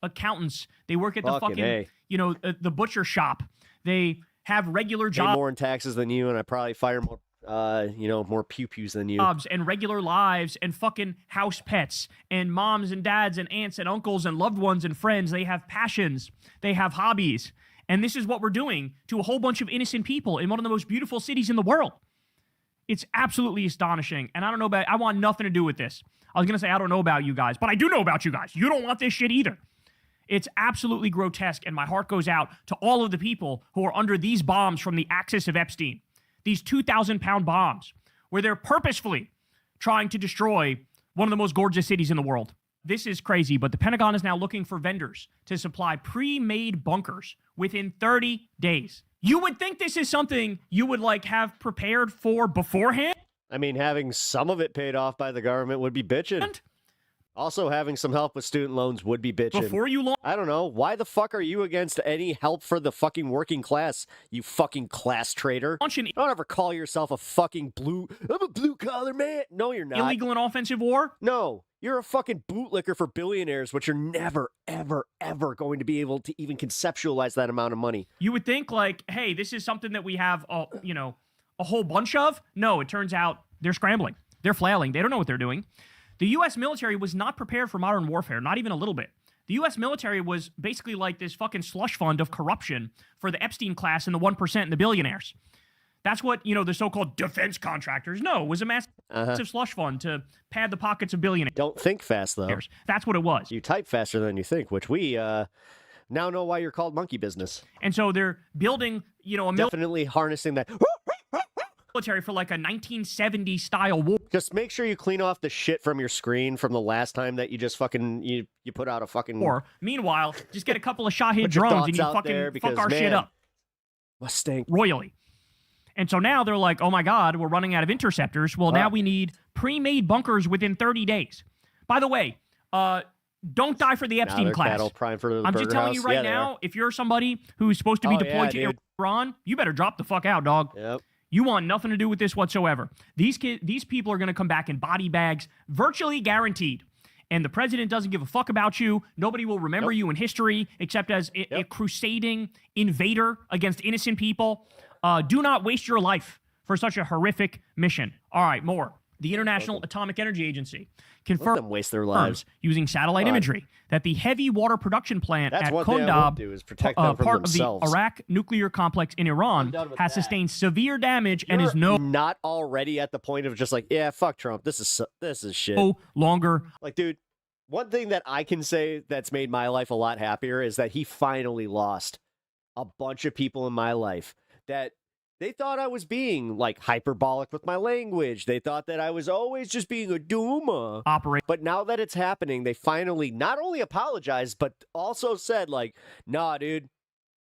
Accountants. They work at the fucking the butcher shop. They have regular jobs. Pay more in taxes than you, and I probably fire more. More pew-pews than you. Jobs and regular lives and fucking house pets and moms and dads and aunts and uncles and loved ones and friends. They have passions. They have hobbies. And this is what we're doing to a whole bunch of innocent people in one of the most beautiful cities in the world. It's absolutely astonishing. And I want nothing to do with this. I was going to say, I don't know about you guys, but I do know about you guys. You don't want this shit either. It's absolutely grotesque. And my heart goes out to all of the people who are under these bombs from the axis of Epstein. These 2,000-pound bombs, where they're purposefully trying to destroy one of the most gorgeous cities in the world. This is crazy, but the Pentagon is now looking for vendors to supply pre-made bunkers within 30 days. You would think this is something you would have prepared for beforehand. I mean, having some of it paid off by the government would be bitching. Also, having some help with student loans would be bitching. Before you I don't know. Why the fuck are you against any help for the fucking working class, you fucking class traitor? Don't ever call yourself a fucking I'm a blue-collar man. No, you're not. Illegal and offensive war? No. You're a fucking bootlicker for billionaires, which you're never, ever, ever going to be able to even conceptualize that amount of money. You would think, hey, this is something that we have, a whole bunch of? No, it turns out they're scrambling. They're flailing. They don't know what they're doing. The U.S. military was not prepared for modern warfare, not even a little bit. The U.S. military was basically like this fucking slush fund of corruption for the Epstein class and the 1% and the billionaires. That's what, the so-called defense contractors. No, it was a massive slush fund to pad the pockets of billionaires. Don't think fast, though. That's what it was. You type faster than you think, which we now know why you're called monkey business. And so they're building, a definitely harnessing that military for like a 1970s style war. Just make sure you clean off the shit from your screen from the last time that you just fucking you put out a fucking war. Meanwhile, just get a couple of Shahid drones and you fucking fuck our shit up. Must stink royally. And so now they're like, oh my God, we're running out of interceptors. Well, now we need pre-made bunkers within 30 days. By the way, don't die for the Epstein class. I'm just telling you right now, if you're somebody who's supposed to be deployed to Iran, you better drop the fuck out, dog. Yep. You want nothing to do with this whatsoever. These people are going to come back in body bags, virtually guaranteed. And the president doesn't give a fuck about you. Nobody will remember you in history except as a crusading invader against innocent people. Do not waste your life for such a horrific mission. All right, more. The International Atomic Energy Agency confirms them waste their lives using satellite imagery that the heavy water production plant at Kondab, part of the Iraq nuclear complex in Iran, has sustained severe damage and is not already at the point of just like, yeah, fuck Trump. This is shit. No longer. Like, dude, one thing that I can say that's made my life a lot happier is that he finally lost a bunch of people in my life that they thought I was being like hyperbolic with my language. They thought that I was always just being a doomer. But now that it's happening, they finally not only apologized, but also said like, nah, dude,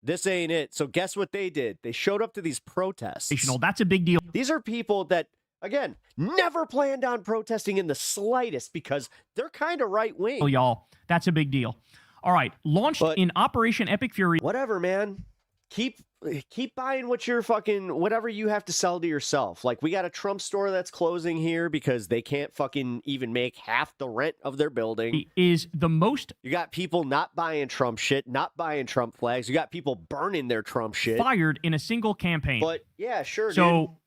this ain't it. So guess what they did? They showed up to these protests. That's a big deal. These are people that, again, never planned on protesting in the slightest because they're kind of right wing. Oh, y'all, that's a big deal. All right, launched in Operation Epic Fury. Whatever, man. Keep buying what you're whatever you have to sell to yourself. Like, we got a Trump store that's closing here because they can't fucking even make half the rent of their building. Is the most. You got people not buying Trump shit, not buying Trump flags. You got people burning their Trump shit. Fired in a single campaign. But yeah, sure. So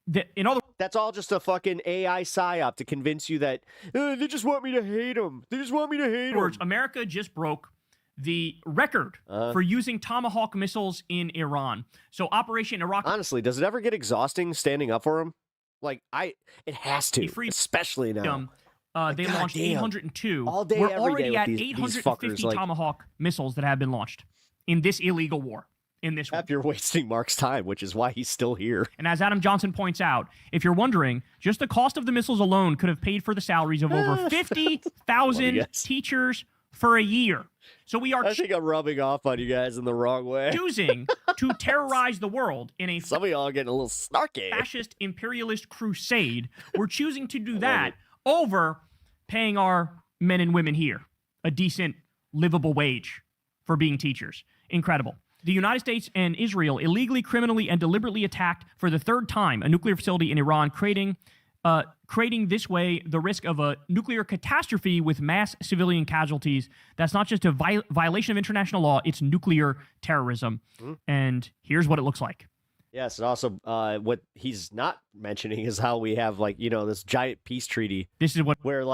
that's all just a fucking AI psyop to convince you that they just want me to hate them. They just want me to hate them. America just broke the record for using Tomahawk missiles in Iran. So Operation Iraq. Honestly, does it ever get exhausting standing up for them? Like, it has to, especially now. They launched 802. All day, We're every already day at with 850 fuckers, Tomahawk missiles that have been launched in this illegal war. You're wasting Mark's time, which is why he's still here. And as Adam Johnson points out, if you're wondering, just the cost of the missiles alone could have paid for the salaries of over 50,000 teachers for a year. So we are. I think I'm rubbing off on you guys in the wrong way. Choosing to terrorize the world in a some of y'all are getting a little snarky fascist imperialist crusade. We're choosing to do that over paying our men and women here a decent, livable wage for being teachers. Incredible. The United States and Israel illegally, criminally, and deliberately attacked for the third time a nuclear facility in Iran, creating this way the risk of a nuclear catastrophe with mass civilian casualties. That's not just a violation of international law, it's nuclear terrorism. And here's what it looks like. Yes, and also what he's not mentioning is how we have this giant peace treaty. This is what where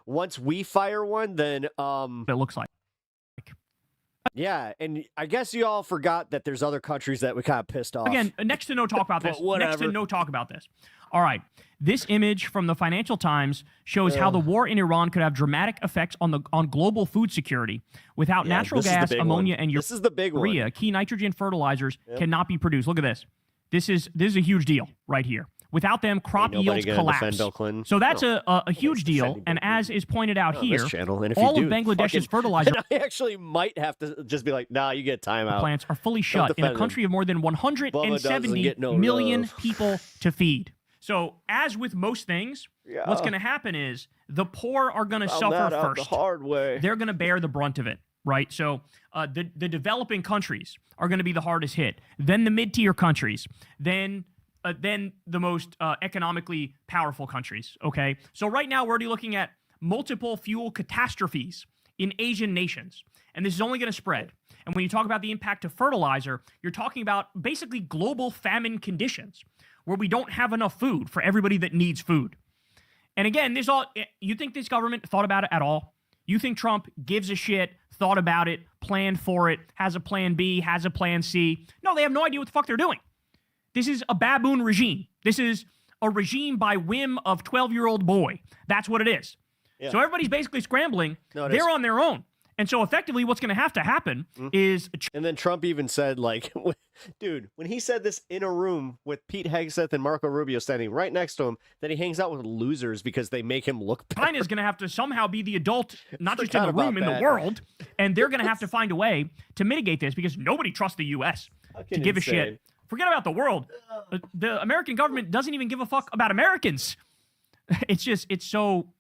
once we fire one, then it looks like. Yeah, and I guess you all forgot that there's other countries that we kind of pissed off. Again, next to no talk about this. Next to no talk about this. All right. This image from the Financial Times shows how the war in Iran could have dramatic effects on global food security. Without natural gas, ammonia, and urea, key nitrogen fertilizers cannot be produced. Look at this. This is a huge deal right here. Without them, crop yields collapse. So that's a huge deal. And as is pointed out here, all of Bangladesh's fertilizer I actually might have to just be like, nah, you get time out. Plants are fully shut in a country of more than 170 million people to feed. So as with most things, what's going to happen is the poor are going to suffer first. The hard way. They're going to bear the brunt of it. Right. So the developing countries are going to be the hardest hit. Then the mid-tier countries. Then the most economically powerful countries. Okay. So right now we're already looking at multiple fuel catastrophes in Asian nations. And this is only going to spread. And when you talk about the impact of fertilizer, you're talking about basically global famine conditions where we don't have enough food for everybody that needs food. And again, you think this government thought about it at all? You think Trump gives a shit, thought about it, planned for it, has a plan B, has a plan C? No, they have no idea what the fuck they're doing. This is a baboon regime. This is a regime by whim of 12-year-old boy. That's what it is. Yeah. So everybody's basically scrambling. No, they're on their own. And so effectively what's going to happen is... And then Trump even said, like, dude, when he said this in a room with Pete Hegseth and Marco Rubio standing right next to him, that he hangs out with losers because they make him look better. China's going to have to somehow be the adult, not just in the room, in the world. And they're going to have to find a way to mitigate this because nobody trusts the U.S. to give a shit. Forget about the world. The American government doesn't even give a fuck about Americans. It's so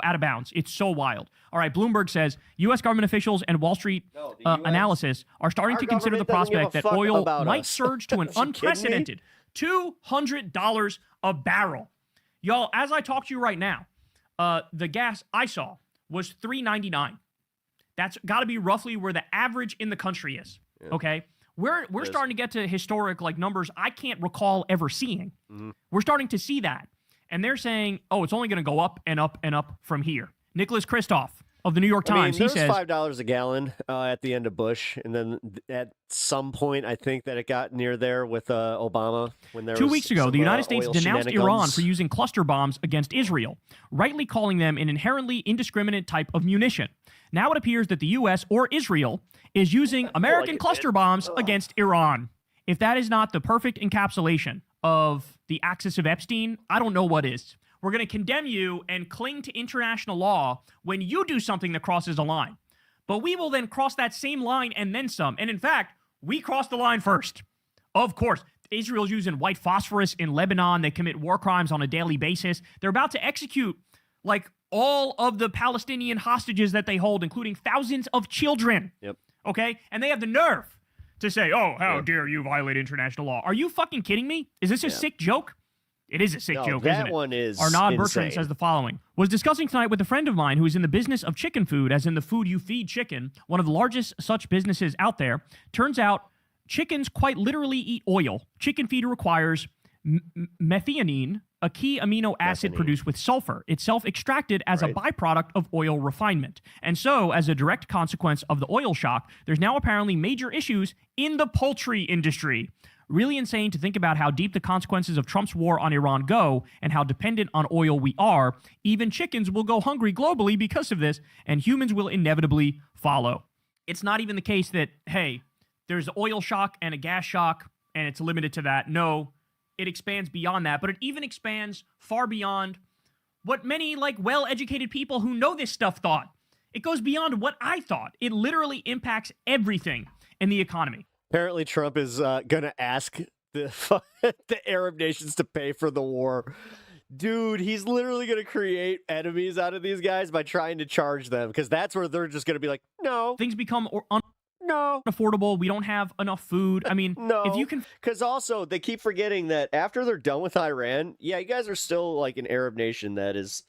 out of bounds. It's so wild. All right, Bloomberg says U.S. government officials and Wall Street analysis are starting to consider the prospect that oil might surge to an unprecedented $200 a barrel. Y'all, as I talk to you right now, the gas I saw was $3.99. That's got to be roughly where the average in the country is. Yeah. Okay, we're starting to get to historic numbers I can't recall ever seeing. Mm-hmm. We're starting to see that. And they're saying, oh, it's only going to go up and up and up from here. Nicholas Kristof of the New York Times, he says... $5 a gallon at the end of Bush. And then at some point, I think that it got near there with Obama. When there 2 weeks ago, the United States denounced Iran for using cluster bombs against Israel, rightly calling them an inherently indiscriminate type of munition. Now it appears that the U.S. or Israel is using American cluster bombs against Iran. If that is not the perfect encapsulation of the axis of Epstein, I don't know what is. We're going to condemn you and cling to international law when you do something that crosses a line. But we will then cross that same line and then some. And in fact, we crossed the line first. Of course, Israel's using white phosphorus in Lebanon. They commit war crimes on a daily basis. They're about to execute all of the Palestinian hostages that they hold, including thousands of children. Yep. Okay? And they have the nerve to say, oh, how dare you violate international law. Are you fucking kidding me? Is this a sick joke? It is a sick joke, isn't it? That one is Arnaud insane. Bertrand says the following. Was discussing tonight with a friend of mine who is in the business of chicken food, as in the food you feed chicken, one of the largest such businesses out there. Turns out chickens quite literally eat oil. Chicken feed requires methionine, a key amino acid produced with sulfur, itself extracted as a byproduct of oil refinement. And so, as a direct consequence of the oil shock, there's now apparently major issues in the poultry industry. Really insane to think about how deep the consequences of Trump's war on Iran go and how dependent on oil we are. Even chickens will go hungry globally because of this, and humans will inevitably follow. It's not even the case that, hey, there's an oil shock and a gas shock, and it's limited to that. No, it expands beyond that, but it even expands far beyond what many well-educated people who know this stuff thought. It goes beyond what I thought. It literally impacts everything in the economy. Apparently, Trump is going to ask the Arab nations to pay for the war. Dude, he's literally going to create enemies out of these guys by trying to charge them, because that's where they're just going to be like, no. Things become unaffordable. We don't have enough food. I mean, no. If you can... Because also, they keep forgetting that after they're done with Iran, yeah, you guys are still an Arab nation that is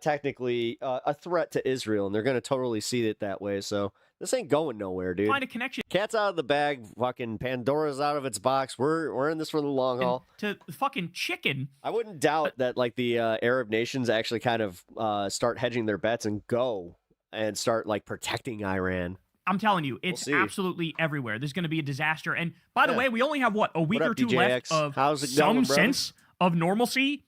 technically a threat to Israel, and they're going to totally see it that way, so... This ain't going nowhere, dude. Find a connection. Cat's out of the bag. Fucking Pandora's out of its box. We're in this for the long haul. To fucking chicken. I wouldn't doubt that the Arab nations actually kind of start hedging their bets and go and start protecting Iran. I'm telling you, it's absolutely everywhere. There's going to be a disaster. And by the way, we only have a week or two left of some sense of normalcy.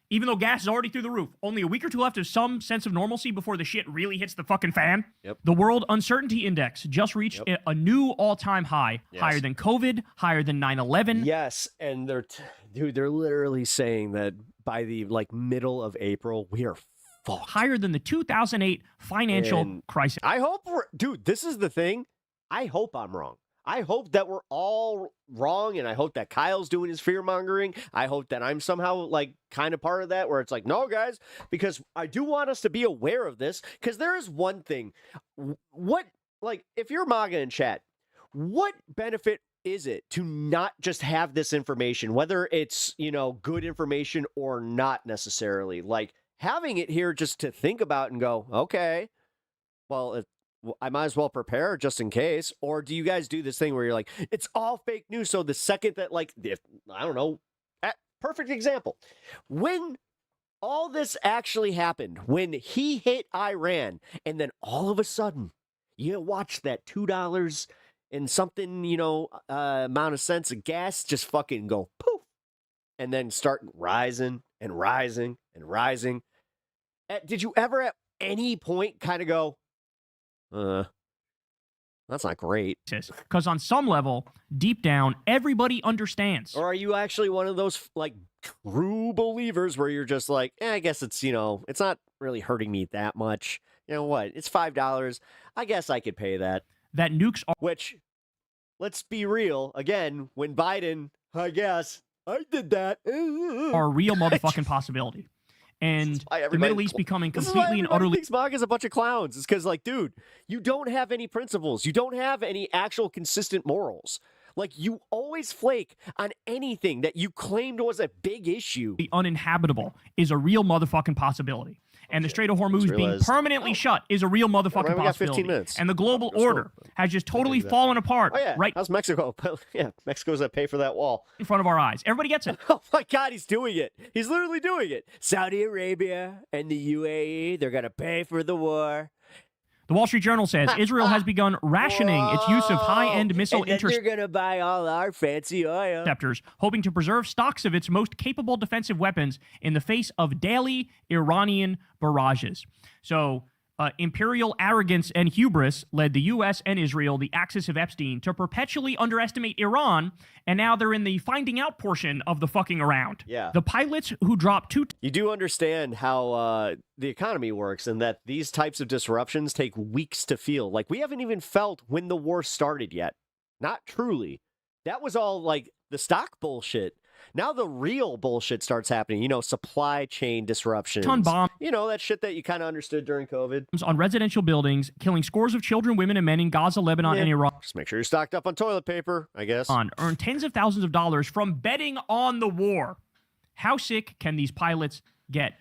Even though gas is already through the roof, only a week or two left of some sense of normalcy before the shit really hits the fucking fan. Yep. The World Uncertainty Index just reached a new all-time high, higher than COVID, higher than 9/11. Yes, and they're literally saying that by the middle of April, we are fucked. Higher than the 2008 financial crisis. I hope this is the thing. I hope I'm wrong. I hope that we're all wrong, and I hope that Kyle's doing his fear-mongering. I hope that I'm somehow, kind of part of that, where it's no, guys, because I do want us to be aware of this, because there is one thing. If you're MAGA in chat, what benefit is it to not just have this information, whether it's, good information or not necessarily? Having it here just to think about and go, okay, well, I might as well prepare just in case. Or do you guys do this thing where you're like, it's all fake news? So the second that, like, if, I don't know, perfect example. When all this actually happened, when he hit Iran, and then all of a sudden, you watch that $2 and something, amount of cents of gas just fucking go poof, and then start rising and rising and rising. Did you ever at any point kind of go, that's not great? Because on some level, deep down, everybody understands. Or are you actually one of those, like, true believers where you're just like, I guess it's, it's not really hurting me that much. You know what? It's $5. I guess I could pay that. That nukes are... Which, let's be real, again, when Biden, I guess, I did that. Are a real motherfucking possibility. And the Middle East becoming completely and utterly... thinks MAGA is a bunch of clowns. It's because, like, dude, you don't have any principles. You don't have any actual consistent morals. Like, you always flake on anything that you claimed was a big issue. The uninhabitable is a real motherfucking possibility. And the Strait of Hormuz being permanently shut is a real motherfucking possibility. 15 minutes. And the global order has just totally fallen apart. Oh, yeah. Right. How's Mexico? Yeah, Mexico's that pay for that wall. In front of our eyes. Everybody gets it. Oh, my God, he's doing it. He's literally doing it. Saudi Arabia and the UAE, they're going to pay for the war. The Wall Street Journal says Israel has begun rationing its use of high-end missile interceptors. You're going to buy all our fancy oil. Hoping to preserve stocks of its most capable defensive weapons in the face of daily Iranian barrages. So, imperial arrogance and hubris led the U.S. and Israel, the axis of Epstein, to perpetually underestimate Iran, and now they're in the finding out portion of the fucking around. Yeah. The pilots who dropped You do understand how the economy works and that these types of disruptions take weeks to feel. Like, we haven't even felt when the war started yet. Not truly. That was all, like, the stock bullshit. Now the real bullshit starts happening, supply chain disruptions. Ton bomb. That shit that you kind of understood during COVID. On residential buildings, killing scores of children, women, and men in Gaza, Lebanon, and Iraq. Just make sure you're stocked up on toilet paper, I guess. Earn tens of thousands of dollars from betting on the war. How sick can these pilots get?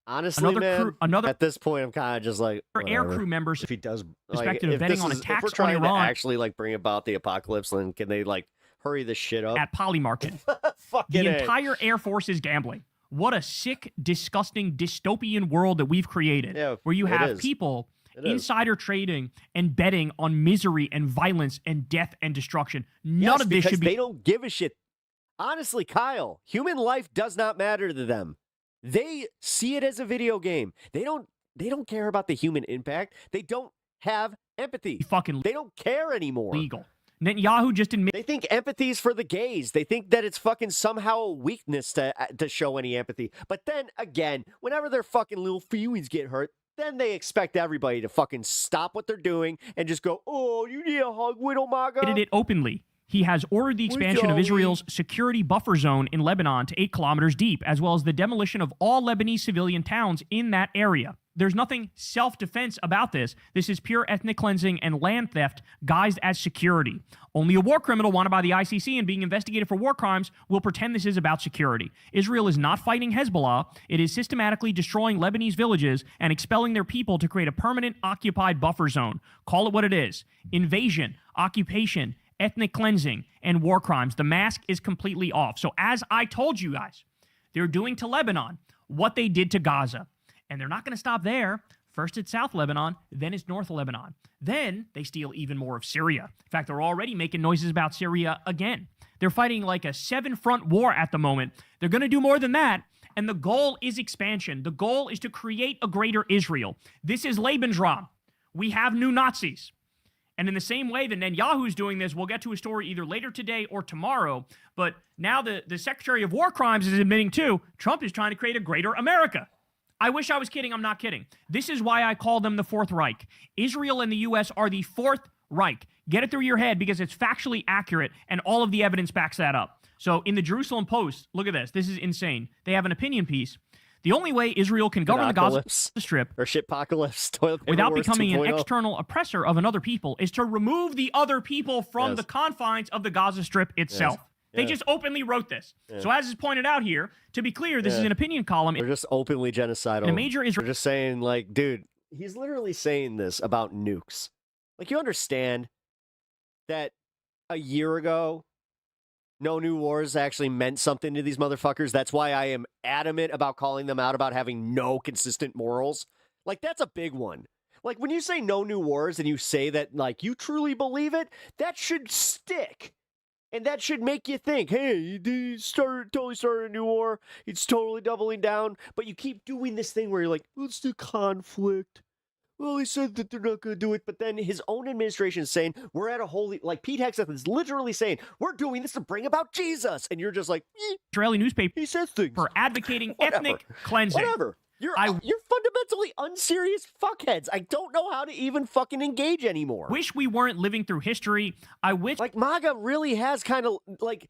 Honestly, at this point, I'm kind of just like, air crew members. If he does, perspective of betting on attacks if we're trying on Iran, to actually bring about the apocalypse, then can they hurry this shit up at Polymarket? The entire Air Force is gambling. What a sick, disgusting, dystopian world that we've created, where you have people insider trading and betting on misery and violence and death and destruction. None of this should be. They don't give a shit. Honestly, Kyle, human life does not matter to them. They see it as a video game. They don't care about the human impact. They don't have empathy. They don't care anymore. Legal. Netanyahu just admitted. They think empathy is for the gays. They think that it's fucking somehow a weakness to show any empathy. But then again, whenever their fucking little feelings get hurt, then they expect everybody to fucking stop what they're doing and just go, oh, you need a hug, Widow Maga. Did it openly. He has ordered the expansion of Israel's security buffer zone in Lebanon to 8 kilometers deep, as well as the demolition of all Lebanese civilian towns in that area. There's nothing self-defense about this. This is pure ethnic cleansing and land theft guised as security. Only a war criminal wanted by the ICC and being investigated for war crimes will pretend this is about security. Israel is not fighting Hezbollah. It is systematically destroying Lebanese villages and expelling their people to create a permanent occupied buffer zone. Call it what it is. Invasion, occupation, ethnic cleansing, and war crimes. The mask is completely off. So as I told you guys, they're doing to Lebanon what they did to Gaza. And they're not going to stop there. First it's South Lebanon, then it's North Lebanon. Then they steal even more of Syria. In fact, they're already making noises about Syria again. They're fighting like a 7-front war at the moment. They're going to do more than that. And the goal is expansion. The goal is to create a greater Israel. This is Lebensraum. We have new Nazis. And in the same way that Netanyahu is doing this, we'll get to a story either later today or tomorrow. But now the Secretary of War Crimes is admitting too, Trump is trying to create a greater America. I wish I was kidding. I'm not kidding. This is why I call them the Fourth Reich. Israel and the U.S. are the Fourth Reich. Get it through your head because it's factually accurate and all of the evidence backs that up. So in the Jerusalem Post, look at this. This is insane. They have an opinion piece. The only way Israel can govern the Gaza Strip or shitpocalypse without becoming an external oppressor of another people is to remove the other people from the confines of the Gaza Strip itself. They just openly wrote this. So as is pointed out here, to be clear, this is an opinion column. They're just openly genocidal. A major Israel. They're just saying, like, dude, he's literally saying this about nukes. Like, you understand that a year ago, no new wars actually meant something to these motherfuckers. That's why I am adamant about calling them out about having no consistent morals. Like, that's a big one. Like, when you say no new wars and you say that, like, you truly believe it, that should stick. And that should make you think, hey, he totally started a new war. It's totally doubling down. But you keep doing this thing where you're like, what's the conflict? Well, he said that they're not going to do it, but then his own administration is saying, we're at a holy, like Pete Hegseth is literally saying, we're doing this to bring about Jesus. And you're just like, Israeli newspaper he says things. For advocating ethnic cleansing. Whatever. You're fundamentally unserious fuckheads. I don't know how to even fucking engage anymore. Wish we weren't living through history. I wish. Like, MAGA really has kind of, like,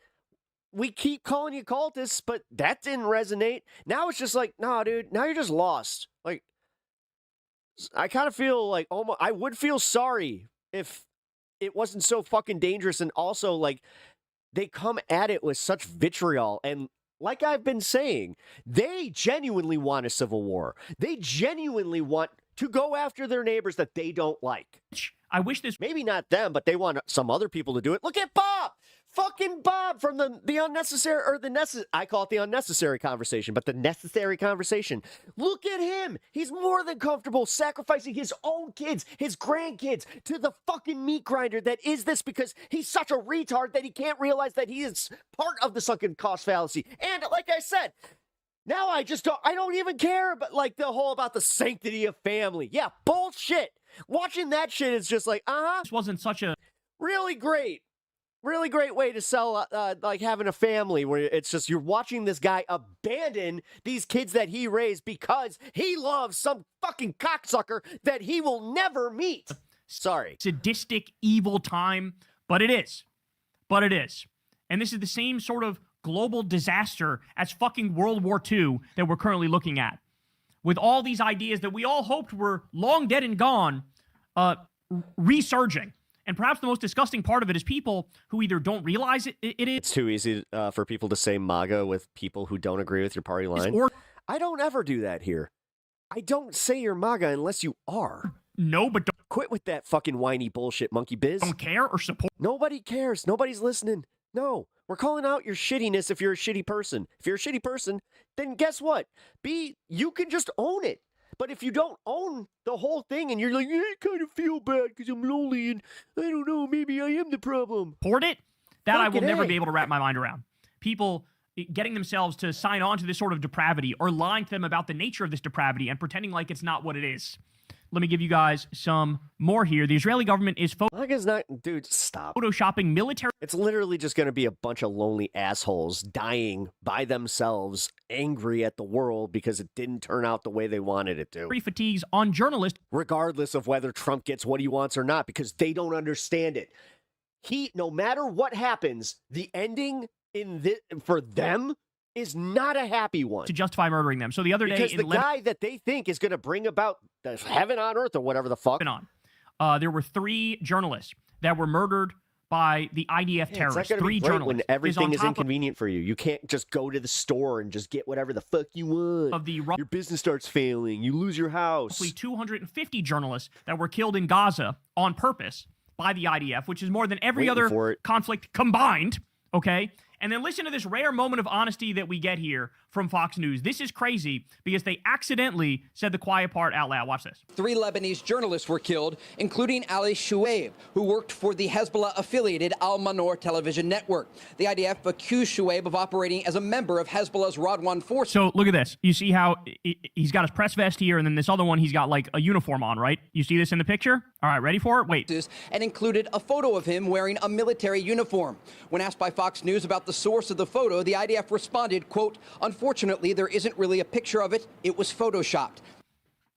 we keep calling you cultists, but that didn't resonate. Now it's just like, nah, dude, now you're just lost. Like, I kind of feel like I would feel sorry if it wasn't so fucking dangerous. And also, like, they come at it with such vitriol. And like I've been saying, they genuinely want a civil war. They genuinely want to go after their neighbors that they don't like. I wish this... Maybe not them, but they want some other people to do it. Look at Bob! Fucking Bob from the unnecessary, or the necessary, I call it the unnecessary conversation, but the necessary conversation. Look at him. He's more than comfortable sacrificing his own kids, his grandkids, to the fucking meat grinder that is this because he's such a retard that he can't realize that he is part of the sunken cost fallacy. And like I said, now I don't even care about, like, the whole about the sanctity of family. Yeah, bullshit. Watching that shit is just like, This wasn't such a... Really great way to sell, like, having a family where it's just you're watching this guy abandon these kids that he raised because he loves some fucking cocksucker that he will never meet. Sorry. Sadistic, evil time, but it is. But it is. And this is the same sort of global disaster as fucking World War II that we're currently looking at. With all these ideas that we all hoped were long dead and gone, resurging. And perhaps the most disgusting part of it is people who either don't realize it is. It's too easy for people to say MAGA with people who don't agree with your party line. I don't ever do that here. I don't say you're MAGA unless you are. No, but don't. Quit with that fucking whiny bullshit, monkey biz. Don't care or support. Nobody cares. Nobody's listening. No. We're calling out your shittiness if you're a shitty person. If you're a shitty person, then guess what? You can just own it. But if you don't own the whole thing and you're like, I kind of feel bad because I'm lonely and I don't know, maybe I am the problem. Support it? That I will never be able to wrap my mind around. People getting themselves to sign on to this sort of depravity or lying to them about the nature of this depravity and pretending like it's not what it is. Let me give you guys some more here. The Israeli government is dude, stop. Photoshopping military. It's literally just going to be a bunch of lonely assholes dying by themselves, angry at the world because it didn't turn out the way they wanted it to. Fatigues on journalists. Regardless of whether Trump gets what he wants or not, because they don't understand it. No matter what happens, the ending for them is not a happy one. To justify murdering them. So the other day... Because the guy that they think is going to bring about the heaven on earth or whatever the fuck... there were 3 journalists that were murdered by the IDF terrorists. 3 journalists. When everything is inconvenient for you. You can't just go to the store and just get whatever the fuck you want. Your business starts failing. You lose your house. Roughly 250 journalists that were killed in Gaza on purpose by the IDF, which is more than every other conflict combined. Okay? And then listen to this rare moment of honesty that we get here from Fox News. This is crazy because they accidentally said the quiet part out loud. Watch this. 3 Lebanese journalists were killed, including Ali Shuaib, who worked for the Hezbollah-affiliated Al-Manor television network. The IDF accused Shuaib of operating as a member of Hezbollah's Radwan force. So look at this. You see how he's got his press vest here, and then this other one, he's got like a uniform on, right? You see this in the picture? All right, ready for it? Wait. And included a photo of him wearing a military uniform. When asked by Fox News about the source of the photo, the IDF responded, quote, unfortunately, there isn't really a picture of it. It was photoshopped.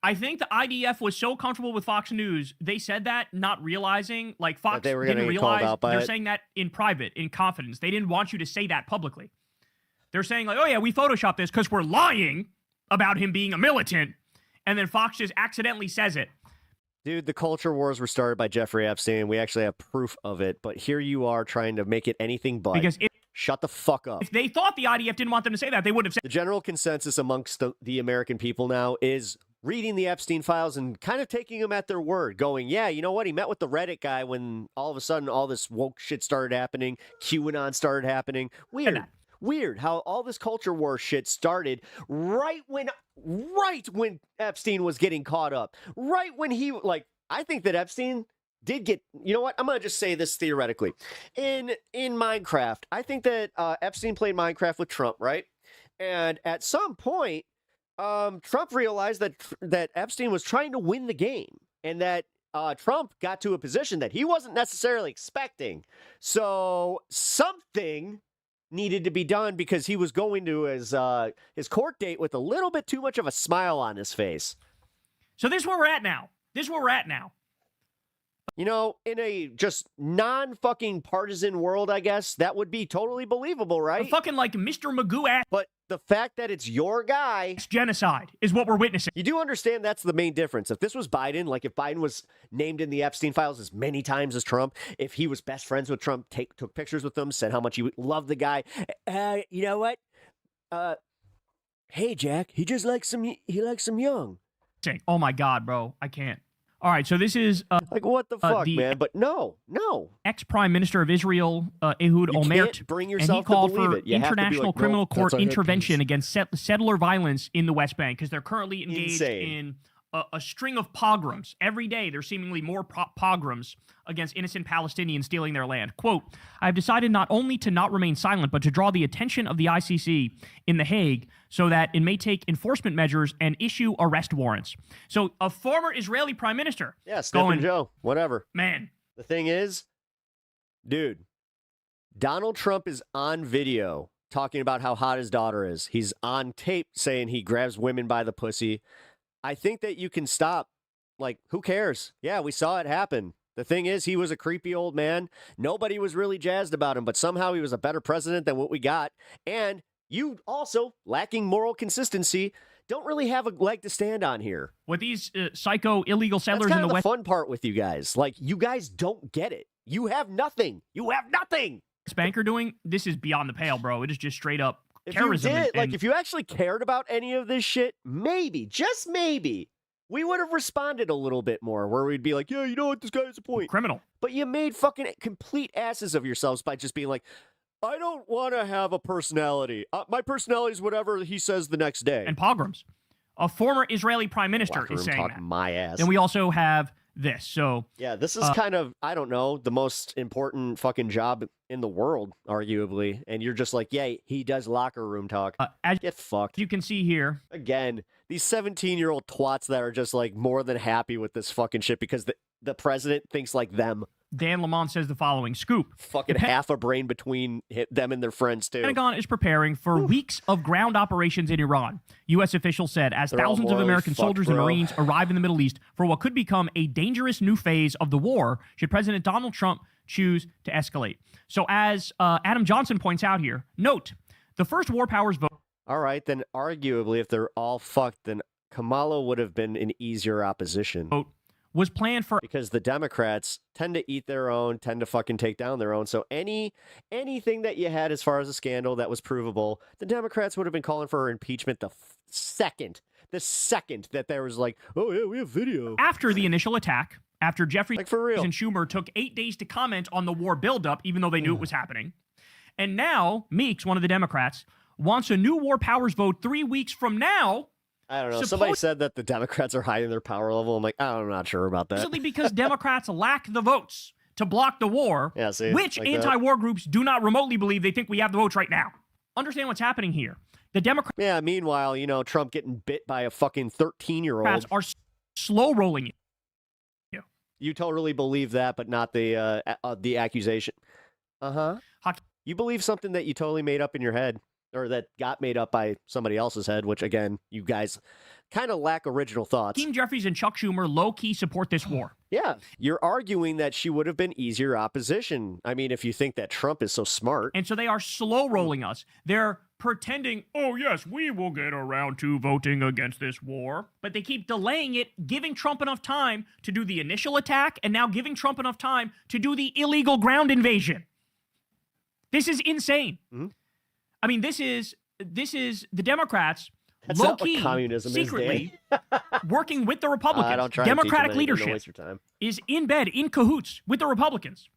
I think the IDF was so comfortable with Fox News, they said that not realizing, like Fox didn't realize they're saying that in private, in confidence. They didn't want you to say that publicly. They're saying like, oh yeah, we photoshopped this because we're lying about him being a militant. And then Fox just accidentally says it. Dude, the culture wars were started by Jeffrey Epstein. We actually have proof of it. But here you are trying to make it anything but. Because shut the fuck up. If they thought the IDF didn't want them to say that, they would have said. The general consensus amongst the American people now is reading the Epstein files and kind of taking them at their word, going, yeah, you know what? He met with the Reddit guy when all of a sudden all this woke shit started happening. QAnon started happening. Weird how all this culture war shit started right when Epstein was getting caught up. Right when I think that Epstein did get, you know what? I'm going to just say this theoretically. In Minecraft, I think that Epstein played Minecraft with Trump, right? And at some point, Trump realized that Epstein was trying to win the game and that Trump got to a position that he wasn't necessarily expecting. So something needed to be done because he was going to his court date with a little bit too much of a smile on his face. So this is where we're at now. You know, in a just non-fucking partisan world, I guess, that would be totally believable, right? Fucking like Mr. Magoo ass. But the fact that it's your guy... genocide is what we're witnessing. You do understand that's the main difference. If this was Biden, like if Biden was named in the Epstein files as many times as Trump, if he was best friends with Trump, took pictures with them, said how much he loved the guy, you know what? Hey, Jack, he likes some young. Oh my God, bro. I can't. All right, so this is... like, what the fuck, man? But no. Ex-Prime Minister of Israel, Ehud Olmert, bring and yourself he called to believe for it. You have to be international like, criminal no, court that's our intervention headpiece. against settler violence in the West Bank because they're currently engaged in a string of pogroms. Every day, there's seemingly more pogroms against innocent Palestinians stealing their land. Quote, I've decided not only to not remain silent, but to draw the attention of the ICC in The Hague so that it may take enforcement measures and issue arrest warrants. So a former Israeli prime minister. Yeah, Stephen Joe, whatever. Man. The thing is, dude, Donald Trump is on video talking about how hot his daughter is. He's on tape saying he grabs women by the pussy. I think that you can stop. Like, who cares? Yeah, we saw it happen. The thing is, he was a creepy old man. Nobody was really jazzed about him, but somehow he was a better president than what we got. And you also, lacking moral consistency, don't really have a leg to stand on here. With these psycho illegal settlers That's in the West. Fun part with you guys. Like, you guys don't get it. You have nothing. You have nothing. Bank are doing, this is beyond the pale, bro. It is just straight up terrorism. If you did, if you actually cared about any of this shit, maybe, just maybe, we would have responded a little bit more, where we'd be like, yeah, you know what, this guy has a point. Criminal. But you made fucking complete asses of yourselves by just being like, I don't want to have a personality. My personality is whatever he says the next day. And pogroms. A former Israeli prime minister is saying that. My ass. And we also have this. So yeah, this is kind of, I don't know, the most important fucking job in the world, arguably. And you're just like, yeah, he does locker room talk. Get fucked. You can see here. Again, these 17-year-old twats that are just like more than happy with this fucking shit because the president thinks like them. Dan Lamont says the following. Scoop. Fucking half a brain between them and their friends, too. The Pentagon is preparing for weeks of ground operations in Iran. U.S. officials said as thousands of American soldiers and Marines arrive in the Middle East for what could become a dangerous new phase of the war should President Donald Trump choose to escalate. So as Adam Johnson points out here, note, the first war powers vote. All right, then arguably, if they're all fucked, then Kamala would have been an easier opposition. Vote was planned for because the Democrats tend to eat their own, tend to fucking take down their own. So anything that you had as far as a scandal that was provable, the Democrats would have been calling for impeachment the second that there was like, oh yeah, we have video. After the initial attack, after Jeffrey and Schumer took 8 days to comment on the war buildup, even though they knew it was happening. And now Meeks, one of the Democrats, wants a new war powers vote 3 weeks from now. I don't know. Somebody said that the Democrats are high in their power level. I'm like, I'm not sure about that. Simply because Democrats lack the votes to block the war, which like anti-war groups do not remotely believe. They think we have the votes right now. Understand what's happening here. The Democrats... Yeah, meanwhile, you know, Trump getting bit by a fucking 13-year-old. ...are slow rolling it. You totally believe that, but not the accusation. Uh-huh. You believe something that you totally made up in your head. Or that got made up by somebody else's head, which, again, you guys kind of lack original thoughts. Hakeem Jeffries and Chuck Schumer low-key support this war. Yeah, you're arguing that she would have been easier opposition. I mean, if you think that Trump is so smart. And so they are slow-rolling us. They're pretending, oh, yes, we will get around to voting against this war. But they keep delaying it, giving Trump enough time to do the initial attack, and now giving Trump enough time to do the illegal ground invasion. This is insane. Mm-hmm. I mean, this is the Democrats That's low-key, not what communism secretly, is, working with the Republicans. Don't try Democratic and teach them anything. Don't leadership waste your time. is in bed, in cahoots with the Republicans.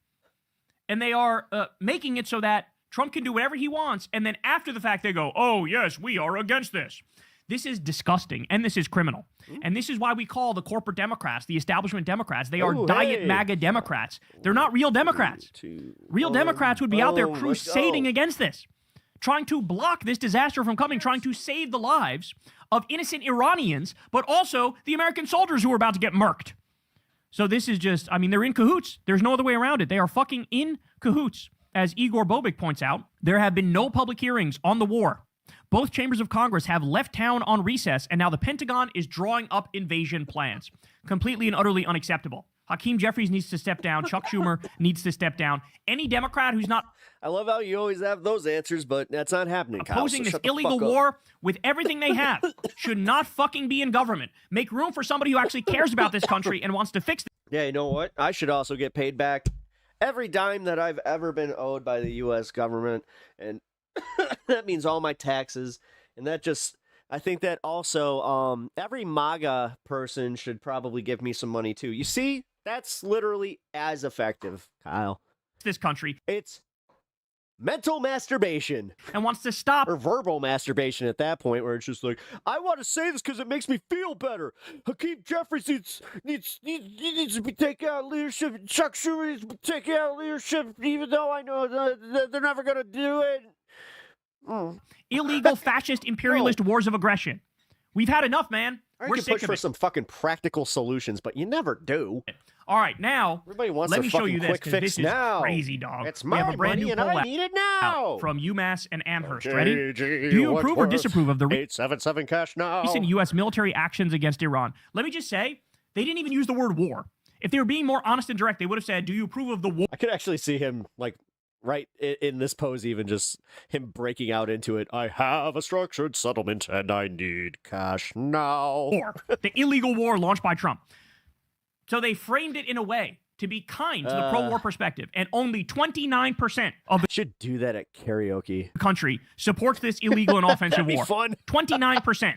And they are making it so that Trump can do whatever he wants, and then after the fact they go, oh, yes, we are against this. This is disgusting, and this is criminal. And this is why we call the corporate Democrats, the establishment Democrats, they are diet MAGA Democrats. They're not real Democrats. Real Democrats would be out there crusading against this, trying to block this disaster from coming, trying to save the lives of innocent Iranians, but also the American soldiers who are about to get murked. So this is just, I mean, they're in cahoots. There's no other way around it. They are fucking in cahoots. As Igor Bobik points out, there have been no public hearings on the war. Both chambers of Congress have left town on recess, and now the Pentagon is drawing up invasion plans. Completely and utterly unacceptable. Hakeem Jeffries needs to step down. Chuck Schumer needs to step down. Any Democrat who's not... I love how you always have those answers, but that's not happening, Kyle. Opposing this illegal war with everything they have should not fucking be in government. Make room for somebody who actually cares about this country and wants to fix it. Yeah, you know what? I should also get paid back every dime that I've ever been owed by the U.S. government, and that means all my taxes. And that just, I think that also every MAGA person should probably give me some money too. You see, that's literally as effective, Kyle. This country. It's mental masturbation. And wants to stop. Or verbal masturbation at that point, where it's just like, I want to say this because it makes me feel better. Hakeem Jeffries needs to be taking out leadership. Chuck Schumer needs to be taking out leadership, even though I know they're never going to do it. Illegal, fascist, imperialist wars of aggression. We've had enough, man. We're sick push of for it. some fucking practical solutions, but you never do. All right, now everybody wants let a me show you fucking this, quick 'cause fix this now. is crazy, dog. It's We have my a brand money new and poll I out need it now. from UMass and Amherst. Okay, Ready? G, Do you what's approve or worse? disapprove of the 877 cash now. recent U.S. military actions against Iran? Let me just say, they didn't even use the word war. If they were being more honest and direct, they would have said, do you approve of the war? I could actually see him, like, right in this pose, even just him breaking out into it. I have a structured settlement and I need cash now. War. The illegal war launched by Trump. So they framed it in a way to be kind to the pro-war perspective, and only 29% of the should do that at karaoke country supports this illegal and offensive That'd war. be fun. 29%.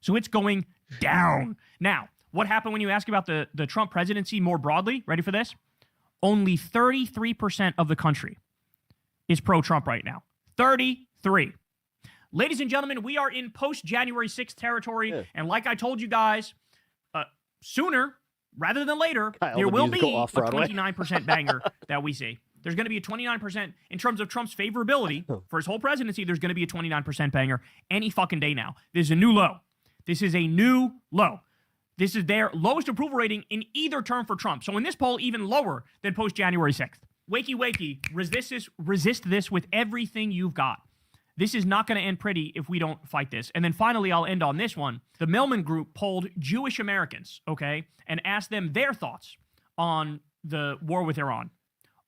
So it's going down. Now, what happened when you ask about the Trump presidency more broadly? Ready for this? Only 33% of the country is pro-Trump right now. 33. Ladies and gentlemen, we are in post-January 6th territory, and like I told you guys, sooner rather than later, Kyle, there the will be musical a off-Broadway. 29% banger that we see. There's going to be a 29% in terms of Trump's favorability for his whole presidency. There's going to be a 29% banger any fucking day now. This is a new low. This is a new low. This is their lowest approval rating in either term for Trump. So in this poll, even lower than post-January 6th. Wakey, wakey, resist this with everything you've got. This is not going to end pretty if we don't fight this. And then finally, I'll end on this one. The Millman Group polled Jewish Americans, okay, and asked them their thoughts on the war with Iran.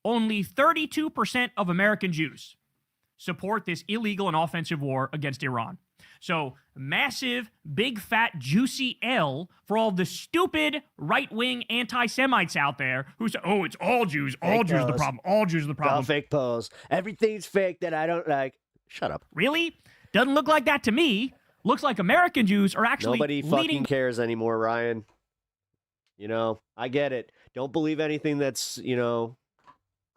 Only 32% of American Jews support this illegal and offensive war against Iran. So massive, big, fat, juicy L for all the stupid right-wing anti-Semites out there who say, oh, it's all Jews. All Fake Jews are the pose. problem. All Jews are the problem. All fake pose. Everything's fake that I don't like. Shut up. Really? Doesn't look like that to me. Looks like American Jews are actually Nobody fucking leading. cares anymore, Ryan. You know, I get it. Don't believe anything that's,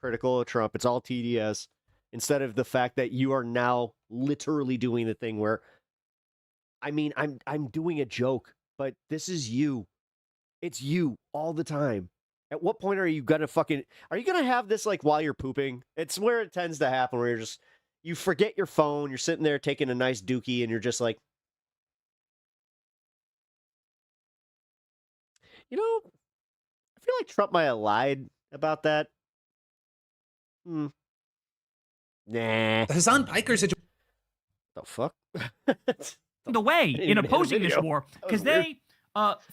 critical of Trump. It's all TDS. Instead of the fact that you are now literally doing the thing where, I'm doing a joke, but this is you. It's you all the time. At what point are you gonna have this like while you're pooping? It's where it tends to happen, where you forget your phone, you're sitting there taking a nice dookie, and you're just like, I feel like Trump might have lied about that. Nah. The Hassan Piker situation. The fuck? the way didn't in even hit a opposing this video. war That was because they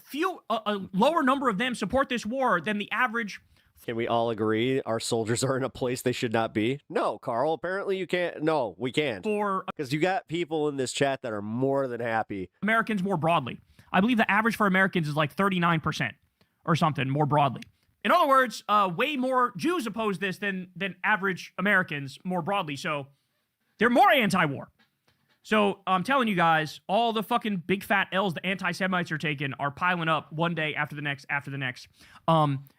feel a lower number of them support this war than the average. Can we all agree our soldiers are in a place they should not be? No, Carl, apparently you can't. No, we can't. Because you got people in this chat that are more than happy. Americans more broadly. I believe the average for Americans is like 39% or something more broadly. In other words, way more Jews oppose this than average Americans more broadly. So they're more anti-war. So I'm telling you guys, all the fucking big fat L's the anti-Semites are taking are piling up one day after the next after the next.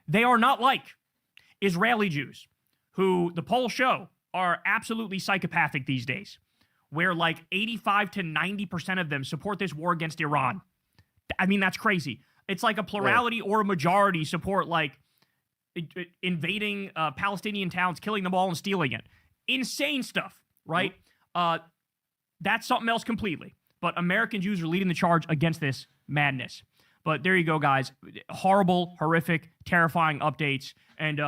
They are not like Israeli Jews, who the polls show are absolutely psychopathic these days, where like 85 to 90% of them support this war against Iran. I mean, that's crazy. It's like a plurality or a majority support like invading Palestinian towns, killing them all and stealing it. Insane stuff, right? That's something else completely. But American Jews are leading the charge against this madness. But there you go, guys. Horrible, horrific, terrifying updates. And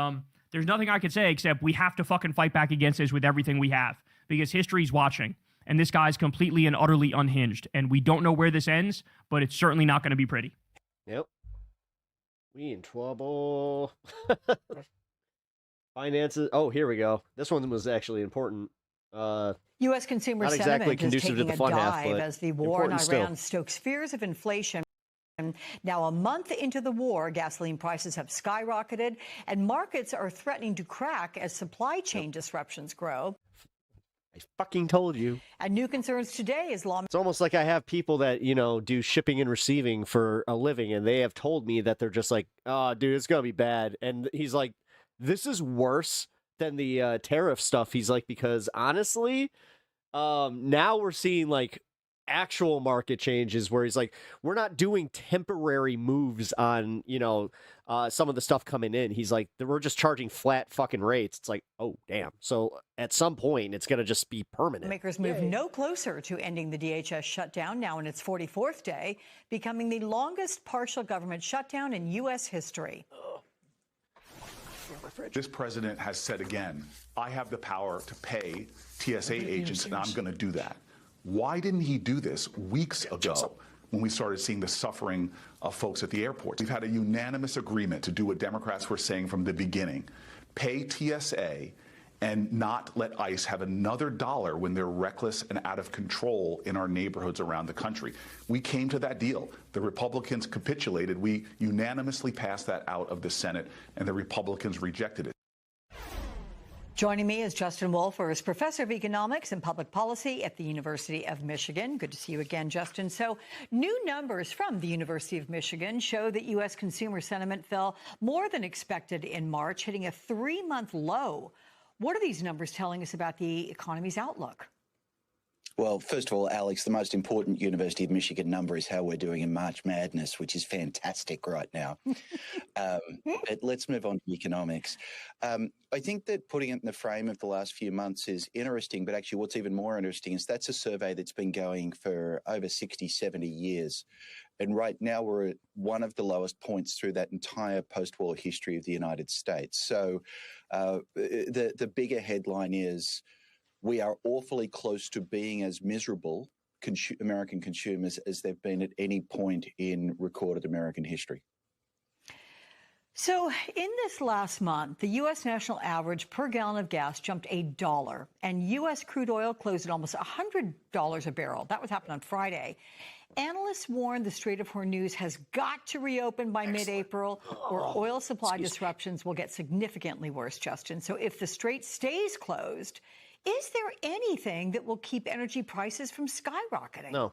there's nothing I could say except we have to fucking fight back against this with everything we have, because history's watching. And this guy's completely and utterly unhinged. And we don't know where this ends, but it's certainly not going to be pretty. Yep. We in trouble. Finances. Oh, here we go. This one was actually important. U.S. consumer sentiment is taking a dive as the war in Iran stokes fears of inflation. Now, a month into the war, gasoline prices have skyrocketed, and markets are threatening to crack as supply chain disruptions grow. I fucking told you. And new concerns today is law. It's almost like I have people that, you know, do shipping and receiving for a living, and they have told me that they're just like, oh, dude, it's going to be bad. And he's like, this is worse than the tariff stuff. He's like, because honestly, now we're seeing like actual market changes where he's like, we're not doing temporary moves on, you know, some of the stuff coming in. He's like, we're just charging flat fucking rates. It's like, oh, damn. So at some point, it's going to just be permanent. Makers move no closer to ending the DHS shutdown, now in its 44th day, becoming the longest partial government shutdown in U.S. history. This president has said again, I have the power to pay TSA agents, and I'm going to do that. Why didn't he do this weeks ago when we started seeing the suffering of folks at the airports? We've had a unanimous agreement to do what Democrats were saying from the beginning, pay TSA and not let ICE have another dollar when they're reckless and out of control in our neighborhoods around the country. We came to that deal. The Republicans capitulated. We unanimously passed that out of the Senate, and the Republicans rejected it. Joining me is Justin Wolf, who is professor of economics and public policy at the University of Michigan. Good to see you again, Justin. So new numbers from the University of Michigan show that U.S. consumer sentiment fell more than expected in March, hitting a 3-month low. What are these numbers telling us about the economy's outlook? Well, first of all, Alex, the most important University of Michigan number is how we're doing in March Madness, which is fantastic right now. But let's move on to economics. I think that putting it in the frame of the last few months is interesting, but actually what's even more interesting is that's a survey that's been going for over 60, 70 years. And right now we're at one of the lowest points through that entire post-war history of the United States. So the bigger headline is we are awfully close to being as miserable American consumers as they've been at any point in recorded American history. So in this last month, the U.S. national average per gallon of gas jumped $1, and U.S. crude oil closed at almost $100 a barrel. That was happening on Friday. Analysts warn the Strait of Hormuz has got to reopen by mid-April, or oil supply disruptions will get significantly worse, Justin. So if the Strait stays closed, is there anything that will keep energy prices from skyrocketing?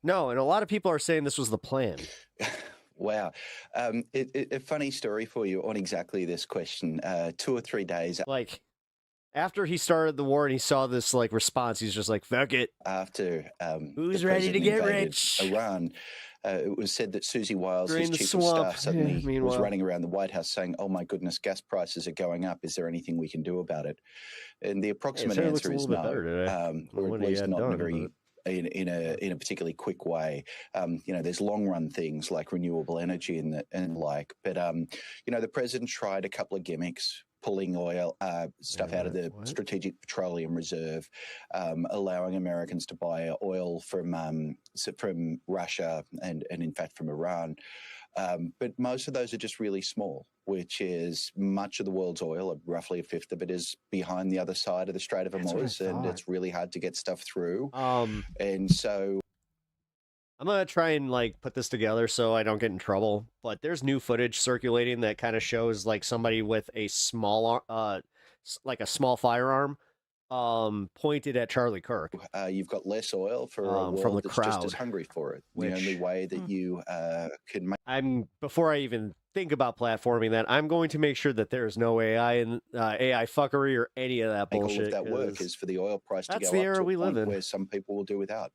No, and a lot of people are saying this was the plan. Wow. A funny story for you on exactly this question. 2 or 3 days. Like, after he started the war and he saw this, like, response, he's just like, fuck it. After who's ready to get rich? Iran. It was said that Susie Wiles, his chief of staff, suddenly was running around the White House saying, oh, my goodness, gas prices are going up. Is there anything we can do about it? And the approximate answer is no, or at least not in a very in a particularly quick way. You know, there's long run things like renewable energy and like, but you know, the president tried a couple of gimmicks, pulling oil stuff out of the Strategic Petroleum Reserve, allowing Americans to buy oil from Russia and in fact from Iran. But most of those are just really small, which is much of the world's oil, roughly a fifth of it, is behind the other side of the Strait of Hormuz, and it's really hard to get stuff through. And so I'm going to try and like put this together so I don't get in trouble, but there's new footage circulating that kind of shows like somebody with a small, like a small firearm, pointed at Charlie Kirk. You've got less oil for a world from the that's crowd, just as hungry for it. The only way that you can make... Before I even think about platforming that, I'm going to make sure that there is no AI and AI fuckery or any of that bullshit. All of that work is for the oil price to go up the era to we a live point in. where some people will do without.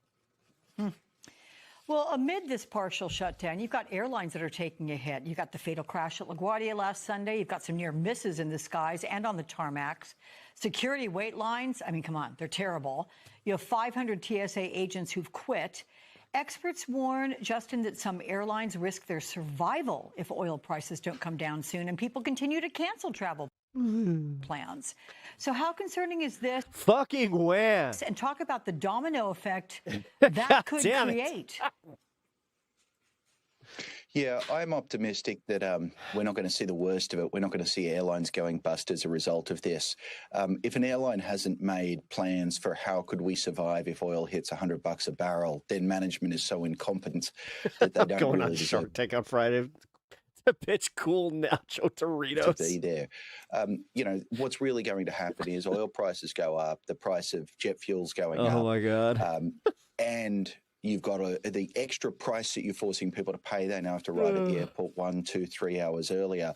Well, amid this partial shutdown, you've got airlines that are taking a hit. You've got the fatal crash at LaGuardia last Sunday. You've got some near misses in the skies and on the tarmacs. Security wait lines, I mean, come on, they're terrible. You have 500 TSA agents who've quit. Experts warn, Justin, that some airlines risk their survival if oil prices don't come down soon and people continue to cancel travel plans. So how concerning is this? Fucking wham! And talk about the domino effect that could create. Yeah, I'm optimistic that we're not going to see the worst of it. We're not going to see airlines going bust as a result of this. If an airline hasn't made plans for how could we survive if oil hits $100 a barrel, then management is so incompetent that they don't going really on Shark Tank on Friday. The bitch cool nacho Doritos. To be there. You know, what's really going to happen is oil prices go up, the price of jet fuel's going up. Oh my God. And you've got the extra price that you're forcing people to pay. They now have to arrive at the airport 1, 2, 3 hours earlier.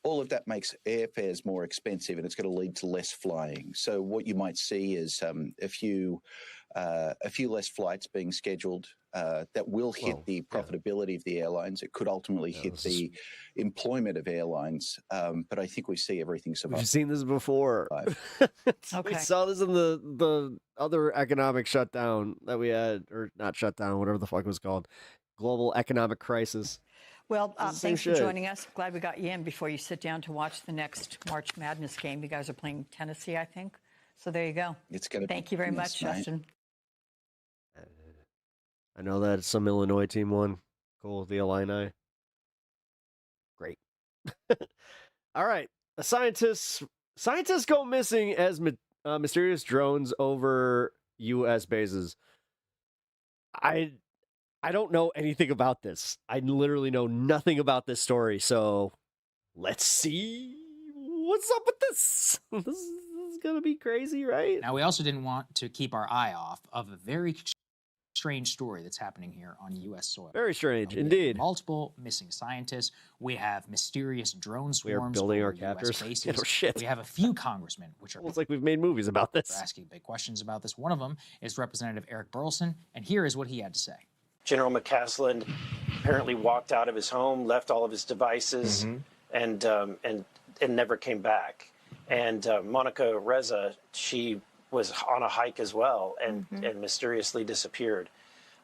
All of that makes airfares more expensive, and it's going to lead to less flying. So what you might see is a few less flights being scheduled. That will hit the profitability of the airlines. It could ultimately hit the employment of airlines. But I think we see everything survive. We've seen this before. We saw this in the other economic shutdown that we had, or not shutdown, whatever the fuck it was called, global economic crisis. Well, thanks for joining us. Glad we got you in before you sit down to watch the next March Madness game. You guys are playing Tennessee, I think. So there you go. It's gonna. Thank you very much, Justin. I know that some Illinois team won. Cool, the Illini. Great. All right. Scientists go missing as mysterious drones over U.S. bases. I don't know anything about this. I literally know nothing about this story. So let's see what's up with this. This is gonna be crazy, right? Now, we also didn't want to keep our eye off of a very strange story that's happening here on U.S. soil. Very strange, indeed. Multiple missing scientists. We have mysterious drone swarms. We are building our US captors. bases. Oh, shit. We have a few congressmen, which are almost like we've made movies about this. Asking big questions about this. One of them is Representative Eric Burleson, and here is what he had to say. General McCaslin apparently walked out of his home, left all of his devices, and never came back. And Monica Reza, she was on a hike as well and mysteriously disappeared.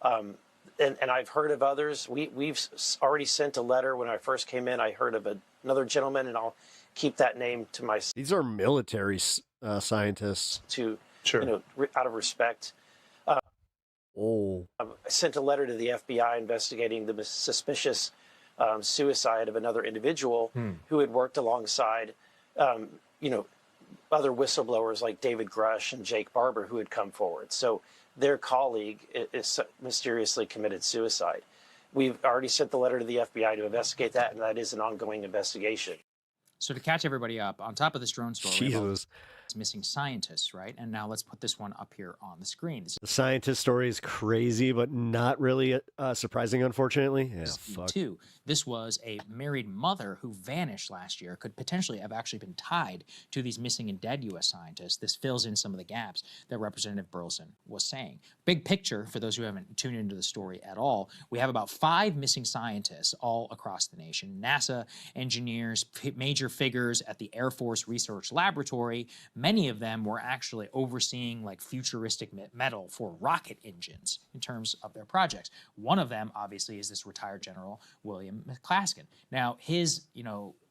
And I've heard of others. We've already sent a letter. When I first came in, I heard of another gentleman, and I'll keep that name to myself. These are military scientists. You know, out of respect. I sent a letter to the FBI investigating the suspicious suicide of another individual who had worked alongside, you know, other whistleblowers like David Grush and Jake Barber who had come forward. So their colleague is mysteriously committed suicide. We've already sent the letter to the FBI to investigate that, and that is an ongoing investigation. So to catch everybody up, on top of this drone story, Jesus. It's missing scientists, right? And now let's put this one up here on the screen. The scientist story is crazy, but not really surprising, unfortunately. Yeah, fuck. Two, this was a married mother who vanished last year, could potentially have actually been tied to these missing and dead U.S. scientists. This fills in some of the gaps that Representative Burleson was saying. Big picture, for those who haven't tuned into the story at all, we have about 5 missing scientists all across the nation. NASA engineers, major figures at the Air Force Research Laboratory. Many of them were actually overseeing like futuristic metal for rocket engines in terms of their projects. One of them, obviously, is this retired General William McCaslin. Now, his,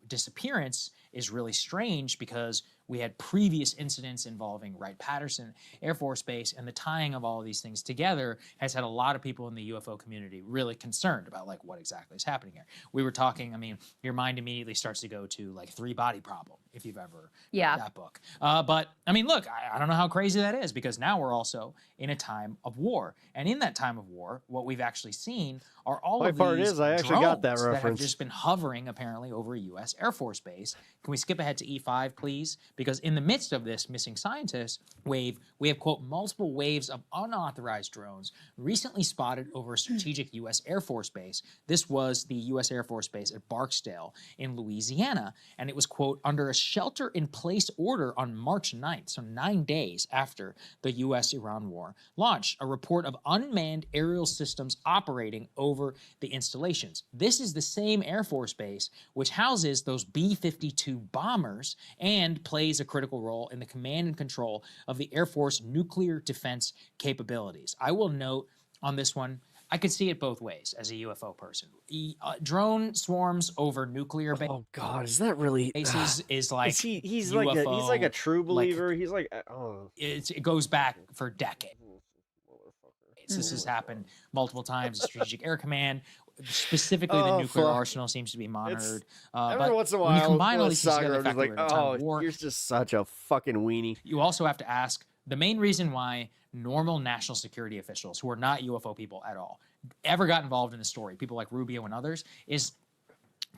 disappearance is really strange because we had previous incidents involving Wright-Patterson Air Force Base, and the tying of all of these things together has had a lot of people in the UFO community really concerned about like what exactly is happening here. We were talking, your mind immediately starts to go to like 3 Body Problem, if you've ever read that book. But look, I don't know how crazy that is because now we're also in a time of war. And in that time of war, what we've actually seen are all of these I actually got that drones that have reference. just been hovering apparently over a U.S. Air Force base. Can we skip ahead to E5, please? because in the midst of this missing scientist wave, we have, quote, multiple waves of unauthorized drones recently spotted over a strategic U.S. Air Force base. This was the U.S. Air Force base at Barksdale in Louisiana, and it was, quote, under a shelter-in-place order on March 9th, so 9 days after the U.S.-Iran war launched, a report of unmanned aerial systems operating over the installations. This is the same Air Force base which houses those B-52 bombers and plays a critical role in the command and control of the Air Force nuclear defense capabilities. I will note on this one, I could see it both ways as a UFO person. Drone swarms over nuclear bases. Oh God, is that really? Is like he's UFO, like a true believer. He's like, it goes back for decades. This has happened multiple times. The Strategic Air Command, specifically the nuclear arsenal, seems to be monitored. Every once in a while, when you combine all these things Sagar, together, the fact that we're in a time of war, you're just such a fucking weenie. You also have to ask the main reason why normal national security officials who are not UFO people at all ever got involved in the story, people like Rubio and others, is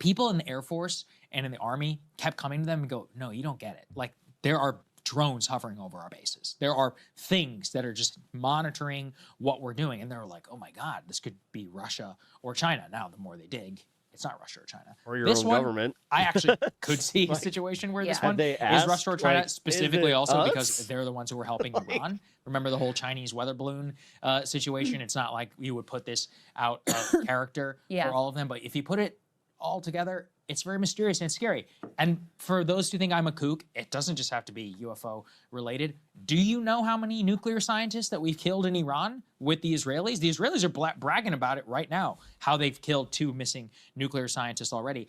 people in the Air Force and in the Army kept coming to them and go, no, you don't get it. Like, there are drones hovering over our bases. There are things that are just monitoring what we're doing. And they're like, oh my God, this could be Russia or China. Now, the more they dig, it's not Russia or China. Or your own government. I actually could see a situation where this one is Russia or China, specifically also because they're the ones who were helping Iran. Remember the whole Chinese weather balloon situation? It's not like you would put this out of character for all of them. But if you put it all together, it's very mysterious and it's scary. And for those who think I'm a kook, it doesn't just have to be UFO related. Do you know how many nuclear scientists that we've killed in Iran with the Israelis? The Israelis are bragging about it right now, how they've killed 2 missing nuclear scientists already.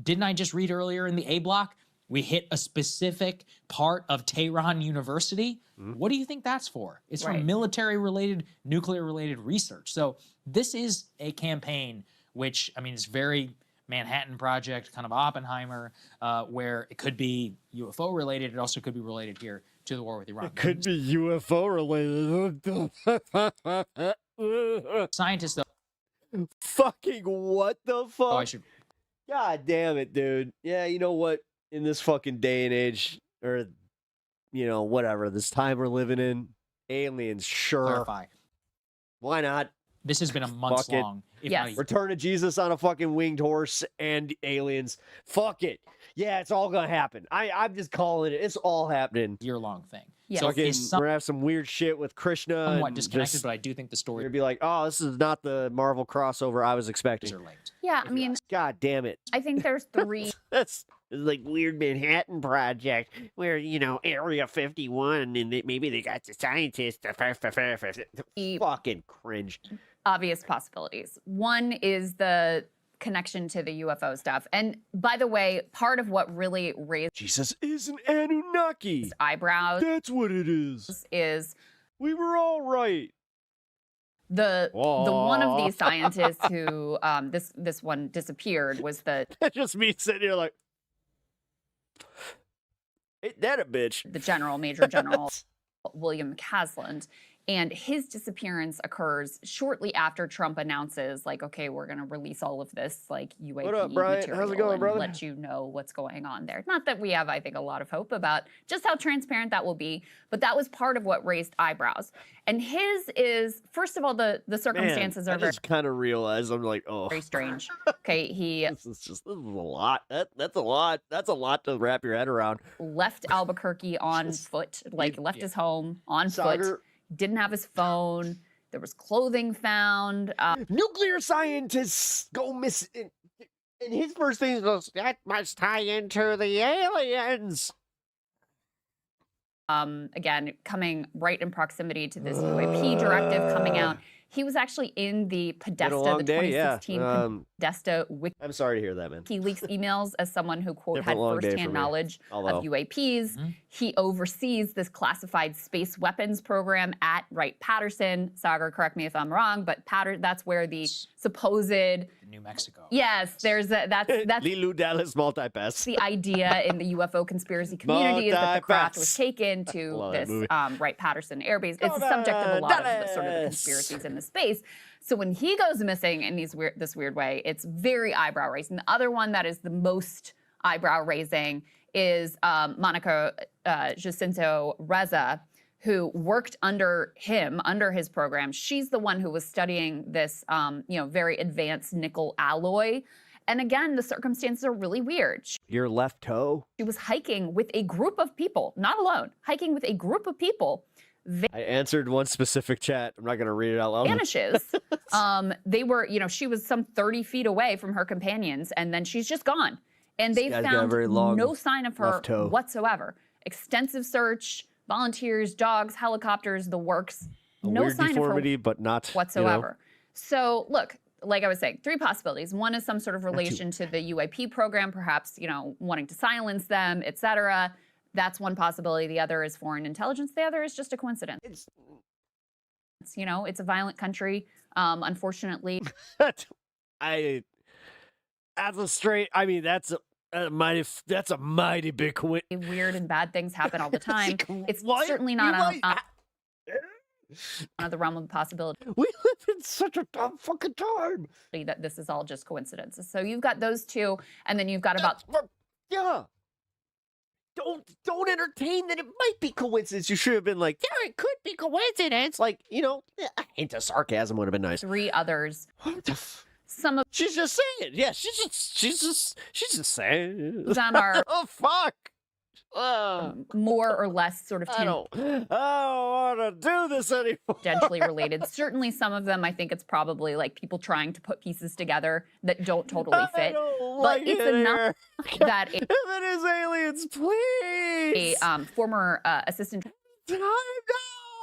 Didn't I just read earlier in the A block, we hit a specific part of Tehran University? What do you think that's for? It's for military-related, nuclear-related research. So this is a campaign which, I mean, is very Manhattan Project, kind of Oppenheimer, where it could be UFO related. It also could be related here to the war with Iran. It could be UFO related. Scientists, though. Fucking what the fuck? Oh, I should. God damn it, dude. Yeah, you know what? In this fucking day and age, or, you know, whatever, this time we're living in, aliens, sure. Clarify. Why not? This has been a months long. Return of Jesus on a fucking winged horse and aliens. Fuck it. Yeah, it's all gonna happen. I'm just calling it. It's all happening. Year-long thing. Yeah. So we're gonna have some weird shit with Krishna. Somewhat disconnected, but I do think the story would be like, oh, this is not the Marvel crossover I was expecting. Yeah, I mean, God damn it. I think there's 3. That's like weird Manhattan Project where, you know, Area 51 and maybe they got the scientists. Fucking cringe. Obvious possibilities. One is the connection to the UFO stuff. And by the way, part of what really raised Jesus is an Anunnaki eyebrows. That's what it is. We were all right. The one of these scientists who this one disappeared was the That's just me sitting here like, ain't that a bitch? The Major General William Casland. And his disappearance occurs shortly after Trump announces, like, okay, we're going to release all of this, like, UAP What up, Brian? material How's it going, and brother? let you know what's going on there. Not that we have, I think, a lot of hope about just how transparent that will be, but that was part of what raised eyebrows. And his is, first of all, the circumstances I just kind of realized, I'm like, oh. very strange. Okay, This is a lot. That's a lot. That's a lot to wrap your head around. left Albuquerque on foot, like left his home on foot. Didn't have his phone. There was clothing found. Nuclear scientists go missing. And his first thing was, that must tie into the aliens. Again, coming right in proximity to this UAP directive coming out. He was actually in the Podesta, the 2016 Podesta Wiki. I'm sorry to hear that, man. WikiLeaks emails as someone who, quote, had firsthand knowledge of UAPs. He oversees this classified space weapons program at Wright-Patterson. Sagar, correct me if I'm wrong, but that's where the supposed New Mexico. Yes, that's Lilu Dallas multipass. the idea in the UFO conspiracy community is that the craft was taken to this Wright-Patterson Air Base. It's the subject of a lot of the sort of the conspiracies in the space. So when he goes missing in this weird way, it's very eyebrow raising. The other one that is the most eyebrow raising is Monica Jacinto Reza, who worked under him, under his program. She's the one who was studying this, very advanced nickel alloy. And again, the circumstances are really weird. Your left toe? She was hiking with a group of people, not alone, hiking with a group of people. I answered one specific chat. I'm not going to read it out loud. Vanishes. They were, she was some 30 feet away from her companions, and then she's just gone. And they found no sign of her whatsoever. Extensive search, volunteers, dogs, helicopters, the works. No sign deformity, of her but not whatsoever. So look, like I was saying, 3 possibilities. One is some sort of relation to the UAP program, perhaps, wanting to silence them, etc. That's one possibility. The other is foreign intelligence. The other is just a coincidence. It's a violent country, unfortunately. That's a mighty big coincidence. Weird and bad things happen all the time. It's certainly not out of the realm of possibility. We live in such a dumb fucking time. That this is all just coincidences. So you've got those 2, and then you've got about... Yeah. Don't entertain that it might be coincidence. You should have been like, yeah, it could be coincidence. Like, a hint of sarcasm would have been nice. 3 others. What the Some of... She's just saying. Yeah, she's just saying. On our... Oh, fuck. More or less sort of... I don't want to do this anymore. Potentially related. Certainly some of them, I think it's probably like people trying to put pieces together that don't totally fit. But it's enough that... If it is aliens, please! A former assistant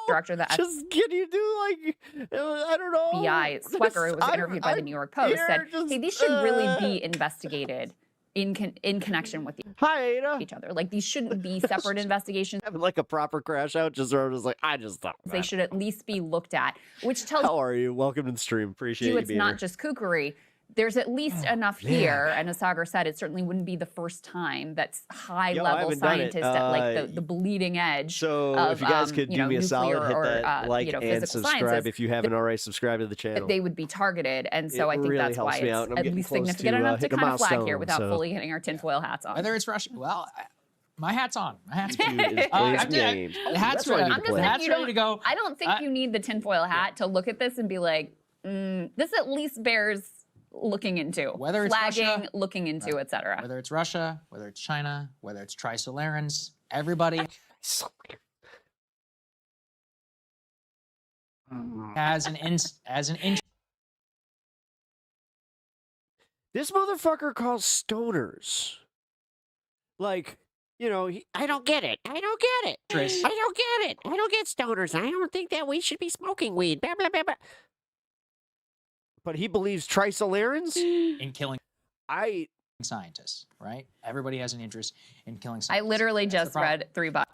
director that... Just can you do I don't know. FBI, Swecker, who was interviewed by the New York Post, said, hey, these should really be investigated in connection with each other. Like, these shouldn't be separate investigations. Having like a proper crash out, just like, I just thought they should at least be looked at, which tells How are you? Welcome to the stream. Appreciate you it's being not here. just kookery. There's at least enough here, and as Sagar said, it certainly wouldn't be the first time that's high-level scientists at like the bleeding edge. So of, if you guys could do me a solid, hit that like and subscribe sciences, if you haven't already subscribed to the channel. They would be targeted, and so I think really that's helps why me it's out, and I'm at getting least close significant to, enough to hit a kind of flag milestone, here without so- fully hitting our tinfoil hats on. Whether it's Russia, well, my hat's on. My hat's Dude, on. it's plays games. The hat's That's why I ready. need to play. The hat's ready to go. I don't think you need the tinfoil hat to look at this and be like, this at least bears looking into. Whether it's flagging, Russia, looking into, etc. Whether it's Russia, whether it's China, whether it's Trisolarans, everybody as an inch. This motherfucker calls stoners. Like, I don't get it. I don't get it. Tris. I don't get it. I don't get stoners. I don't think that we should be smoking weed. Blah, blah, blah, blah. But he believes Trisolarans? In killing scientists, right? Everybody has an interest in killing scientists. I literally just read 3 body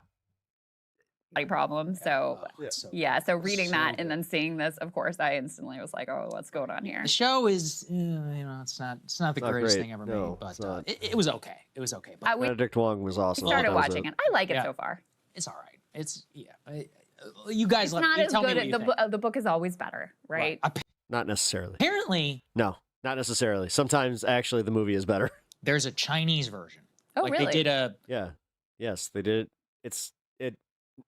problems. So so reading that and then seeing this, of course, I instantly was like, oh, what's going on here? The show is, it's not the greatest thing ever made, but it was okay. It was okay. But Benedict Wong was awesome. I started watching it. I like it so far. It's all right. It's you guys it's let not me as tell good. me what you think. The book is always better, right? Not necessarily. Apparently, no, not necessarily. Sometimes actually the movie is better. There's a Chinese version. Oh, like really? They did a yes, they did.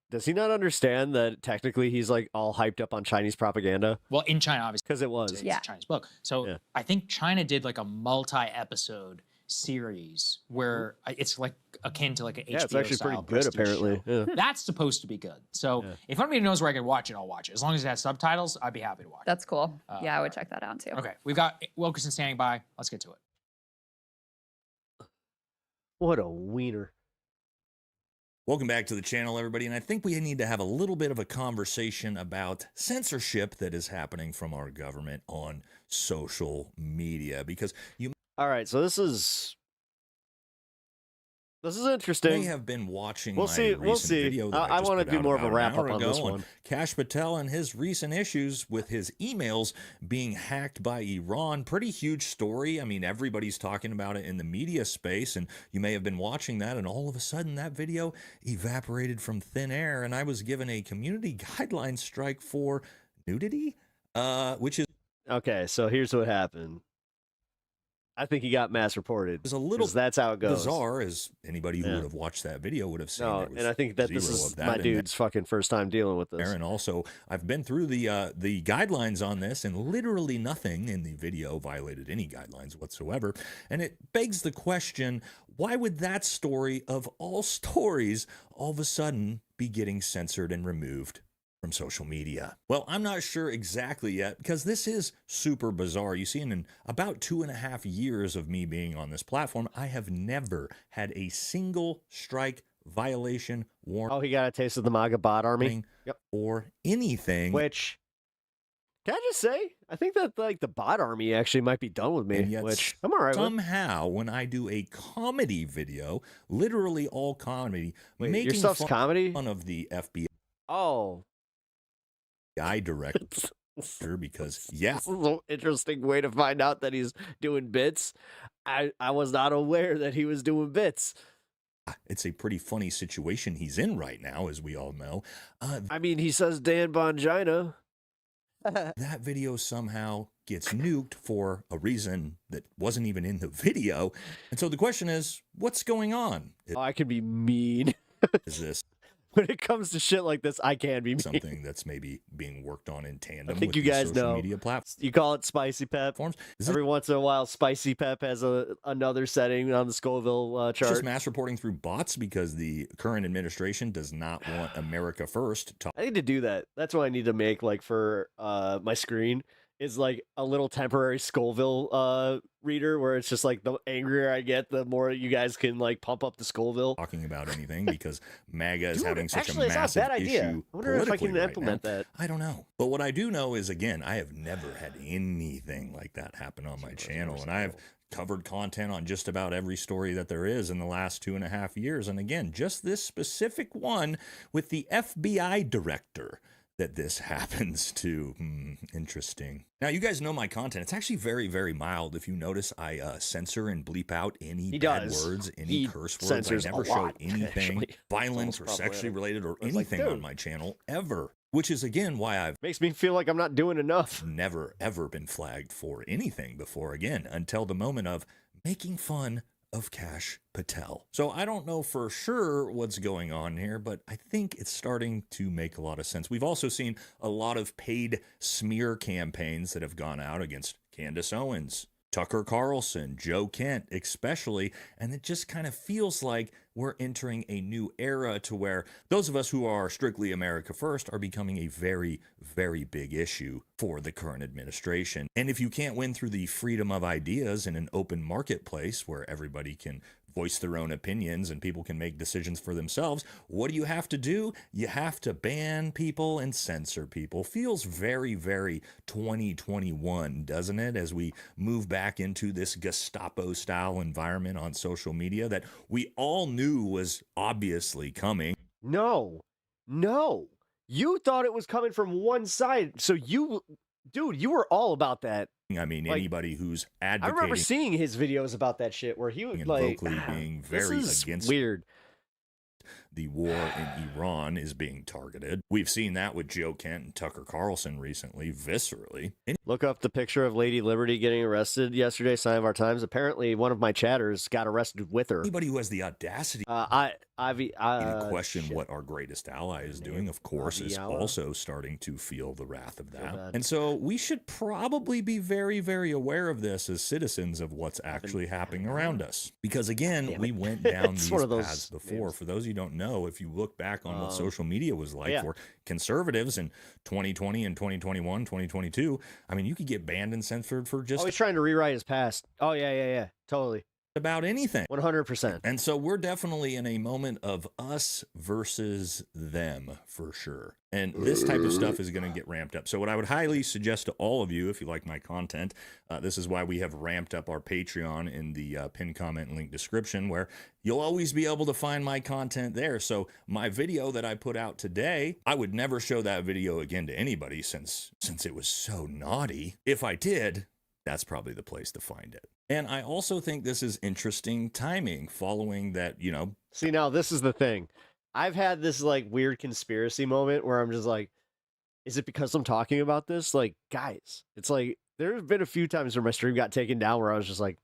Does he not understand that technically he's like all hyped up on Chinese propaganda? Well, in China, obviously, because it was it's a Chinese book. So I think China did like a multi-episode series where it's like akin to like an HBO it's actually pretty style good prestige apparently. show. That's supposed to be good. So if anybody knows where I can watch it, I'll watch it. As long as it has subtitles, I'd be happy to watch it. That's cool. Yeah, I would check that out too. Okay, we've got Wilkerson standing by. Let's get to it. What a wiener. Welcome back to the channel, everybody, and I think we need to have a little bit of a conversation about censorship that is happening from our government on social media, because you... All right, so this is interesting. May have been watching we'll my see. recent video that I want to put do out more of a about an wrap up hour on this ago one. Kash Patel and his recent issues with his emails being hacked by Iran. Pretty huge story. I mean, everybody's talking about it in the media space, and you may have been watching that, and all of a sudden that video evaporated from thin air, and I was given a community guideline strike for nudity, which is... Okay, so here's what happened. I think he got mass reported. It was a little that's how it goes. Bizarre, as anybody who would have watched that video would have seen. No, and I think that this is my dude's fucking first time dealing with this. And also, I've been through the guidelines on this, and literally nothing in the video violated any guidelines whatsoever. And it begs the question, why would that story of all stories all of a sudden be getting censored and removed from social media? Well, I'm not sure exactly yet, because this is super bizarre. You see, in about 2.5 years of me being on this platform, I have never had a single strike, violation, warning. Oh, he got a taste of the MAGA bot army? Yep. Or anything. Which, can I just say, I think that the bot army actually might be done with me, which I'm all right with. Somehow, when I do a comedy video, literally all comedy, making your stuff's comedy? Fun of the FBI. Oh. Director, because This is an interesting way to find out that he's doing bits. I was not aware that he was doing bits. It's a pretty funny situation he's in right now, as we all know. I mean, he says Dan Bongina. That video somehow gets nuked for a reason that wasn't even in the video. And so the question is, what's going on? I can be mean. Is this? When it comes to shit like this, I can be mean. Something that's maybe being worked on in tandem I think with you the guys social know. media platforms. You call it Spicy Pep. Every once in a while, Spicy Pep has another setting on the Scoville It's chart. just mass reporting through bots because the current administration does not want America first. I need to do that. That's what I need to make, like, for my screen, is like a little temporary Scoville reader where it's just like the angrier I get, the more you guys can like pump up the Scoville. Talking about anything because MAGA is Dude, having such actually, a it's not a massive bad idea. issue. I wonder if I can politically right implement now. that. I don't know. But what I do know is, again, I have never had anything like that happen on my channel. And I have covered content on just about every story that there is in the last 2.5 years. And again, just this specific one with the FBI director that this happens to. Interesting. Now, you guys know my content. It's actually very, very mild. If you notice, I censor and bleep out any bad words, any curse words. I never show anything violent or sexually related or anything on my channel ever. Which is, again, why I've... Makes me feel like I'm not doing enough. Never, ever been flagged for anything before, again, until the moment of making fun of Kash Patel. So I don't know for sure what's going on here, but I think it's starting to make a lot of sense. We've also seen a lot of paid smear campaigns that have gone out against Candace Owens, Tucker Carlson, Joe Kent especially, and it just kind of feels like we're entering a new era to where those of us who are strictly America first are becoming a very, very big issue for the current administration. And if you can't win through the freedom of ideas in an open marketplace where everybody can voice their own opinions and people can make decisions for themselves, what do? You have to ban people and censor people. Feels very, very 2021, doesn't it? As we move back into this Gestapo-style environment on social media that we all knew was obviously coming. No. You thought it was coming from one side. So dude, you were all about that. I mean, like, anybody who's advocating. I remember seeing his videos about that shit where he was like, vocally being very against weird. The war in Iran is being targeted. We've seen that with Joe Kent and Tucker Carlson recently, viscerally. Look up the picture of Lady Liberty getting arrested yesterday, Sign of Our Times. Apparently, one of my chatters got arrested with her. Anybody who has the audacity to question what our greatest ally is doing, of course, is also starting to feel the wrath of that. And so we should probably be very, very aware of this as citizens of what's actually happening around us. Because again, we went down these paths before. For those of you who don't know, if you look back on what social media was like for conservatives in 2020 and 2021, 2022, I mean, you could get banned and censored for just... Oh, he's trying to rewrite his past. Oh, yeah. Totally. About anything. 100%. And so we're definitely in a moment of us versus them, for sure. And this type of stuff is going to get ramped up. So what I would highly suggest to all of you, if you like my content, this is why we have ramped up our Patreon in the pinned comment and link description, where you'll always be able to find my content there. So my video that I put out today, I would never show that video again to anybody since it was so naughty. If I did, that's probably the place to find it. And I also think this is interesting timing following that, See, now this is the thing. I've had this like weird conspiracy moment where I'm just like, is it because I'm talking about this? Like, guys, it's like, there have been a few times where my stream got taken down where I was just like,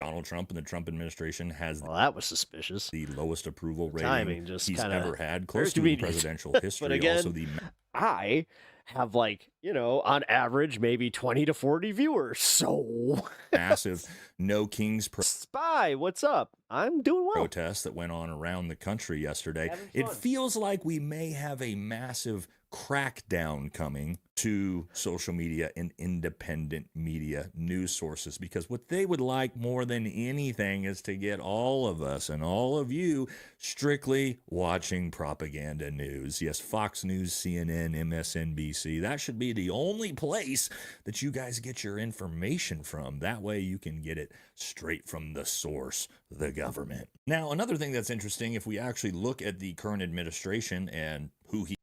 Donald Trump and the Trump administration has that was suspicious. The lowest approval rating Timing just he's kinda ever had, close to convenient. presidential history. But again, Also, the I have on average maybe 20 to 40 viewers. So massive No Kings Spy, what's up? I'm doing well. Protest that went on around the country yesterday. It feels like we may have a massive crackdown coming to social media and independent media news sources, because what they would like more than anything is to get all of us and all of you strictly watching propaganda news. Yes, Fox News, CNN, MSNBC. That should be the only place that you guys get your information from. That way you can get it straight from the source, the government. Now, another thing that's interesting, if we actually look at the current administration and who he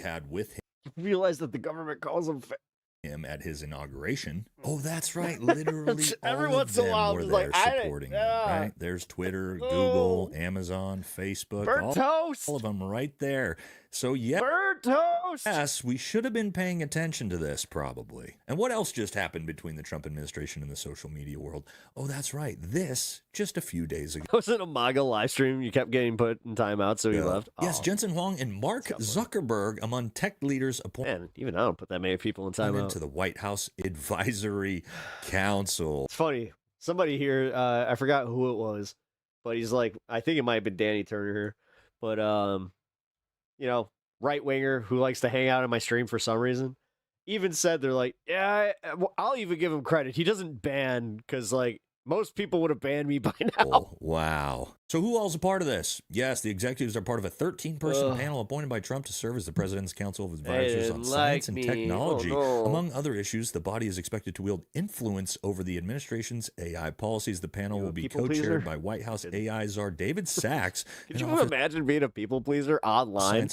had with him. Realize that the government calls him at his inauguration. Oh, that's right. Literally every all once of in a while, them were there like, supporting him, right? There's Twitter, Google, Amazon, Facebook, all of them right there. So yes, we should have been paying attention to this probably. And what else just happened between the Trump administration and the social media world? Oh, that's right. This just a few days ago. Was it a MAGA live stream? You kept getting put in timeout, so he left. Yes, Jensen Huang and Mark Zuckerberg among tech leaders appointed. Man, even I don't put that many people in timeout. To the White House Advisory Council. It's funny. Somebody here, I forgot who it was, but he's like, I think it might have been Danny Turner here, but right winger who likes to hang out in my stream for some reason, even said they're like, yeah, I'll even give him credit. He doesn't ban because most people would have banned me by now. Oh, wow. So who all's a part of this? Yes, the executives are part of a 13-person panel appointed by Trump to serve as the President's Council of Advisors on Science and Technology. Among other issues, the body is expected to wield influence over the administration's AI policies. The panel will be co-chaired by White House AI czar David Sachs. Could you imagine being a people pleaser online?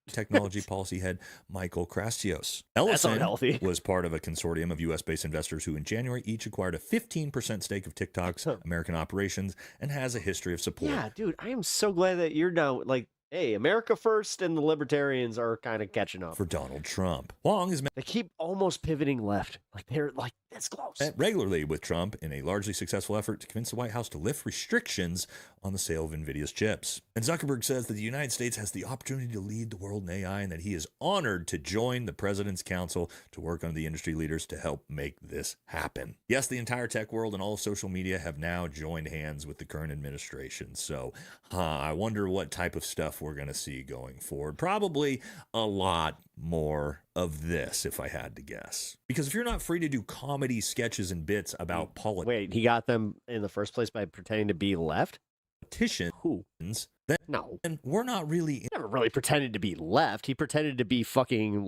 Technology policy head Michael Krastios. Ellison was part of a consortium of U.S.-based investors who in January each acquired a 15% stake of TikTok's American operations and has a history of support. Yeah, dude, I am so glad that you're now hey, America first and the libertarians are kind of catching up. For Donald Trump. Huang is... They keep almost pivoting left. They're that's close. Regularly with Trump in a largely successful effort to convince the White House to lift restrictions on the sale of NVIDIA's chips. And Zuckerberg says that the United States has the opportunity to lead the world in AI and that he is honored to join the President's Council to work under the industry leaders to help make this happen. Yes, the entire tech world and all of social media have now joined hands with the current administration. So I wonder what type of stuff we're going to see going forward. Probably a lot more of this, if I had to guess. Because if you're not free to do comedy sketches and bits about politics... Wait, he got them in the first place by pretending to be left? Politicians... No. And we're not really... He never really pretended to be left. He pretended to be fucking,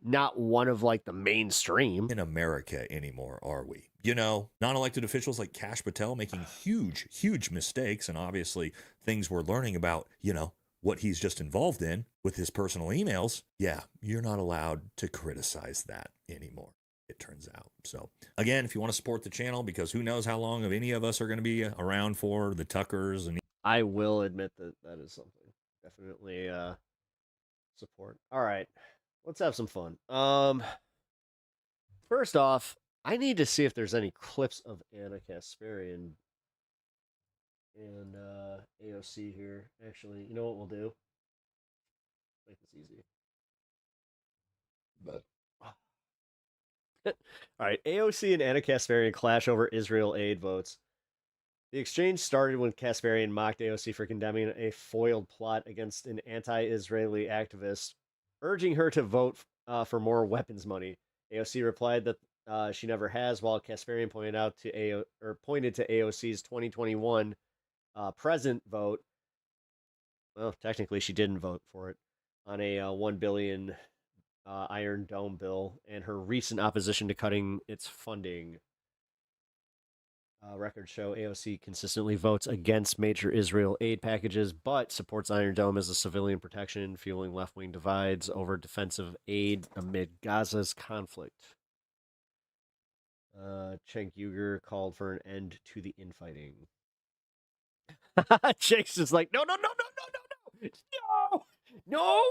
not one of, the mainstream. In America anymore, are we? Non-elected officials like Kash Patel making huge mistakes, and obviously things we're learning about, what he's just involved in with his personal emails. Yeah, you're not allowed to criticize that anymore, it turns out. So, again, if you want to support the channel, because who knows how long of any of us are going to be around for, the Tuckers and... I will admit that is something. Definitely support. All right, let's have some fun. First off, I need to see if there's any clips of Anna Kasparian and AOC here. Actually, you know what we'll do? Make this easy. But all right, AOC and Anna Kasparian clash over Israel aid votes. The exchange started when Kasparian mocked AOC for condemning a foiled plot against an anti-Israeli activist, urging her to vote for more weapons money. AOC replied that she never has, while Kasparian pointed to AOC's 2021 present vote. Well, technically, she didn't vote for it on a $1 billion Iron Dome bill, and her recent opposition to cutting its funding. Records show AOC consistently votes against major Israel aid packages, but supports Iron Dome as a civilian protection, fueling left-wing divides over defensive aid amid Gaza's conflict. Cenk Uygur called for an end to the infighting. Cenk's just like, no,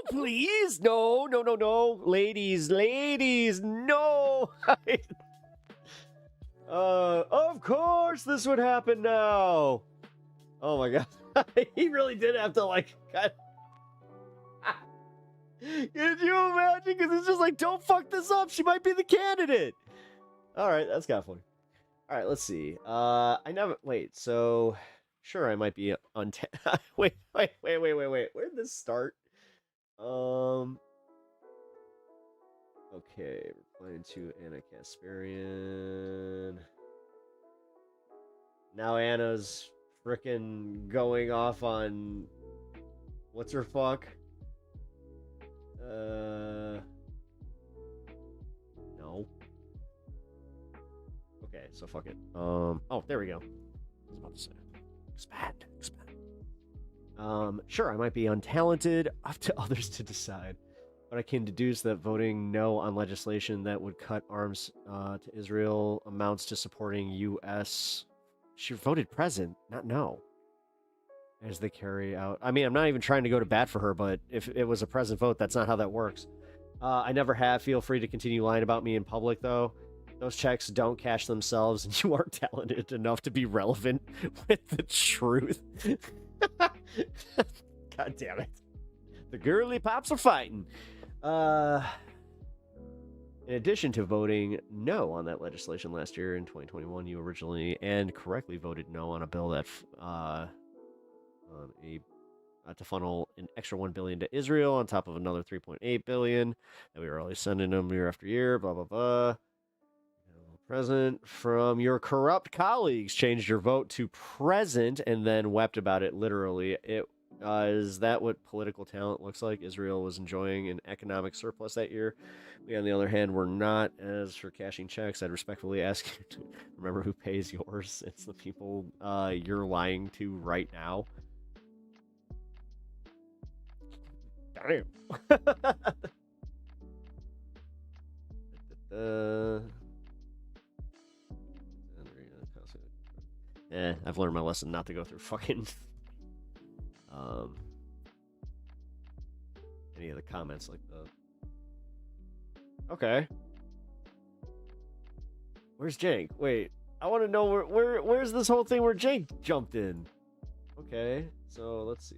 please, no, ladies, no. Of course this would happen now. Oh my god. He really did have to, like, cut. Could you imagine? Because it's just like, don't fuck this up. She might be the candidate. All right, that's kind of funny. All right, let's see. Wait, so, sure, I might be wait. Where'd this start? Okay, replying to Anna Kasparian. Now Anna's frickin' going off on what's her fuck? No. Okay, so fuck it. Oh, there we go. I was about to say. Expand. Sure, I might be untalented, up to others to decide. But I can deduce that voting no on legislation that would cut arms to Israel amounts to supporting U.S. She voted present, not no. As they carry out... I mean, I'm not even trying to go to bat for her, but if it was a present vote, that's not how that works. I never have. Feel free to continue lying about me in public, though. Those checks don't cash themselves, and you aren't talented enough to be relevant with the truth. God damn it. The girly pops are fighting. In addition to voting no on that legislation last year in 2021, you originally and correctly voted no on a bill that to funnel an extra $1 billion to Israel on top of another $3.8 billion that we were always sending them year after year. Blah blah blah. Present from your corrupt colleagues changed your vote to present and then wept about it. Literally, is that what political talent looks like? Israel was enjoying an economic surplus that year. We, on the other hand, were not. As for cashing checks, I'd respectfully ask you to remember who pays yours. It's the people you're lying to right now. Damn. I've learned my lesson not to go through fucking any of the comments like that. Okay. Where's Jank? Wait, I want to know where's this whole thing where Jank jumped in? Okay, so let's see.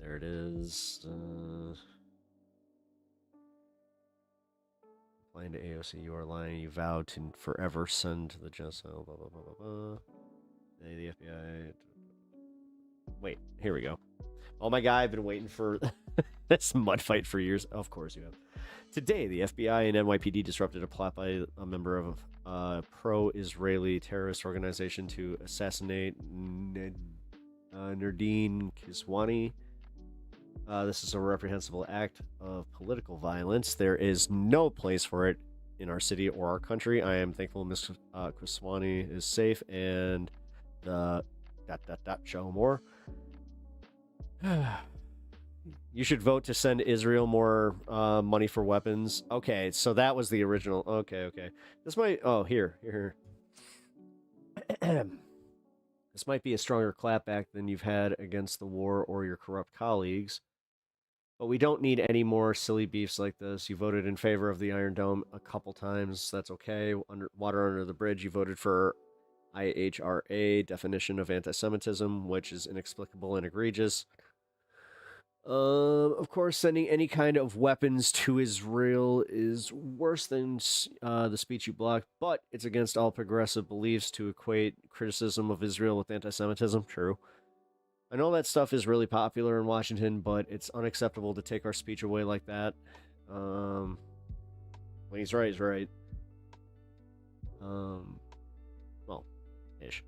There it is. Lying to AOC, you are lying. You vowed to forever send the genocide. Blah blah blah blah blah. The FBI. Wait, here we go. Oh my god, I've been waiting for this mud fight for years. Of course you have. Today, the FBI and NYPD disrupted a plot by a member of a pro-Israeli terrorist organization to assassinate Nordine Kiswani. This is a reprehensible act of political violence. There is no place for it in our city or our country. I am thankful Ms. Kiswani is safe and the ... show more. You should vote to send Israel more money for weapons. Okay, so that was the original. Okay. This might... Oh, here. This might be a stronger clapback than you've had against the war or your corrupt colleagues. But we don't need any more silly beefs like this. You voted in favor of the Iron Dome a couple times. That's okay. Water under the bridge. You voted for IHRA, definition of anti-Semitism, which is inexplicable and egregious. Of course, sending any kind of weapons to Israel is worse than the speech you blocked, but it's against all progressive beliefs to equate criticism of Israel with anti-Semitism. True. I know that stuff is really popular in Washington, but it's unacceptable to take our speech away like that. When he's right, he's right. Well, ish.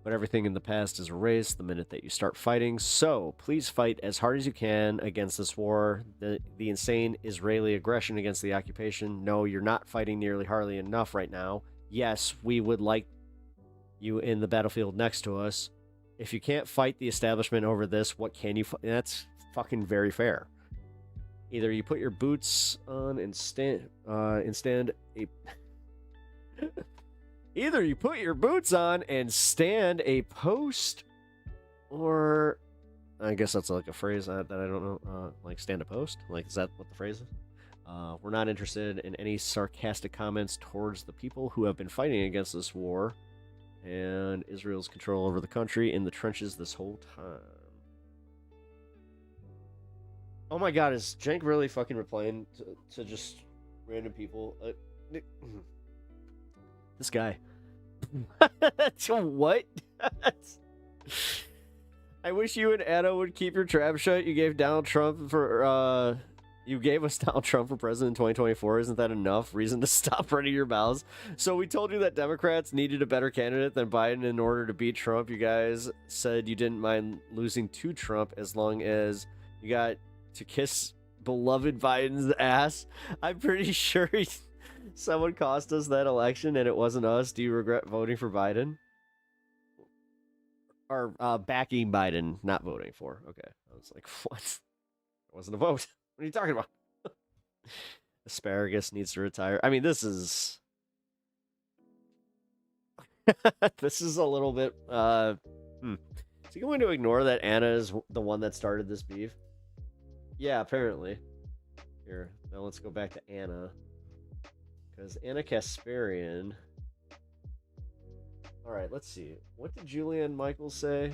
But everything in the past is erased the minute that you start fighting, so please fight as hard as you can against this war, the insane Israeli aggression against the occupation. No, you're not fighting nearly hardly enough right now. Yes, we would like you in the battlefield next to us. If you can't fight the establishment over this, what can you fight? That's fucking very fair. Either you put your boots on and stand Either you put your boots on and stand a post, or I guess that's like a phrase that I don't know. Like stand a post. Like, is that what the phrase is? We're not interested in any sarcastic comments towards the people who have been fighting against this war and Israel's control over the country in the trenches this whole time. Oh my god, is Cenk really fucking replying to just random people? This guy. What? I wish you and Anna would keep your trap shut. You gave Donald Trump for you gave us Donald Trump for president in 2024. Isn't that enough reason to stop running your mouths? So we told you that Democrats needed a better candidate than Biden in order to beat Trump. You guys said you didn't mind losing to Trump as long as you got to kiss beloved Biden's ass. I'm pretty sure someone cost us that election and it wasn't us. Do you regret voting for Biden? Or backing Biden, not voting for. Okay. I was like, what? It wasn't a vote. What are you talking about? Asparagus needs to retire. I mean, this is... this is a little bit... Is he going to ignore that Anna is the one that started this beef? Yeah, apparently. Here, now let's go back to Anna. Because Anna Kasparian... Alright, let's see. What did Julianne Michaels say?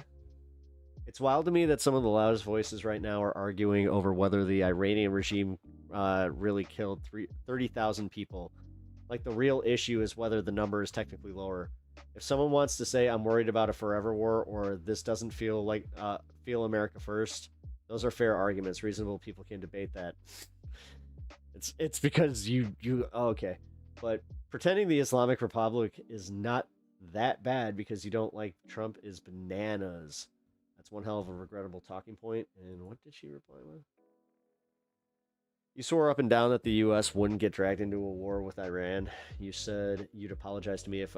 It's wild to me that some of the loudest voices right now are arguing over whether the Iranian regime really killed 30,000 people. Like, the real issue is whether the number is technically lower. If someone wants to say, I'm worried about a forever war, or this doesn't feel like feel America first, those are fair arguments. Reasonable people can debate that. It's because you oh, okay. But pretending the Islamic Republic is not that bad because you don't like Trump is bananas. That's one hell of a regrettable talking point. And what did she reply with? You swore up and down that the U.S. wouldn't get dragged into a war with Iran. You said you'd apologize to me if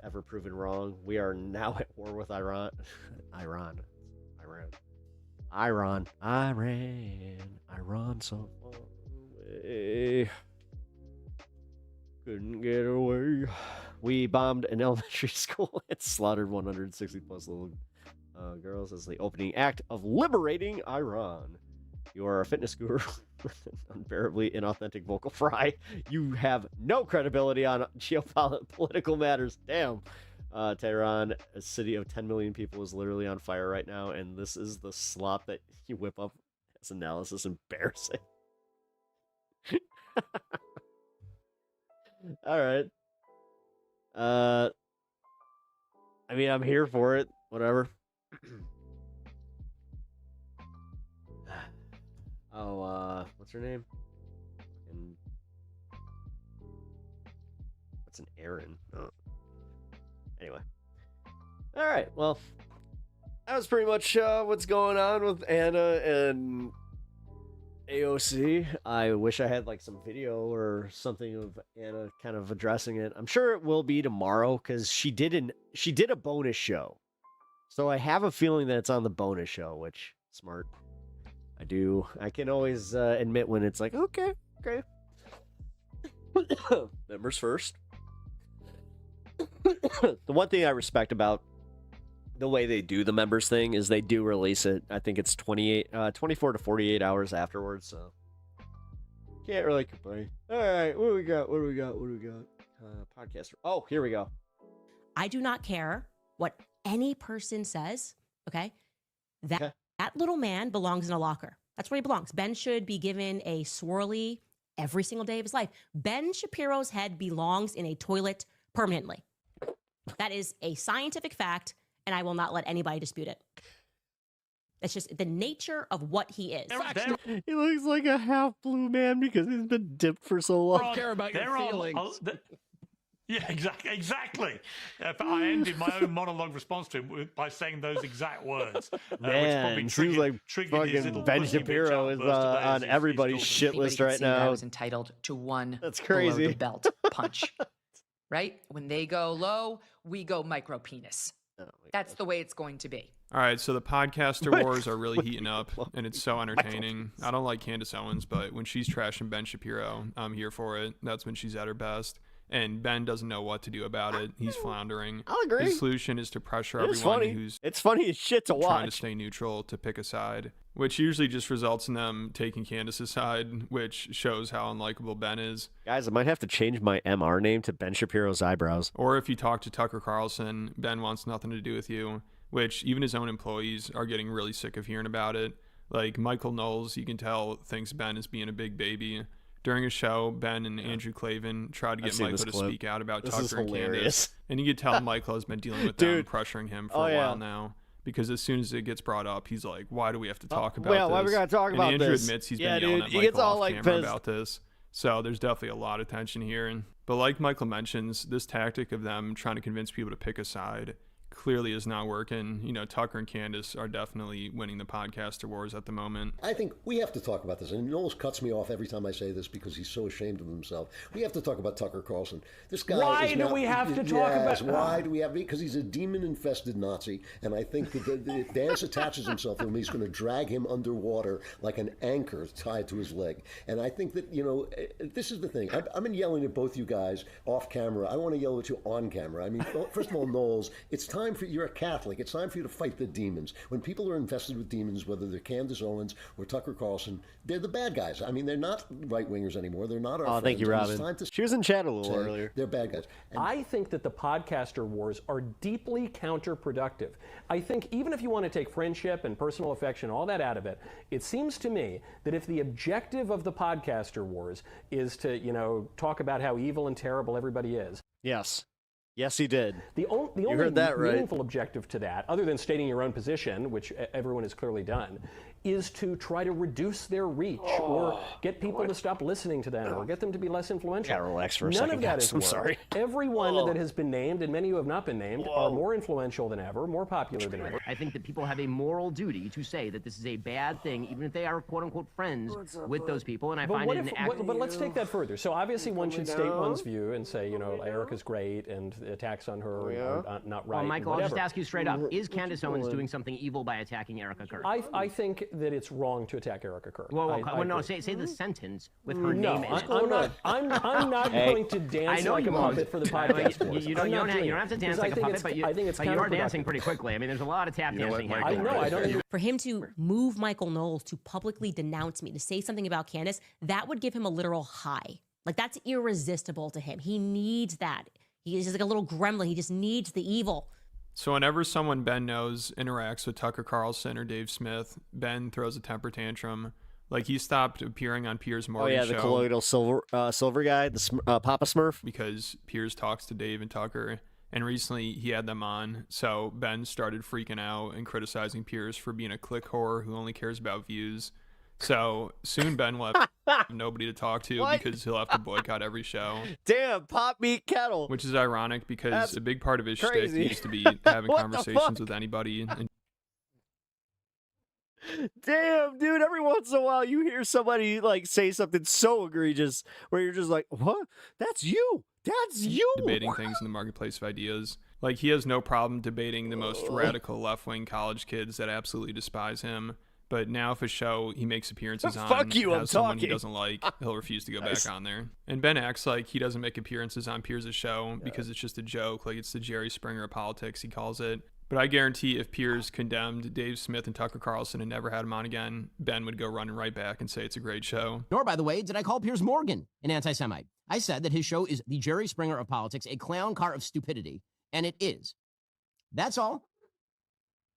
ever proven wrong. We are now at war with Iran. Iran, so far away. Couldn't get away. We bombed an elementary school and slaughtered 160 plus little girls as the opening act of liberating Iran. You are a fitness guru with an unbearably inauthentic vocal fry. You have no credibility on geopolitical matters. Damn. Tehran, a city of 10 million people, is literally on fire right now, and this is the slop that you whip up as analysis. Embarrassing. All right. I mean, I'm here for it. Whatever. What's her name? And what's an Aaron? Oh. Anyway. All right. Well, that was pretty much what's going on with Anna and AOC. I wish I had like some video or something of Anna kind of addressing it. I'm sure it will be tomorrow because she did a bonus show. So I have a feeling that it's on the bonus show, which smart. I can always admit when it's like, okay. Members first. The one thing I respect about the way they do the members thing is they do release it. I think it's 24 to 48 hours afterwards, so can't really complain. All right, what do we got? Podcaster. Oh, here we go. I do not care what any person says, okay? That little man belongs in a locker. That's where he belongs. Ben should be given a swirly every single day of his life. Ben Shapiro's head belongs in a toilet permanently. That is a scientific fact, and I will not let anybody dispute it. That's just the nature of what he is. He looks like a half blue man because he's been dipped for so long. I don't care about your feelings. Yeah, exactly. I ended my own monologue response to him by saying those exact words. Man, which seems like fucking Ben Shapiro is on everybody's shit list right now. I was entitled to one That's crazy. below the belt punch. Right? When they go low, we go micro penis. That's the way it's going to be. All right, so the podcaster wars are really heating up, and it's so entertaining. I don't like Candace Owens, but when she's trashing Ben Shapiro, I'm here for it. That's when she's at her best. and Ben doesn't know what to do about it. He's floundering. I'll agree. His solution is to pressure It's everyone funny. who's It's funny as shit to trying to watch. stay neutral to pick a side, which usually just results in them taking Candace's side, which shows how unlikable Ben is. Guys, I might have to change my MR name to Ben Shapiro's Eyebrows. Or if you talk to Tucker Carlson, Ben wants nothing to do with you, which even his own employees are getting really sick of hearing about it. Like Michael Knowles, you can tell, thinks Ben is being a big baby. During a show, Ben and Andrew Clavin tried to get Michael to speak out about Tucker and Candace. And you could tell Michael has been dealing with them, pressuring him for a while now. Because as soon as it gets brought up, he's like, why do we have to talk about this? Why are we going to talk about Andrew this? admits he's been yelling at Michael off camera about this. So there's definitely a lot of tension here. But like Michael mentions, this tactic of them trying to convince people to pick a side clearly is not working. You know, Tucker and Candace are definitely winning the podcaster wars at the moment. I think we have to talk about this, and Knowles cuts me off every time I say this because he's so ashamed of himself. We have to talk about Tucker Carlson. This guy. Why do we have to talk about? Why do we have? Because he's a demon-infested Nazi, and I think that if Vance attaches himself to him, he's going to drag him underwater like an anchor tied to his leg. And I think that this is the thing. I've been yelling at both you guys off camera. I want to yell at you on camera. I mean, first of all, Knowles, it's time for you're a Catholic. It's time for you to fight the demons. When people are infested with demons, whether they're Candace Owens or Tucker Carlson, they're the bad guys. I mean, they're not right wingers anymore. They're not our friends. Thank you, Robin. She was in chat a little earlier. They're bad guys. And I think that the podcaster wars are deeply counterproductive. I think even if you want to take friendship and personal affection, all that out of it, it seems to me that if the objective of the podcaster wars is to, talk about how evil and terrible everybody is. Yes. Yes, he did. The only meaningful objective to that, other than stating your own position, which everyone has clearly done, is to try to reduce their reach or get people to stop listening to them or get them to be less influential. Gotta relax for a None second, of that guys. is I'm work. sorry. Everyone that has been named, and many who have not been named, are more influential than ever, more popular than ever. I think that people have a moral duty to say that this is a bad thing, even if they are quote-unquote friends with those people, and I find it an act. But let's take that further. So obviously one should state one's view and say, Erica's great and attacks on her are not right. Well, Michael, I'll just ask you straight up. Is Candace Owens doing something evil by attacking Erica Kirk? I think that it's wrong to attack Erica Kirk. Well, say the sentence with her name in it. I'm not going to dance like a puppet for the podcast. You don't have to dance like a puppet, but you are dancing pretty quickly. I mean, there's a lot of tap dancing here. I know. For him to move Michael Knowles to publicly denounce me, to say something about Candace, that would give him a literal high. Like, that's irresistible to him. He needs that. He's just like a little gremlin. He just needs the evil. So whenever someone Ben knows interacts with Tucker Carlson or Dave Smith, Ben throws a temper tantrum. Like, he stopped appearing on Piers Morgan's show. The colloidal silver guy, the Papa Smurf. Because Piers talks to Dave and Tucker, and recently he had them on. So Ben started freaking out and criticizing Piers for being a click whore who only cares about views. So soon Ben will have nobody to talk to because he'll have to boycott every show. Damn, pop meat kettle. Which is ironic because That's a big part of his crazy. shtick used to be having conversations with anybody. Damn, dude, every once in a while you hear somebody say something so egregious where you're just like, what? That's you. That's you. Debating things in the marketplace of ideas. Like, he has no problem debating the most radical left-wing college kids that absolutely despise him. But now if a show he makes appearances on has someone he doesn't like, he'll refuse to go back on there. And Ben acts like he doesn't make appearances on Piers' show because it's just a joke, like it's the Jerry Springer of politics, he calls it. But I guarantee if Piers condemned Dave Smith and Tucker Carlson and never had him on again, Ben would go running right back and say it's a great show. Nor, by the way, did I call Piers Morgan an anti-Semite. I said that his show is the Jerry Springer of politics, a clown car of stupidity. And it is. That's all.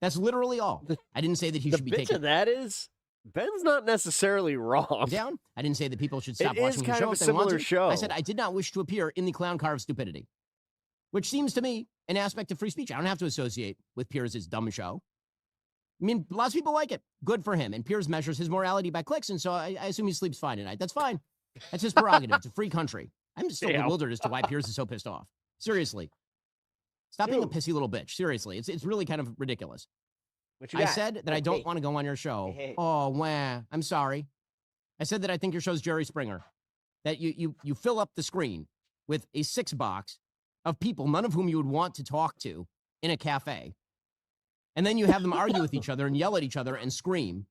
That's literally all. I didn't say that he should be taken. The bitch of that is, Ben's not necessarily wrong. Down. I didn't say that people should stop watching the show. It is kind of a similar show. I said I did not wish to appear in the clown car of stupidity, which seems to me an aspect of free speech. I don't have to associate with Piers' dumb show. I mean, lots of people like it. Good for him. And Piers measures his morality by clicks, and so I assume he sleeps fine at night. That's fine. That's his prerogative. It's a free country. I'm still bewildered as to why Piers is so pissed off. Seriously. Stop being a pissy little bitch. Seriously. It's really kind of ridiculous. I said that I don't want to go on your show. Oh, wah. I'm sorry. I said that I think your show's Jerry Springer. That you fill up the screen with a 6-box of people, none of whom you would want to talk to in a cafe. And then you have them argue with each other and yell at each other and scream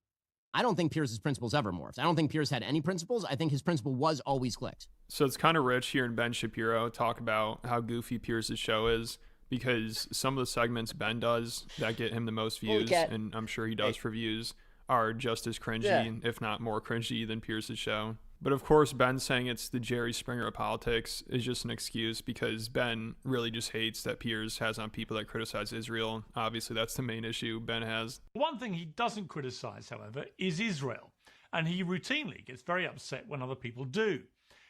I don't think Pierce's principles ever morphed. I don't think Pierce had any principles. I think his principle was always clicks. So it's kind of rich hearing Ben Shapiro talk about how goofy Pierce's show is, because some of the segments Ben does that get him the most views, and I'm sure he does for views, are just as cringy, if not more cringy than Pierce's show. But of course, Ben saying it's the Jerry Springer of politics is just an excuse, because Ben really just hates that Pierce has on people that criticize Israel. Obviously, that's the main issue Ben has. One thing he doesn't criticize, however, is Israel. And he routinely gets very upset when other people do.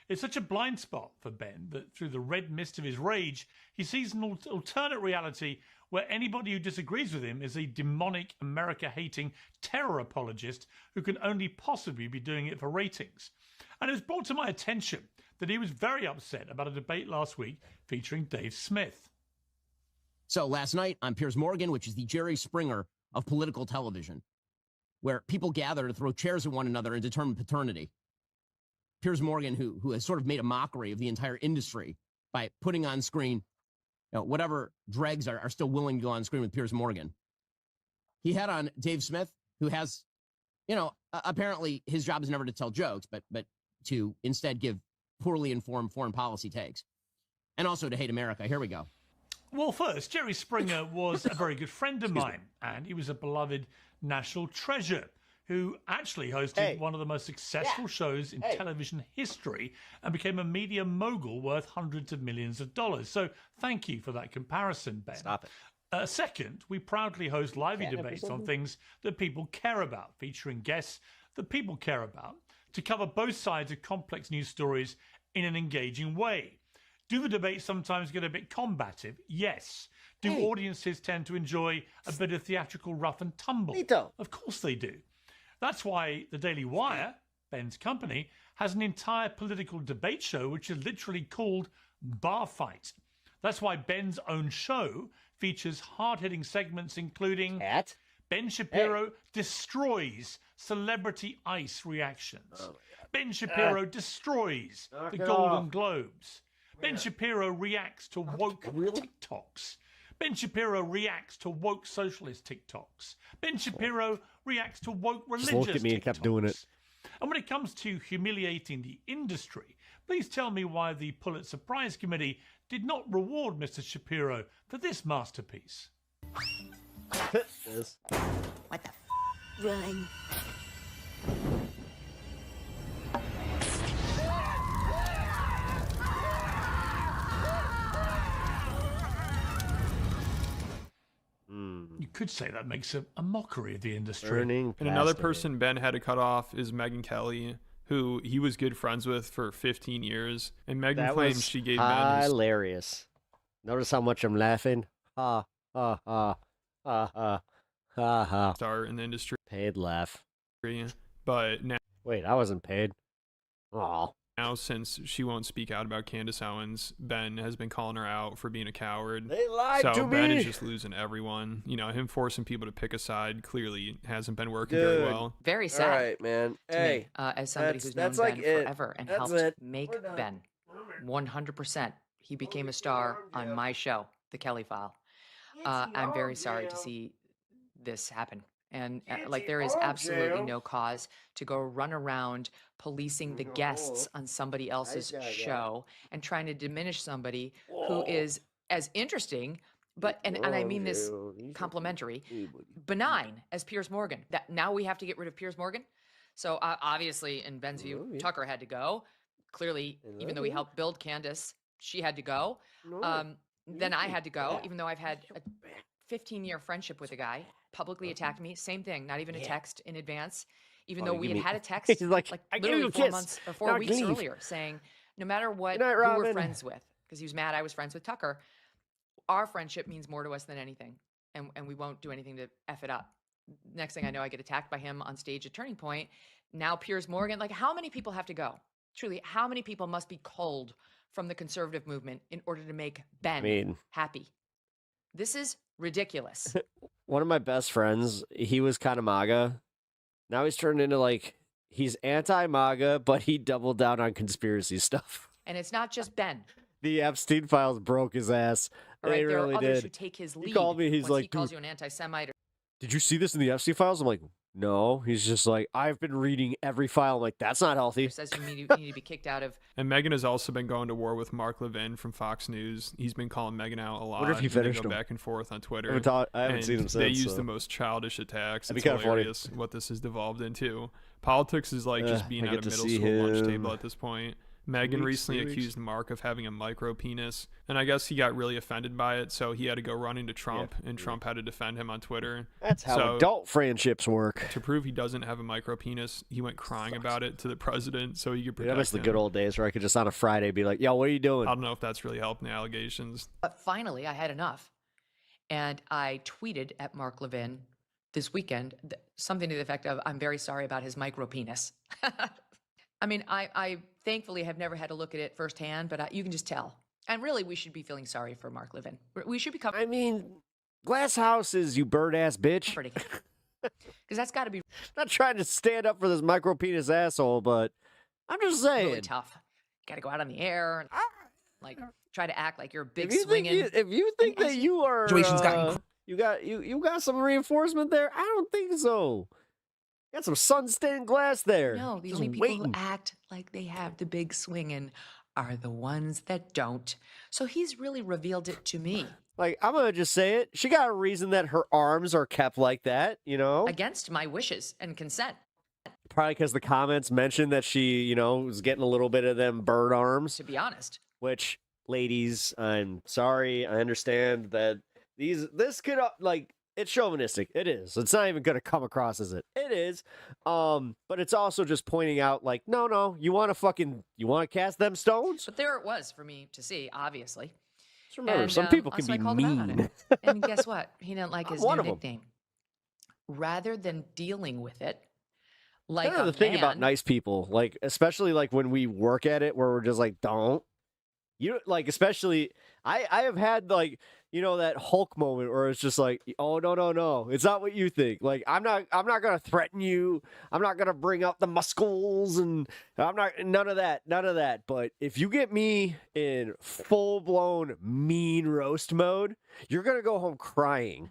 It's such a blind spot for Ben that through the red mist of his rage, he sees an alternate reality where anybody who disagrees with him is a demonic, America-hating terror apologist who can only possibly be doing it for ratings. And it was brought to my attention that he was very upset about a debate last week featuring Dave Smith. So last night on Piers Morgan, which is the Jerry Springer of political television, where people gather to throw chairs at one another and determine paternity. Piers Morgan, who has sort of made a mockery of the entire industry by putting on screen, whatever dregs are still willing to go on screen with Piers Morgan. He had on Dave Smith, who has, apparently his job is never to tell jokes, but to instead give poorly informed foreign policy takes, and also to hate America. Here we go. Well, first, Jerry Springer was a very good friend of mine, and he was a beloved national treasure who actually hosted one of the most successful shows in television history and became a media mogul worth hundreds of millions of dollars. So thank you for that comparison, Ben. Stop it. Second, we proudly host lively debates on things that people care about, featuring guests that people care about, to cover both sides of complex news stories in an engaging way. Do the debates sometimes get a bit combative? Yes. Do audiences tend to enjoy a bit of theatrical rough and tumble? Of course they do. That's why the Daily Wire, Ben's company, has an entire political debate show which is literally called Bar Fight. That's why Ben's own show features hard-hitting segments including Ben Shapiro destroys celebrity ice reactions. Ben Shapiro destroys the Golden Globes. Ben Shapiro reacts to woke TikToks. Ben Shapiro reacts to woke socialist TikToks. Ben Shapiro reacts to woke religious Just looked at me TikToks. and kept doing it. And when it comes to humiliating the industry, please tell me why the Pulitzer Prize Committee did not reward Mr. Shapiro for this masterpiece. What the Run. You could say that makes a mockery of the industry. And another person Ben had to cut off is Megyn Kelly, who he was good friends with for 15 years. And Megyn claims she gave Ben hilarious. Notice how much I'm laughing? Ha, ha, ha, ha, ha, ha, ha. Star in the industry. Paid laugh. But now... Wait, I wasn't paid. Oh. Now, since she won't speak out about Candace Owens, Ben has been calling her out for being a coward. They lied to me. So Ben is just losing everyone. Him forcing people to pick a side clearly hasn't been working very well. Very sad. All right, man. Hey, as somebody who's known Ben forever and helped make Ben 100%. He became a star on my show, The Kelly File. I'm very sorry to see this happen. And there is absolutely no cause to go run around policing the guests on somebody else's show and trying to diminish somebody who is as interesting, and I mean this complimentary, benign as Piers Morgan. That now we have to get rid of Piers Morgan. So obviously, in Ben's view, Tucker had to go. Clearly, even though he helped build Candace, she had to go. Then I had to go, even though I've had a 15-year friendship with a guy. Publicly attacked me. Same thing. Not even a text in advance. Even though we had a text like literally 4 months or 4 weeks earlier saying, no matter what who we're friends with, because he was mad I was friends with Tucker, our friendship means more to us than anything. And we won't do anything to F it up. Next thing I know, I get attacked by him on stage at Turning Point. Now Piers Morgan. How many people have to go? Truly, how many people must be culled from the conservative movement in order to make Ben happy? This is ridiculous. One of my best friends, he was kind of MAGA. Now he's turned into he's anti-MAGA, but he doubled down on conspiracy stuff. And it's not just Ben. The Epstein files broke his ass. All right, they there really are others did. who take his lead. He called me. He's like, he calls you an anti-Semite. Did you see this in the Epstein files? I'm like, No, he's just like, I've been reading every file. I'm like, that's not healthy. Says you need to be kicked out of. And Megyn has also been going to war with Mark Levin from Fox News. He's been calling Megyn out a lot. Wonder if he finished they go him. back and forth on Twitter. I haven't seen him since. They use so. the most childish attacks. That'd It's be kinda hilarious what this has devolved into. Politics is like just being at a middle school lunch table at this point. Megyn recently accused Mark of having a micro penis, and I guess he got really offended by it, so he had to go run into Trump, and Trump had to defend him on Twitter. That's how adult friendships work. To prove he doesn't have a micro penis, he went crying about it to the president so he could protect I miss the him. good old days where I could just on a Friday be like, yo, what are you doing? I don't know if that's really helping the allegations. But finally, I had enough. And I tweeted at Mark Levin this weekend something to the effect of, I'm very sorry about his micro penis. I mean, I thankfully have never had to look at it firsthand, but you can just tell. And really, we should be feeling sorry for Mark Levin. We should become. I mean, glass houses, you bird ass bitch. Because that's got to be not trying to stand up for this micro penis asshole, but I'm just saying. really tough. Got to go out on the air and like try to act like you're a big If you think that you are, Situation's gotten you got some reinforcement there. I don't think so. Got some sun-stained glass there. No, the Just only people waiting. who act like they have the big swinging are the ones that don't. So he's really revealed it to me. Like, I'm gonna just say it. She got a reason that her arms are kept like that, you know? Against my wishes and consent. Probably because the comments mentioned that she, was getting a little bit of them bird arms. To be honest. Which, ladies, I'm sorry. I understand that this could, it's chauvinistic. It is. It's not even going to come across as it. It is. But it's also just pointing out, like, no, you want to cast them stones? But there it was for me to see, obviously. Just remember, some people can so I be called him out on mean. it. And guess what? He didn't like his one new of 'em. nickname. Rather than dealing with it like Kind of a the thing about man, nice people, like, especially like when we work at it, where we're just like, don't. You like, especially, I have had like, that Hulk moment where it's just like, oh no, it's not what you think. Like, I'm not gonna threaten you. I'm not gonna bring up the muscles, and I'm not none of that. But if you get me in full blown mean roast mode, you're gonna go home crying.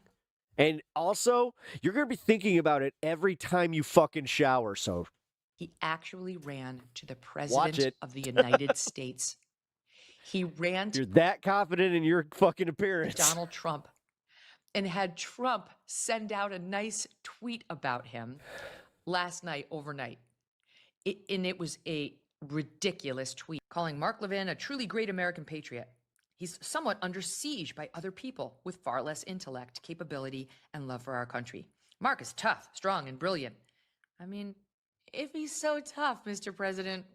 And also, you're going to be thinking about it every time you fucking shower, so... he actually ran to the Watch president it. of the United States. He ran to You're that confident in your fucking appearance. Donald Trump and had Trump send out a nice tweet about him last night, overnight. It was a ridiculous tweet, calling Mark Levin a truly great American patriot. He's somewhat under siege by other people with far less intellect, capability, and love for our country. Mark is tough, strong, and brilliant. I mean, if he's so tough, Mr. President,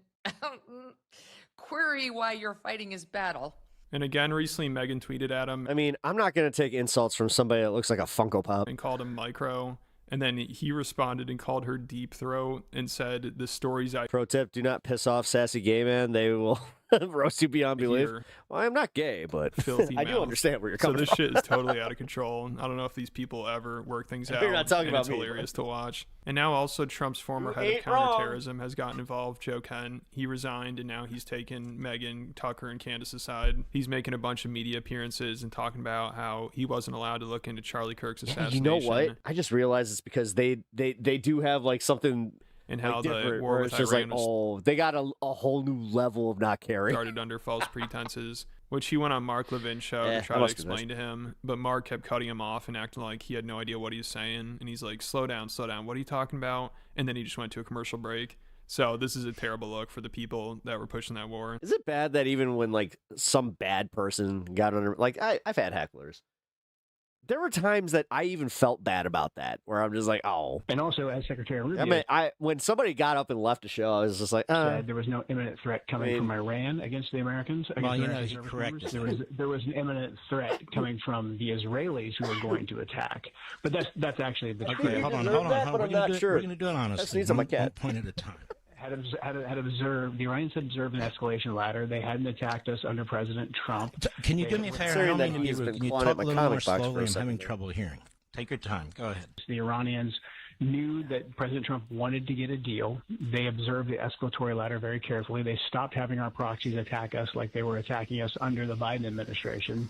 query why you're fighting his battle. And again, recently Megyn tweeted at him. I mean, I'm not going to take insults from somebody that looks like a Funko Pop. And called him micro. And then he responded and called her deep throat and said the stories I... Pro tip, do not piss off sassy gay men. They will roast you beyond belief. Well, I'm not gay, but filthy I do mouth. understand where you're coming So this from. shit is totally out of control. I don't know if these people ever work things out. You're not talking and about it's me, hilarious to watch. And now also Trump's former head of ain't wrong. counterterrorism has gotten involved, Joe Kent. He resigned, and now he's taken Megyn, Tucker, and Candace's side. He's making a bunch of media appearances and talking about how he wasn't allowed to look into Charlie Kirk's assassination. You know what? I just realized it's because they do have like something... And how the different, war where with it's just Iran like, was they got a whole new level of not caring. started under false pretenses, which he went on Mark Levin's show Yeah, to try that to must be explain to him. But Mark kept cutting him off and acting like he had no idea what he was saying. And he's like, slow down. What are you talking about? And then he just went to a commercial break. So this is a terrible look for the people that were pushing that war. Is it bad that even when like some bad person got under, like I've had hecklers. There were times that I even felt bad about that, where I'm just like, oh. And also, as Secretary Rubio I mean, when somebody got up and left the show, I was just like, said there was no imminent threat coming from Iran against the Americans. Well, against you know, American he service corrected members. There was an imminent threat coming from the Israelis who were going to attack. But that's actually the truth. Okay, hold on. We're going to do it honestly. One point at a time. Had observed, the Iranians had observed an escalation ladder. They hadn't attacked us under President Trump. Can you do me a favor? I don't mean to be rude. Can you talk a little more slowly? I'm having trouble hearing. Take your time. Go ahead. The Iranians knew that President Trump wanted to get a deal. They observed the escalatory ladder very carefully. They stopped having our proxies attack us like they were attacking us under the Biden administration.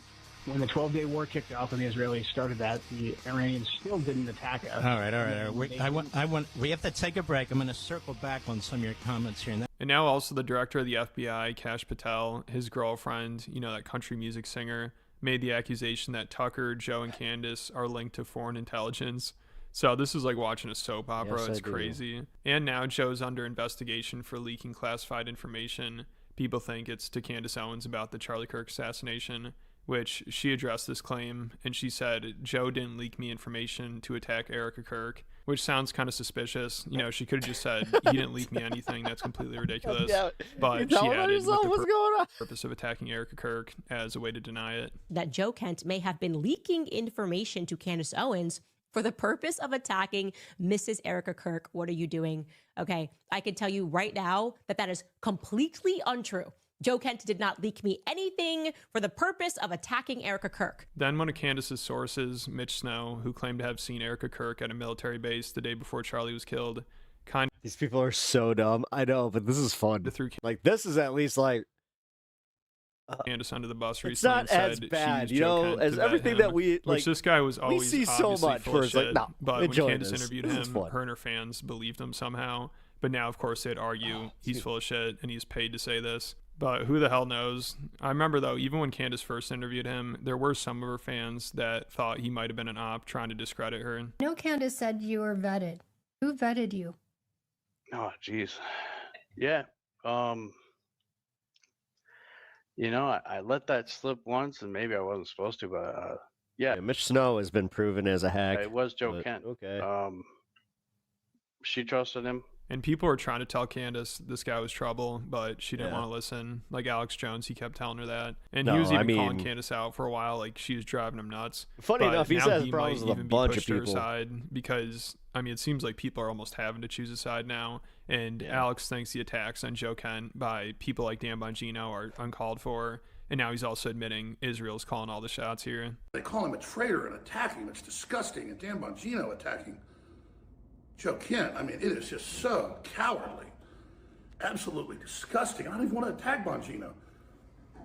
when the 12-day war kicked off and the Israelis started that, the Iranians still didn't attack us. All right. We have to take a break. I'm going to circle back on some of your comments here. And now also the director of the FBI, Kash Patel, his girlfriend, you know, that country music singer, made the accusation that Tucker, Joe, and Candace are linked to foreign intelligence. So this is like watching a soap opera. Yes, it's crazy. And now Joe's under investigation for leaking classified information. People think it's to Candace Owens about the Charlie Kirk assassination, which she addressed this claim, and she said, Joe didn't leak me information to attack Erica Kirk, which sounds kind of suspicious. You know, she could have just said, he didn't leak me anything. That's completely ridiculous. Yeah, she but added yourself, with what's going on? Purpose of attacking Erica Kirk as a way to deny it. That Joe Kent may have been leaking information to Candace Owens for the purpose of attacking Mrs. Erica Kirk. What are you doing? Okay, I can tell you right now that that is completely untrue. Joe Kent did not leak me anything for the purpose of attacking Erica Kirk. Then one of Candace's sources, Mitch Snow, who claimed to have seen Erica Kirk at a military base the day before Charlie was killed, These people are so dumb. I know, but this is fun. Like, this is at least like... Candace under the bus recently. It's not and said as bad, you Joe know, Kent as to vet everything him, that we like. Which this guy was always we see so obviously much full for of it's like, shit, no, but when enjoy Candace this. interviewed This is him, fun. her and her fans believed him somehow. But now, of course, they'd argue he's full of shit and he's paid to say this. But who the hell knows? I remember, though, even when Candace first interviewed him, there were some of her fans that thought he might have been an op trying to discredit her. No, Candace said you were vetted. Who vetted you? Oh, jeez. Yeah. You know, I let that slip once, and maybe I wasn't supposed to, but yeah. Mitch Snow has been proven as a hack. It was Joe but, Kent. Okay. She trusted him. And people were trying to tell Candace this guy was trouble, but she didn't want to listen. Like Alex Jones, he kept telling her that. And he was even calling Candace out for a while, like she was driving him nuts. Funny enough, he says he problems might with a even bunch be of pushed to her people. side because, I mean, it seems like people are almost having to choose a side now. And Alex thinks the attacks on Joe Kent by people like Dan Bongino are uncalled for. And now he's also admitting Israel's calling all the shots here. They call him a traitor and attacking him. It's disgusting. And Dan Bongino attacking Joe Kent. I mean, it is just so cowardly. Absolutely disgusting. I don't even want to attack Bongino.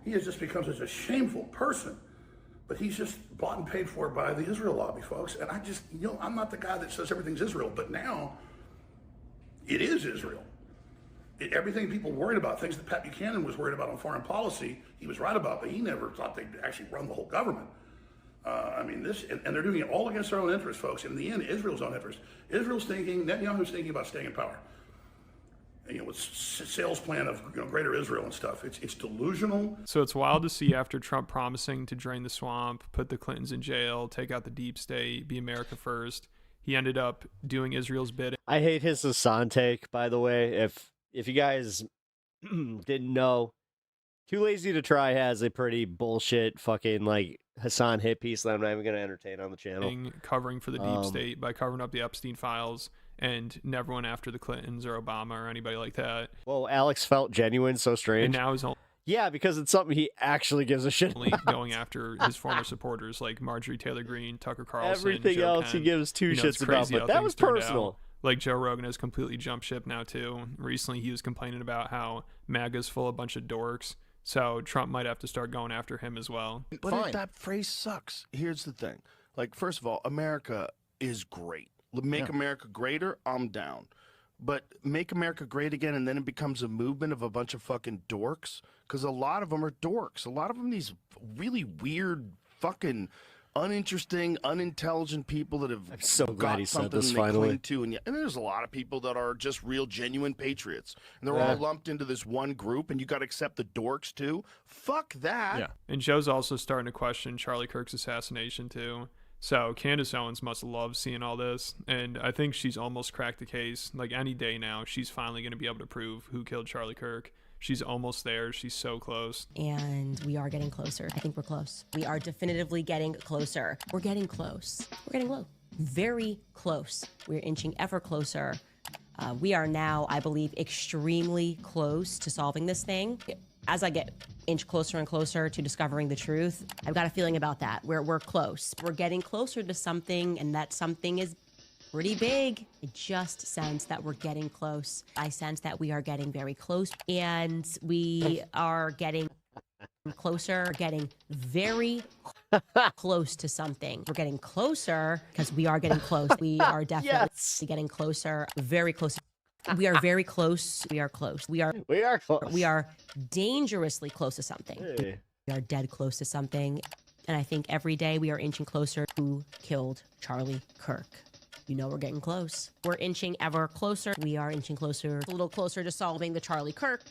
He has just become such a shameful person. But he's just bought and paid for by the Israel lobby, folks. And I just, you know, I'm not the guy that says everything's Israel. But now, it is Israel. Everything people worried about, things that Pat Buchanan was worried about on foreign policy, he was right about, but he never thought they'd actually run the whole government. I mean, and they're doing it all against their own interests, folks. In the end, Israel's own interest. Israel's thinking, Netanyahu's thinking about staying in power. And, you know, with sales plan of greater Israel and stuff. It's delusional. So it's wild to see after Trump promising to drain the swamp, put the Clintons in jail, take out the deep state, be America first. He ended up doing Israel's bidding. I hate his Hassan take, by the way. If you guys didn't know, Too Lazy to Try has a pretty bullshit fucking like Hassan hit piece that I'm not even going to entertain on the channel. Covering for the deep state by covering up the Epstein files and never went after the Clintons or Obama or anybody like that. Well, Alex felt genuine, so strange. And now he's yeah, because it's something he actually gives a shit about. Going after his former supporters like Marjorie Taylor Greene, Tucker Carlson, everything Joe else Kent. he gives two shits about, but that was personal. Like Joe Rogan has completely jumped ship now too. Recently he was complaining about how MAGA's full of a bunch of dorks. So Trump might have to start going after him as well. But that phrase sucks. Here's the thing. Like, first of all, America is great. Make America greater, I'm down. But make America great again, and then it becomes a movement of a bunch of fucking dorks. Because a lot of them are dorks. A lot of them these really weird, fucking uninteresting, unintelligent people that have so glad he said this they finally. cling to, and there's a lot of people that are just real, genuine patriots, and they're all lumped into this one group, and you got to accept the dorks too. Fuck that. Yeah, and Joe's also starting to question Charlie Kirk's assassination too. So Candace Owens must love seeing all this, and I think she's almost cracked the case. Like any day now, she's finally going to be able to prove who killed Charlie Kirk. She's almost there. She's so close. And we are getting closer. I think we're close. We are definitively getting closer. We're getting close. We're getting low. Very close. We're inching ever closer. We are now, I believe, extremely close to solving this thing. As I inch closer and closer to discovering the truth, I've got a feeling about that. We're close. We're getting closer to something, and that something is pretty big. I just sense that we're getting close. I sense that we are getting very close, and we are getting closer, getting very close to something. We're getting closer because we are getting close. We are definitely getting closer, very close. We are very close. We are close. We are close. We are dangerously close to something. Hey. We are dead close to something. And I think every day we are inching closer to who killed Charlie Kirk. You know we're getting close. We're inching ever closer. We are inching closer, a little closer to solving the Charlie Kirk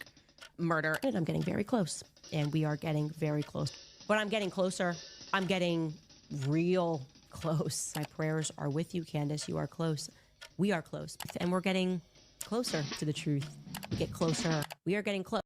murder. And I'm getting very close. And we are getting very close. But I'm getting closer. I'm getting real close. My prayers are with you, Candace. You are close. We are close. And we're getting closer to the truth. We get closer. We are getting close.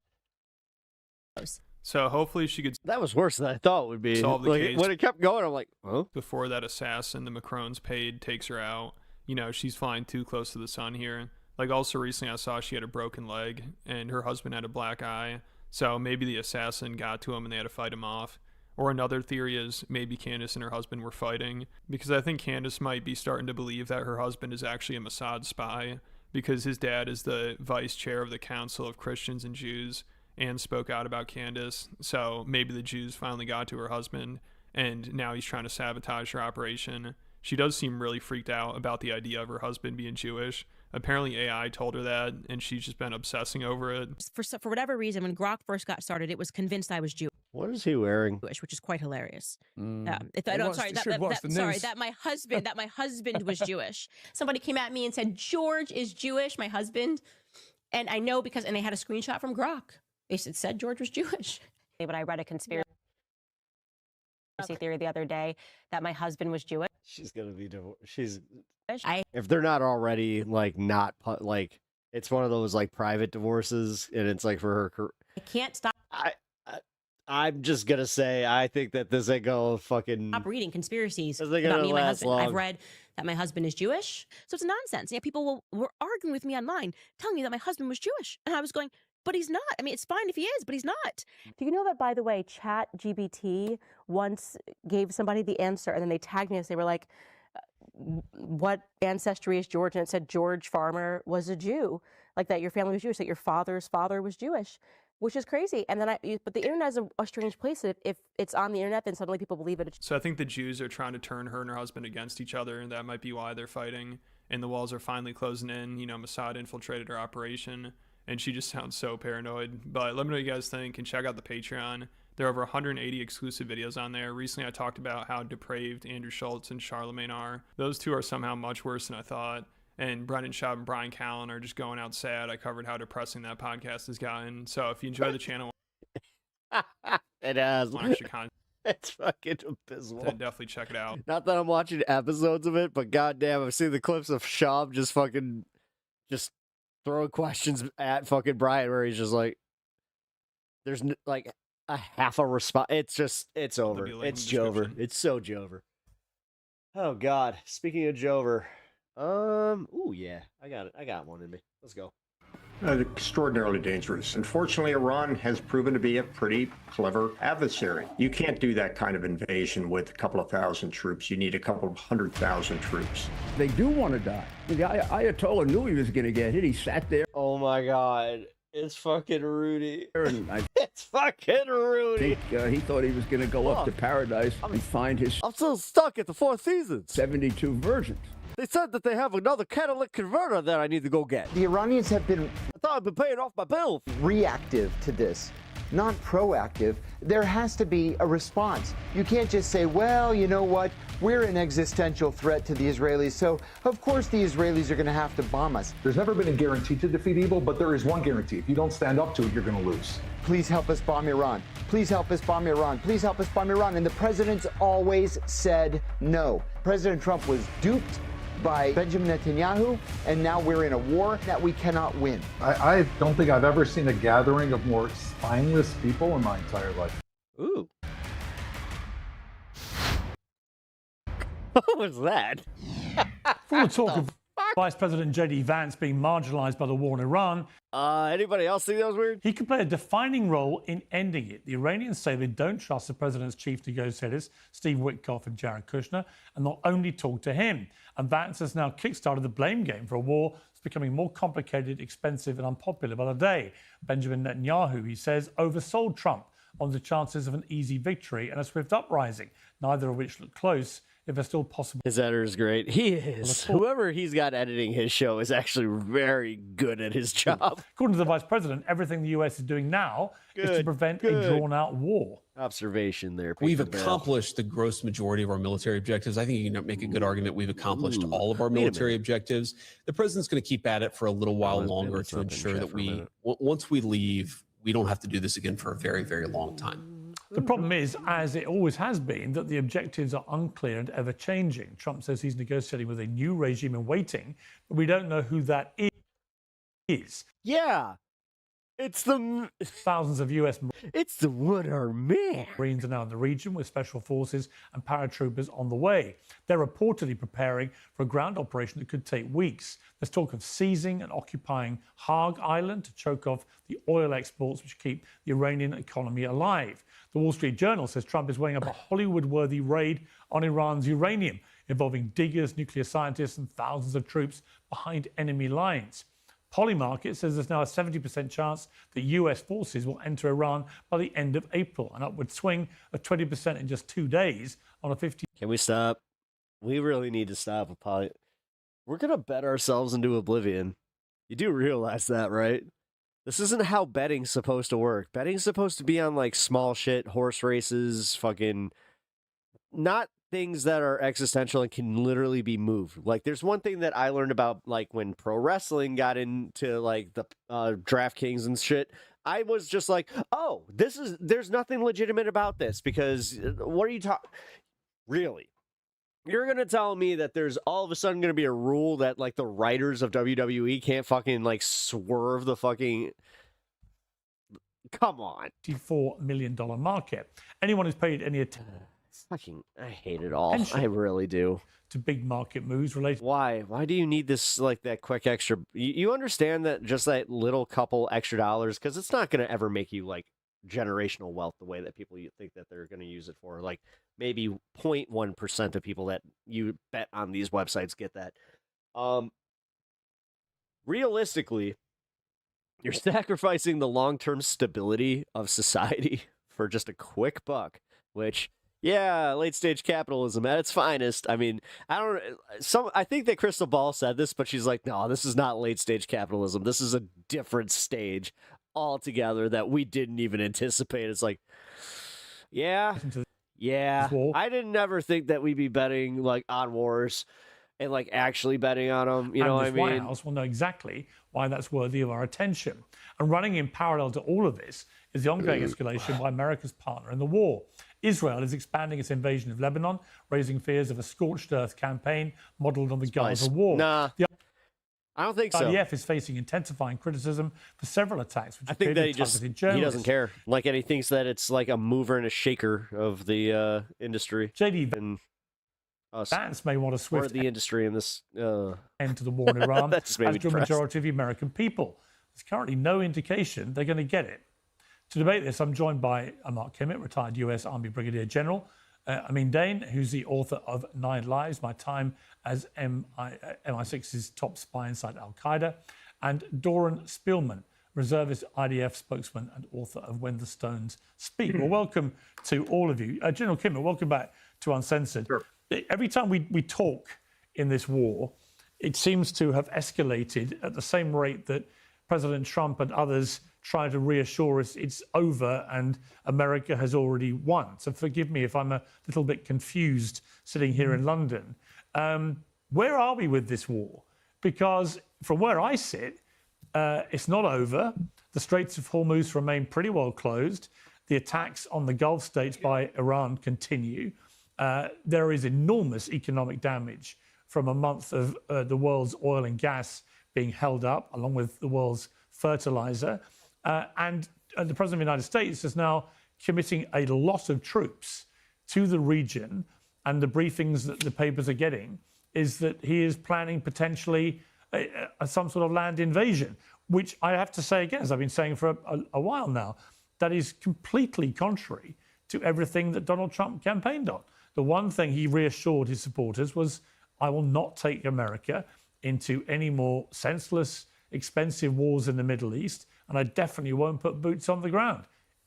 So hopefully she could. That was worse than I thought it would be. Solve the case. When it kept going, I'm like, huh? Before that assassin the Macrons paid takes her out, you know, she's flying too close to the sun here. Like, also recently I saw she had a broken leg and her husband had a black eye. So maybe the assassin got to him and they had to fight him off. Or another theory is maybe Candace and her husband were fighting, because I think Candace might be starting to believe that her husband is actually a Mossad spy, because his dad is the vice chair of the Council of Christians and Jews and spoke out about Candace. So maybe the Jews finally got to her husband and now he's trying to sabotage her operation. She does seem really freaked out about the idea of her husband being Jewish. Apparently AI told her that and she's just been obsessing over it. For whatever reason, when Grok first got started, it was convinced I was Jewish. What is he wearing? Which is quite hilarious. That my husband was Jewish. Somebody came at me and said George is Jewish, my husband, and I know because they had a screenshot from Grok. It said George was Jewish. But I read a conspiracy theory the other day that my husband was Jewish. She's gonna be divorced. If they're not already it's one of those like private divorces, and it's like for her. I can't stop. I'm just gonna say I think that this ain't gonna fucking stop reading conspiracies about me and my husband. Long. I've read that my husband is Jewish, so it's nonsense. Yeah, people were arguing with me online, telling me that my husband was Jewish, and I was going, but he's not. I mean, it's fine if he is, but he's not. Do you know that, by the way, ChatGPT once gave somebody the answer, and then they tagged me and they were like, what ancestry is George? And it said George Farmer was a Jew, like that your family was Jewish, that your father's father was Jewish, which is crazy. And then but the internet is a strange place. If it's on the internet, then suddenly people believe it. So I think the Jews are trying to turn her and her husband against each other, and that might be why they're fighting. And the walls are finally closing in. You know, Mossad infiltrated her operation. And she just sounds so paranoid. But let me know what you guys think, and check out the Patreon. There are over 180 exclusive videos on there. Recently I talked about how depraved Andrew Schultz and Charlemagne are. Those two are somehow much worse than I thought. And Brendan Schaub and Brian Callen are just going out sad. I covered how depressing that podcast has gotten. So if you enjoy the channel, it has. Content, it's fucking abysmal. Then definitely check it out. Not that I'm watching episodes of it, but goddamn, I've seen the clips of Schaub just throwing questions at fucking Brian where he's just like, there's like a half a response. It's over. It's Jover. It's so Jover. Oh God. Speaking of Jover, ooh yeah, I got it. I got one in me. Let's go. Extraordinarily dangerous. Unfortunately, Iran has proven to be a pretty clever adversary. You can't do that kind of invasion with a couple of thousand troops. You need a couple of 100,000 troops. They do want to die. The Ayatollah knew he was going to get hit. He sat there. Oh my God. It's fucking Rudy. It's fucking Rudy. He thought he was going to go up to paradise and find his... I'm still stuck at the Four Seasons. 72 virgins. They said that they have another catalytic converter that I need to go get. The Iranians have been... I thought I'd been paying off my bills. Reactive to this, not proactive. There has to be a response. You can't just say, well, you know what? We're an existential threat to the Israelis, so of course the Israelis are going to have to bomb us. There's never been a guarantee to defeat evil, but there is one guarantee. If you don't stand up to it, you're going to lose. Please help us bomb Iran. Please help us bomb Iran. Please help us bomb Iran. And the president's always said no. President Trump was duped by Benjamin Netanyahu, and now we're in a war that we cannot win. I don't think I've ever seen a gathering of more spineless people in my entire life. Ooh. What was that? For the talk of Vice President J.D. Vance being marginalized by the war in Iran. Anybody else think that was weird? He could play a defining role in ending it. The Iranians say they don't trust the president's chief negotiators, Steve Witkoff and Jared Kushner, and they'll only talk to him. And Vance has now kickstarted the blame game for a war that's becoming more complicated, expensive, and unpopular by the day. Benjamin Netanyahu, he says, oversold Trump on the chances of an easy victory and a swift uprising, neither of which look close if they're still possible. His editor is great. He is. Whoever he's got editing his show is actually very good at his job. According to the vice president, everything the U.S. is doing now is to prevent a drawn-out war. Observation there. We've accomplished the gross majority of our military objectives. I think you can make a good argument we've accomplished all of our military objectives. The president's going to keep at it for a little while longer to ensure that once we leave, we don't have to do this again for a very, very long time. The problem is, as it always has been, that the objectives are unclear and ever-changing. Trump says he's negotiating with a new regime in waiting, but we don't know who that is. Yeah. It's the thousands of U.S. It's the one-armed man. Marines are now in the region with special forces and paratroopers on the way. They're reportedly preparing for a ground operation that could take weeks. There's talk of seizing and occupying Hague Island to choke off the oil exports which keep the Iranian economy alive. The Wall Street Journal says Trump is weighing up a Hollywood-worthy raid on Iran's uranium, involving diggers, nuclear scientists, and thousands of troops behind enemy lines. Polymarket says there's now a 70% chance that US forces will enter Iran by the end of April, an upward swing of 20% in just 2 days on a 50. Can we stop? We really need to stop with Poly. We're going to bet ourselves into oblivion. You do realize that, right? This isn't how betting's supposed to work. Betting's supposed to be on like small shit, horse races, fucking not things that are existential and can literally be moved. Like there's one thing that I learned about like when pro wrestling got into like the DraftKings and shit. I was just like, oh, there's nothing legitimate about this because what are you talking? Really? You're going to tell me that there's all of a sudden going to be a rule that like the writers of WWE can't fucking like swerve the fucking... Come on. $54 million market. Anyone who's paid any attention... Fucking, I hate it all. I really do. To big market moves related. Why? Why do you need this, like, that quick extra? You understand that just that little couple extra dollars, because it's not going to ever make you, like, generational wealth the way that people think that they're going to use it for. Like, maybe 0.1% of people that you bet on these websites get that. Realistically, you're sacrificing the long-term stability of society for just a quick buck, which... Yeah, late-stage capitalism at its finest. I mean, I think that Crystal Ball said this, but she's like, no, this is not late-stage capitalism. This is a different stage altogether that we didn't even anticipate. It's like, yeah. I didn't ever think that we'd be betting, like, on wars and, like, actually betting on them. You know what I mean? White House will know exactly why that's worthy of our attention. And running in parallel to all of this is the ongoing escalation by America's partner in the war. Israel is expanding its invasion of Lebanon, raising fears of a scorched earth campaign modeled on the Gaza war. Nah, I don't think so. The IDF is facing intensifying criticism for several attacks, which I think that he doesn't care. Like, and he thinks that it's like a mover and a shaker of the industry. JD and us, Vance may want to swift the industry in this end to the war in Iran, as do a majority of the American people. There's currently no indication they're going to get it. To debate this, I'm joined by Mark Kimmett, retired U.S. Army Brigadier General, Amin Dane, who's the author of 9 Lives, My Time as MI6's top spy inside Al-Qaeda, and Doran Spielman, reservist IDF spokesman and author of When the Stones Speak. Well, welcome to all of you. General Kimmett, welcome back to Uncensored. Sure. Every time we talk in this war, it seems to have escalated at the same rate that President Trump and others try to reassure us it's over and America has already won. So forgive me if I'm a little bit confused sitting here in London. Where are we with this war? Because from where I sit, it's not over. The Straits of Hormuz remain pretty well closed. The attacks on the Gulf states by Iran continue. There is enormous economic damage from a month of the world's oil and gas being held up, along with the world's fertilizer. And the President of the United States is now committing a lot of troops to the region. And the briefings that the papers are getting is that he is planning potentially some sort of land invasion, which I have to say again, as I've been saying for a while now, that is completely contrary to everything that Donald Trump campaigned on. The one thing he reassured his supporters was, I will not take America into any more senseless, expensive wars in the Middle East, and I definitely won't put boots on the ground.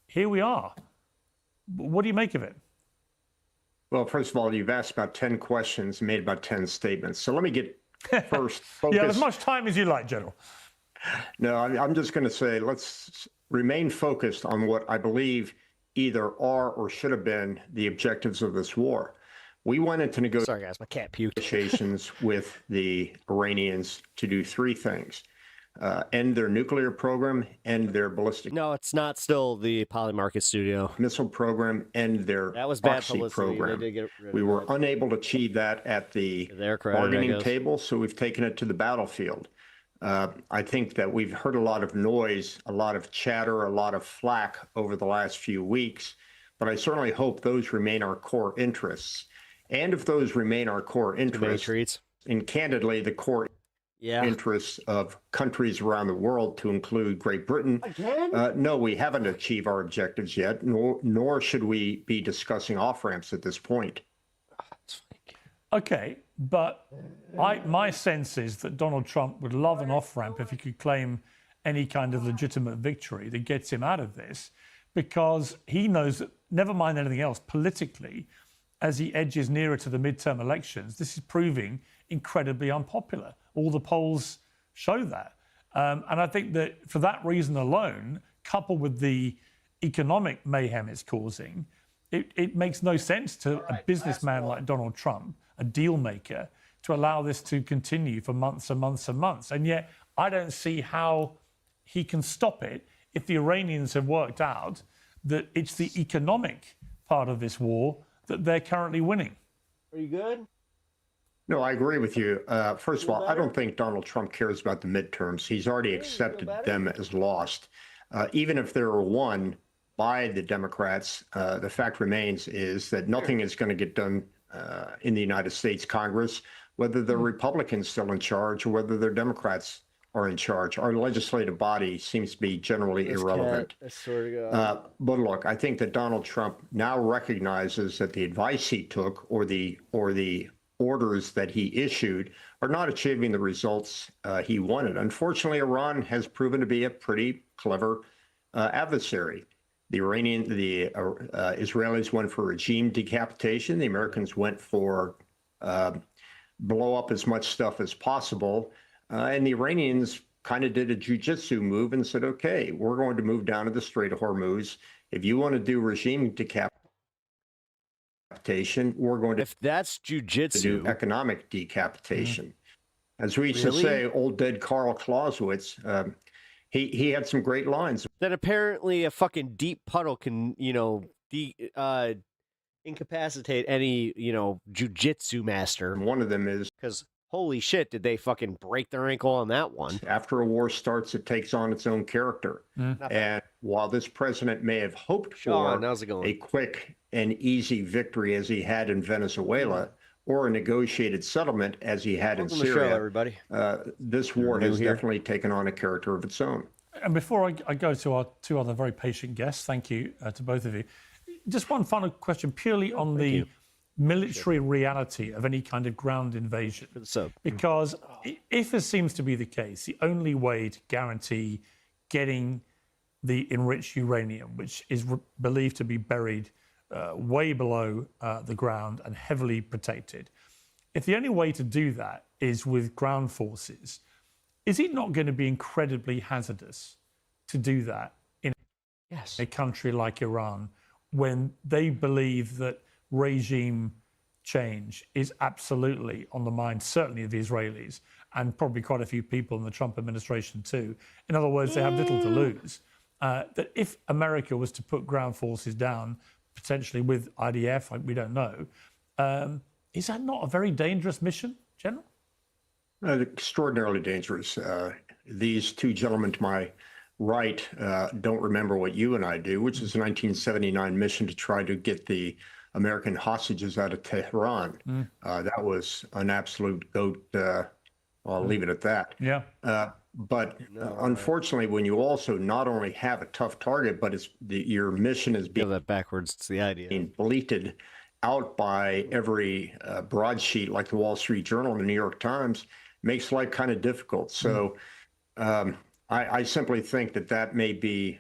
Here we are. What do you make of it? Well, first of all, you've asked about 10 questions, made about 10 statements. So let me get first focused. You have as much time as you like, General. No, I'm just going to say let's remain focused on what I believe either are or should have been the objectives of this war. We went into Sorry, guys, my cat puked. negotiations with the Iranians to do three things. End their nuclear program, end their ballistic No, it's not still the Polymarket studio. missile program, end their That was bad proxy publicity. They program. did get rid We of were that. unable to achieve that at the Their credit, I bargaining guess. table, so we've taken it to the battlefield. I think that we've heard a lot of noise, a lot of chatter, a lot of flack over the last few weeks, but I certainly hope those remain our core interests. And if those remain our core interests, and candidly, the core interests of countries around the world, to include Great Britain, no, we haven't achieved our objectives yet, nor should we be discussing off-ramps at this point. Okay, but my sense is that Donald Trump would love an off-ramp if he could claim any kind of legitimate victory that gets him out of this, because he knows that, never mind anything else, politically, as he edges nearer to the midterm elections, this is proving incredibly unpopular. All the polls show that. And I think that for that reason alone, coupled with the economic mayhem it's causing, it makes no sense to a businessman like Donald Trump, a deal maker, to allow this to continue for months and months and months. And yet I don't see how he can stop it if the Iranians have worked out that it's the economic part of this war that they're currently winning. Are you good? No, I agree with you. First of all, I don't think Donald Trump cares about the midterms. He's already accepted them as lost. Even if they were won by the Democrats, the fact remains is that nothing is going to get done in the United States Congress, whether the Republicans still in charge or whether they're Democrats are in charge. Our legislative body seems to be generally irrelevant. I swear to God. But look, I think that Donald Trump now recognizes that the advice he took or the orders that he issued are not achieving the results he wanted. Unfortunately, Iran has proven to be a pretty clever adversary. The Israelis went for regime decapitation. The Americans went for blow up as much stuff as possible. And the Iranians kind of did a jujitsu move and said, okay, we're going to move down to the Strait of Hormuz. If you want to do regime decapitation, we're going to, if that's jujitsu, do economic decapitation. As we used to say, old dead Karl Clausewitz, he had some great lines. Then apparently a fucking deep puddle can, incapacitate any, jujitsu master. And one of them is, because holy shit, did they fucking break their ankle on that one? After a war starts, it takes on its own character. And while this president may have hoped for a quick and easy victory as he had in Venezuela, or a negotiated settlement as he had in Syria, everybody. This war has definitely taken on a character of its own. And before I go to our two other very patient guests, thank you to both of you. Just one final question, purely on the military reality of any kind of ground invasion. Because if it seems to be the case, the only way to guarantee getting the enriched uranium, which is believed to be buried way below the ground and heavily protected, if the only way to do that is with ground forces, is it not going to be incredibly hazardous to do that in a country like Iran when they believe that regime change is absolutely on the mind, certainly of the Israelis, and probably quite a few people in the Trump administration too? In other words, they have little to lose. That if America was to put ground forces down, potentially with IDF, we don't know, is that not a very dangerous mission, General? Extraordinarily dangerous. These two gentlemen to my right don't remember what you and I do, which is a 1979 mission to try to get the American hostages out of Tehran. That was an absolute goat. I'll leave it at that. Yeah. But unfortunately, when you also not only have a tough target, but your mission is being that backwards. It's the idea. Being bleated out by every broadsheet like the Wall Street Journal and the New York Times makes life kind of difficult. So I simply think that may be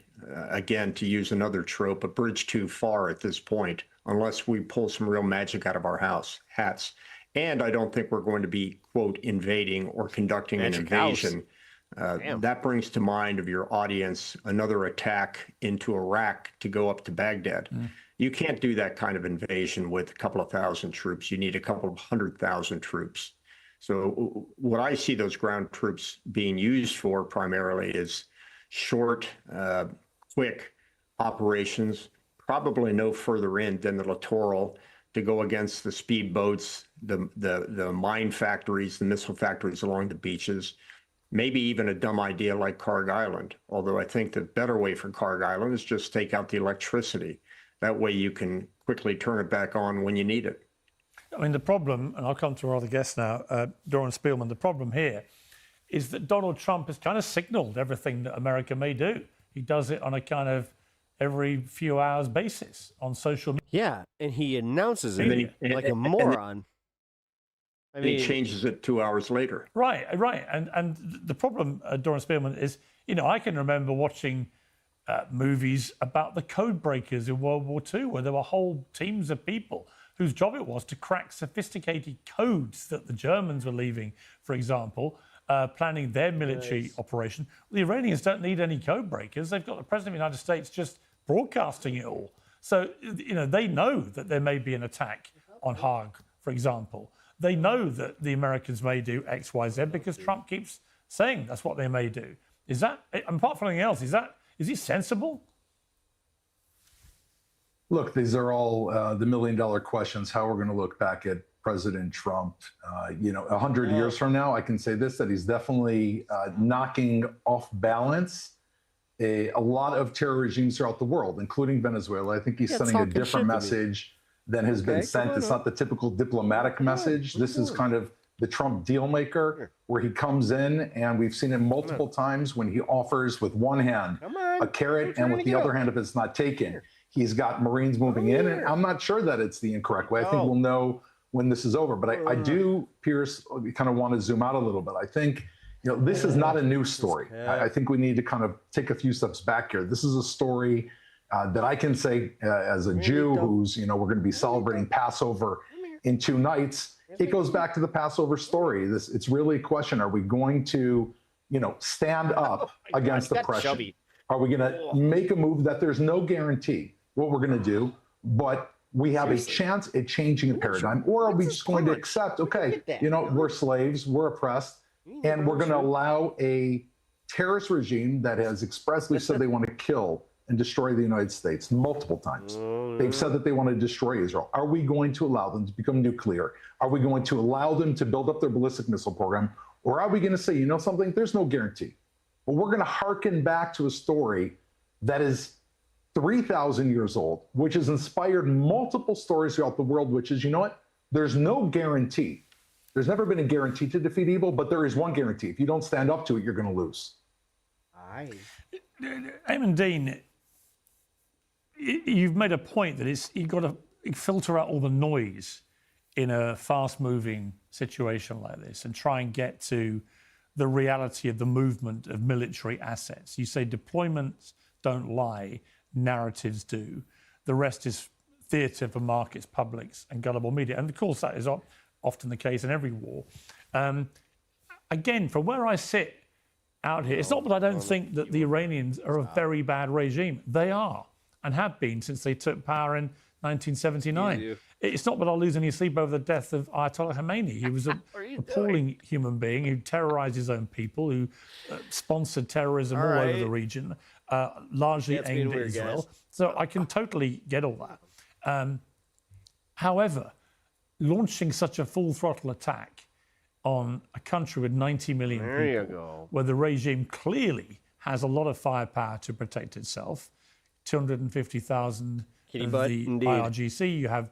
again, to use another trope, a bridge too far at this point, unless we pull some real magic out of our hats. And I don't think we're going to be, quote, invading or conducting an invasion. That brings to mind of your audience another attack into Iraq to go up to Baghdad. You can't do that kind of invasion with a couple of thousand troops. You need a couple of 100,000 troops. So what I see those ground troops being used for primarily is short, quick operations, probably no further in than the littoral, to go against the speedboats, the mine factories, the missile factories along the beaches, maybe even a dumb idea like Karg Island. Although I think the better way for Karg Island is just take out the electricity. That way you can quickly turn it back on when you need it. I mean, the problem, and I'll come to our other guest now, Doran Spielman, the problem here is that Donald Trump has kind of signaled everything that America may do. He does it on a kind of every few hours basis on social media. Yeah, and he announces it like a moron. I mean, he changes it 2 hours later. Right. And the problem, Doran Spielman, is, I can remember watching movies about the code breakers in World War II, where there were whole teams of people whose job it was to crack sophisticated codes that the Germans were leaving, for example, planning their military operation. The Iranians don't need any code breakers. They've got the President of the United States just broadcasting it all. So, they know that there may be an attack on Haag, for example. They know that the Americans may do X, Y, Z because Trump keeps saying that's what they may do. Is that, apart from anything else, is he sensible? Look, these are all the million-dollar questions, how we're going to look back at President Trump. 100 years from now, I can say this, that he's definitely knocking off balance a lot of terror regimes throughout the world, including Venezuela. I think he's sending a different message than has been sent. It's not the typical diplomatic message. This is kind of the Trump deal maker, where he comes in, and we've seen it multiple times when he offers with one hand a carrot, and with the other hand, if it's not taken, he's got Marines moving in. And I'm not sure that it's the incorrect way. I think we'll know when this is over. But I do, Pierce, kind of want to zoom out a little bit. I think, this is not a news story. I think we need to kind of take a few steps back here. This is a story that I can say as a Jew who's, we're going to be celebrating Passover in 2 nights. It goes back to the Passover story. It's really a question. Are we going to, stand up against oppression? Are we going to make a move that there's no guarantee what we're going to do, but we have a chance at changing a paradigm? Or are we just going to accept, okay, we're slaves, we're oppressed, and we're going to allow a terrorist regime that has expressly said they want to kill and destroy the United States multiple times. They've said that they want to destroy Israel. Are we going to allow them to become nuclear? Are we going to allow them to build up their ballistic missile program? Or are we going to say, something, there's no guarantee. But we're going to hearken back to a story that is 3,000 years old, which has inspired multiple stories throughout the world, which is, there's no guarantee. There's never been a guarantee to defeat evil, but there is one guarantee. If you don't stand up to it, you're going to lose. Eamon Dean, you've made a point that you've got to filter out all the noise in a fast-moving situation like this and try and get to the reality of the movement of military assets. You say deployments don't lie, narratives do. The rest is theatre for markets, publics, and gullible media. And of course, that is often the case in every war. Again, from where I sit out here, it's not that I don't think that the Iranians are a very bad regime. They are, and have been since they took power in 1979. It's not that I'll lose any sleep over the death of Ayatollah Khomeini. He was an appalling human being who terrorized his own people, who sponsored terrorism all over the region, largely aimed at Israel. So I can totally get all that. However, launching such a full throttle attack on a country with 90 million people, where the regime clearly has a lot of firepower to protect itself, 250,000 of the IRGC, you have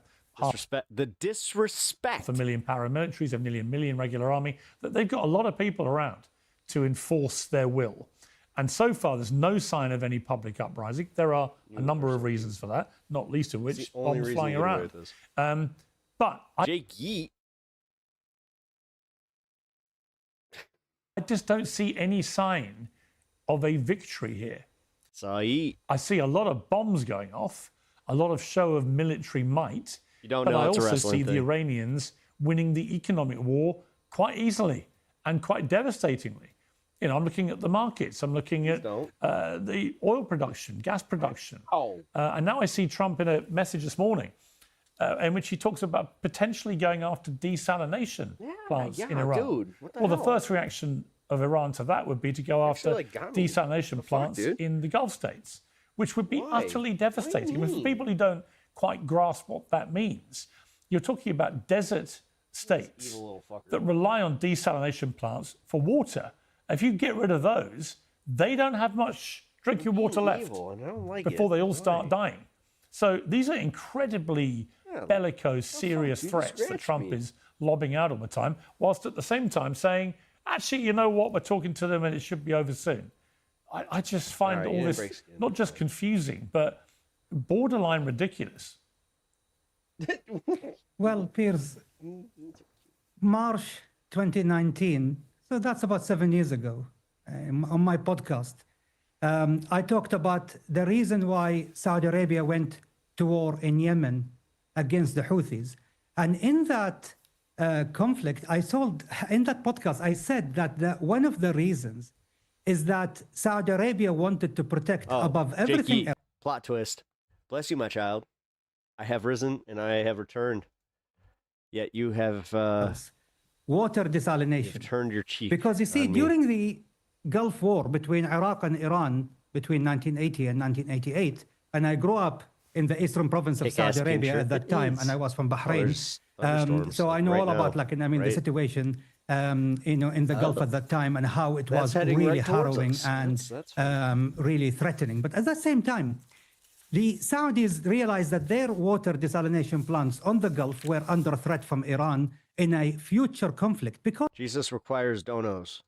the disrespect. 500,000 paramilitaries, a million regular army, that they've got a lot of people around to enforce their will. And so far, there's no sign of any public uprising. There are a number of reasons for that, not least of which bombs flying around. But Jake Yeet. I just don't see any sign of a victory here. Saeed. I see a lot of bombs going off, a lot of show of military might. You don't but know I it's a also wrestling see the thing. Iranians winning the economic war quite easily and quite devastatingly. You know, I'm looking at the markets. I'm looking at the oil production, gas production. And now I see Trump in a message this morning in which he talks about potentially going after desalination plants in Iran. Dude, what the well, the hell? first reaction of Iran to that would be to go after desalination plants in the Gulf states, which would be utterly devastating. I mean, for people who don't quite grasp what that means, you're talking about desert states that rely on desalination plants for water. If you get rid of those, they don't have much drinking water left before they all start dying. So these are incredibly bellicose, serious threats that Trump is lobbing out all the time, whilst at the same time saying, actually, you know what, we're talking to them and it should be over soon. I just find all this not just confusing, but borderline ridiculous. Well, Piers, March 2019, so that's about 7 years ago, on my podcast, I talked about the reason why Saudi Arabia went to war in Yemen against the Houthis. And in that conflict, in that podcast, I said that one of the reasons is that Saudi Arabia wanted to protect above everything Jakey, else. plot twist. Bless you, my child. I have risen and I have returned. Yet you have Water desalination. you've turned your cheek. Because you see, on me. during the Gulf War between Iraq and Iran between 1980 and 1988, and I grew up in the eastern province of Kick-ass Saudi Arabia kingship. at that time, and I was from Bahrain. Thunderstorms, So I know like all right about, now, the situation, in the Gulf at that time, and how it That's was heading really right towards harrowing us. and That's really threatening. But at the same time, the Saudis realized that their water desalination plants on the Gulf were under threat from Iran in a future conflict because Jesus requires donos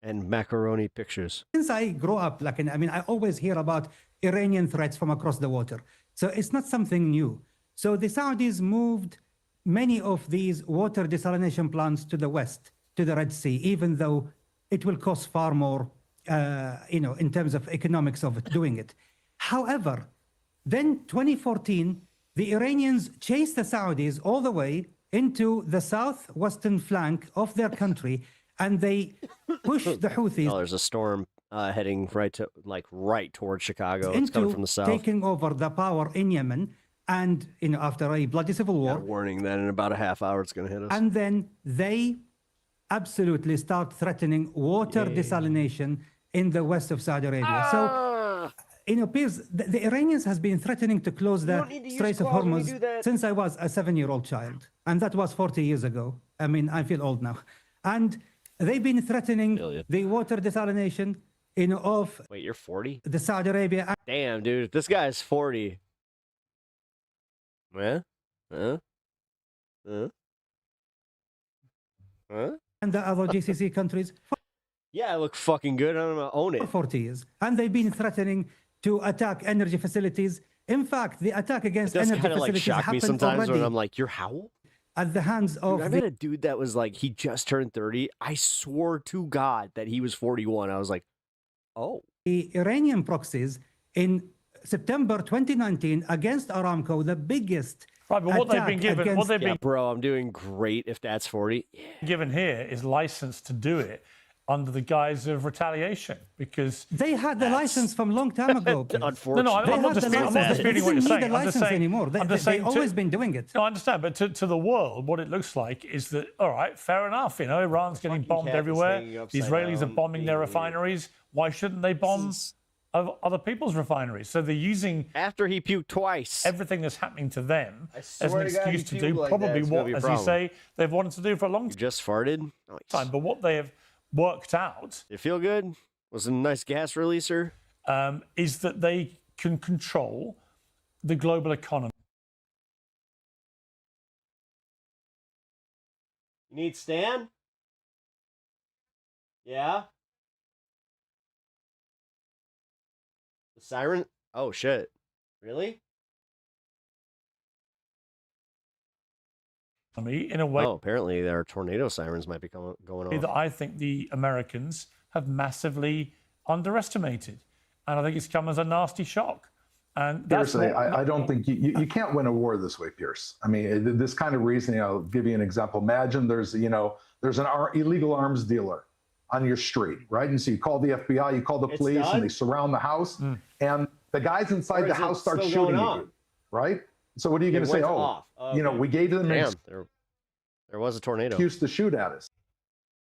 and macaroni pictures. since I grew up, I always hear about Iranian threats from across the water. So it's not something new. So the Saudis moved many of these water desalination plants to the west, to the Red Sea, even though it will cost far more, in terms of economics of doing it. However, then 2014, the Iranians chased the Saudis all the way into the southwestern flank of their country, and they pushed the Houthis Oh, there's a storm heading right towards Chicago. It's coming into from the south. taking over the power in Yemen, and after a bloody civil war. Warning that in about a half hour it's going to hit us. And then they absolutely start threatening water desalination in the west of Saudi Arabia. So, Piers, the Iranians has been threatening to close the Straits of Hormuz since I was a 7-year-old child. And that was 40 years ago. I mean, I feel old now. And they've been threatening the water desalination of Wait, you're 40? the Saudi Arabia. Damn, dude. This guy's 40. Huh? Huh? Huh? Huh? And the other GCC countries. Yeah, I look fucking good. I'm going to own it. For 40 years. And they've been threatening to attack energy facilities. In fact, the attack against It does energy kind of facilities shock me happened sometimes already when I'm like, you're how? at the hands of Dude, I met a dude that was like, he just turned 30. I swore to God that he was 41. I was like, oh. the Iranian proxies in September 2019 against Aramco, the biggest Right, but what they've been attack given, what against- they've Yeah, been bro, I'm doing great if that's 40. given here is license to do it under the guise of retaliation because They had the license from a long time ago. Unfortunately. No, They I'm not had the disputing, I'm not license. They disputing what you're didn't need saying. the I'm just license saying anymore. I'm just They've saying always been doing it. No, I understand, but to the world, what it looks like is that, all right, fair enough. Iran's getting bombed cat is everywhere. hanging The upside Israelis are down, bombing their being weird. refineries. Why shouldn't they bomb other people's refineries? So they're using After he puked twice. everything that's happening to them as an swear to God, excuse he to do puked like that. probably It's gonna what, be a as you problem. say, they've wanted to do for a long You just farted? Nice. time. But what they have worked out You feel good? Was it a nice gas releaser? is that they can control the global economy. You need Stan? Yeah? The siren? Oh, shit. Really? In a way Oh, apparently there are tornado sirens might be going that off. I think the Americans have massively underestimated. And I think it's come as a nasty shock. And that's Pierce, I don't think you can't win a war this way, Pierce. I mean, this kind of reasoning, I'll give you an example. Imagine there's an illegal arms dealer on your street, right? And so you call the FBI, you call the police, and they surround the house, and the guys inside the house start shooting at you, right? So what are you going to say? We gave them an there was a tornado. excuse to shoot at us.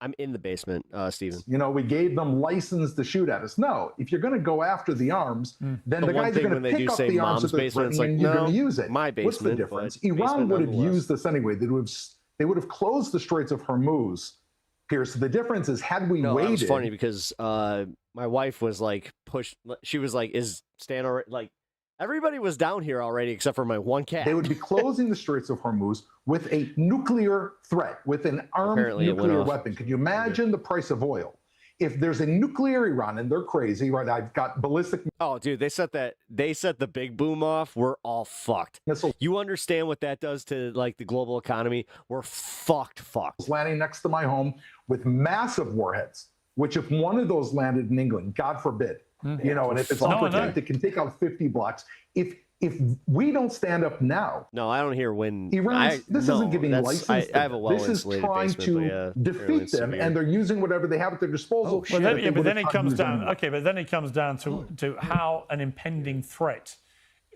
I'm in the basement, Stephen. We gave them license to shoot at us. No, if you're going to go after the arms, then the guys are going to pick up the arms that they're threatening, and you're going to use it. My basement. What's the difference? Iran would have used this anyway. They would have closed the Straits of Hormuz, Pierce. The difference is, had we waited. It's funny because my wife was like pushed. She was like, "Is Stan already like?" Everybody was down here already except for my one cat. They would be closing the Straits of Hormuz with a nuclear threat, with an armed nuclear weapon. Could you imagine the price of oil? If there's a nuclear Iran, and they're crazy, right? I've got ballistic. Oh, dude, they set the big boom off. We're all fucked. You understand what that does to like the global economy? We're fucked. Landing next to my home with massive warheads, which if one of those landed in England, God forbid, and if it's unprotected, it can take out 50 blocks. If we don't stand up now, no, I don't hear when Iran. This isn't giving license. I have a this is trying to defeat them, and they're using whatever they have at their disposal. But then it comes down. Okay, but then it comes down to how an impending threat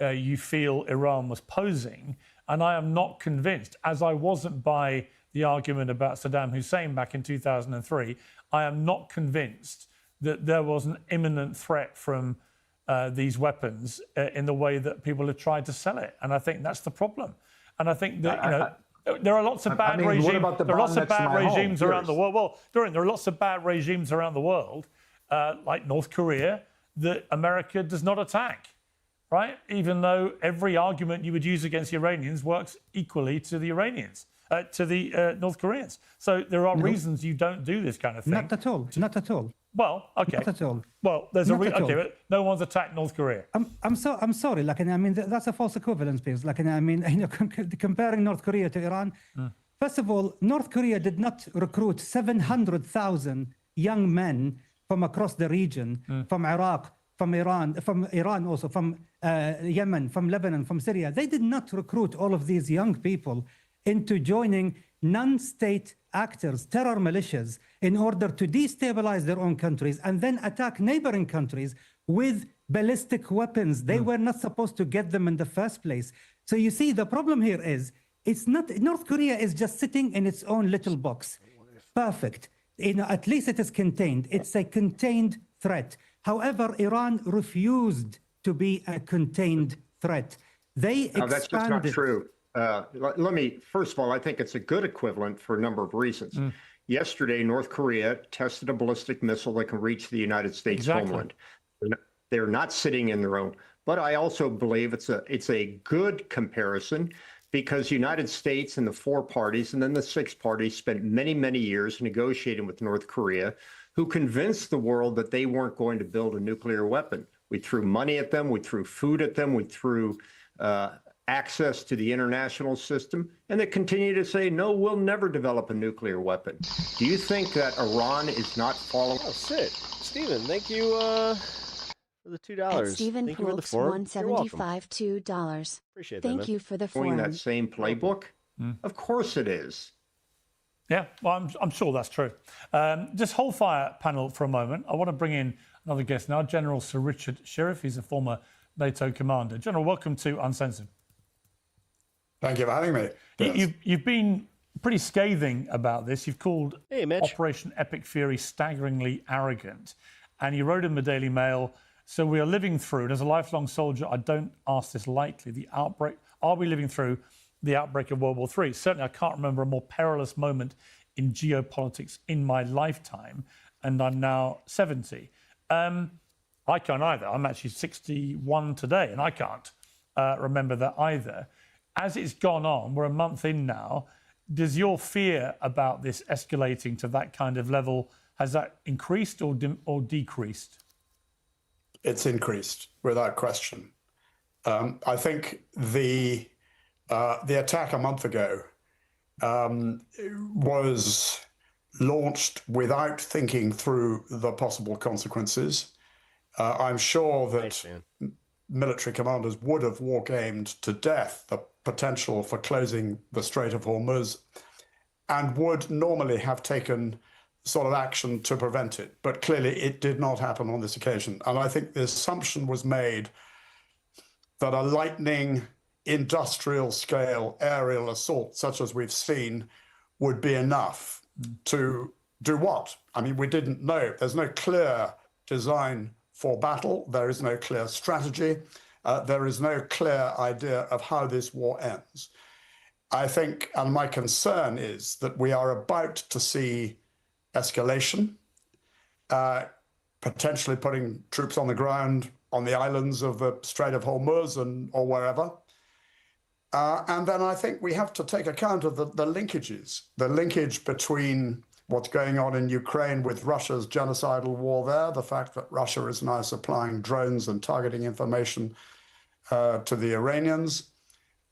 you feel Iran was posing, and I am not convinced, as I wasn't by the argument about Saddam Hussein back in 2003. I am not convinced that there was an imminent threat from these weapons in the way that people have tried to sell it, and I think that's the problem. And I think that there are lots of bad regimes. There are lots of bad regimes around the world. Well, there are lots of bad regimes around the world, like North Korea, that America does not attack, right? Even though every argument you would use against the Iranians works equally to the Iranians. To the North Koreans. So there are reasons you don't do this kind of thing. Not at all. Not at all. Well, okay. Not at all. Well, there's okay, but no one's attacked North Korea. I'm sorry. Like, I mean, that's a false equivalence, because, like, I mean, comparing North Korea to Iran. First of all, North Korea did not recruit 700,000 young men from across the region, from Iraq, from Iran also, from Yemen, from Lebanon, from Syria. They did not recruit all of these young people into joining non-state actors, terror militias, in order to destabilize their own countries and then attack neighboring countries with ballistic weapons. They were not supposed to get them in the first place. So you see, the problem here is, it's not, North Korea is just sitting in its own little box. Perfect. At least it is contained. It's a contained threat. However, Iran refused to be a contained threat. They expanded. That's just not true. Let me, first of all, I think it's a good equivalent for a number of reasons. Yesterday, North Korea tested a ballistic missile that can reach the United States homeland. They're not sitting in their own. But I also believe it's a good comparison, because the United States and the 4 parties and then the 6 parties spent many, many years negotiating with North Korea, who convinced the world that they weren't going to build a nuclear weapon. We threw money at them. We threw food at them. We threw access to the international system, and they continue to say, no, we'll never develop a nuclear weapon. Do you think that Iran is not following? Oh, shit. Stephen, thank you for the $2. Stephen thank you for the Pulks, forum. $175, $2. Appreciate that. Thank you for the Following forum. that same playbook? Of course it is. Yeah, well, I'm sure that's true. Just hold fire, panel, for a moment. I want to bring in another guest now, General Sir Richard Sheriff. He's a former NATO commander. General, welcome to Uncensored. Thank you for having me. You've been pretty scathing about this. You've called Operation Epic Fury staggeringly arrogant. And you wrote in the Daily Mail, so we are living through, and as a lifelong soldier, I don't ask this lightly, the outbreak, are we living through the outbreak of World War III? Certainly, I can't remember a more perilous moment in geopolitics in my lifetime, and I'm now 70. I can't either. I'm actually 61 today, and I can't remember that either. As it's gone on, we're a month in now, does your fear about this escalating to that kind of level, has that increased or decreased? It's increased, without question. I think the attack a month ago was launched without thinking through the possible consequences. I'm sure that military commanders would have war-gamed to death the potential for closing the Strait of Hormuz and would normally have taken sort of action to prevent it. But clearly it did not happen on this occasion. And I think the assumption was made that a lightning industrial scale aerial assault, such as we've seen, would be enough to do what? I mean, we didn't know. There's no clear design for battle. There is no clear strategy. There is no clear idea of how this war ends. I think, and my concern is that we are about to see escalation, potentially putting troops on the ground on the islands of the Strait of Hormuz or wherever. And then I think we have to take account of the linkages, the linkage between what's going on in Ukraine with Russia's genocidal war there, the fact that Russia is now supplying drones and targeting information to the Iranians.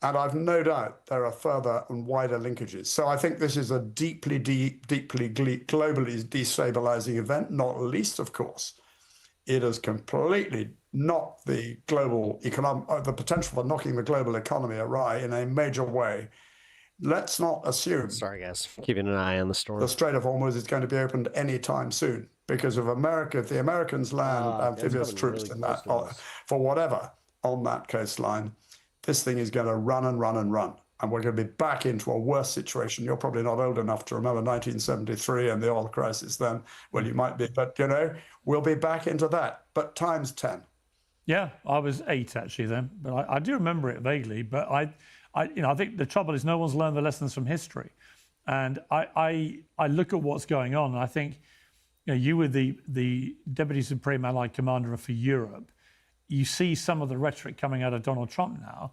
And I've no doubt there are further and wider linkages. So I think this is a deeply globally destabilizing event, not least, of course. It has completely knocked the global the potential for knocking the global economy awry in a major way. Let's not assume. Sorry, guys. Keeping an eye on the storm. The Strait of Hormuz is going to be opened anytime soon because of America. If the Americans land amphibious troops in that, for whatever, on that coastline, this thing is going to run and run and run. And we're going to be back into a worse situation. You're probably not old enough to remember 1973 and the oil crisis then. Well, you might be, but, you know, we'll be back into that, but times 10. Yeah, I was 8 actually then, but I do remember it vaguely. But I think the trouble is no one's learned the lessons from history, and I look at what's going on, and I think, you know, you were the Deputy Supreme Allied Commander for Europe. You see some of the rhetoric coming out of Donald Trump now,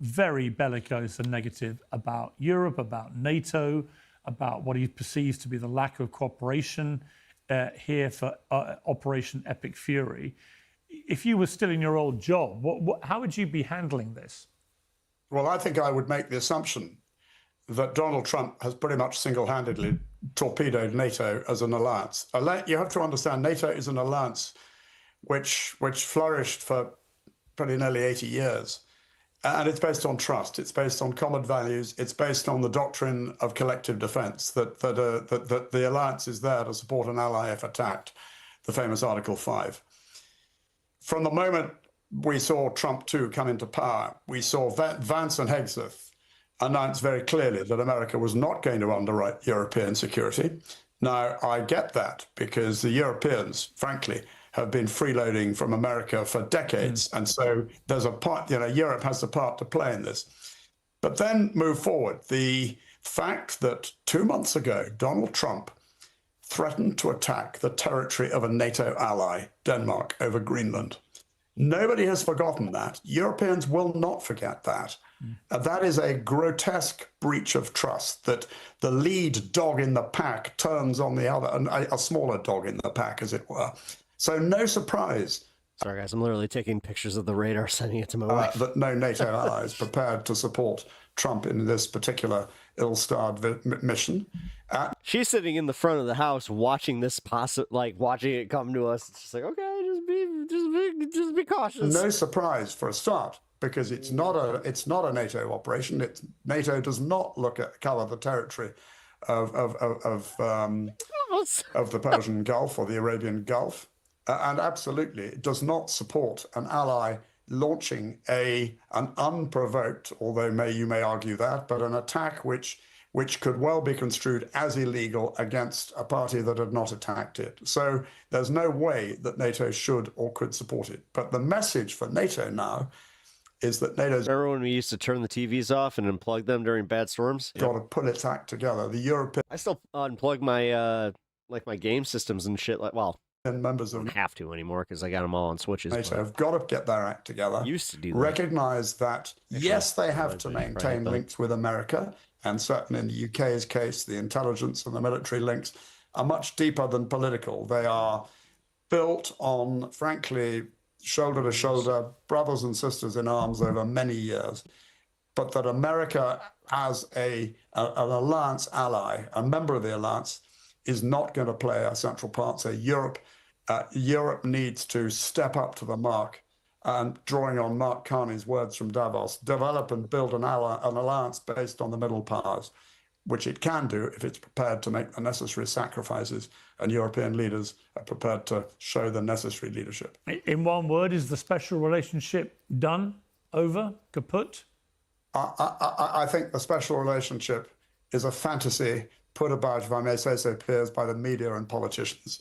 very bellicose and negative about Europe, about NATO, about what he perceives to be the lack of cooperation here for Operation Epic Fury. If you were still in your old job, how would you be handling this? Well, I think I would make the assumption that Donald Trump has pretty much single-handedly torpedoed NATO as an alliance. You have to understand, NATO is an alliance which flourished for pretty nearly 80 years. And it's based on trust. It's based on common values. It's based on the doctrine of collective defense, that the alliance is there to support an ally if attacked, the famous Article 5. From the moment we saw Trump 2 come into power, we saw Vance and Hegseth announce very clearly that America was not going to underwrite European security. Now, I get that because the Europeans, frankly, have been freeloading from America for decades. And so there's a part, you know, Europe has a part to play in this. But then move forward. The fact that 2 months ago, Donald Trump threatened to attack the territory of a NATO ally, Denmark, over Greenland. Nobody has forgotten that. Europeans will not forget that. That is a grotesque breach of trust, that the lead dog in the pack turns on the other, a smaller dog in the pack, as it were. So no surprise. Sorry, guys, I'm literally taking pictures of the radar, sending it to my wife. That no NATO ally is prepared to support Trump in this particular ill-starred mission. She's sitting in the front of the house watching this, watching it come to us. It's just like, okay, just be cautious. No surprise for a start, because it's not a NATO operation. NATO does not cover the territory of the Persian Gulf or the Arabian Gulf. And absolutely, it does not support an ally launching an unprovoked, although you may argue that, but an attack which could well be construed as illegal against a party that had not attacked it. So there's no way that NATO should or could support it. But the message for NATO now is that NATO's... Remember when we used to turn the TVs off and unplug them during bad storms? Got to put its act together. The European... I still unplug my my game systems and shit. And members of... I don't have to anymore because I got them all on switches. NATO have got to get their act together. Used to do that. Recognize that, yes, they have to maintain links with America, and certainly in the UK's case, the intelligence and the military links are much deeper than political. They are built on, frankly, shoulder to shoulder, brothers and sisters in arms over many years. but that America, as an alliance ally, a member of the alliance, is not going to play a central part. So Europe needs to step up to the mark, and drawing on Mark Carney's words from Davos, develop and build an alliance based on the middle powers, which it can do if it's prepared to make the necessary sacrifices, and European leaders are prepared to show the necessary leadership. In one word, is the special relationship done, over, kaput? I think the special relationship is a fantasy put about, if I may say so, Piers, by the media and politicians.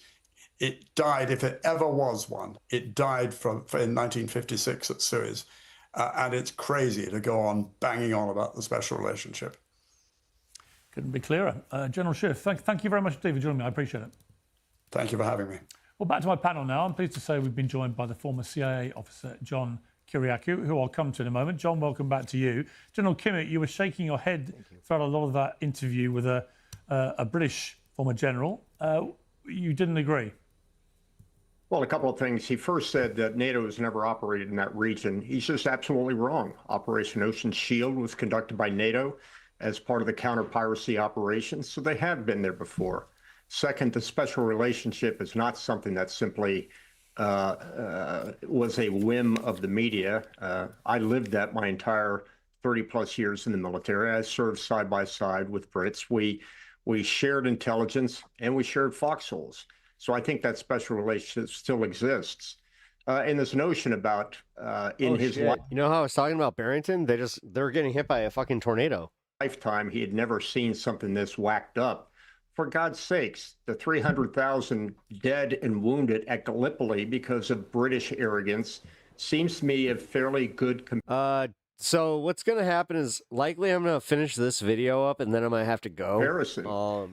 It died, if it ever was one, it died in 1956 at Suez. And it's crazy to go on banging on about the special relationship. Couldn't be clearer. General Schiff, thank you very much indeed for joining me. I appreciate it. Thank you for having me. Well, back to my panel now. I'm pleased to say we've been joined by the former CIA officer, John Kiriakou, who I'll come to in a moment. John, welcome back to you. General Kimmett, you were shaking your head throughout a lot of that interview with a British former general. You didn't agree? Well, a couple of things. He first said that NATO has never operated in that region. He's just absolutely wrong. Operation Ocean Shield was conducted by NATO as part of the counter-piracy operations, so they have been there before. Second, the special relationship is not something that simply was a whim of the media. I lived that my entire 30-plus years in the military. I served side by side with Brits. We shared intelligence and we shared foxholes. So I think that special relationship still exists. And this notion about his life. You know how I was talking about Barrington? They're getting hit by a fucking tornado. Lifetime, he had never seen something this whacked up. For God's sakes, the 300,000 dead and wounded at Gallipoli because of British arrogance seems to me a fairly good. So what's going to happen is likely I'm going to finish this video up and then I'm going to have to go. Comparison.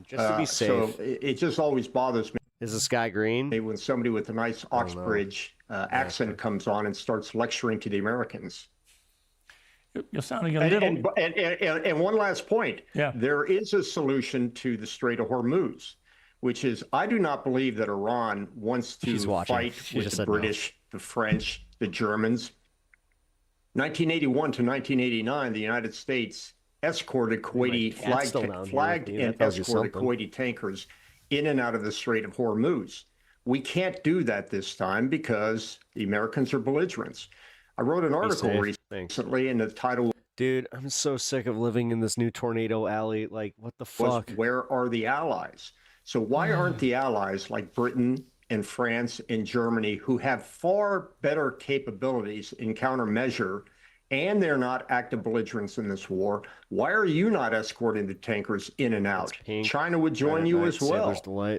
Just to be safe. So it just always bothers me. Is the sky green? When somebody with a nice Oxbridge accent comes on and starts lecturing to the Americans. You're sounding a little... And one last point. Yeah. There is a solution to the Strait of Hormuz, which is I do not believe that Iran wants to fight with the British, the French, the Germans. 1981 to 1989, the United States escorted Kuwaiti flagged and escorted Kuwaiti tankers in and out of the Strait of Hormuz. We can't do that this time because the Americans are belligerents. I wrote an article recently, and the title... Dude, I'm so sick of living in this new tornado alley. Like, what the fuck? Where are the allies? So why aren't the allies like Britain and France and Germany, who have far better capabilities in countermeasure, and they're not active belligerents in this war, why are you not escorting the tankers in and out? China would join you as well.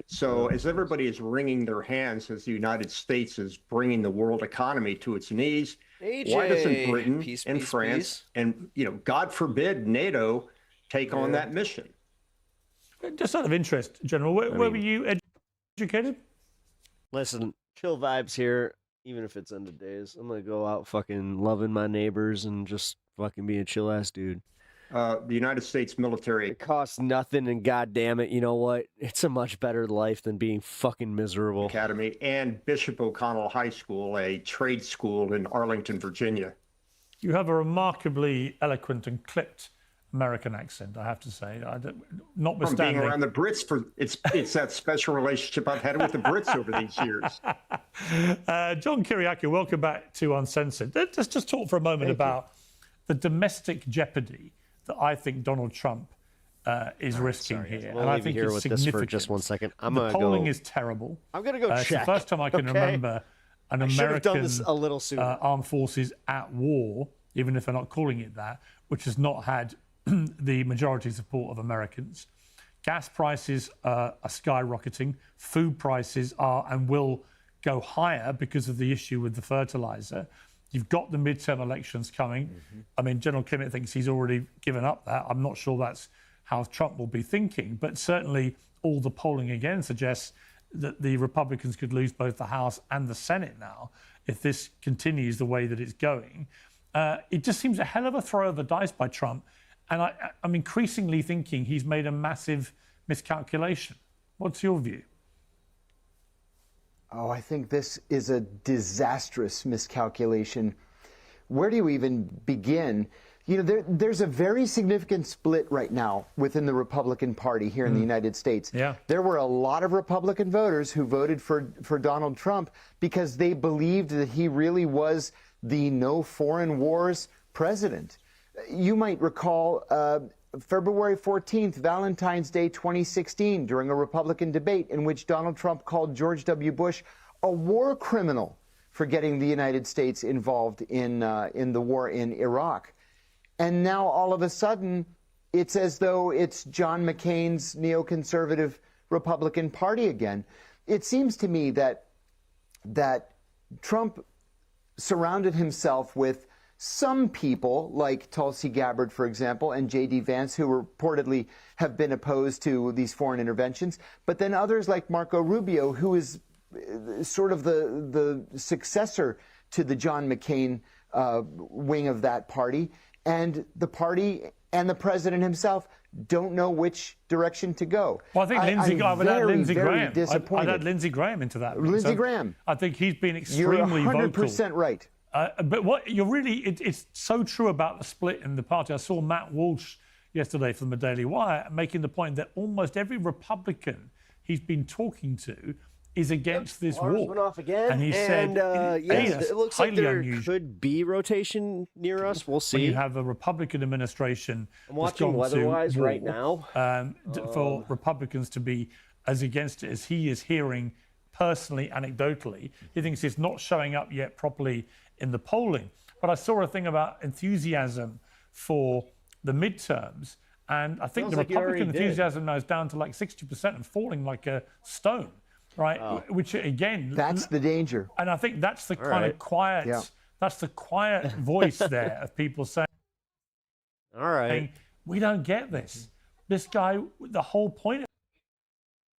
So as everybody is wringing their hands as the United States is bringing the world economy to its knees, why doesn't Britain and France and, God forbid, NATO take on that mission? Just out of interest, General, where were you educated? Listen, chill vibes here, even if it's end of days. I'm going to go out fucking loving my neighbors and just fucking be a chill ass dude. The United States military. It costs nothing, and goddamn it, you know what? It's a much better life than being fucking miserable. Academy and Bishop O'Connell High School, a trade school in Arlington, Virginia. You have a remarkably eloquent and clipped American accent, I have to say. Notwithstanding, from being around the Brits, it's that special relationship I've had with the Brits over these years. John Kiriakou, welcome back to Uncensored. Let's just talk for a moment about the domestic jeopardy that I think Donald Trump is risking here. We'll and I think here it's with significant. This for just 1 second. The polling is terrible. I'm going to go check. It's the first time I can remember an American a little sooner. Armed forces at war, even if they're not calling it that, which has not had the majority support of Americans. Gas prices are skyrocketing. Food prices are and will go higher because of the issue with the fertilizer. You've got the midterm elections coming. I mean, General Kimmett thinks he's already given up that. I'm not sure that's how Trump will be thinking, but certainly all the polling again suggests that the Republicans could lose both the House and the Senate now if this continues the way that it's going. It just seems a hell of a throw of the dice by Trump. And I'm increasingly thinking he's made a massive miscalculation. What's your view? Oh, I think this is a disastrous miscalculation. Where do you even begin You know, there's a very significant split right now within the Republican Party here in the United States. Yeah. There were a lot of Republican voters who voted for Donald Trump because they believed that he really was the no foreign wars president. You might recall February 14th, Valentine's Day 2016, during a Republican debate in which Donald Trump called George W. Bush a war criminal for getting the United States involved in the war in Iraq. And now all of a sudden, it's as though it's John McCain's neoconservative Republican Party again. It seems to me that Trump surrounded himself with some people, like Tulsi Gabbard, for example, and J.D. Vance, who reportedly have been opposed to these foreign interventions, but then others like Marco Rubio, who is sort of the successor to the John McCain wing of that party. And the party and the president himself don't know which direction to go. Well, I think I would add Lindsey Graham. Disappointed. I'd add Lindsey Graham into that. Lindsey Graham. I think he's been extremely You're 100% vocal. right. But what you're really, it's so true about the split in the party. I saw Matt Walsh yesterday from the Daily Wire making the point that almost every Republican he's been talking to is against this war. Went off again, and he said, yes, it looks like there unusual. could be rotation near us. We'll see. When you have a Republican administration, I'm watching weather-wise right now. For Republicans to be as against it as he is hearing personally, anecdotally, he thinks it's not showing up yet properly in the polling. But I saw a thing about enthusiasm for the midterms, and I think the Republican enthusiasm now is down to like 60% and falling like a stone. Right, which again, that's the danger, and I think that's the kind of quiet. Yeah. That's the quiet voice there of people saying, "All right, we don't get this. This guy, the whole point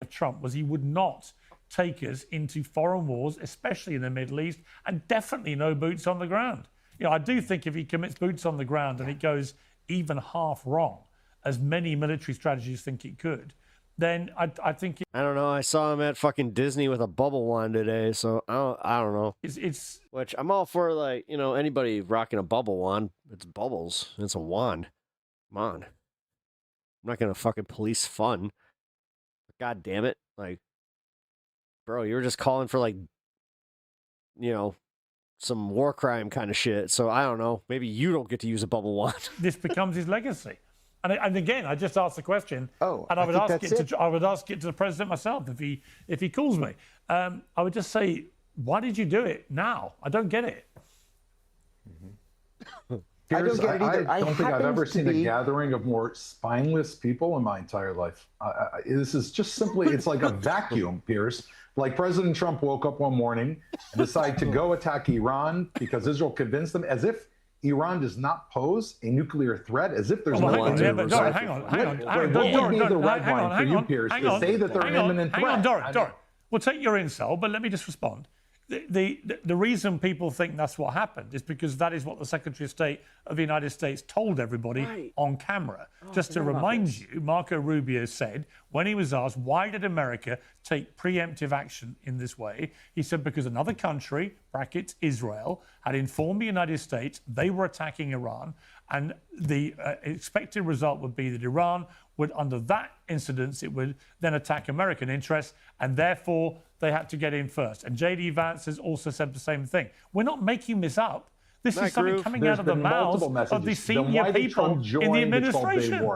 of Trump was he would not take us into foreign wars, especially in the Middle East, and definitely no boots on the ground. You know, I do think if he commits boots on the ground and it goes even half wrong, as many military strategies think it could." Then I think I don't know. I saw him at fucking Disney with a bubble wand today, so I don't know. It's which I'm all for, like, you know, anybody rocking a bubble wand. It's bubbles. It's a wand. Come on. I'm not gonna fucking police fun. God damn it! Like, bro, you were just calling for, like, you know, some war crime kind of shit. So I don't know. Maybe you don't get to use a bubble wand. This becomes his legacy. And again, I just asked the question, and I would ask it to the president myself if he calls me. I would just say, why did you do it now? I don't get it. I don't get it either. I don't think I've ever seen a gathering of more spineless people in my entire life. This is just simply, it's like a vacuum, Pierce. Like President Trump woke up one morning and decided to go attack Iran because Israel convinced them, as if Iran does not pose a nuclear threat, as if there's no hang on. What would be the red line for you, Pierce, to say that they're an imminent threat? Hang on, Doran. We'll take your insult, but let me just respond. The reason people think that's what happened is because that is what the Secretary of State of the United States told everybody on camera. Just to remind you, Marco Rubio said, when he was asked, why did America take preemptive action in this way? He said, because another country, brackets Israel, had informed the United States they were attacking Iran, and the expected result would be that Iran would, under that incident, it would then attack American interests, and therefore they had to get in first. And J.D. Vance has also said the same thing. We're not making this up. This is something coming out of the mouths of the senior people in the administration.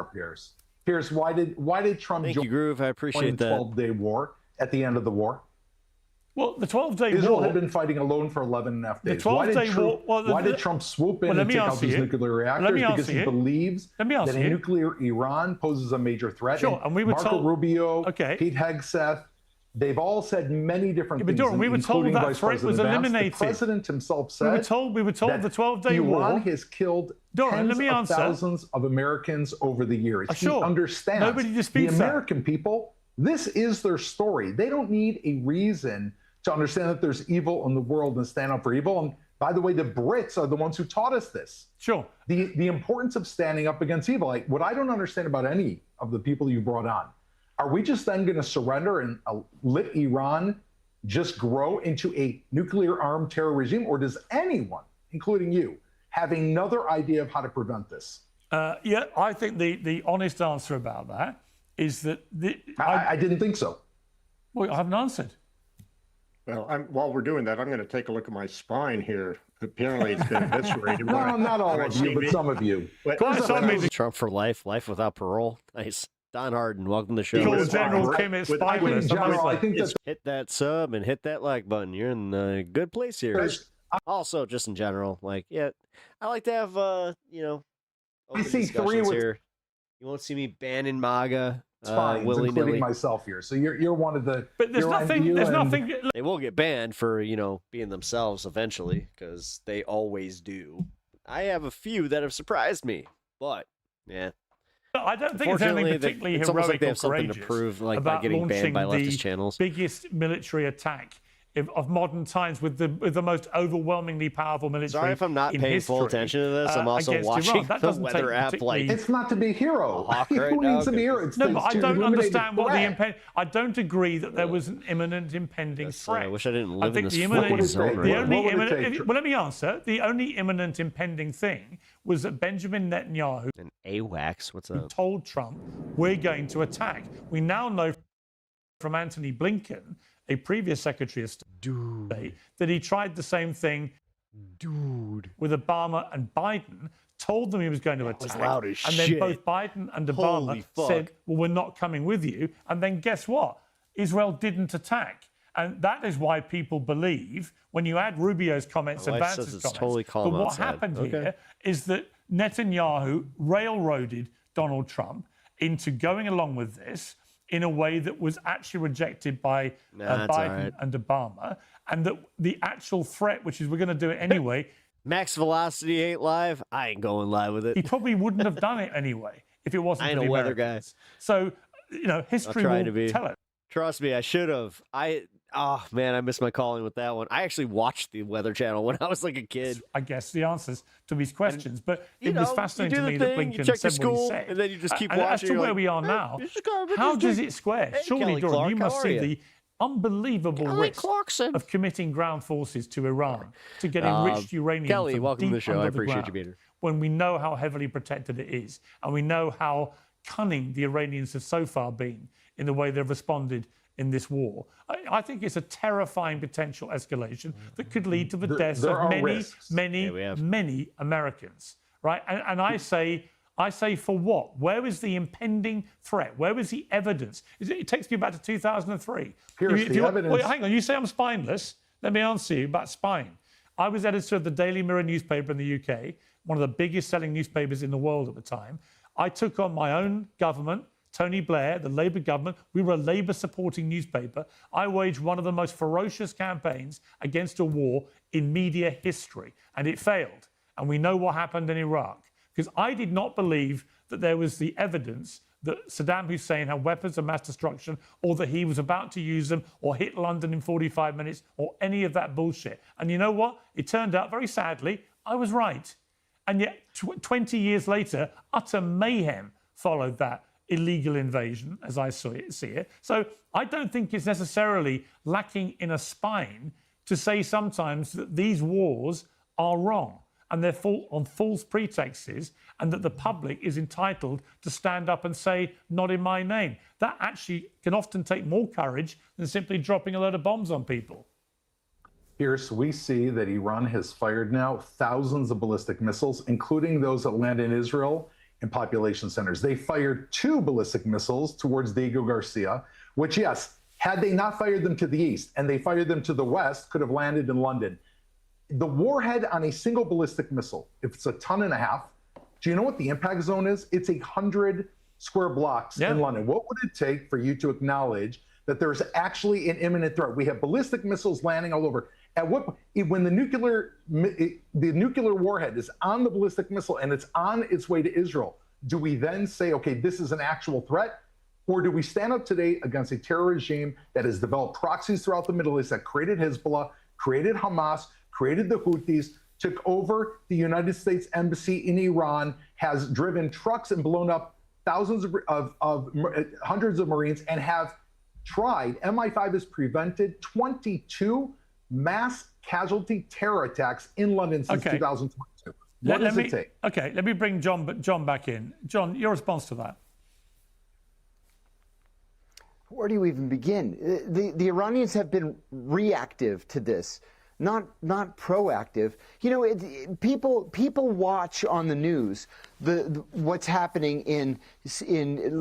Pierce, why did Trump join Groove? I appreciate the 12-day war at the end of the war? Well, the 12-day war... Israel had been fighting alone for 11 and a half days. Why did Trump swoop in and take out these nuclear reactors? Because he believes that a nuclear Iran poses a major threat. Sure, and we were Marco Rubio, Pete Hegseth, they've all said many different things, we were told that threat was eliminated. The president himself said we were told the 12-day war... Iran has killed tens of thousands of Americans over the years. He understands. Nobody disputes the American people, this is their story. They don't need a reason to understand that there's evil in the world and stand up for evil. And by the way, the Brits are the ones who taught us this. Sure. The importance of standing up against evil. Like, what I don't understand about any of the people you brought on, are we just then going to surrender and let Iran just grow into a nuclear armed terror regime? Or does anyone, including you, having another idea of how to prevent this? Yeah, I think the honest answer about that is that I didn't think so. Well, I haven't answered. Well, while we're doing that, I'm going to take a look at my spine here. Apparently, it's been eviscerated. No, not all of you, but some of you. Trump for life, life without parole. Nice. Don Harden, welcome to the show. General Kim is spineless. Hit that sub and hit that like button. You're in a good place here. Also, just in general, like, yeah, I like to have, you know, open discussions here. You won't see me banning MAGA. Including myself here. So you're one of the. But there's nothing. There's nothing. They will get banned for, you know, being themselves eventually, because they always do. I have a few that have surprised me, but yeah. I don't think it's anything particularly it's heroic almost like they or have something to courageous prove, like by about getting banned by launching leftist the channels. biggest military attack of modern times with the most overwhelmingly powerful military. Sorry if I'm not paying full attention to this. I'm also watching the weather app. Like, it's not to be hero. Who needs to be hero? No, but I don't understand what the I don't agree that there was an imminent impending threat. I wish I didn't live in this imminent, zone. Well, let me answer. The only imminent impending thing was that Benjamin Netanyahu and AWACS, what's up? Told Trump, we're going to attack. We now know from Antony Blinken, a previous Secretary of State, that he tried the same thing with Obama and Biden, told them he was going to attack. Loud as and shit. then both Biden and Obama said, well, we're not coming with you. And then guess what? Israel didn't attack. And that is why people believe, when you add Rubio's comments and Vance's comments, totally calm but what outside. happened here is that Netanyahu railroaded Donald Trump into going along with this in a way that was actually rejected by Biden and Obama, and that the actual threat, which is we're going to do it anyway. Max Velocity ain't live. I ain't going live with it. He probably wouldn't have done it anyway if it wasn't I ain't for the a weather Americans. guy. So, you know, history will tell it. Trust me, I should have. Oh man, I missed my calling with that one. I actually watched the Weather Channel when I was like a kid. I guess the answers to these questions, but it was fascinating to me that Blinken said what he said. And then you just keep and watching. As to where we are now, how does it square? Surely, Kelly Doran, Clark, you must how see are the unbelievable risk of committing ground forces to Iran to get enriched uranium Kelly, from welcome deep to the show. under I appreciate ground, you being here. when we know how heavily protected it is, and we know how cunning the Iranians have so far been in the way they've responded in this war. I think it's a terrifying potential escalation that could lead to the deaths of many Americans, right? And I say for what? Where is the impending threat? Where is the evidence? It takes me back to 2003. Wait, hang on, you say I'm spineless. Let me answer you about spine. I was editor of the Daily Mirror newspaper in the UK, one of the biggest selling newspapers in the world at the time. I took on my own government, Tony Blair, the Labour government. We were a Labour-supporting newspaper. I waged one of the most ferocious campaigns against a war in media history, and it failed. And we know what happened in Iraq, because I did not believe that there was the evidence that Saddam Hussein had weapons of mass destruction, or that he was about to use them, or hit London in 45 minutes, or any of that bullshit. And you know what? It turned out, very sadly, I was right. And yet, 20 years later, utter mayhem followed that illegal invasion, as I see it. So I don't think it's necessarily lacking in a spine to say sometimes that these wars are wrong and they're on false pretexts, and that the public is entitled to stand up and say, not in my name. That actually can often take more courage than simply dropping a load of bombs on people. Pierce, we see that Iran has fired now thousands of ballistic missiles, including those that land in Israel and population centers. They fired 2 ballistic missiles towards Diego Garcia, which, yes, had they not fired them to the east and they fired them to the west, could have landed in London. The warhead on a single ballistic missile, if it's 1.5 tons, do you know what the impact zone is? It's 100 square blocks in London. What would it take for you to acknowledge that there's actually an imminent threat? We have ballistic missiles landing all over. When the nuclear warhead is on the ballistic missile and it's on its way to Israel, do we then say, okay, this is an actual threat? Or do we stand up today against a terror regime that has developed proxies throughout the Middle East, that created Hezbollah, created Hamas, created the Houthis, took over the United States Embassy in Iran, has driven trucks and blown up thousands of hundreds of Marines, and have tried, MI5 has prevented 22 mass casualty terror attacks in London since 2022. What does it take? Okay, let me bring John back in. John, your response to that? Where do you even begin? The Iranians have been reactive to this, not proactive. You know, people watch on the news what's happening in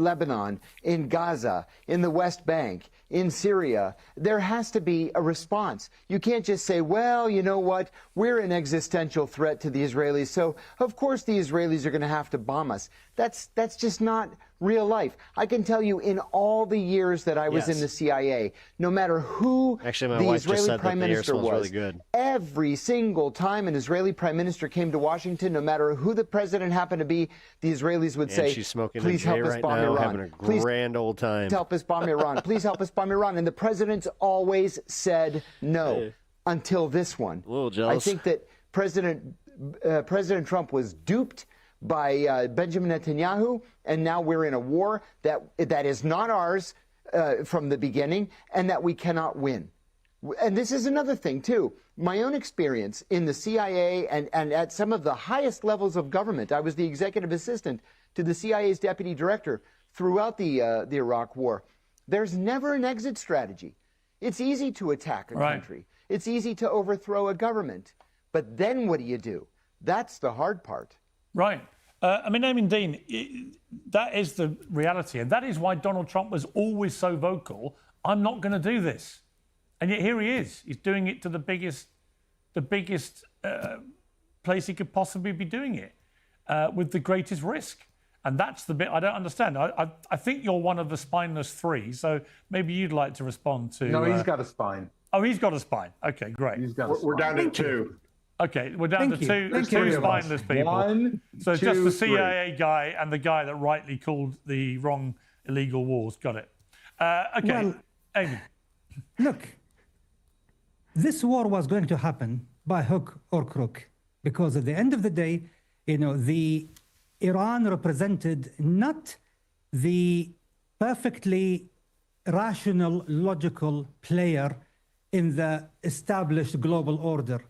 Lebanon, in Gaza, in the West Bank, in Syria. There has to be a response. You can't just say, well, you know what, we're an existential threat to the Israelis, so of course the Israelis are going to have to bomb us. That's just not real life. I can tell you, in all the years that I was in the CIA, no matter who the Israeli prime minister was, every single time an Israeli prime minister came to Washington, no matter who the president happened to be, the Israelis would say, she's smoking please help us bomb Iran. Having a grand old time. Please help us bomb Iran. Please help us bomb Iran. And the presidents always said no until this one. A little jealous. I think that President Trump was duped by Benjamin Netanyahu, and now we're in a war that is not ours from the beginning, and that we cannot win. And this is another thing, too. My own experience in the CIA and at some of the highest levels of government, I was the executive assistant to the CIA's deputy director throughout the Iraq War. There's never an exit strategy. It's easy to attack a country. It's easy to overthrow a government. But then what do? That's the hard part. Right. I mean, Dean, that is the reality. And that is why Donald Trump was always so vocal. I'm not going to do this. And yet here he is. He's doing it to the biggest place he could possibly be doing it with the greatest risk. And that's the bit I don't understand. I think you're one of the spineless three. So maybe you'd like to respond to... No, he's got a spine. Oh, he's got a spine. Okay, great. We're down to two. Okay, we're down to two spineless people. One, so two, just the CIA three. guy and the guy that rightly called the wrong illegal wars. Got it. Okay, Well, Amy. Look, this war was going to happen by hook or crook, because at the end of the day, you know, the Iran represented not the perfectly rational, logical player in the established global order.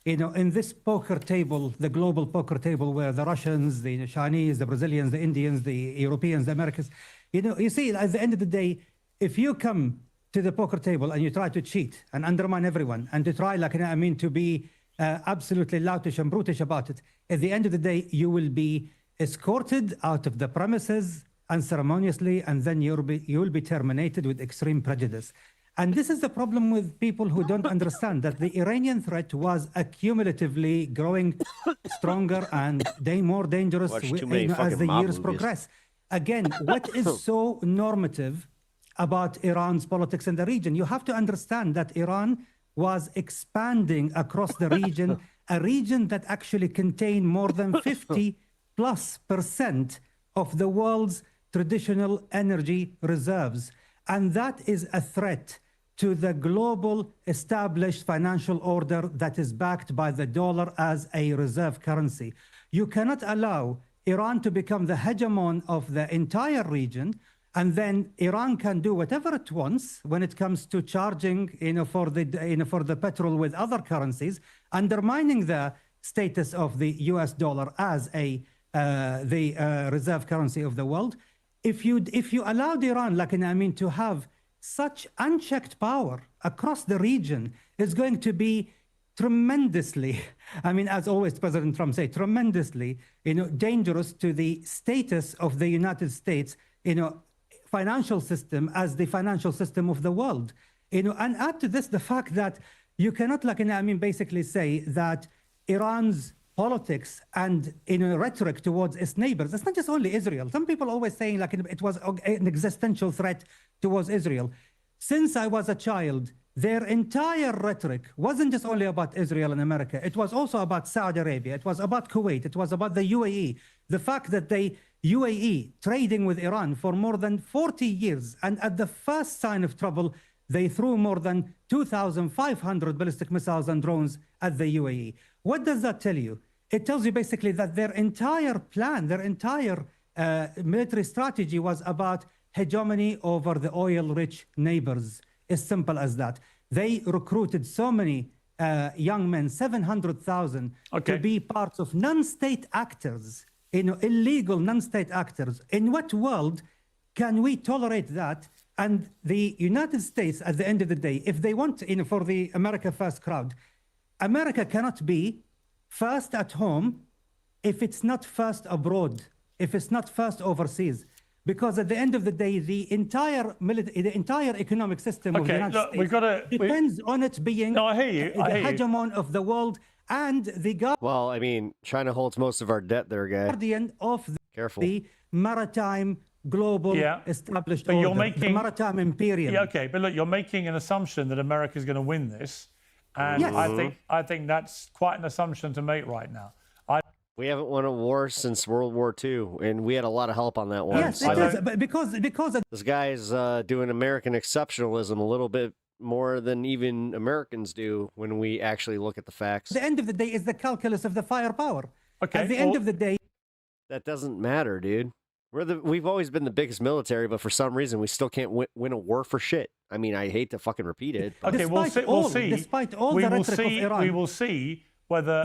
You know, in this poker table, the global poker table, where the Russians, the Chinese, the Brazilians, the Indians, the Europeans, the Americans, you know, you see, at the end of the day, if you come to the poker table and you try to cheat and undermine everyone and to try, like, I mean, to be absolutely loutish and brutish about it, at the end of the day, you will be escorted out of the premises unceremoniously, and then you will be terminated with extreme prejudice. And this is the problem with people who don't understand that the Iranian threat was accumulatively growing stronger and more dangerous as the years progress. Again, what is so normative about Iran's politics in the region? You have to understand that Iran was expanding across the region, a region that actually contained more than 50+% of the world's traditional energy reserves. And that is a threat to the global established financial order that is backed by the dollar as a reserve currency. You cannot allow Iran to become the hegemon of the entire region, and then Iran can do whatever it wants when it comes to charging, for the petrol with other currencies, undermining the status of the US dollar as the reserve currency of the world. If you allowed Iran, to have such unchecked power across the region, is going to be tremendously, as always, President Trump said, tremendously, dangerous to the status of the United States, financial system as the financial system of the world. And add to this the fact that you cannot, basically say that Iran's politics and rhetoric towards its neighbors, it's not just only Israel. Some people always saying it was an existential threat towards Israel. Since I was a child, their entire rhetoric wasn't just only about Israel and America. It was also about Saudi Arabia. It was about Kuwait. It was about the UAE. The fact that the UAE trading with Iran for more than 40 years, and at the first sign of trouble, they threw more than 2,500 ballistic missiles and drones at the UAE. What does that tell you? It tells you basically that their entire plan, their entire military strategy was about hegemony over the oil-rich neighbors. As simple as that. They recruited so many young men, 700,000, to be parts of non-state actors, illegal non-state actors. In what world can we tolerate that? And the United States, at the end of the day, if they want, for the America First crowd, America cannot be first at home if it's not first abroad, if it's not first overseas. Because at the end of the day, the entire economic system of the United States depends on it being the hegemon of the world and the Well, I mean, China holds most of our debt there, guy. guardian of the maritime global established but order, the maritime imperium. Yeah, okay, but look, you're making an assumption that America's going to win this, and I think that's quite an assumption to make right now. We haven't won a war since World War II, and we had a lot of help on that one. Yes, it is, but because this guy is doing American exceptionalism a little bit more than even Americans do when we actually look at the facts. At the end of the day is the calculus of the firepower. Okay. At the end of the day, that doesn't matter, dude. We've always been the biggest military, but for some reason we still can't win a war for shit. I mean, I hate to fucking repeat it. But... Okay, we'll see. Despite all the rhetoric of Iran, we will see whether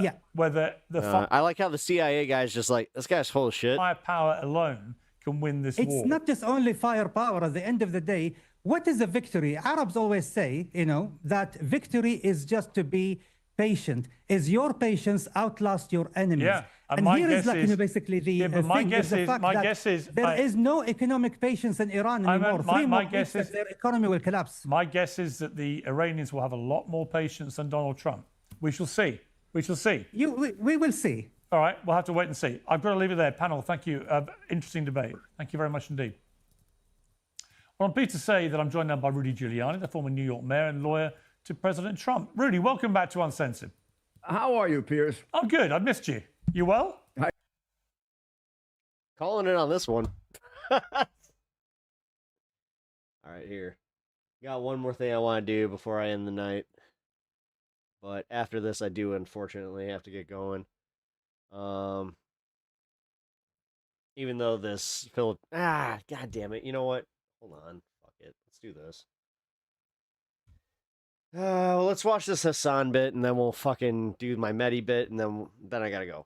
the I like how the CIA guy's just like, this guy's full of shit. Firepower alone can win this war. It's not just only firepower. At the end of the day, what is a victory? Arabs always say, that victory is just to be patient. Is your patience outlast your enemies? Yeah, and here is like basically the thing is the fact that there is no economic patience in Iran anymore. My guess is their economy will collapse. My guess is that the Iranians will have a lot more patience than Donald Trump. We shall see. We shall see. We will see. All right, we'll have to wait and see. I've got to leave it there. Panel, thank you. Interesting debate. Thank you very much indeed. Well, I'm pleased to say that I'm joined now by Rudy Giuliani, the former New York mayor and lawyer to President Trump. Rudy, welcome back to Uncensored. How are you, Piers? I'm good. I've missed you. You well? Calling it on this one. All right, here. Got one more thing I want to do before I end the night. But after this, I do unfortunately have to get going. Even though this god damn it. You know what? Hold on. Fuck it. Let's do this. Well, let's watch this Hassan bit, and then we'll fucking do my Mehdi bit, and then I gotta go.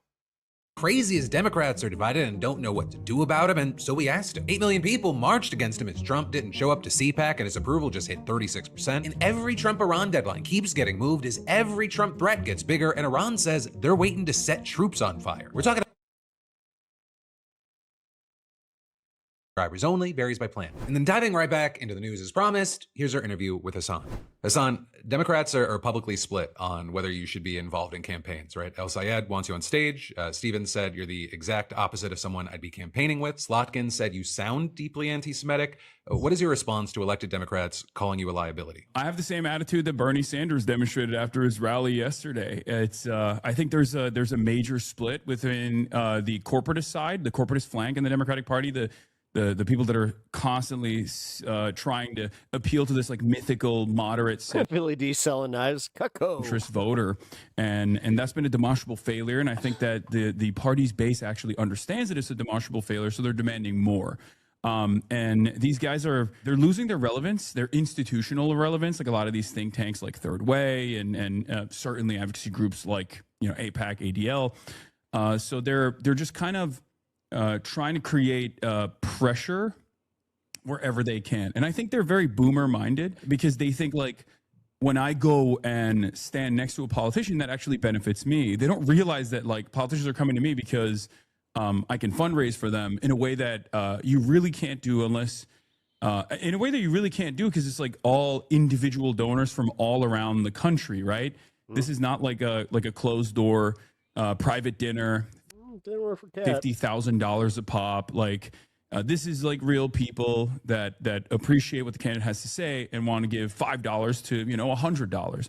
Crazy as Democrats are divided and don't know what to do about him, and so we asked him. 8 million people marched against him as Trump didn't show up to CPAC and his approval just hit 36%. And every Trump-Iran deadline keeps getting moved as every Trump threat gets bigger, and Iran says they're waiting to set troops on fire. We're talking subscribers only, varies by plan. And then diving right back into the news as promised, here's our interview with Hassan. Hassan, Democrats are publicly split on whether you should be involved in campaigns, right? El Sayed wants you on stage. Stevens said you're the exact opposite of someone I'd be campaigning with. Slotkin said you sound deeply anti-Semitic. What is your response to elected Democrats calling you a liability? I have the same attitude that Bernie Sanders demonstrated after his rally yesterday. It's I think there's a major split within the corporatist side, the corporatist flank in the Democratic Party, the people that are constantly trying to appeal to this like mythical moderate Billy D selling knives, interest voter, and that's been a demonstrable failure. And I think that the party's base actually understands that it's a demonstrable failure, so they're demanding more. And these guys they're losing their relevance, their institutional relevance, like a lot of these think tanks like Third Way and certainly advocacy groups like AIPAC, ADL. So they're just kind of trying to create pressure wherever they can. And I think they're very boomer minded because they think like, when I go and stand next to a politician, that actually benefits me. They don't realize that like politicians are coming to me because I can fundraise for them in a way that you really can't do unless in a way that you really can't do because it's like all individual donors from all around the country, right? This is not like a closed door private dinner. $50,000 a pop. Like this is like real people that appreciate what the candidate has to say and want to give $5 to $100.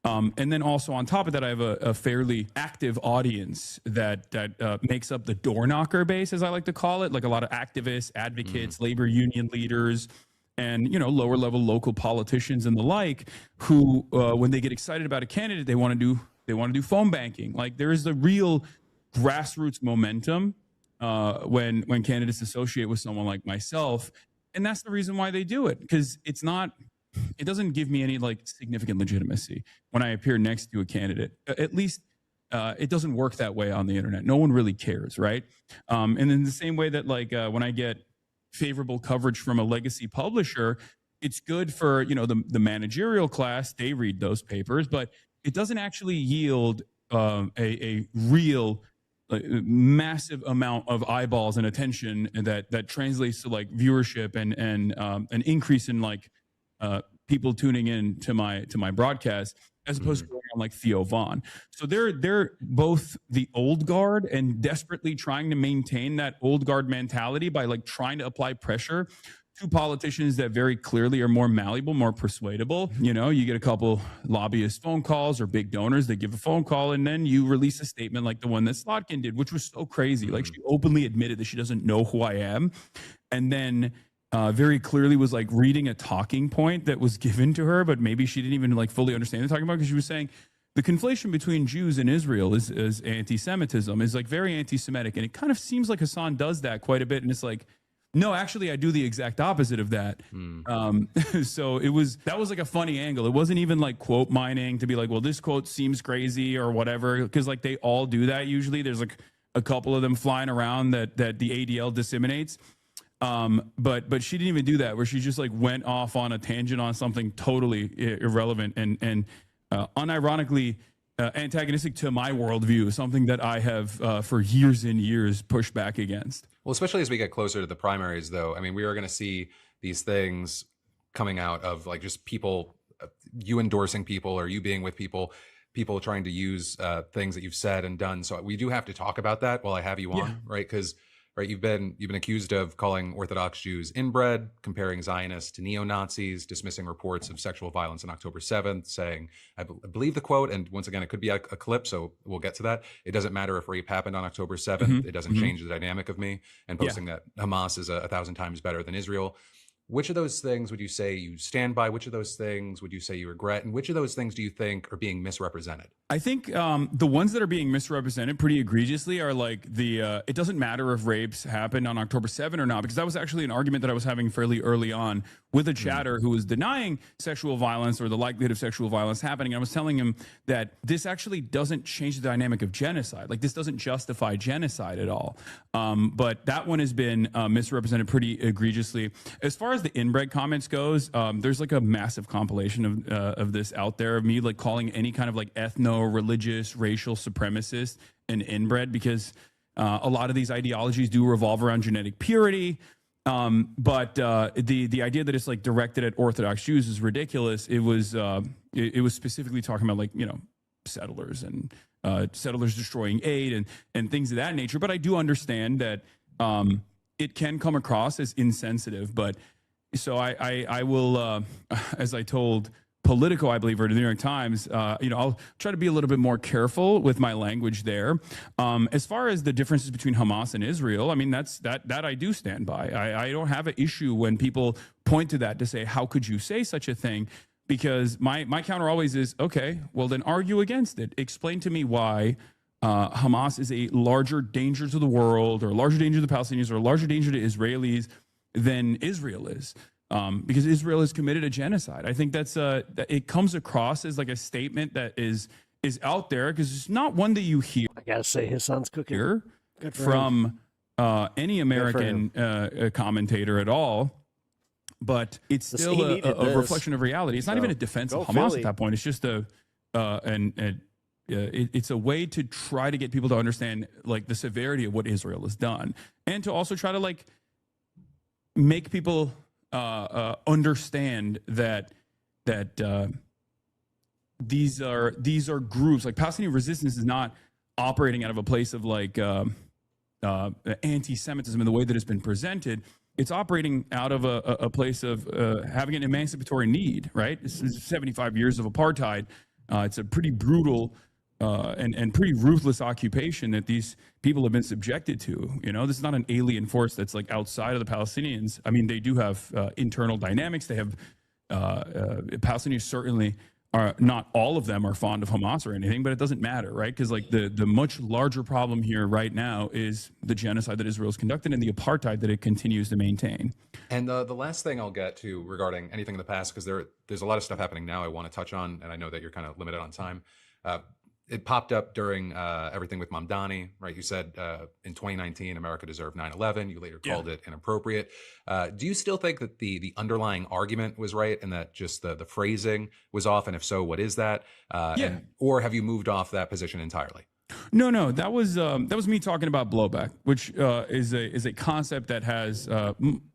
And then also on top of that, I have a fairly active audience that makes up the door knocker base, as I like to call it, like a lot of activists, advocates, labor union leaders, and lower level local politicians and the like, who when they get excited about a candidate, they want to do phone banking. Like there is the real grassroots momentum when candidates associate with someone like myself, and that's the reason why they do it, because it's not it doesn't give me any like significant legitimacy when I appear next to a candidate. At least it doesn't work that way on the internet. No one really cares, right? And in the same way that like when I get favorable coverage from a legacy publisher, it's good for, you know, the managerial class. They read those papers, but it doesn't actually yield a real massive amount of eyeballs and attention that translates to like viewership and an increase in like people tuning in to my broadcast, as opposed to going on like Theo Vaughn. So they're both the old guard and desperately trying to maintain that old guard mentality by like trying to apply pressure to politicians that very clearly are more malleable, more persuadable. You know, you get a couple lobbyist phone calls or big donors that give a phone call, and then you release a statement like the one that Slotkin did, which was so crazy. Like, she openly admitted that she doesn't know who I am, and then very clearly was like reading a talking point that was given to her, but maybe she didn't even like fully understand the talking about, because she was saying the conflation between Jews and Israel is anti-Semitism, is like very anti-Semitic. And it kind of seems like Hassan does that quite a bit. And it's like, no, actually, I do the exact opposite of that. So that was like a funny angle. It wasn't even like quote mining to be like, well, this quote seems crazy or whatever, because like they all do that usually. There's like a couple of them flying around that the ADL disseminates. But she didn't even do that, where she just like went off on a tangent on something totally irrelevant and unironically antagonistic to my worldview, something that I have for years and years pushed back against. Well, especially as we get closer to the primaries, though, I mean, we are going to see these things coming out of like just people, you endorsing people or you being with people trying to use things that you've said and done. So we do have to talk about that while I have you on, right? Because you've been accused of calling Orthodox Jews inbred, comparing Zionists to neo-Nazis, dismissing reports of sexual violence on October 7th, saying, I believe the quote, and once again, it could be a clip, so we'll get to that. It doesn't matter if rape happened on October 7th. It doesn't change the dynamic of me, and posting that Hamas is 1,000 times better than Israel. Which of those things would you say you stand by? Which of those things would you say you regret? And which of those things do you think are being misrepresented? I think the ones that are being misrepresented pretty egregiously are like it doesn't matter if rapes happened on October 7 or not, because that was actually an argument that I was having fairly early on with a chatter who was denying sexual violence or the likelihood of sexual violence happening. I was telling him that this actually doesn't change the dynamic of genocide. Like, this doesn't justify genocide at all. But that one has been misrepresented pretty egregiously. As far as the inbred comments goes, there's like a massive compilation of this out there of me like calling any kind of like ethno-religious racial supremacist an inbred, because a lot of these ideologies do revolve around genetic purity. But the idea that it's like directed at Orthodox Jews is ridiculous. It was specifically talking about like, you know, settlers and settlers destroying aid and things of that nature. But I do understand that it can come across as insensitive. But so I will, as I told Politico, I believe, or the New York Times, you know, I'll try to be a little bit more careful with my language there. As far as the differences between Hamas and Israel, I mean, that I do stand by. I don't have an issue when people point to that to say, how could you say such a thing? Because my counter always is, okay, well, then argue against it. Explain to me why Hamas is a larger danger to the world, or a larger danger to the Palestinians, or a larger danger to Israelis than Israel is. Because Israel has committed a genocide. I think that's it comes across as like a statement that is out there, because it's not one that you hear. I gotta say, his son's cooking. Good for From any American commentator at all. But it's still a reflection of reality. It's not even a defense of Hamas at that point. It's just it's a way to try to get people to understand like the severity of what Israel has done, and to also try to like make people understand that these are groups. Like, Palestinian resistance is not operating out of a place of like anti-Semitism in the way that it's been presented. It's operating out of a place of having an emancipatory need, right? This is 75 years of apartheid. It's a pretty brutal and pretty ruthless occupation that these people have been subjected to. You know, this is not an alien force that's like outside of the Palestinians. I mean, they do have internal dynamics. They have Palestinians certainly not all of them are fond of Hamas or anything, but it doesn't matter, right? Because like the much larger problem here right now is the genocide that Israel's conducted and the apartheid that it continues to maintain. And the last thing I'll get to regarding anything in the past, because there's a lot of stuff happening now I want to touch on, and I know that you're kind of limited on time. It popped up during everything with Mamdani, right? You said in 2019, America deserved 9/11. You later called it inappropriate. Do you still think that the underlying argument was right and that just the phrasing was off? And if so, what is that? Or have you moved off that position entirely? No, that was me talking about blowback, which is a concept that has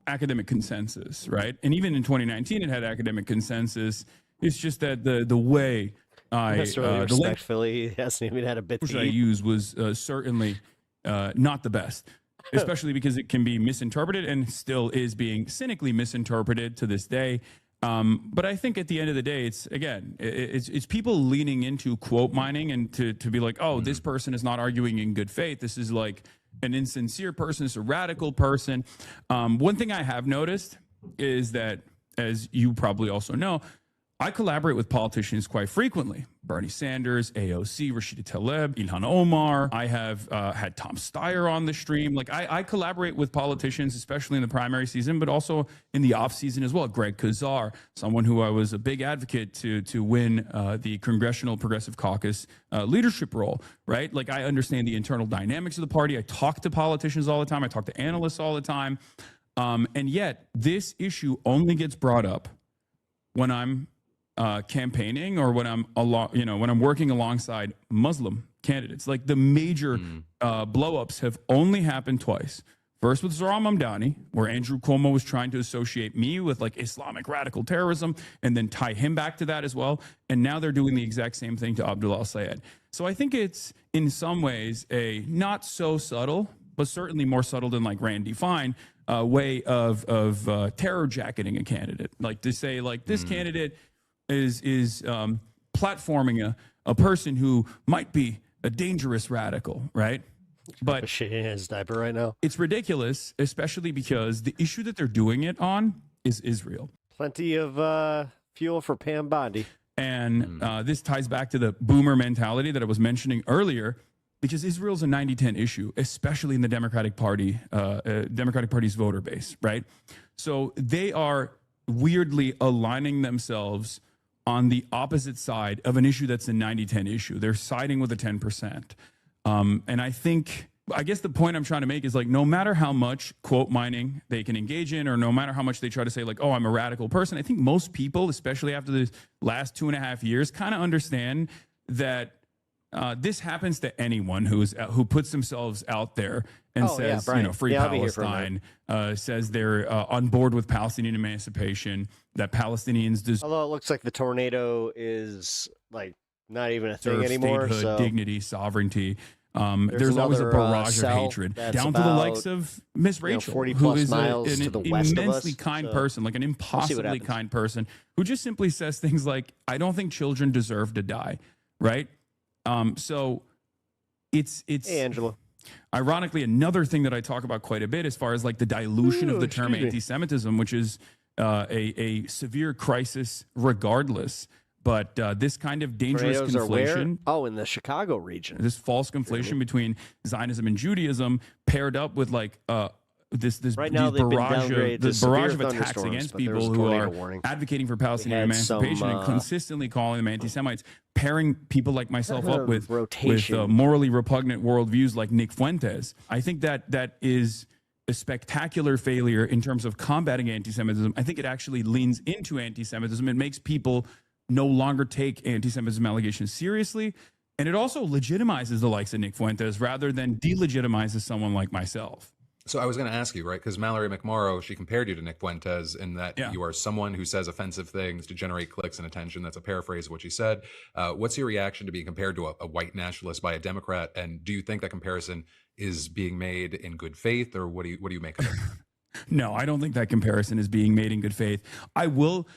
academic consensus, right? And even in 2019, it had academic consensus. It's just that the way respectfully, he hasn't even had a bit. Which I used was certainly not the best, especially because it can be misinterpreted and still is being cynically misinterpreted to this day. But I think at the end of the day, it's people leaning into quote mining and to be like, oh, this person is not arguing in good faith. This is like an insincere person. It's a radical person. One thing I have noticed is that, as you probably also know, I collaborate with politicians quite frequently. Bernie Sanders, AOC, Rashida Tlaib, Ilhan Omar. I have had Tom Steyer on the stream. Like I collaborate with politicians, especially in the primary season, but also in the off season as well. Greg Kazar, someone who I was a big advocate to win the Congressional Progressive Caucus leadership role, right? Like I understand the internal dynamics of the party. I talk to politicians all the time. I talk to analysts all the time. And yet this issue only gets brought up when I'm campaigning or when I'm working alongside Muslim candidates. Like the major blow-ups have only happened twice. First with Zohran Mamdani, where Andrew Cuomo was trying to associate me with like Islamic radical terrorism and then tie him back to that as well. And now they're doing the exact same thing to Abdullah Sayed. So I think it's in some ways a not so subtle, but certainly more subtle than like Randy Fine way of terror jacketing a candidate. Like to say like this candidate is platforming a person who might be a dangerous radical, right? But shit in his diaper right now. It's ridiculous, especially because the issue that they're doing it on is Israel. Plenty of fuel for Pam Bondi. And this ties back to the boomer mentality that I was mentioning earlier, because Israel's a 90-10 issue, especially in the Democratic Party, Democratic Party's voter base, right? So they are weirdly aligning themselves on the opposite side of an issue that's a 90-10 issue. They're siding with the 10%. And I guess the point I'm trying to make is like, no matter how much quote mining they can engage in, or no matter how much they try to say like, oh, I'm a radical person, I think most people, especially after the last 2.5 years, kind of understand that this happens to anyone who puts themselves out there and says, free Palestine, says they're on board with Palestinian emancipation, that Palestinians deserve. Although it looks like the tornado is like not even a thing anymore. Statehood, so dignity, sovereignty. There's always a barrage of hatred, down to the likes of Miss Rachel, 40 who plus is miles an to the west of immensely us, kind person, like an impossibly kind person, who just simply says things like, I don't think children deserve to die, right? So it's hey, Angela. Ironically, another thing that I talk about quite a bit as far as like the dilution of the term anti-Semitism, which is a severe crisis regardless. But this kind of dangerous conflation. Oh, in the Chicago region. This false conflation between Zionism and Judaism paired up with like this right now barrage of attacks against people who are advocating for Palestinian emancipation and consistently calling them anti-Semites, pairing people like myself up with morally repugnant worldviews like Nick Fuentes. I think that is a spectacular failure in terms of combating anti-Semitism. I think it actually leans into anti-Semitism. It makes people no longer take anti-Semitism allegations seriously. And it also legitimizes the likes of Nick Fuentes rather than delegitimizes someone like myself. So I was going to ask you, right? Because Mallory McMorrow, she compared you to Nick Fuentes in that you are someone who says offensive things to generate clicks and attention. That's a paraphrase of what she said. What's your reaction to being compared to a white nationalist by a Democrat? And do you think that comparison is being made in good faith, or what do you make of it? No, I don't think that comparison is being made in good faith. I will.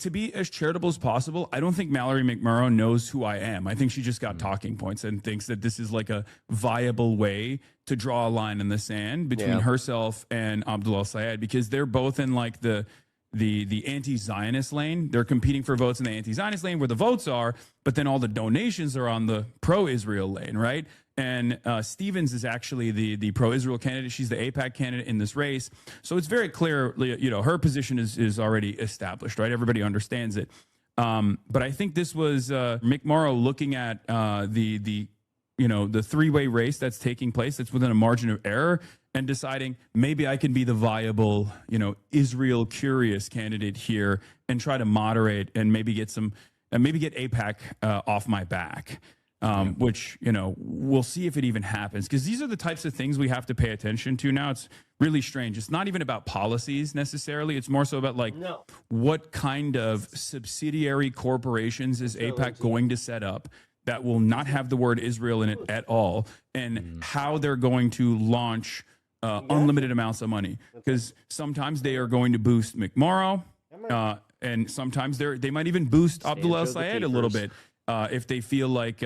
To be as charitable as possible, I don't think Mallory McMurrow knows who I am. I think she just got talking points and thinks that this is like a viable way to draw a line in the sand between herself and Abdullah Sayed, because they're both in like the the anti-Zionist lane. They're competing for votes in the anti-Zionist lane where the votes are, but then all the donations are on the pro-Israel lane, right? And Stevens is actually the pro-Israel candidate. She's the AIPAC candidate in this race. So it's very clear, her position is already established, right? Everybody understands it. But I think this was Mick Morrow looking at the three-way race that's taking place. That's within a margin of error, and deciding maybe I can be the viable, Israel curious candidate here and try to moderate and maybe get AIPAC off my back. Which, we'll see if it even happens, because these are the types of things we have to pay attention to now. It's really strange. It's not even about policies necessarily. It's more so about what kind of subsidiary corporations is AIPAC going to set up that will not have the word Israel in it at all, and how they're going to launch unlimited amounts of money. Because sometimes they are going to boost Mick Morrow, and sometimes they might even boost Abdullah El-Sayed a little bit. If they feel like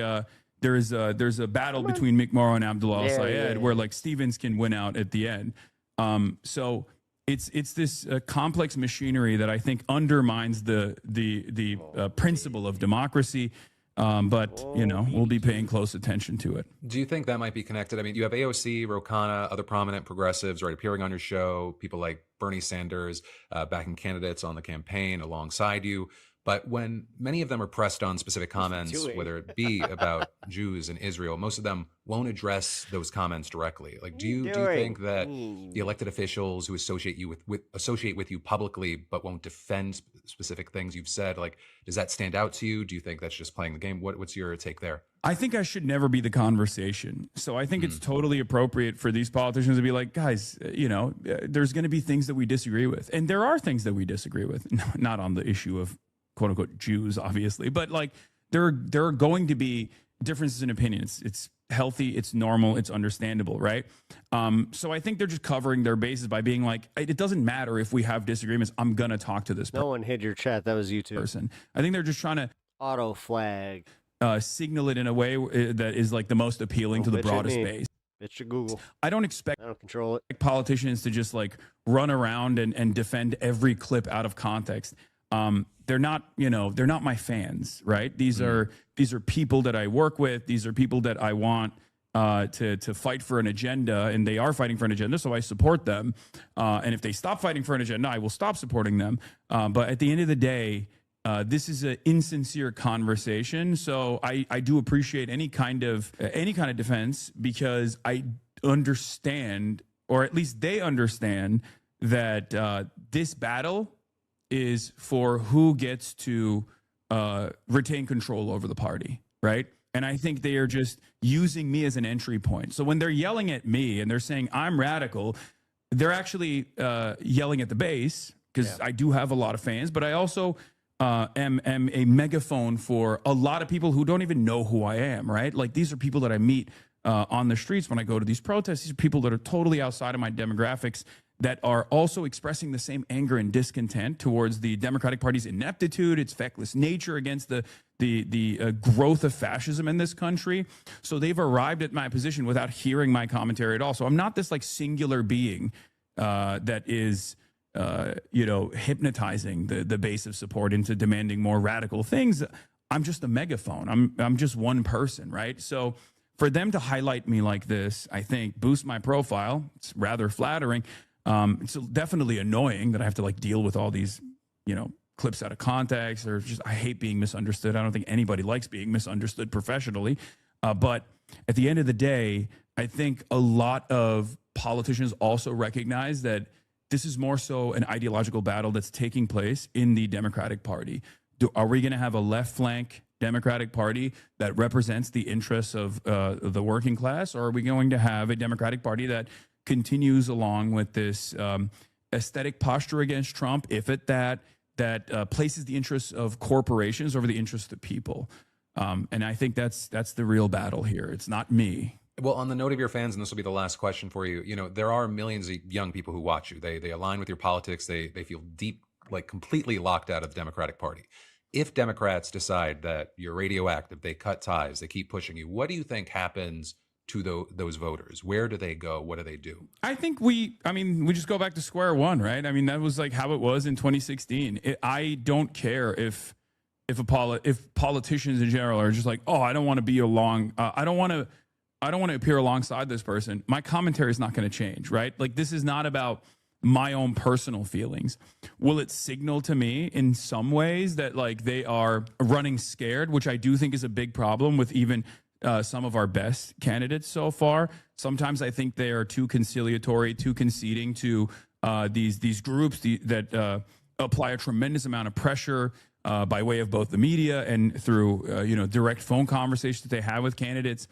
there's a battle between Mick Morrow and Abdullah El-Sayed, where Stevens can win out at the end. So it's this complex machinery that I think undermines the principle of democracy. But we'll be paying close attention to it. Do you think that might be connected? I mean, you have AOC, Ro Khanna, other prominent progressives, right, appearing on your show, people like Bernie Sanders backing candidates on the campaign alongside you. But when many of them are pressed on specific comments, whether it be about Jews and Israel, most of them won't address those comments directly. Do you think that the elected officials who associate with you publicly but won't defend specific things you've said, does that stand out to you? Do you think that's just playing the game? What's your take there? I think I should never be the conversation. So I think it's totally appropriate for these politicians to be like, guys, there's going to be things that we disagree with. And there are things that we disagree with, not on the issue of quote unquote Jews, obviously, but there are going to be differences in opinions. It's healthy, it's normal, it's understandable, right? So I think they're just covering their bases by being like, it doesn't matter if we have disagreements. I'm gonna talk to this person. No one hit your chat. That was you too. I think they're just trying to auto flag, signal it in a way that is the most appealing to the broadest base. Bitch to Google. I don't expect control it. Politicians to just run around and defend every clip out of context. They're not my fans, right? These are people that I work with. These are people that I want to fight for an agenda, and they are fighting for an agenda, so I support them. And if they stop fighting for an agenda, I will stop supporting them. But at the end of the day, this is an insincere conversation. So I do appreciate any kind of defense, because I understand, or at least they understand, that this battle is for who gets to retain control over the party, right? And I think they are just using me as an entry point. So when they're yelling at me and they're saying I'm radical, they're actually yelling at the base, because I do have a lot of fans, but I also am a megaphone for a lot of people who don't even know who I am, right? These are people that I meet on the streets when I go to these protests. These are people that are totally outside of my demographics, that are also expressing the same anger and discontent towards the Democratic Party's ineptitude, its feckless nature, against the growth of fascism in this country. So they've arrived at my position without hearing my commentary at all. So I'm not this singular being that is hypnotizing the base of support into demanding more radical things. I'm just a megaphone. I'm just one person, right? So for them to highlight me like this, I think boost my profile. It's rather flattering. It's definitely annoying that I have to deal with all these, clips out of context, or just, I hate being misunderstood. I don't think anybody likes being misunderstood professionally. But at the end of the day, I think a lot of politicians also recognize that this is more so an ideological battle that's taking place in the Democratic Party. Are we going to have a left flank Democratic Party that represents the interests of the working class, or are we going to have a Democratic Party that continues along with this aesthetic posture against Trump, if at that places the interests of corporations over the interests of the people? And I think that's the real battle here. It's not me. Well, on the note of your fans, and this will be the last question for you, there are millions of young people who watch you. They align with your politics. They feel deep, completely locked out of the Democratic Party. If Democrats decide that you're radioactive, they cut ties, they keep pushing you, what do you think happens to those voters? Where do they go? What do they do? I think we just go back to square one, right? I mean, that was like how it was in 2016. I don't care if politicians in general are just like, oh, I don't want to be along. I don't want to appear alongside this person. My commentary is not going to change, right? Like, this is not about my own personal feelings. Will it signal to me in some ways that like they are running scared, which I do think is a big problem with even some of our best candidates so far. Sometimes I think they are too conciliatory, too conceding to these groups that apply a tremendous amount of pressure by way of both the media and through direct phone conversations that they have with candidates.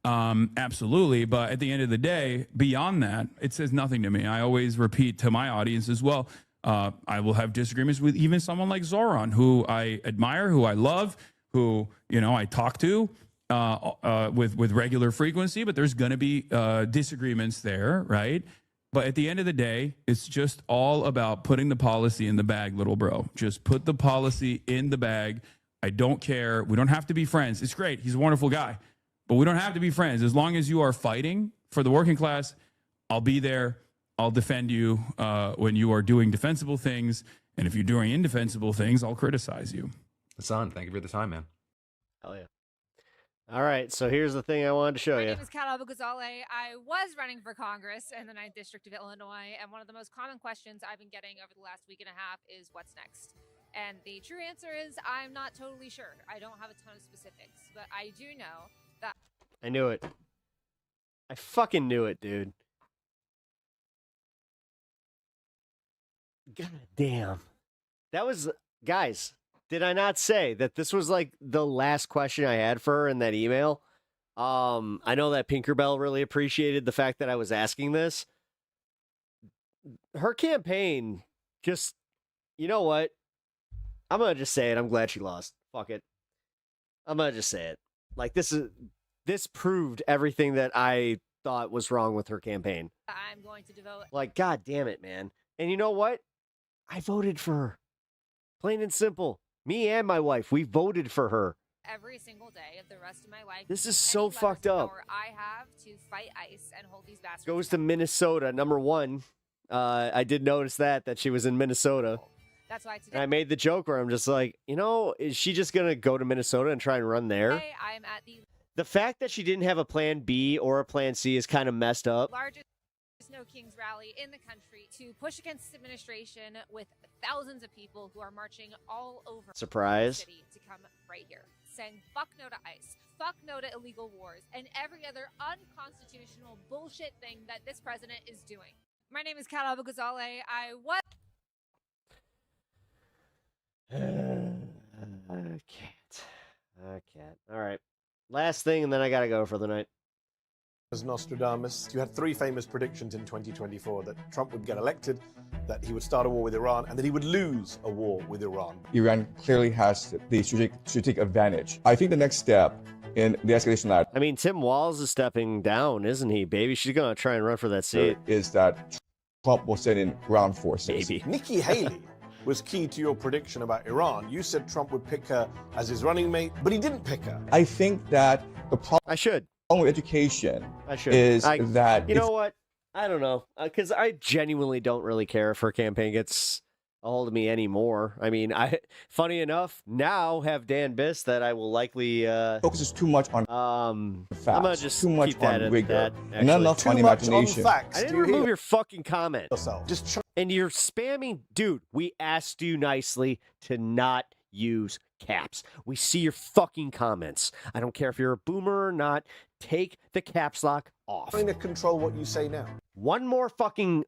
Absolutely. But at the end of the day, beyond that, it says nothing to me. I always repeat to my audience as well. I will have disagreements with even someone like Zoran, who I admire, who I love, who, I talk to with regular frequency, but there's going to be disagreements there, right? But at the end of the day, it's just all about putting the policy in the bag, little bro. Just put the policy in the bag. I don't care. We don't have to be friends. It's great. He's a wonderful guy. But we don't have to be friends. As long as you are fighting for the working class, I'll be there. I'll defend you when you are doing defensible things. And if you're doing indefensible things, I'll criticize you. Hassan, thank you for the time, man. Hell yeah. All right, so here's the thing I wanted to show you. My name is Kat Abou-Ghazaleh. I was running for Congress in the 9th District of Illinois, and one of the most common questions I've been getting over the last week and a half is what's next? And the true answer is I'm not totally sure. I don't have a ton of specifics, but I do know that... I knew it. I fucking knew it, dude. God damn. That was... Guys... Did I not say that this was like the last question I had for her in that email? I know that Pinkerbell really appreciated the fact that I was asking this. Her campaign just, you know what? I'm going to just say it. I'm glad she lost. Fuck it. I'm going to just say it. Like, this proved everything that I thought was wrong with her campaign. I'm going to devote... Like, God damn it, man. And you know what? I voted for her. Plain and simple. Me and my wife, we voted for her. Every single day of the rest of my life. This is so fucked up. I have to fight ICE and hold these bastards. Goes to Minnesota, number one. I did notice that she was in Minnesota. That's why today. And I made the joke where I'm just like, is she just going to go to Minnesota and try and run there? Today, I'm at the fact that she didn't have a plan B or a plan C is kind of messed up. Largest No Kings rally in the country to push against this administration with thousands of people who are marching all over Surprise. the city to come right here, saying fuck no to ICE, fuck no to illegal wars, and every other unconstitutional bullshit thing that this president is doing. My name is Kat Abou-Ghazaleh. I was... I can't. All right. Last thing, and then I got to go for the night. As Nostradamus, you had three famous predictions in 2024 that Trump would get elected, that he would start a war with Iran, and that he would lose a war with Iran. Iran clearly has the strategic advantage. I think the next step in the escalation ladder... I mean, Tim Walz is stepping down, isn't he, baby? She's going to try and run for that seat. ...is that Trump will send in ground forces. Baby. Nikki Haley was key to your prediction about Iran. You said Trump would pick her as his running mate, but he didn't pick her. I think that the problem... I should. With education is that... You know what? I don't know. Because I genuinely don't really care if her campaign gets a hold of me anymore. I mean, funny enough, now have Dan Biss that I will likely... focuses too much on facts. I'm going to just too much keep that on at rigor. that. And not enough on imagination. I didn't remove your fucking comment. Just and you're spamming... Dude, we asked you nicely to not use caps. We see your fucking comments. I don't care if you're a boomer or not. Take the caps lock off. Trying to control what you say now. One more fucking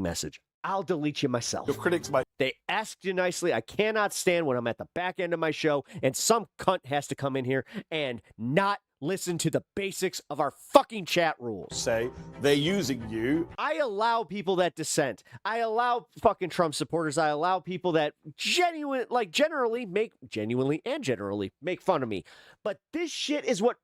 message. I'll delete you myself. Your critics might... They asked you nicely. I cannot stand when I'm at the back end of my show and some cunt has to come in here and not listen to the basics of our fucking chat rules. Say they're using you. I allow people that dissent. I allow fucking Trump supporters. I allow people that generally make fun of me. But this shit is what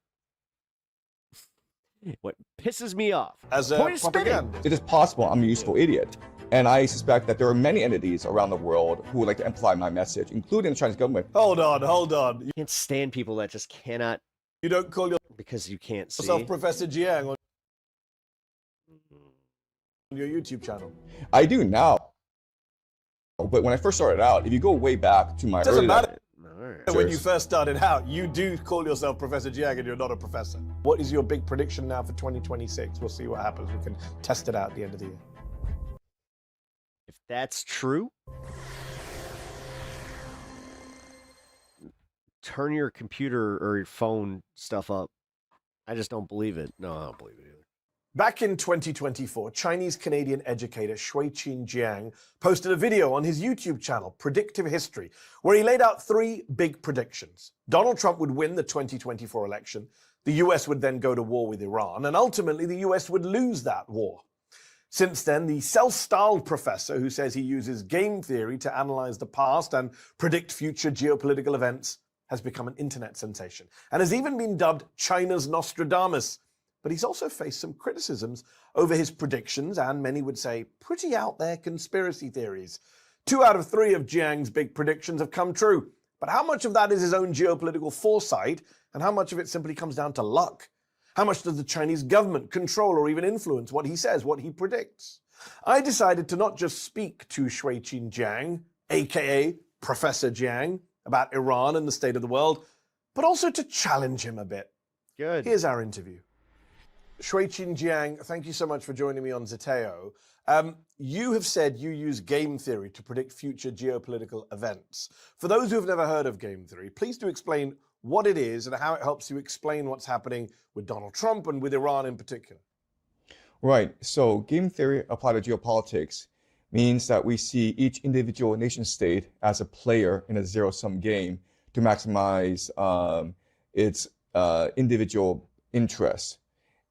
pisses me off. As a propaganda. It is possible I'm a useful idiot. And I suspect that there are many entities around the world who would like to amplify my message, including the Chinese government. Hold on. You can't stand people that just cannot You don't call because you can't see. yourself Professor Jiang on your YouTube channel. I do now. But when I first started out, if you go way back to my It doesn't early matter. When you first started out, you do call yourself Professor Jiang and you're not a professor. What is your big prediction now for 2026? We'll see what happens. We can test it out at the end of the year. If that's true, turn your computer or your phone stuff up. I just don't believe it. No, I don't believe it either. Back in 2024, Chinese-Canadian educator Shui-Qin Jiang posted a video on his YouTube channel, Predictive History, where he laid out 3 big predictions. Donald Trump would win the 2024 election, the US would then go to war with Iran, and ultimately the US would lose that war. Since then, the self-styled professor who says he uses game theory to analyze the past and predict future geopolitical events has become an internet sensation, and has even been dubbed China's Nostradamus. But he's also faced some criticisms over his predictions and, many would say, pretty out there conspiracy theories. 2 out of 3 of Jiang's big predictions have come true. But how much of that is his own geopolitical foresight, and how much of it simply comes down to luck? How much does the Chinese government control or even influence what he says, what he predicts? I decided to not just speak to Shui-Qin Jiang, aka Professor Jiang, about Iran and the state of the world, but also to challenge him a bit. Good. Here's our interview. Shui-Qin Jiang, thank you so much for joining me on Zeteo. You have said you use game theory to predict future geopolitical events. For those who have never heard of game theory, please do explain what it is and how it helps you explain what's happening with Donald Trump and with Iran in particular. Right. So game theory applied to geopolitics means that we see each individual nation state as a player in a zero-sum game to maximize its individual interests.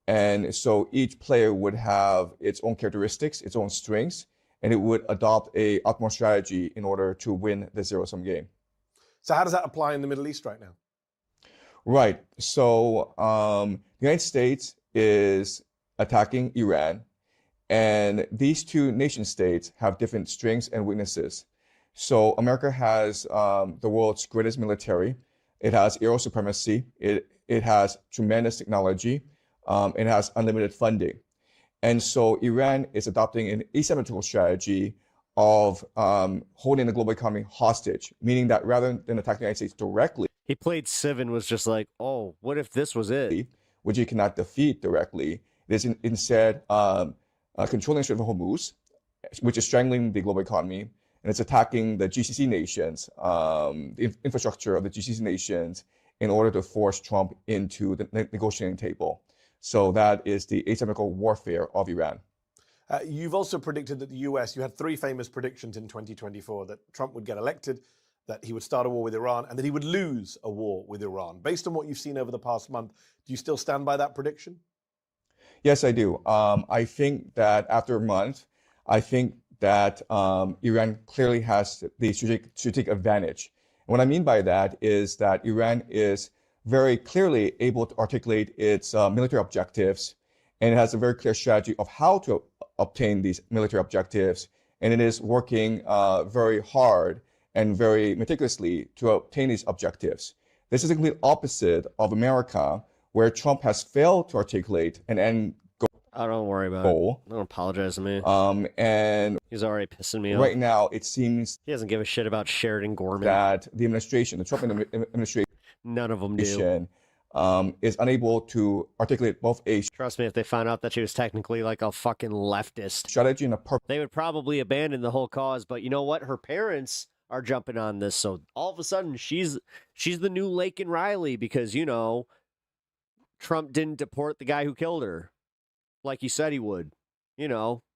And so each player would have its own characteristics, its own strengths, and it would adopt a optimal strategy in order to win the zero-sum game. So how does that apply in the Middle East right now? Right. So the United States is attacking Iran, and these 2 nation states have different strengths and weaknesses. So America has the world's greatest military. It has aerial supremacy. It has tremendous technology. It has unlimited funding. And so Iran is adopting an asymmetrical strategy of holding the global economy hostage, meaning that rather than attacking the United States directly, he played Civ and was just like, oh, what if this was it? Which he cannot defeat directly. It is instead controlling the Strait of Hormuz, which is strangling the global economy, and it's attacking the GCC nations, the infrastructure of the GCC nations, in order to force Trump into the negotiating table. So that is the asymmetrical warfare of Iran. You've also predicted that the US, you had 3 famous predictions in 2024, that Trump would get elected, that he would start a war with Iran, and that he would lose a war with Iran. Based on what you've seen over the past month, do you still stand by that prediction? Yes, I do. I think that after a month, I think that Iran clearly has the strategic advantage. And what I mean by that is that Iran is very clearly able to articulate its military objectives, and it has a very clear strategy of how to obtain these military objectives, and it is working very hard and very meticulously to obtain these objectives. This is the complete opposite of America, where Trump has failed to articulate an end goal. Oh, don't worry about it. Don't apologize to me. And he's already pissing me off. Right now, it seems he doesn't give a shit about Sheridan Gorman. That the administration, the Trump administration, none of them do, is unable to articulate both a. Trust me, if they found out that she was technically like a fucking leftist strategy and a purpose, they would probably abandon the whole cause. But you know what? Her parents are jumping on this, so all of a sudden she's the new Laken Riley because Trump didn't deport the guy who killed her, like he said he would.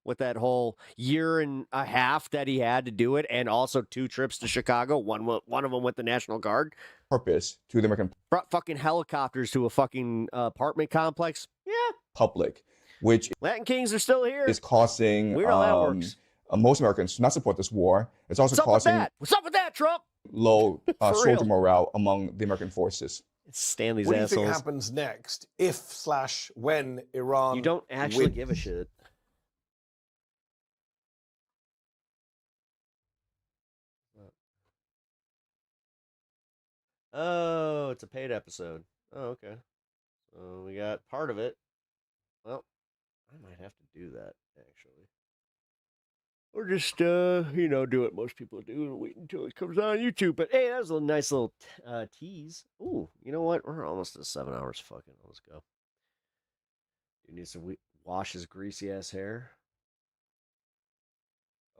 With that whole year and a half that he had to do it, and also 2 trips to Chicago, one of them with the National Guard. Purpose to the American. Brought fucking helicopters to a fucking apartment complex. Yeah. Public, which Latin Kings are still here. Is causing weird how that works. Most Americans to not support this war. It's also causing What's up with that, Trump? Low soldier morale among the American forces. Stanley's what assholes. What do you think happens next if/when Iran? You don't actually give a shit. Oh, it's a paid episode. Oh, okay. So we got part of it. Well, I might have to do that, actually. Or just, do what most people do and wait until it comes on YouTube. But hey, that was a nice little tease. Ooh, you know what? We're almost at 7 hours. Fucking, let's go. Dude needs to wash his greasy ass hair.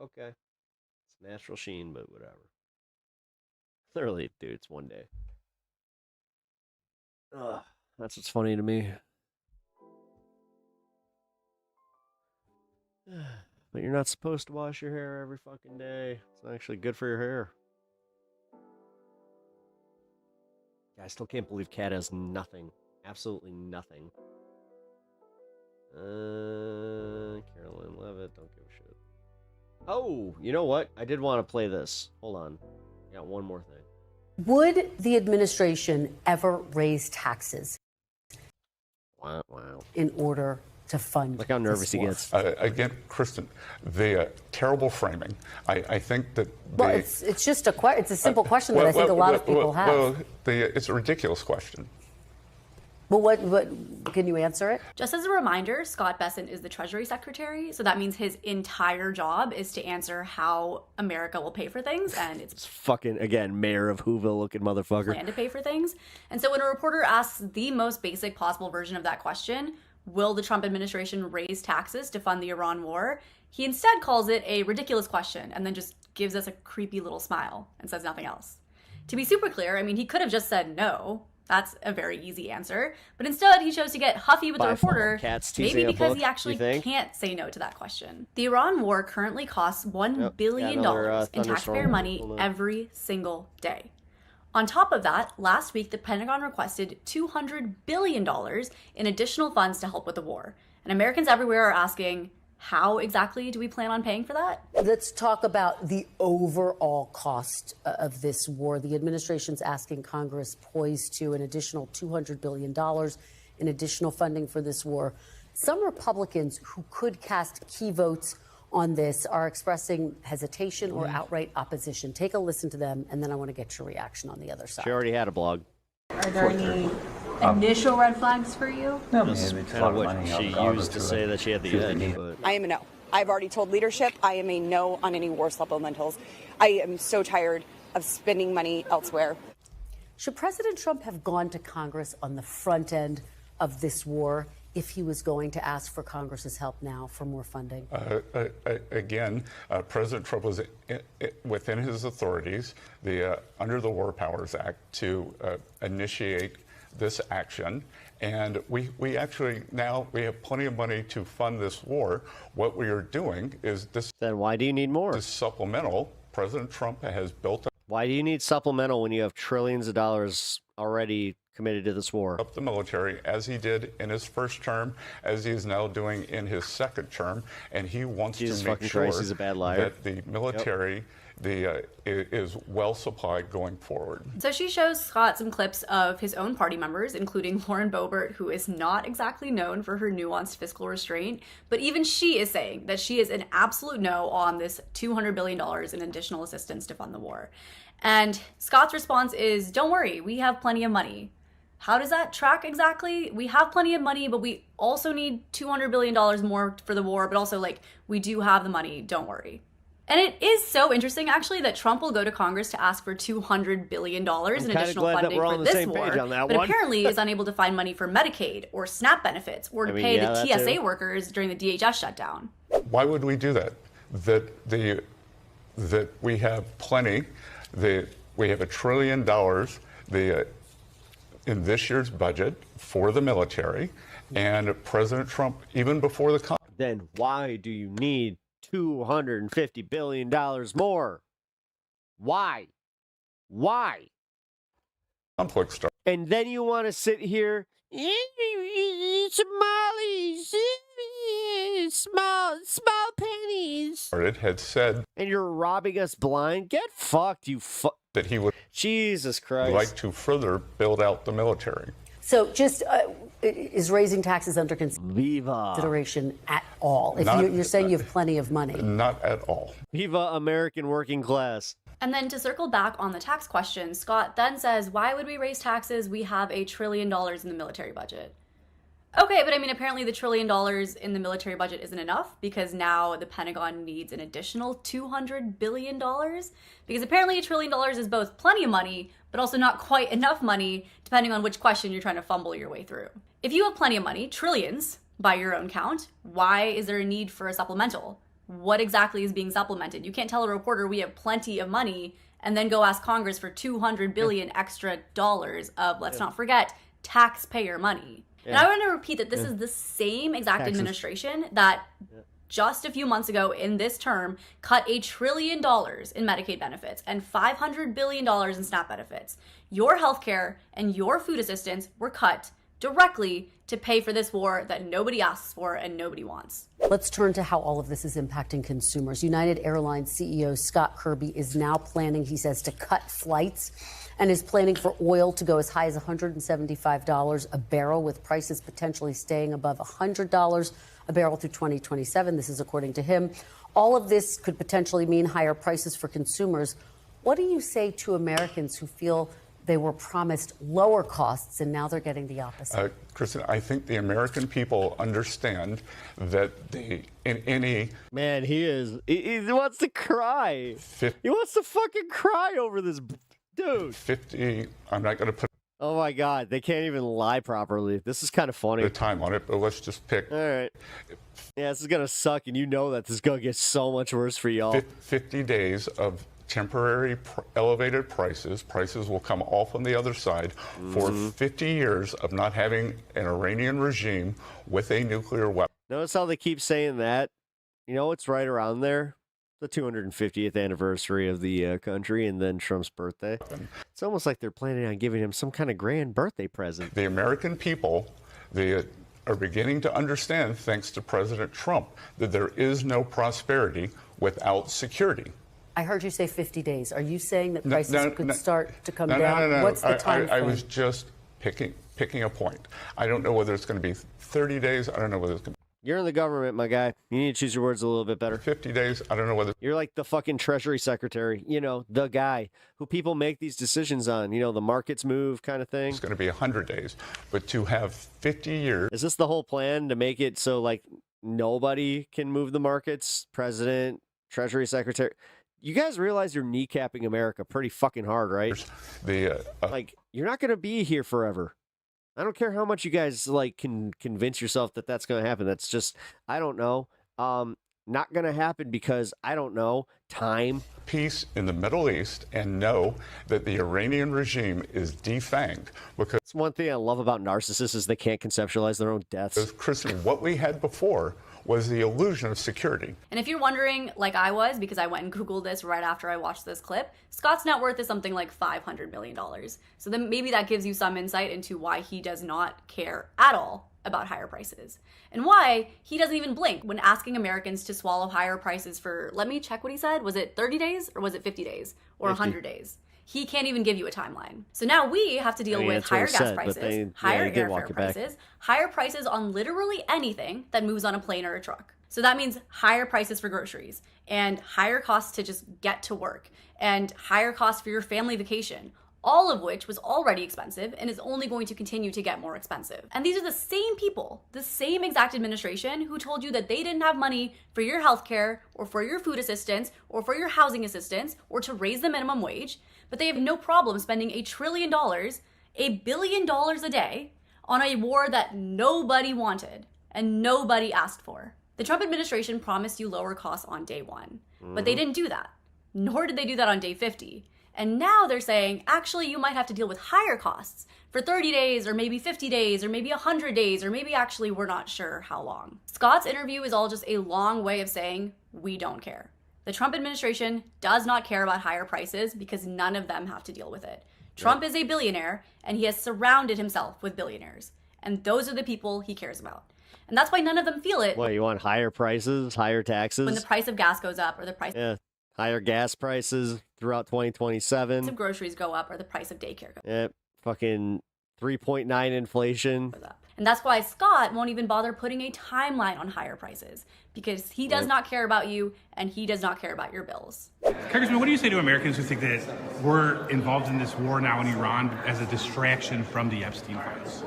Okay. It's natural sheen, but whatever. Clearly, dude, it's one day. Ugh, that's what's funny to me. But you're not supposed to wash your hair every fucking day. It's not actually good for your hair. I still can't believe Cat has nothing. Absolutely nothing. Carolyn Levitt, don't give a shit. Oh, you know what? I did want to play this. Hold on. I got one more thing. Would the administration ever raise taxes? Wow. In order to fund. Look how nervous he gets. Again, Kristen, the terrible framing. I think that. Well, it's just it's a simple question that I think a lot of people have. Well, it's a ridiculous question. Well, what can you answer it? Just as a reminder, Scott Bessent is the Treasury Secretary, so that means his entire job is to answer how America will pay for things, and it's Fucking, again, mayor of Whoville looking motherfucker. plan to pay for things. And so when a reporter asks the most basic possible version of that question, will the Trump administration raise taxes to fund the Iran war? He instead calls it a ridiculous question and then just gives us a creepy little smile and says nothing else. To be super clear, I mean, he could have just said no. That's a very easy answer. But instead, he chose to get huffy with the reporter, maybe because he actually can't say no to that question. The Iran war currently costs $1 billion in taxpayer money every single day. On top of that, last week, the Pentagon requested $200 billion in additional funds to help with the war. And Americans everywhere are asking, how exactly do we plan on paying for that? Let's talk about the overall cost of this war. The administration's asking Congress poised to an additional $200 billion in additional funding for this war. Some Republicans who could cast key votes on this are expressing hesitation or outright opposition. Take a listen to them, and then I want to get your reaction on the other side. She already had a blog. Are there any initial red flags for you? No, this is kind of what she used to say that she had the edge. But I am a no. I've already told leadership I am a no on any war supplementals. I am so tired of spending money elsewhere. Should President Trump have gone to Congress on the front end of this war if he was going to ask for Congress's help now for more funding? Again, President Trump was within his authorities, under the War Powers Act, to initiate this action. And we actually now we have plenty of money to fund this war. What we are doing is this. Then why do you need more? This supplemental. President Trump has built up. Why do you need supplemental when you have trillions of dollars already committed to this war? Up the military, as he did in his first term, as he is now doing in his second term, and he wants to make sure he's a bad liar. that the military is well supplied going forward. So she shows Scott some clips of his own party members, including Lauren Boebert, who is not exactly known for her nuanced fiscal restraint, but even she is saying that she is an absolute no on this $200 billion in additional assistance to fund the war. And Scott's response is, don't worry, we have plenty of money. How does that track exactly? We have plenty of money, but we also need $200 billion more for the war, but also, we do have the money, don't worry. And it is so interesting, actually, that Trump will go to Congress to ask for $200 billion in additional funding for this war, but apparently is unable to find money for Medicaid or SNAP benefits or to pay the TSA workers during the DHS shutdown. Why would we do that? That we have plenty. We have $1 trillion in this year's budget for the military, and President Trump, even before the then why do you need $250 billion more? Why? conflict started. And then you want to sit here, Somalis, small pennies. It had said, and you're robbing us blind. Get fucked, you that he would Jesus Christ like to further build out the military. So just is raising taxes under consideration at all? If you're saying you have plenty of money. Not at all. Viva American working class. And then to circle back on the tax question, Scott then says, why would we raise taxes? We have $1 trillion in the military budget. Okay, but I mean, apparently the $1 trillion in the military budget isn't enough because now the Pentagon needs an additional $200 billion. Because apparently $1 trillion is both plenty of money, but also not quite enough money, depending on which question you're trying to fumble your way through. If you have plenty of money, trillions, by your own count, why is there a need for a supplemental? What exactly is being supplemented? You can't tell a reporter we have plenty of money and then go ask Congress for $200 billion extra dollars of, let's not forget, taxpayer money. And I want to repeat that this is the same exact administration that just a few months ago in this term cut $1 trillion in Medicaid benefits and $500 billion in SNAP benefits. Your healthcare and your food assistance were cut directly to pay for this war that nobody asks for and nobody wants. Let's turn to how all of this is impacting consumers. United Airlines CEO Scott Kirby is now planning, he says, to cut flights and is planning for oil to go as high as $175 a barrel, with prices potentially staying above $100 a barrel through 2027. This is according to him. All of this could potentially mean higher prices for consumers. What do you say to Americans who feel they were promised lower costs and now they're getting the opposite? Kristen, I think the American people understand that Man, he wants to cry. He wants to fucking cry over this, dude. 50, I'm not going to put Oh my God, they can't even lie properly. This is kind of funny. the time on it, but let's just pick All right. Yeah, this is going to suck, and you know that this is going to get so much worse for y'all. 50 days of temporary elevated prices. Prices will come off on the other side for 50 years of not having an Iranian regime with a nuclear weapon. Notice how they keep saying that? You know, it's right around there. The 250th anniversary of the country, and then Trump's birthday. It's almost like they're planning on giving him some kind of grand birthday present. The American people, they are beginning to understand, thanks to President Trump, that there is no prosperity without security. I heard you say 50 days. Are you saying that prices could start to come down? No. What's the time I frame? was just picking a point. I don't know whether it's going to be 30 days. I don't know whether it's going to be You're in the government, my guy. You need to choose your words a little bit better. 50 days. I don't know whether you're like the fucking Treasury Secretary, you know, the guy who people make these decisions on, you know, the markets move kind of thing. it's going to be 100 days. But to have 50 years. Is this the whole plan to make it so like nobody can move the markets? President, Treasury Secretary. You guys realize you're kneecapping America pretty fucking hard, right? Like, you're not going to be here forever. I don't care how much you guys like can convince yourself that that's going to happen. That's just, I don't know. Not going to happen because I don't know. Time. Peace in the Middle East and know that the Iranian regime is defanged. Because it's one thing I love about narcissists is they can't conceptualize their own deaths. Kristen, what we had before was the illusion of security. And if you're wondering, like I was, because I went and Googled this right after I watched this clip, Scott's net worth is something like $500 million. So then maybe that gives you some insight into why he does not care at all about higher prices. And why he doesn't even blink when asking Americans to swallow higher prices for, let me check what he said, was it 30 days or was it 50 days or 100 days? He can't even give you a timeline. So now we have to deal with higher gas prices, higher airfare prices, higher prices on literally anything that moves on a plane or a truck. So that means higher prices for groceries and higher costs to just get to work and higher costs for your family vacation, all of which was already expensive and is only going to continue to get more expensive. And these are the same people, the same exact administration who told you that they didn't have money for your healthcare or for your food assistance or for your housing assistance or to raise the minimum wage, but they have no problem spending $1 trillion, $1 billion a day on a war that nobody wanted and nobody asked for. The Trump administration promised you lower costs on day one, but they didn't do that, nor did they do that on day 50. And now they're saying, actually, you might have to deal with higher costs for 30 days or maybe 50 days or maybe 100 days or maybe actually we're not sure how long. Scott's interview is all just a long way of saying, we don't care. The Trump administration does not care about higher prices because none of them have to deal with it. Trump is a billionaire and he has surrounded himself with billionaires. And those are the people he cares about. And that's why none of them feel it. What, you want higher prices, higher taxes? When the price of gas goes up or the price higher gas prices throughout 2027. of groceries go up or the price of daycare goes up. Fucking 3.9 inflation. And that's why Scott won't even bother putting a timeline on higher prices, because he does not care about you and he does not care about your bills. Congressman, what do you say to Americans who think that we're involved in this war now in Iran as a distraction from the Epstein files?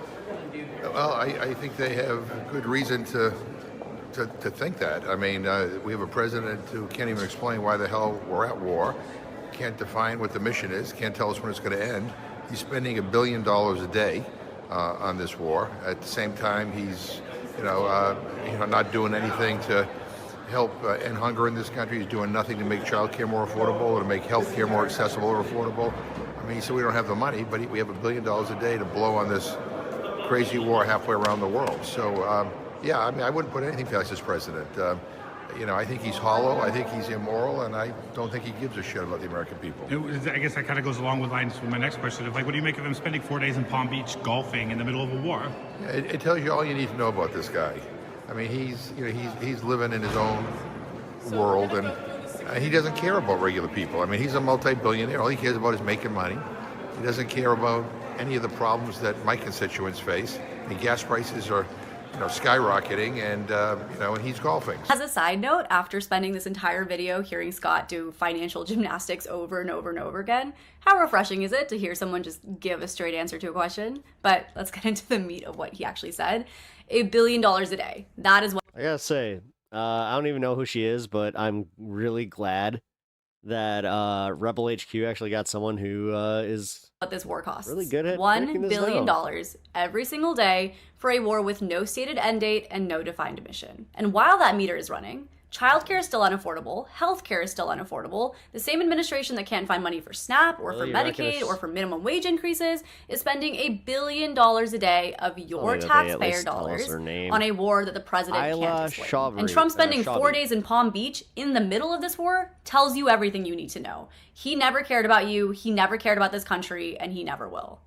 Well, I think they have good reason to think that. I mean, we have a president who can't even explain why the hell we're at war, can't define what the mission is, can't tell us when it's going to end. He's spending $1 billion a day on this war. At the same time, he's not doing anything to help end hunger in this country. He's doing nothing to make child care more affordable or to make health care more accessible or affordable. I mean, he said we don't have the money, but we have $1 billion a day to blow on this crazy war halfway around the world. So, yeah, I mean, I wouldn't put anything past this president. I think he's hollow, I think he's immoral, and I don't think he gives a shit about the American people. I guess that kind of goes along with lines with my next question of, what do you make of him spending 4 days in Palm Beach golfing in the middle of a war? Yeah, it tells you all you need to know about this guy. I mean, he's living in his own world, and he doesn't care about regular people. I mean, he's a multi-billionaire. All he cares about is making money. He doesn't care about any of the problems that my constituents face. The gas prices are skyrocketing, and he's golfing. As a side note, after spending this entire video hearing Scott do financial gymnastics over and over and over again, how refreshing is it to hear someone just give a straight answer to a question? But let's get into the meat of what he actually said. $1 billion a day. That is what I gotta say, I don't even know who she is, but I'm really glad that Rebel HQ actually got someone who is what this war costs. Really good at $1 billion every single day for a war with no stated end date and no defined mission. And while that meter is running, childcare is still unaffordable, healthcare is still unaffordable. The same administration that can't find money for SNAP or for Medicaid or for minimum wage increases is spending $1 billion a day of your taxpayer dollars on a war that the president can't explain. And Trump spending 4 days in Palm Beach in the middle of this war tells you everything you need to know. He never cared about you, he never cared about this country, and he never will.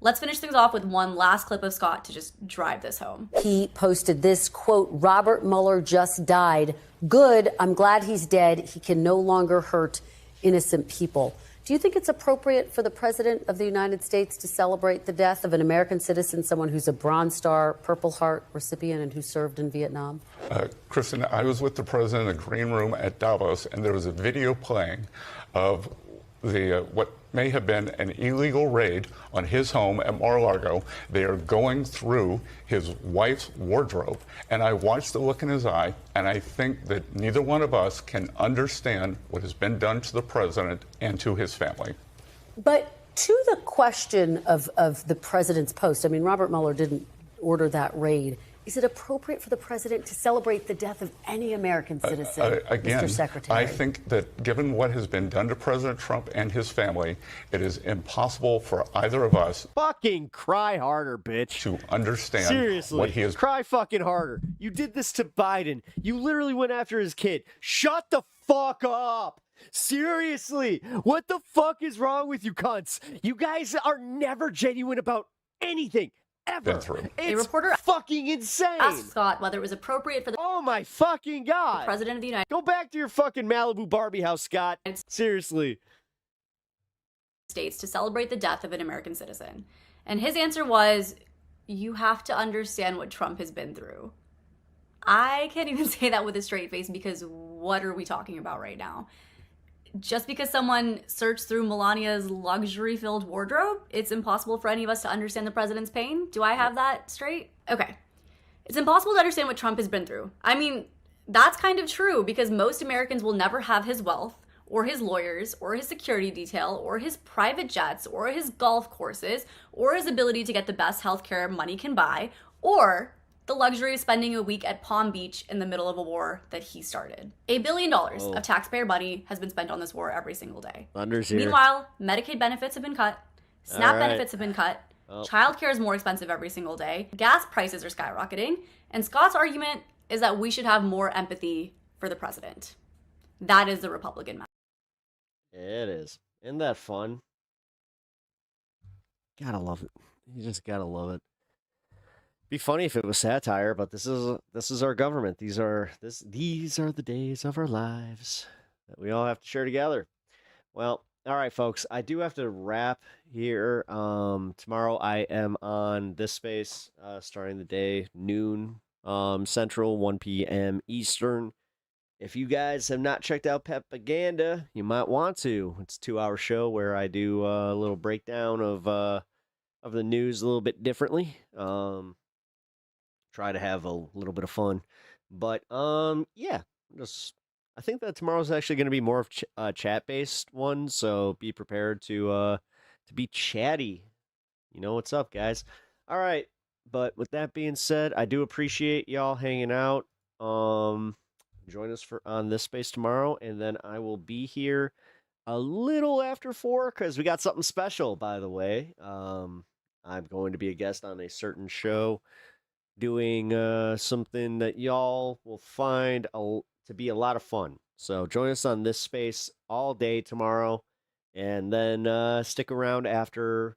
Let's finish things off with one last clip of Scott to just drive this home. He posted this quote, "Robert Mueller just died. Good. I'm glad he's dead. He can no longer hurt innocent people." Do you think it's appropriate for the President of the United States to celebrate the death of an American citizen, someone who's a Bronze Star, Purple Heart recipient and who served in Vietnam? Kristen, I was with the president in the green room at Davos, and there was a video playing of what may have been an illegal raid on his home at Mar-a-Lago. They are going through his wife's wardrobe, and I watched the look in his eye, and I think that neither one of us can understand what has been done to the president and to his family. But to the question of the president's post, I mean, Robert Mueller didn't order that raid. Is it appropriate for the president to celebrate the death of any American citizen, again, Mr. Secretary? I think that given what has been done to President Trump and his family, it is impossible for either of us fucking cry harder, bitch, to understand seriously what he is. Cry fucking harder. You did this to Biden. You literally went after his kid. Shut the fuck up. Seriously, what the fuck is wrong with you cunts? You guys are never genuine about anything. Ever. A reporter fucking insane. Asked Scott whether it was appropriate for the oh my fucking god, President of the United Go back to your fucking Malibu Barbie house, Scott. Seriously. States to celebrate the death of an American citizen. And his answer was, you have to understand what Trump has been through. I can't even say that with a straight face, because what are we talking about right now? Just because someone searched through Melania's luxury-filled wardrobe, it's impossible for any of us to understand the president's pain? Do I have that straight? Okay. It's impossible to understand what Trump has been through. I mean, that's kind of true, because most Americans will never have his wealth, or his lawyers, or his security detail, or his private jets, or his golf courses, or his ability to get the best healthcare money can buy, or the luxury of spending a week at Palm Beach in the middle of a war that he started. $1 billion of taxpayer money has been spent on this war every single day. Thunder's here. Meanwhile, Medicaid benefits have been cut, SNAP benefits have been cut, childcare is more expensive every single day, gas prices are skyrocketing, and Scott's argument is that we should have more empathy for the president. That is the Republican message. It is. Isn't that fun? Gotta love it. You just gotta love it. Be funny if it was satire, but this is our government. These are the days of our lives that we all have to share together. Well, All right, folks. I do have to wrap here. Tomorrow I am on this space, starting the day noon Central, 1 p.m. Eastern. If you guys have not checked out Pepaganda, you might want to. It's a 2-hour show where I do a little breakdown of the news a little bit differently. Try to have a little bit of fun, but yeah, I think that tomorrow's actually going to be more of chat based one. So be prepared to be chatty. You know what's up, guys. All right, but with that being said, I do appreciate y'all hanging out. Join us on this space tomorrow, and then I will be here a little after 4 because we got something special, by the way. I'm going to be a guest on a certain show doing something that y'all will find to be a lot of fun. So join us on this space all day tomorrow, and then stick around after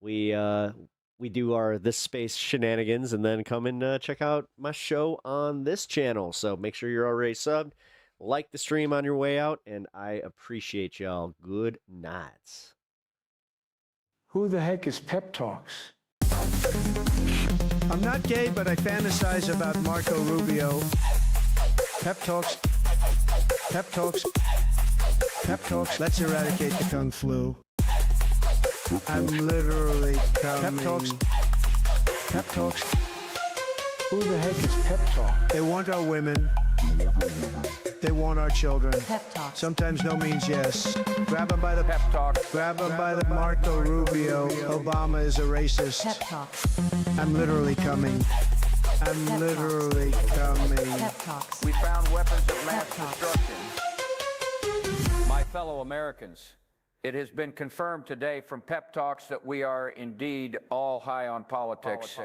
we do our this space shenanigans, and then come and check out my show on this channel. So make sure you're already subbed, like the stream on your way out, and I appreciate y'all. Good night. Who the heck is Pep Talks? I'm not gay, but I fantasize about Marco Rubio. Pep Talks. Pep Talks. Pep Talks. Let's eradicate the Kung Flu. I'm literally coming. Pep Talks. Pep Talks. Who the heck is Pep Talk? They want our women. They want our children. Pep Talk. Sometimes no means yes. Grab them by the pep talk. Grab them by the Marco Rubio. Obama is a racist. Pep Talk. I'm literally coming. I'm literally coming. Pep Talks. We found weapons of mass destruction. My fellow Americans, it has been confirmed today from Pep Talks that we are indeed all high on politics.